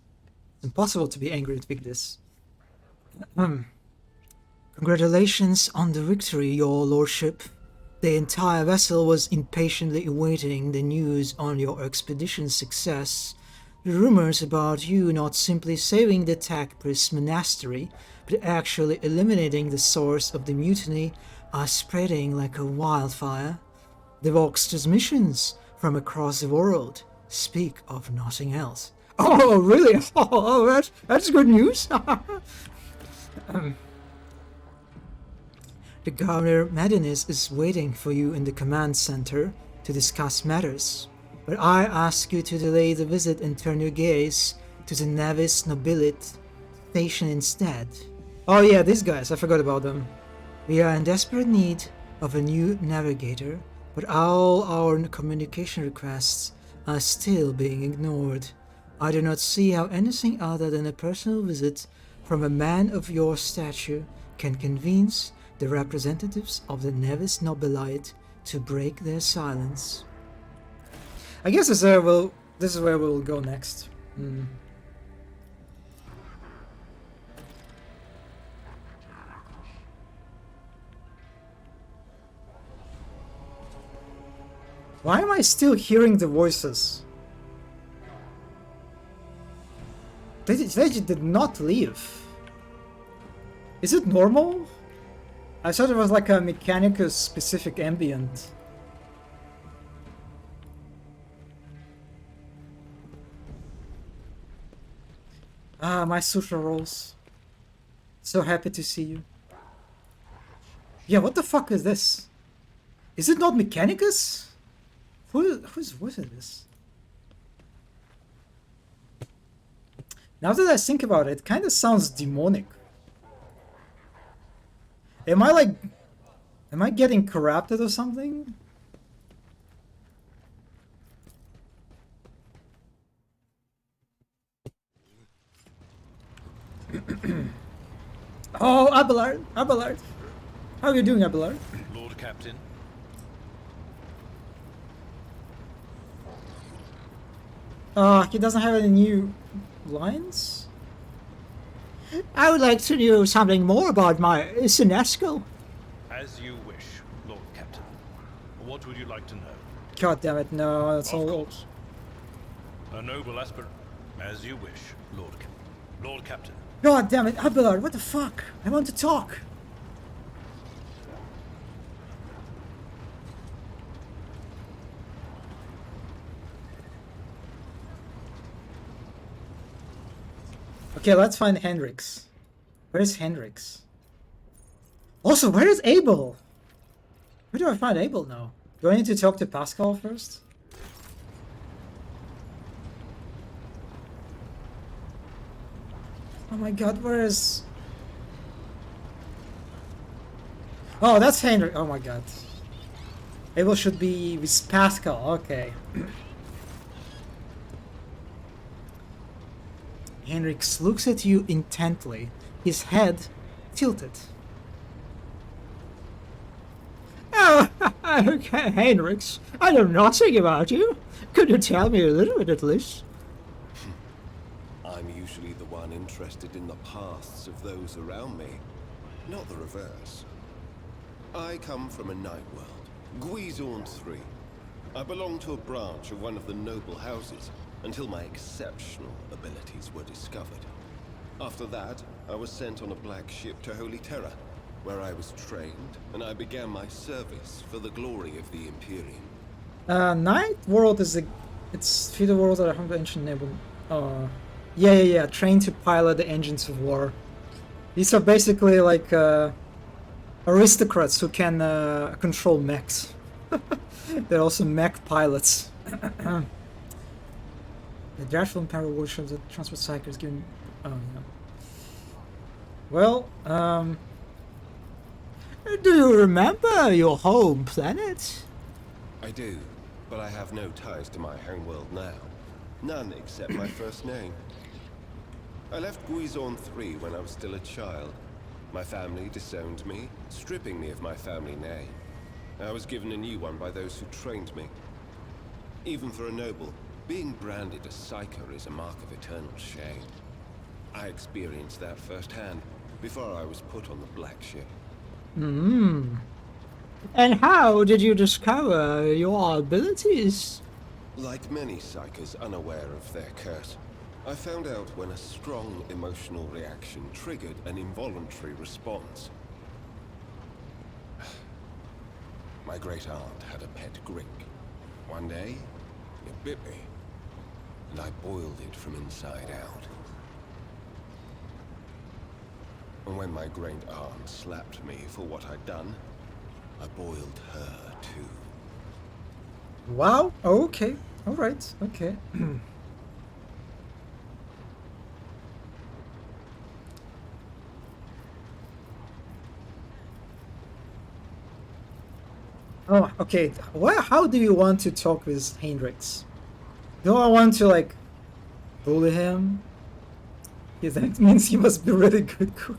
It's impossible to be angry at Vigdis. Congratulations on the victory, your lordship. The entire vessel was impatiently awaiting the news on your expedition's success. The rumors about you not simply saving the Takpris monastery, but actually eliminating the source of the mutiny are spreading like a wildfire. The Vox transmissions from across the world speak of nothing else. Oh, really? Oh, that's good news. The Governor Medinis is waiting for you in the command center to discuss matters, but I ask you to delay the visit and turn your gaze to the Navis Nobilit station instead. Oh yeah, these guys, I forgot about them. We are in desperate need of a new navigator, but all our communication requests are still being ignored. I do not see how anything other than a personal visit from a man of your stature can convince the representatives of the Navis Nobilite to break their silence. I guess this is where we'll go next. Why am I still hearing the voices? They did not leave. Is it normal? I thought it was like a Mechanicus specific ambient. Ah, my sushi rolls. So happy to see you. Yeah, what the fuck is this? Is it not Mechanicus? Whose voice is this? Now that I think about it, it kind of sounds demonic. Am I getting corrupted or something? Oh, Abelard! Abelard! How are you doing, Abelard? Lord Captain. He doesn't have any new lines? I would like to know something more about my Sinesco. As you wish, Lord Captain. What would you like to know? God damn it, no, that's Of all. course. A noble aspirant. As you wish, Lord Captain. God damn it, Abelard, what the fuck? I want to talk. Okay, let's find Hendrix. Where is Hendrix? Also, where is Abel? Where do I find Abel now? Do I need to talk to Pascal first? Oh my god, where is... Oh, that's Hendrix. Oh my god. Abel should be with Pascal, okay. Hendrix looks at you intently, his head tilted. Oh, okay, Hendrix, I know nothing about you. Could you tell me a little bit at least? I'm usually the one interested in the paths of those around me, not the reverse. I come from a night world, Guizorn 3. I belong to a branch of one of the noble houses until my exceptional abilities were discovered. After that, I was sent on a black ship to Holy Terra, where I was trained, and I began my service for the glory of the Imperium. Night World is it's feudal world that have ancient naval. Yeah. Trained to pilot the engines of war. These are basically like aristocrats who can control mechs. They're also mech pilots. The dreadful Imperial warships that transport psychers given. Oh yeah. Well, Do you remember your home planet? I do, but I have no ties to my homeworld now. None except my first name. I left Guizhon 3 when I was still a child. My family disowned me, stripping me of my family name. I was given a new one by those who trained me. Even for a noble, being branded a psyker is a mark of eternal shame. I experienced that firsthand before I was put on the Black Ship. And how did you discover your abilities? Like many psychers unaware of their curse, I found out when a strong emotional reaction triggered an involuntary response. My great aunt had a pet grink. One day, it bit me, and I boiled it from inside out. And when my great aunt slapped me for what I'd done, I boiled her too. wow. Okay. All right. Okay. Oh, okay. How do you want to talk with Hendrix? Do I want to like bully him? Yeah, that means he must be really good cook.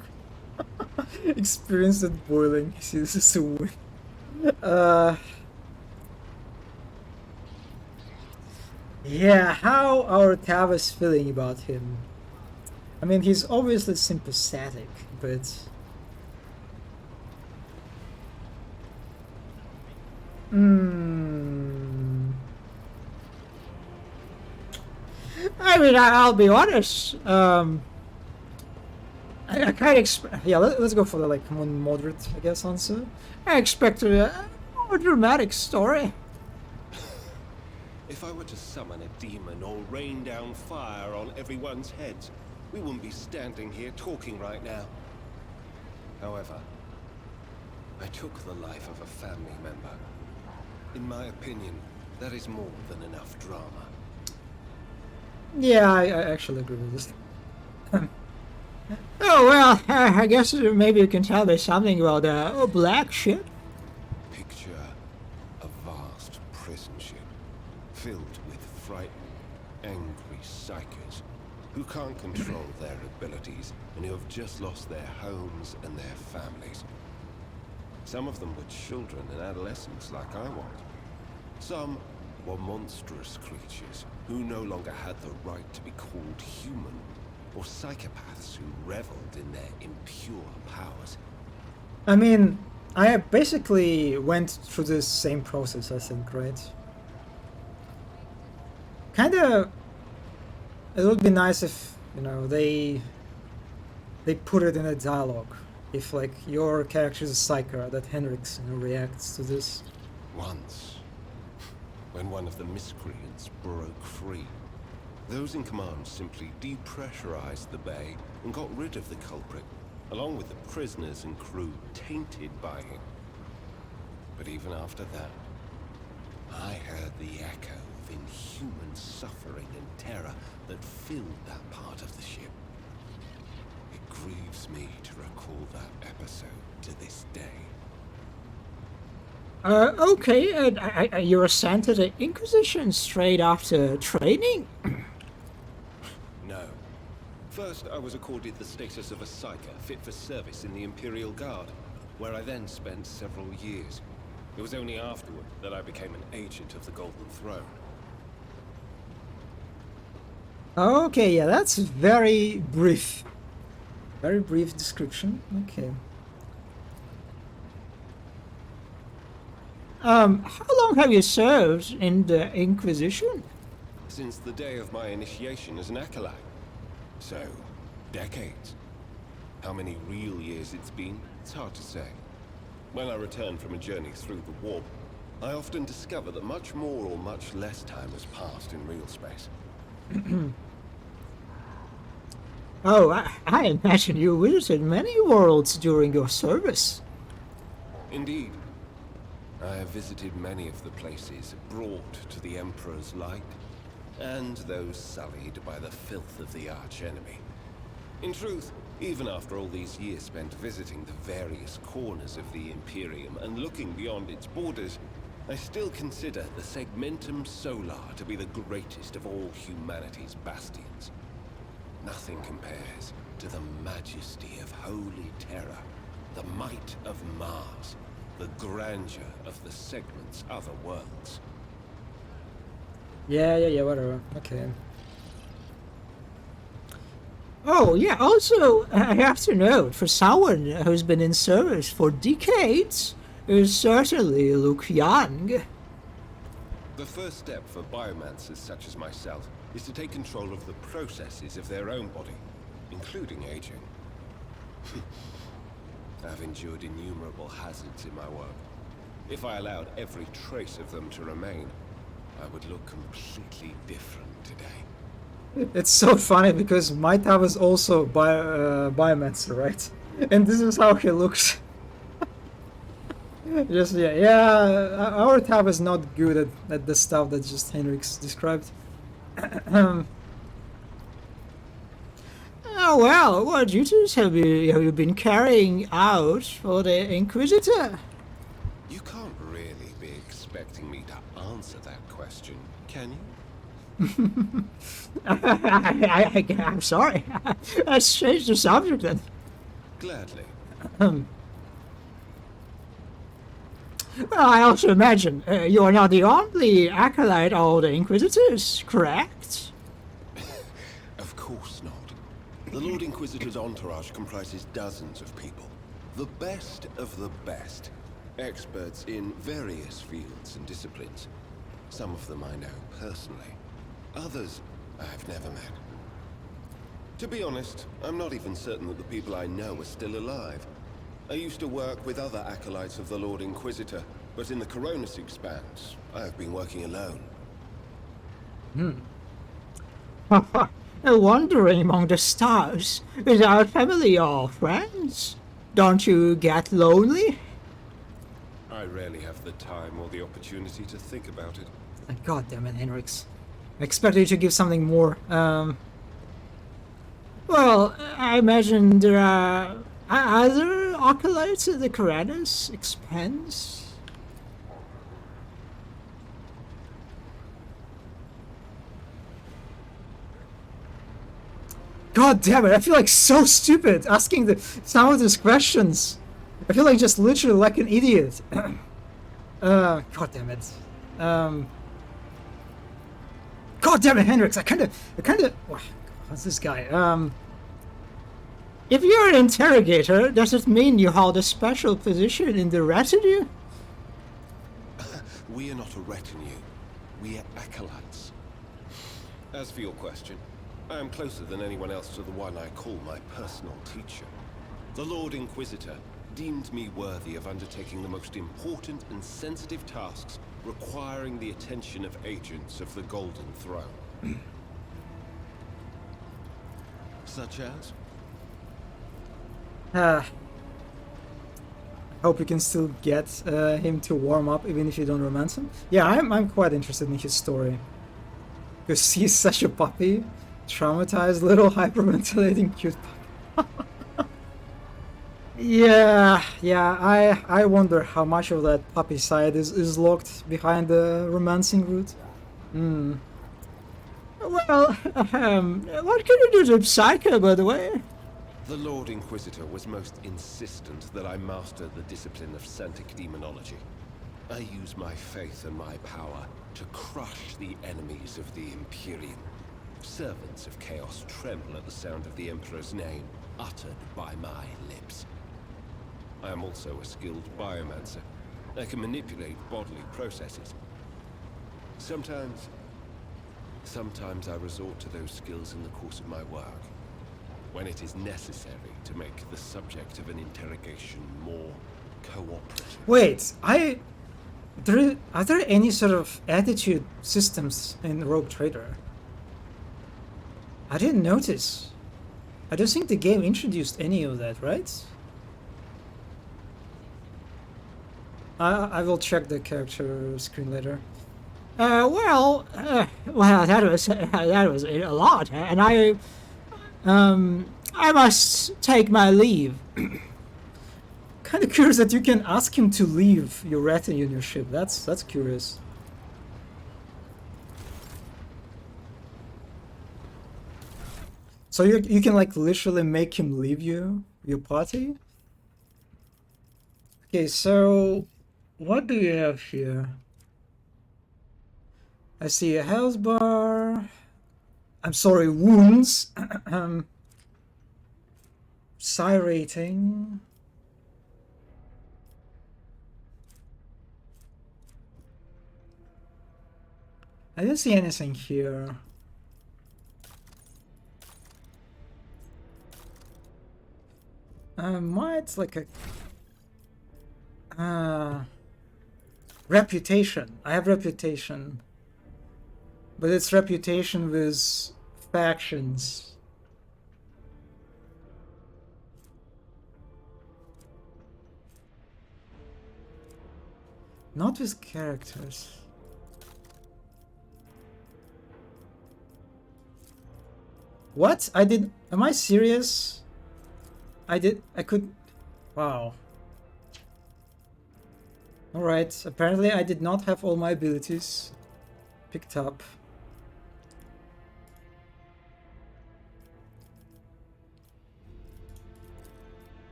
Experienced at boiling. This is a win. Yeah, how our Tav is feeling about him? I mean, he's obviously sympathetic, but I mean, I'll be honest. I can't expect. yeah, let's go for the like more moderate, I guess, answer. I expected a more dramatic story. If I were to summon a demon or rain down fire on everyone's heads, we wouldn't be standing here talking right now. However, I took the life of a family member. In my opinion, that is more than enough drama. Yeah, I actually agree with this. Oh well, I guess maybe you can tell me something about a black ship. Picture a vast prison ship filled with frightened, angry psychers who can't control their abilities and who have just lost their homes and their families. Some of them were children and adolescents like I was. Some were monstrous creatures who no longer had the right to be called human, or psychopaths who reveled in their impure powers. I mean, I basically went through the same process, I think, right? Kinda, it would be nice if, you know, they put it in a dialogue. If, like, your character is a psyker, that Hendrix, you know, reacts to this. Once, when one of the miscreants broke free, those in command simply depressurized the bay and got rid of the culprit, along with the prisoners and crew tainted by him. But even after that, I heard the echo of inhuman suffering and terror that filled that part of the ship. It grieves me to recall that episode to this day. Okay, and you were sent to the Inquisition straight after training? No. First, I was accorded the status of a psyker fit for service in the Imperial Guard, where I then spent several years. It was only afterward that I became an agent of the Golden Throne. Okay, yeah, that's very brief. Very brief description. Okay. How long have you served in the Inquisition? Since the day of my initiation as an acolyte. So, Decades. How many real years it's been, it's hard to say. When I return from a journey through the warp, I often discover that much more or much less time has passed in real space. Oh, I imagine you visited many worlds during your service. Indeed. I have visited many of the places brought to the Emperor's light, and those sullied by the filth of the archenemy. In truth, even after all these years spent visiting the various corners of the Imperium and looking beyond its borders, I still consider the Segmentum Solar to be the greatest of all humanity's bastions. Nothing compares to the majesty of Holy Terra, the might of Mars, the grandeur of the Segment's other worlds. Yeah, whatever. Okay. Oh, yeah, also, I have to note, for someone who's been in service for decades, you certainly look young. The first step for biomancers such as myself is to take control of the processes of their own body, including aging. I've endured innumerable hazards in my work. If I allowed every trace of them to remain, I would look completely different today. It's so funny because my tab is also Biomancer, right? And this is how he looks. Just yeah, our tab is not good at the stuff that just Henrik's described. Oh, well, what duties have you been carrying out for the Inquisitor? You can't really be expecting me to answer that question, can you? I'm sorry. Let's change the subject then. Gladly. Well, I also imagine you are not the only acolyte of the Inquisitors, correct? Of course not. The Lord Inquisitor's entourage comprises dozens of people. The best of the best. Experts in various fields and disciplines. Some of them I know personally. Others I've never met. To be honest, I'm not even certain that the people I know are still alive. I used to work with other acolytes of the Lord Inquisitor, but in the Coronis Expanse, I have been working alone. Wandering among the stars without family or friends. Don't you get lonely? I rarely have the time or the opportunity to think about it. God damn it, Henriks. I expected you to give something more. Well, I imagine there are other acolytes at the Coronis Expanse. God damn it, I feel like so stupid asking some of these questions. I feel like just literally like an idiot. God damn it. God damn it, Henriks, I kinda what's this guy? If you're an interrogator, does it mean you hold a special position in the retinue? We are not a retinue. We are acolytes. As for your question, I am closer than anyone else to the one I call my personal teacher. The Lord Inquisitor deemed me worthy of undertaking the most important and sensitive tasks requiring the attention of agents of the Golden Throne. Such as? Hope you can still get him to warm up even if you don't romance him. Yeah, I'm quite interested in his story. Because he's such a puppy. Traumatized little hyperventilating cute puppy. Yeah, I wonder how much of that puppy side is locked behind the romancing route. Well, what can you do to Psycho, by the way? The Lord Inquisitor was most insistent that I master the discipline of Santic Demonology. I use my faith and my power to crush the enemies of the Imperium. Servants of Chaos tremble at the sound of the Emperor's name, uttered by my lips. I am also a skilled biomancer. I can manipulate bodily processes. Sometimes I resort to those skills in the course of my work. when it is necessary to make the subject of an interrogation more cooperative. Wait, are there any sort of attitude systems in Rogue Trader? I didn't notice. I don't think the game introduced any of that, right? I will check the character screen later. Well, that was a lot, and I must take my leave. Kind of curious that you can ask him to leave your retinue in your ship. That's curious. So you can like literally make him leave your party? Okay, so what do you have here? I see a health bar. I'm sorry, wounds. Psi rating. I didn't see anything here. Might like a reputation. I have reputation, but it's reputation with factions. Not with characters. What? Am I serious? I could, wow. Alright, apparently I did not have all my abilities picked up.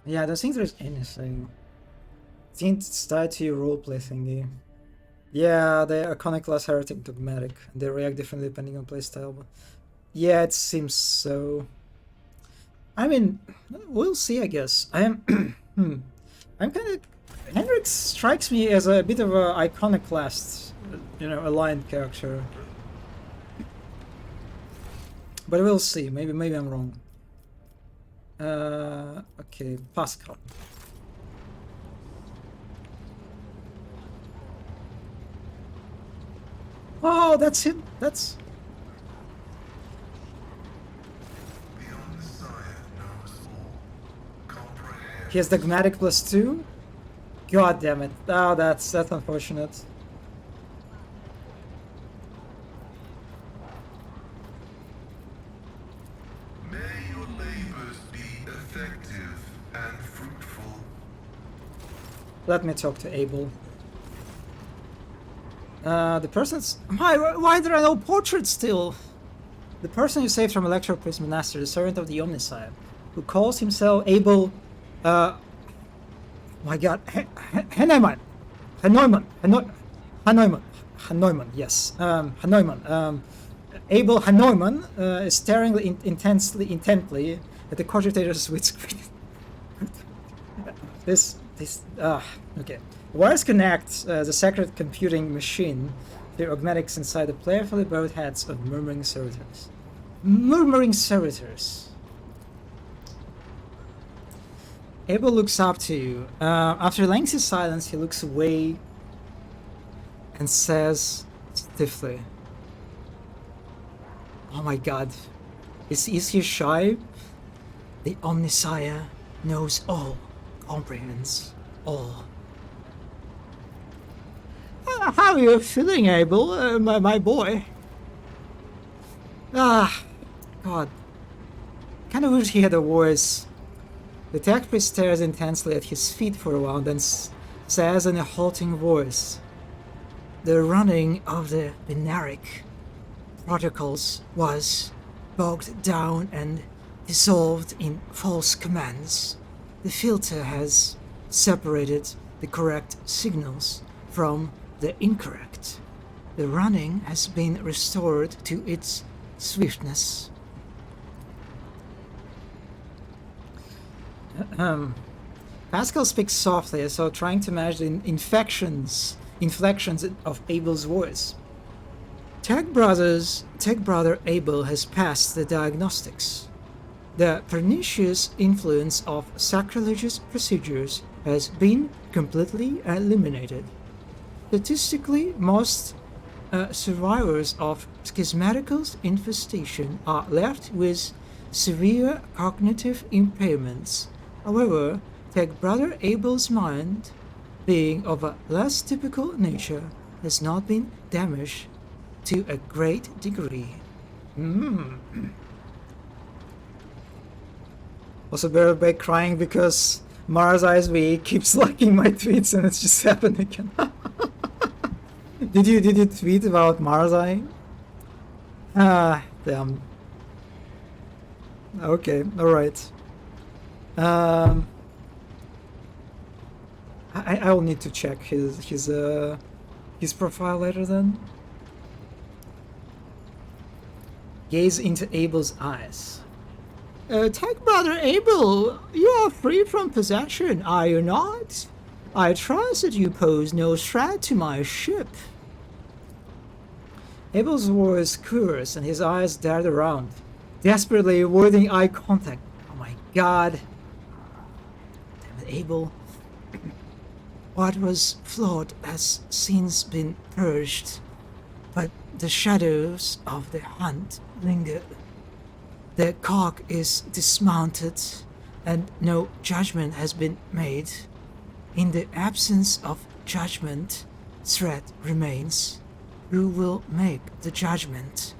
Yeah, I don't think there's anything. I think it's tied to your roleplay thingy. Yeah, the Iconoclast, Heretic, Dogmatic. They react differently depending on playstyle. But yeah, it seems so. I mean, we'll see, I guess. I'm kind of... Hendrix strikes me as a bit of a Iconoclast, aligned character. But we'll see. Maybe I'm wrong. Okay, Pascal. Oh, that's him. That's... He has Dogmatic +2? God damn it. Oh, that's unfortunate. May your labors be effective and fruitful. Let me talk to Abel. The person's... Why there are no portraits still? The person you saved from Electro-Priest Monastery, the servant of the Omnissiah, who calls himself Abel... my god... Haneumann! Haneumann, yes. Haneumann. Abel Haneumann is staring intently at the cogitator's windscreen. Okay. Wires connect the sacred computing machine to augmatics inside the playfully bowed heads of murmuring servitors. Murmuring servitors. Abel looks up to you. After a lengthy silence, he looks away and says stiffly, "Oh my god, is he shy? The Omnissiah knows all, comprehends all." How are you feeling, Abel, my boy? Ah, God. Kind of wish he had a voice. The tech priest stares intensely at his feet for a while, then says in a halting voice, "The running of the binaric protocols was bogged down and dissolved in false commands. The filter has separated the correct signals from the incorrect. The running has been restored to its swiftness." Pascal speaks softly, so trying to match the inflections of Abel's voice. Tech brother Abel has passed the diagnostics. The pernicious influence of sacrilegious procedures has been completely eliminated. Statistically, most survivors of schismatical infestation are left with severe cognitive impairments. However, Tech brother Abel's mind, being of a less typical nature, has not been damaged to a great degree. Also, Bearback crying because Mars ISV keeps liking my tweets and it's just happened again. Did you tweet about Mars Eye? Ah, damn. Okay, alright. I'll need to check his profile later then. Gaze into Abel's eyes. Tech brother Abel, you are free from possession, are you not? I trust that you pose no threat to my ship. Abel's voice quivers and his eyes dart around, desperately avoiding eye contact. Oh my god. Damn it, Abel. What was flawed has since been purged, but the shadows of the hunt linger. The cog is dismounted, and no judgment has been made. In the absence of judgment, threat remains. Who will make the judgment?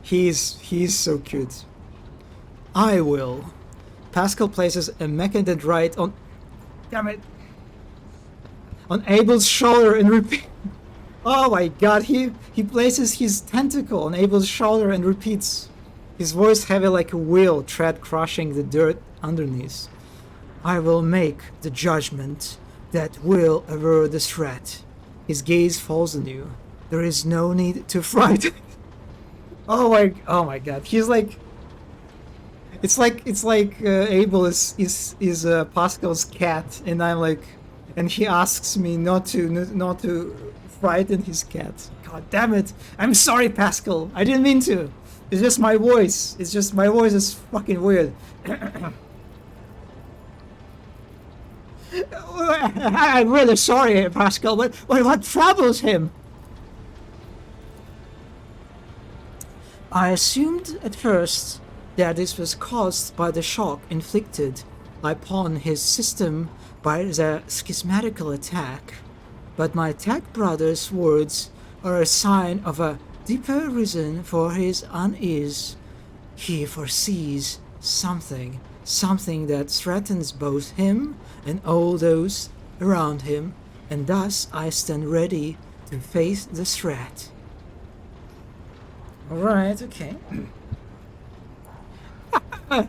He's so cute. I will. Pascal places a mechaned right on... Damn it! On Abel's shoulder and repeat... Oh my god, he places his tentacle on Abel's shoulder and repeats, his voice heavy like a wheel tread crushing the dirt underneath. I will make the judgment that will avert the threat. His gaze falls on you. There is no need to frighten. Oh my god, he's like... It's like Abel is Pascal's cat, and I'm like... And he asks me not to frighten his cat. God damn it! I'm sorry, Pascal. I didn't mean to. It's just my voice. It's just my voice is fucking weird. I'm really sorry, Pascal. But what troubles him? I assumed at first that this was caused by the shock inflicted upon his system by the schismatical attack. But my tech brother's words are a sign of a deeper reason for his unease. He foresees something that threatens both him and all those around him, and thus I stand ready to face the threat. Alright, okay.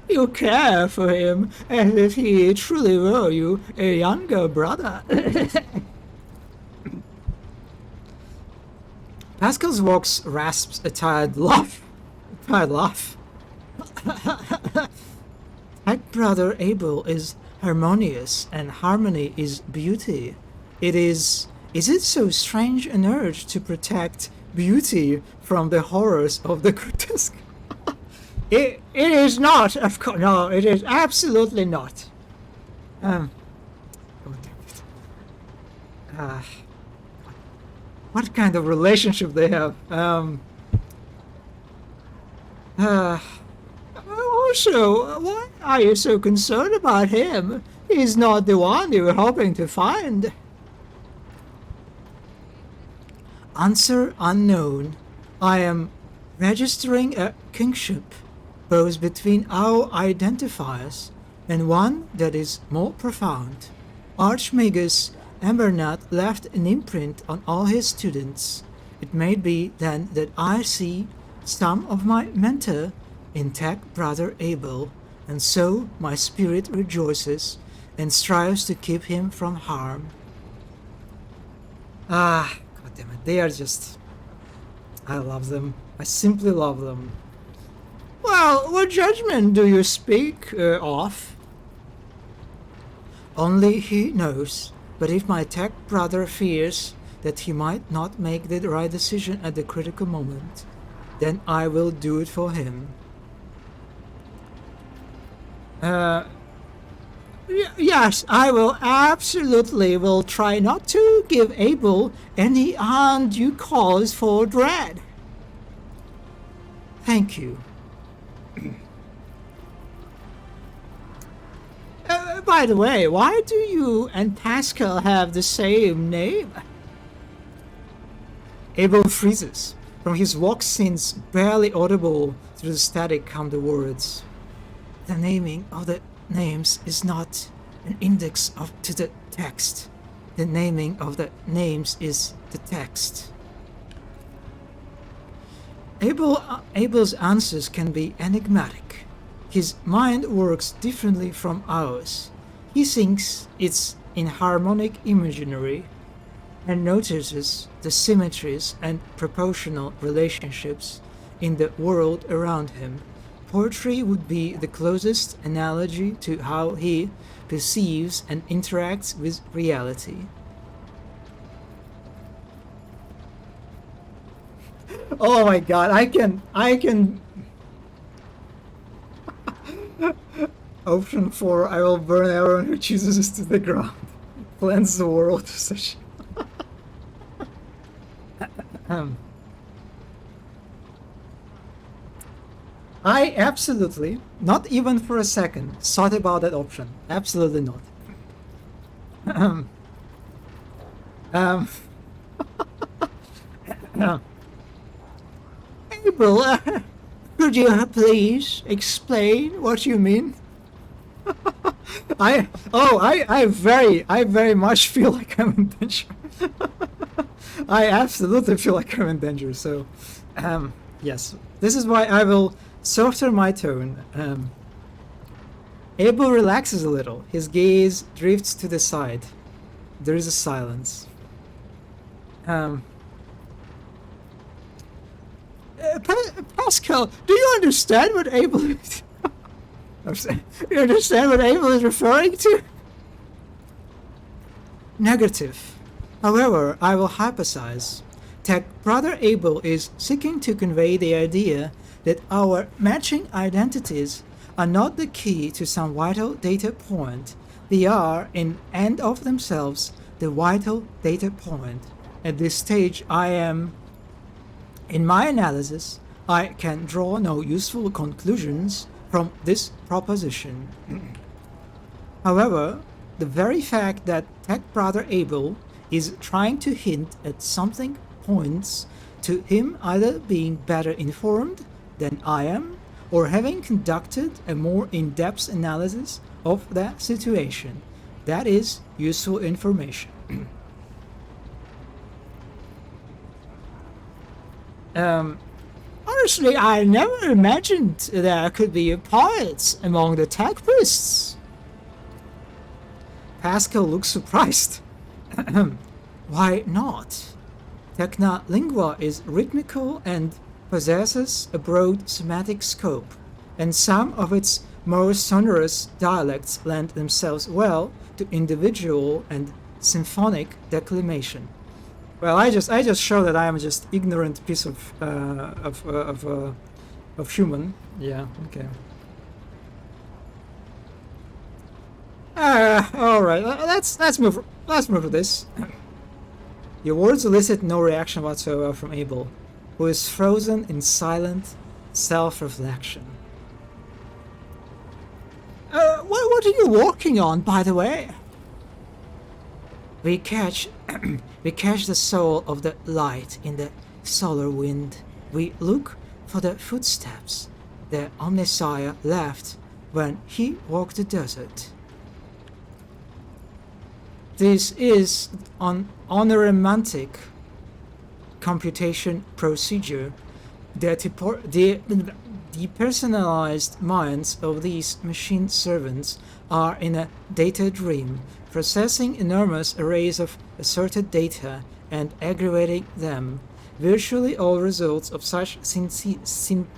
You care for him as if he truly were you a younger brother. Pascal's voice rasps a tired laugh. Tech brother Abel is harmonious, and harmony is beauty. Is it so strange an urge to protect beauty from the horrors of the grotesque? It is not, of course. No, it is absolutely not. Oh, damn it. What kind of relationship they have? Also, why are you so concerned about him? He's not the one you were hoping to find. Answer unknown. I am registering a kingship, both between our identifiers and one that is more profound. Archmagus Embernath left an imprint on all his students. It may be then that I see some of my mentor in Tech brother Abel, and so my spirit rejoices and strives to keep him from harm. Ah, god damn it, they are just... I love them. I simply love them. Well, what judgment do you speak of? Only he knows. But if my tech brother fears that he might not make the right decision at the critical moment, then I will do it for him. Yes, I will absolutely will try not to give Abel any undue cause for dread. Thank you. By the way, why do you and Pascal have the same name? Abel freezes. From his walk scenes, barely audible through the static come the words. The naming of the names is not an index to the text. The naming of the names is the text. Abel's answers can be enigmatic. His mind works differently from ours. He thinks it's in harmonic imaginary and notices the symmetries and proportional relationships in the world around him. Poetry would be the closest analogy to how he perceives and interacts with reality. Oh my god, I can Option 4, I will burn everyone who chooses us to the ground. Cleanse the world of such. I absolutely, not even for a second, thought about that option. Absolutely not. April, could you please explain what you mean? I very much feel like I'm in danger. I absolutely feel like I'm in danger. So, yes, this is why I will soften my tone. Abel relaxes a little. His gaze drifts to the side. There is a silence. Pascal, do you understand what Abel is? You understand what Abel is referring to? Negative. However, I will hypothesize. Tech brother Abel is seeking to convey the idea that our matching identities are not the key to some vital data point. They are, in and of themselves, the vital data point. At this stage, in my analysis, I can draw no useful conclusions from this proposition. However, the very fact that tech brother Abel is trying to hint at something points to him either being better informed than I am, or having conducted a more in-depth analysis of the situation. That is useful information. Honestly, I never imagined there could be poets among the tech priests. Pascal looks surprised. Why not? Technolingua is rhythmical and possesses a broad semantic scope, and some of its more sonorous dialects lend themselves well to individual and symphonic declamation. Well, I just show that I am just ignorant piece of human. Yeah. Okay. All right. Let's move. Let's move to this. Your words elicit no reaction whatsoever from Abel, who is frozen in silent self-reflection. What are you walking on, by the way? We catch the soul of the light in the solar wind. We look for the footsteps the Omnissiah left when he walked the desert. This is on a romantic computation procedure. The depersonalized minds of these machine servants are in a data dream, processing enormous arrays of assorted data and aggregating them. Virtually all results of such synthesis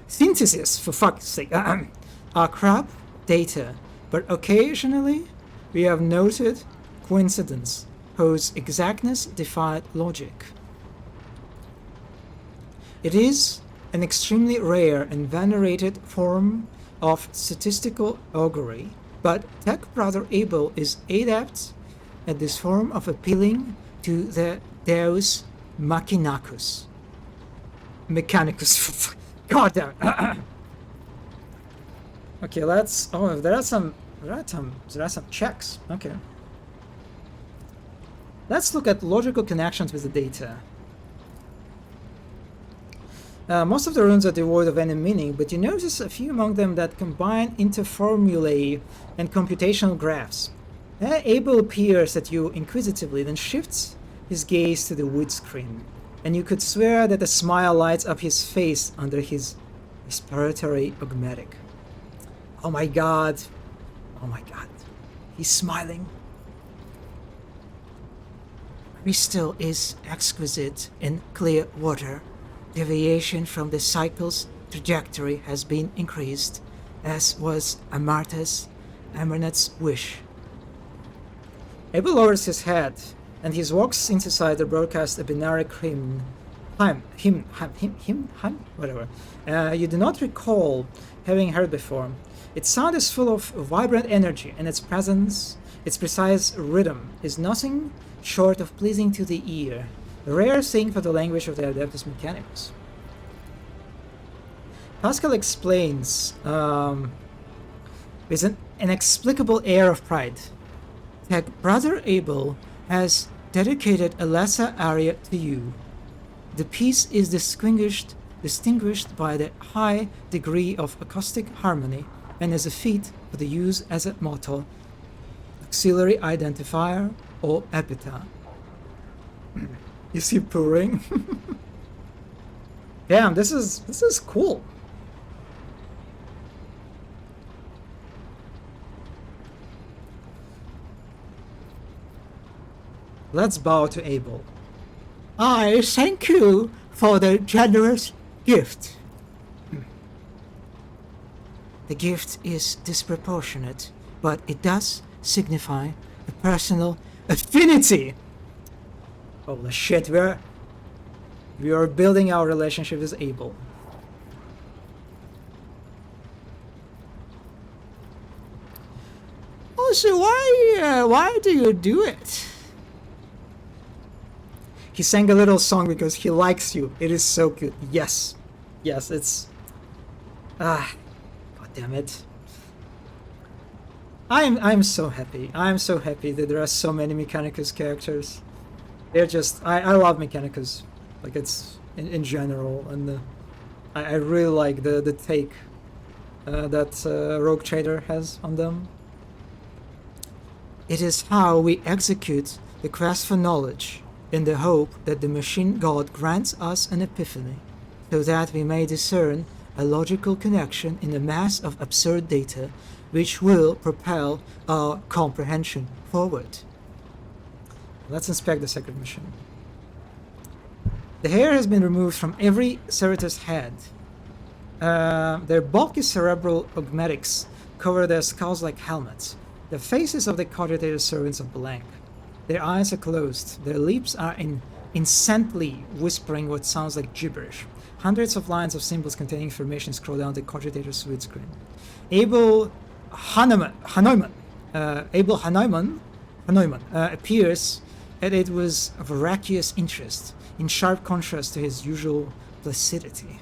synthesis, for fuck's sake, are crap data, but occasionally we have noted coincidence whose exactness defied logic. It is an extremely rare and venerated form of statistical augury, but Tech Brother Abel is adept at this form of appealing to the Deus Mechanicus. God damn it. Okay, let's. Oh, there are some checks. Okay. Let's look at logical connections with the data. Most of the runes are devoid of any meaning, but you notice a few among them that combine into formulae and computational graphs. Abel peers at you inquisitively, then shifts his gaze to the wood screen, and you could swear that a smile lights up his face under his respiratory augmetic. Oh my god. Oh my god. He's smiling. Crystal is exquisite in clear water. Deviation from the cycle's trajectory has been increased, as was Amarnet's wish. Abel lowers his head, and he walks inside the broadcast a binary hymn. Whatever. You do not recall having heard before. Its sound is full of vibrant energy, and its precise rhythm is nothing short of pleasing to the ear. A rare thing for the language of the Adeptus Mechanicus. Pascal explains with an inexplicable air of pride that Brother Abel has dedicated a lesser aria to you. The piece is distinguished by the high degree of acoustic harmony and is a feat for the use as a motto, auxiliary identifier, or epitaph. Is he purring? Damn, this is cool. Let's bow to Abel. I thank you for the generous gift. The gift is disproportionate, but it does signify a personal affinity. Holy shit, we are building our relationship with Abel. Also, why do you do it? He sang a little song because he likes you. It is so good. Yes. Yes, it's... God damn it. I'm so happy. I'm so happy that there are so many Mechanicus characters. They're just... I love Mechanicus. Like, it's... In general. And I really like the take that Rogue Trader has on them. It is how we execute the quest for knowledge, in the hope that the machine god grants us an epiphany, so that we may discern a logical connection in a mass of absurd data which will propel our comprehension forward. Let's inspect the secret mission. The hair has been removed from every Cerritos head. Their bulky cerebral augmetics cover their skulls like helmets. The faces of the cogitator servants are blank. Their eyes are closed. Their lips are incessantly whispering what sounds like gibberish. Hundreds of lines of symbols containing information scroll down the cogitator's wood screen. Abel Hanoiman appears, and it was of voracious interest, in sharp contrast to his usual placidity.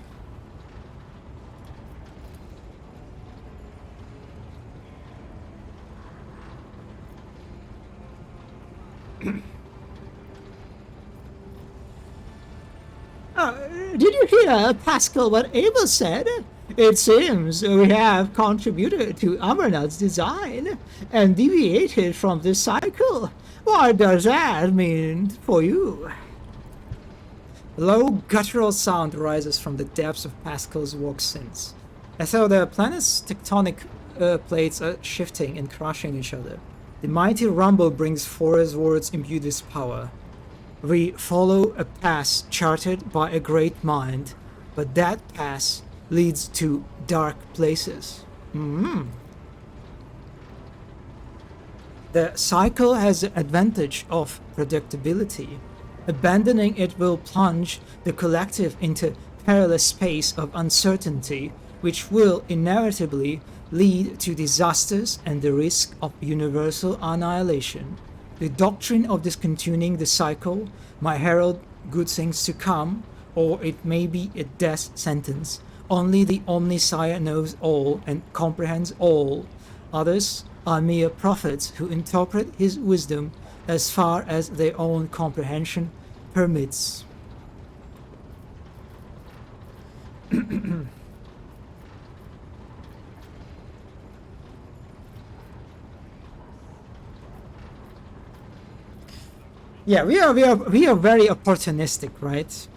Did you hear, Pascal, what Abel said? It seems we have contributed to Amarnad's design and deviated from the cycle. What does that mean for you? A low guttural sound rises from the depths of Pascal's walk since, as though the planet's tectonic plates are shifting and crushing each other. The mighty rumble brings forth his words imbued with power. We follow a path charted by a great mind, but that path leads to dark places. The cycle has the advantage of predictability. Abandoning it will plunge the collective into perilous space of uncertainty, which will inevitably lead to disasters and the risk of universal annihilation. The doctrine of discontinuing the cycle might herald good things to come, or it may be a death sentence. Only the Omniscient knows all and comprehends all. Others are mere prophets who interpret his wisdom as far as their own comprehension permits. Yeah, we are very opportunistic, right?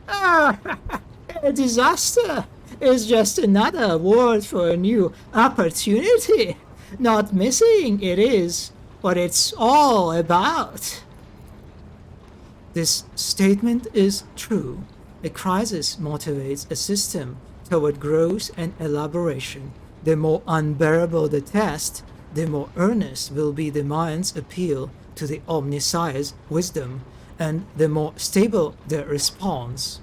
A disaster is just another word for a new opportunity. Not missing it is what it's all about. This statement is true. A crisis motivates a system toward growth and elaboration. The more unbearable the test, the more earnest will be the mind's appeal to the Omniscient's wisdom, and the more stable the response.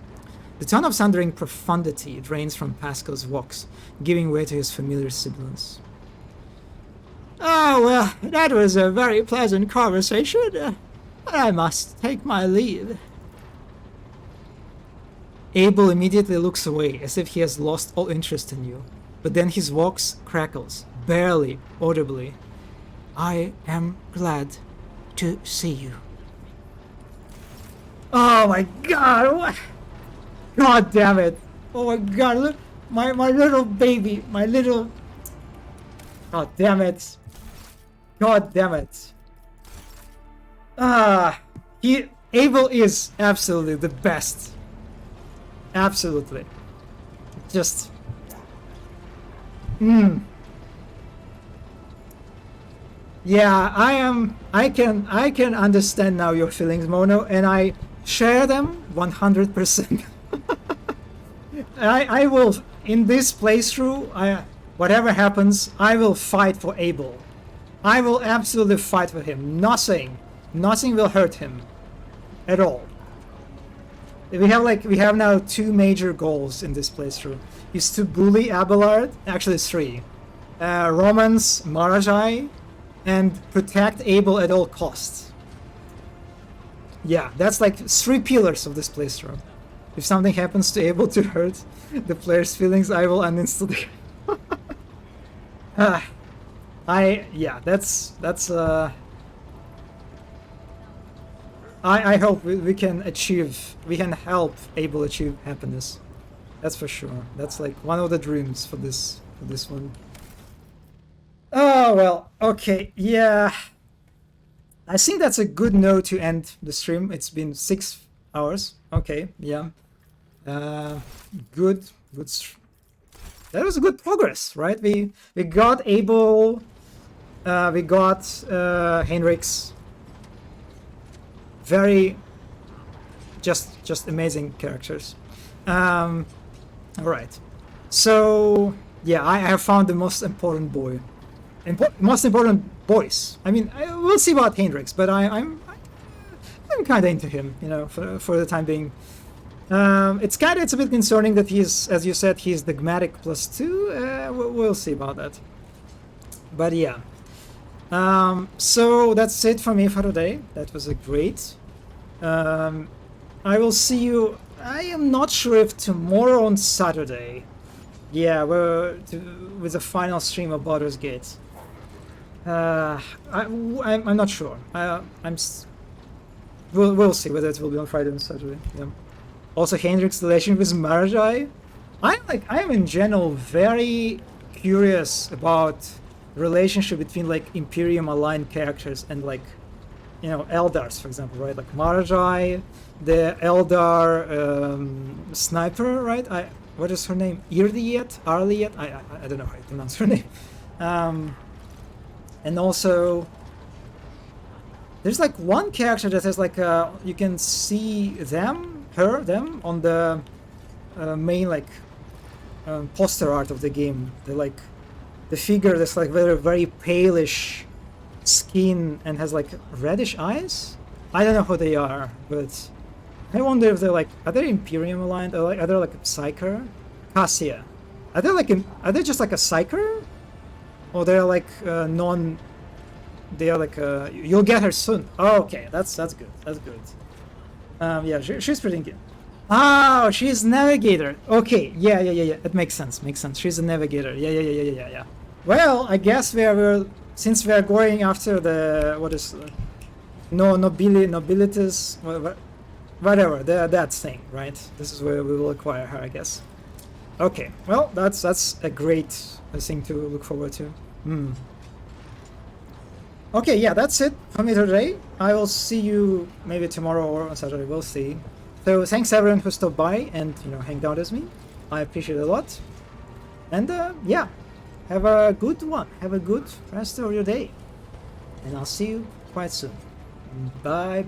The tone of thundering profundity drains from Pascal's vox, giving way to his familiar sibilance. Oh, well, that was a very pleasant conversation. I must take my leave. Abel immediately looks away, as if he has lost all interest in you. But then his vox crackles, barely audibly. I am glad to see you. Oh my god, what? God damn it. Oh my god, look, my little baby, my little... God damn it. God damn it. Abel is absolutely the best. Absolutely. Just... Yeah, I can understand now your feelings, Mono, and I share them 100%. I will, in this playthrough, whatever happens, I will fight for Abel. I will absolutely fight for him. Nothing will hurt him at all. We have now 2 major goals in this playthrough. Is to bully Abelard, actually 3. Romance Marajai, and protect Abel at all costs. Yeah, that's like 3 pillars of this playthrough. If something happens to Abel to hurt the player's feelings, I will uninstall the I hope we can help Abel achieve happiness. That's for sure. That's like one of the dreams for this one. Oh well, okay, yeah. I think that's a good note to end the stream. It's been 6 hours. Okay, yeah. Good. That was a good progress, right? We got Abel. We got Heinrichs. Very, just amazing characters. All right. So yeah, I have found the most important boy. Most important boys. I mean, we'll see about Heinrichs, but I'm kind of into him, you know, for the time being. It's a bit concerning that he's, as you said, he's dogmatic +2. We'll see about that. But yeah. So that's it for me for today. That was a great. I will see you. I am not sure if tomorrow on Saturday. Yeah, with the final stream of Baldur's Gate. I'm not sure. We'll see whether it will be on Friday or Saturday. Yeah. Also, Heinrich's relation with Marajai. I am in general very curious about the relationship between like Imperium aligned characters and like, you know, Eldars, for example, right? Like Marajai, the Eldar sniper, right? What is her name? Arliet? I don't know how to pronounce her name. And also, there's like one character that has like you can see them on the main like poster art of the game. They're like the figure that's like very palish skin and has like reddish eyes. I don't know who they are, but I wonder if they're like, are they Imperium aligned? Or like, are they like a Psyker? Cassia. Are they like are they just like a Psyker? Or they're like non. They are like you'll get her soon. Oh, okay, that's good. That's good. Yeah, she's pretty good. Oh, she's navigator. Okay, yeah. It makes sense. Makes sense. She's a navigator. Yeah. Well, I guess since we are going after the what is nobilitas, whatever that thing, right? This is where we will acquire her, I guess. Okay. Well, that's a great thing to look forward to. Okay, yeah, that's it for me today. I will see you maybe tomorrow or on Saturday. We'll see. So thanks everyone who stopped by and hanged out with me. I appreciate it a lot. And yeah, have a good one. Have a good rest of your day. And I'll see you quite soon. Bye.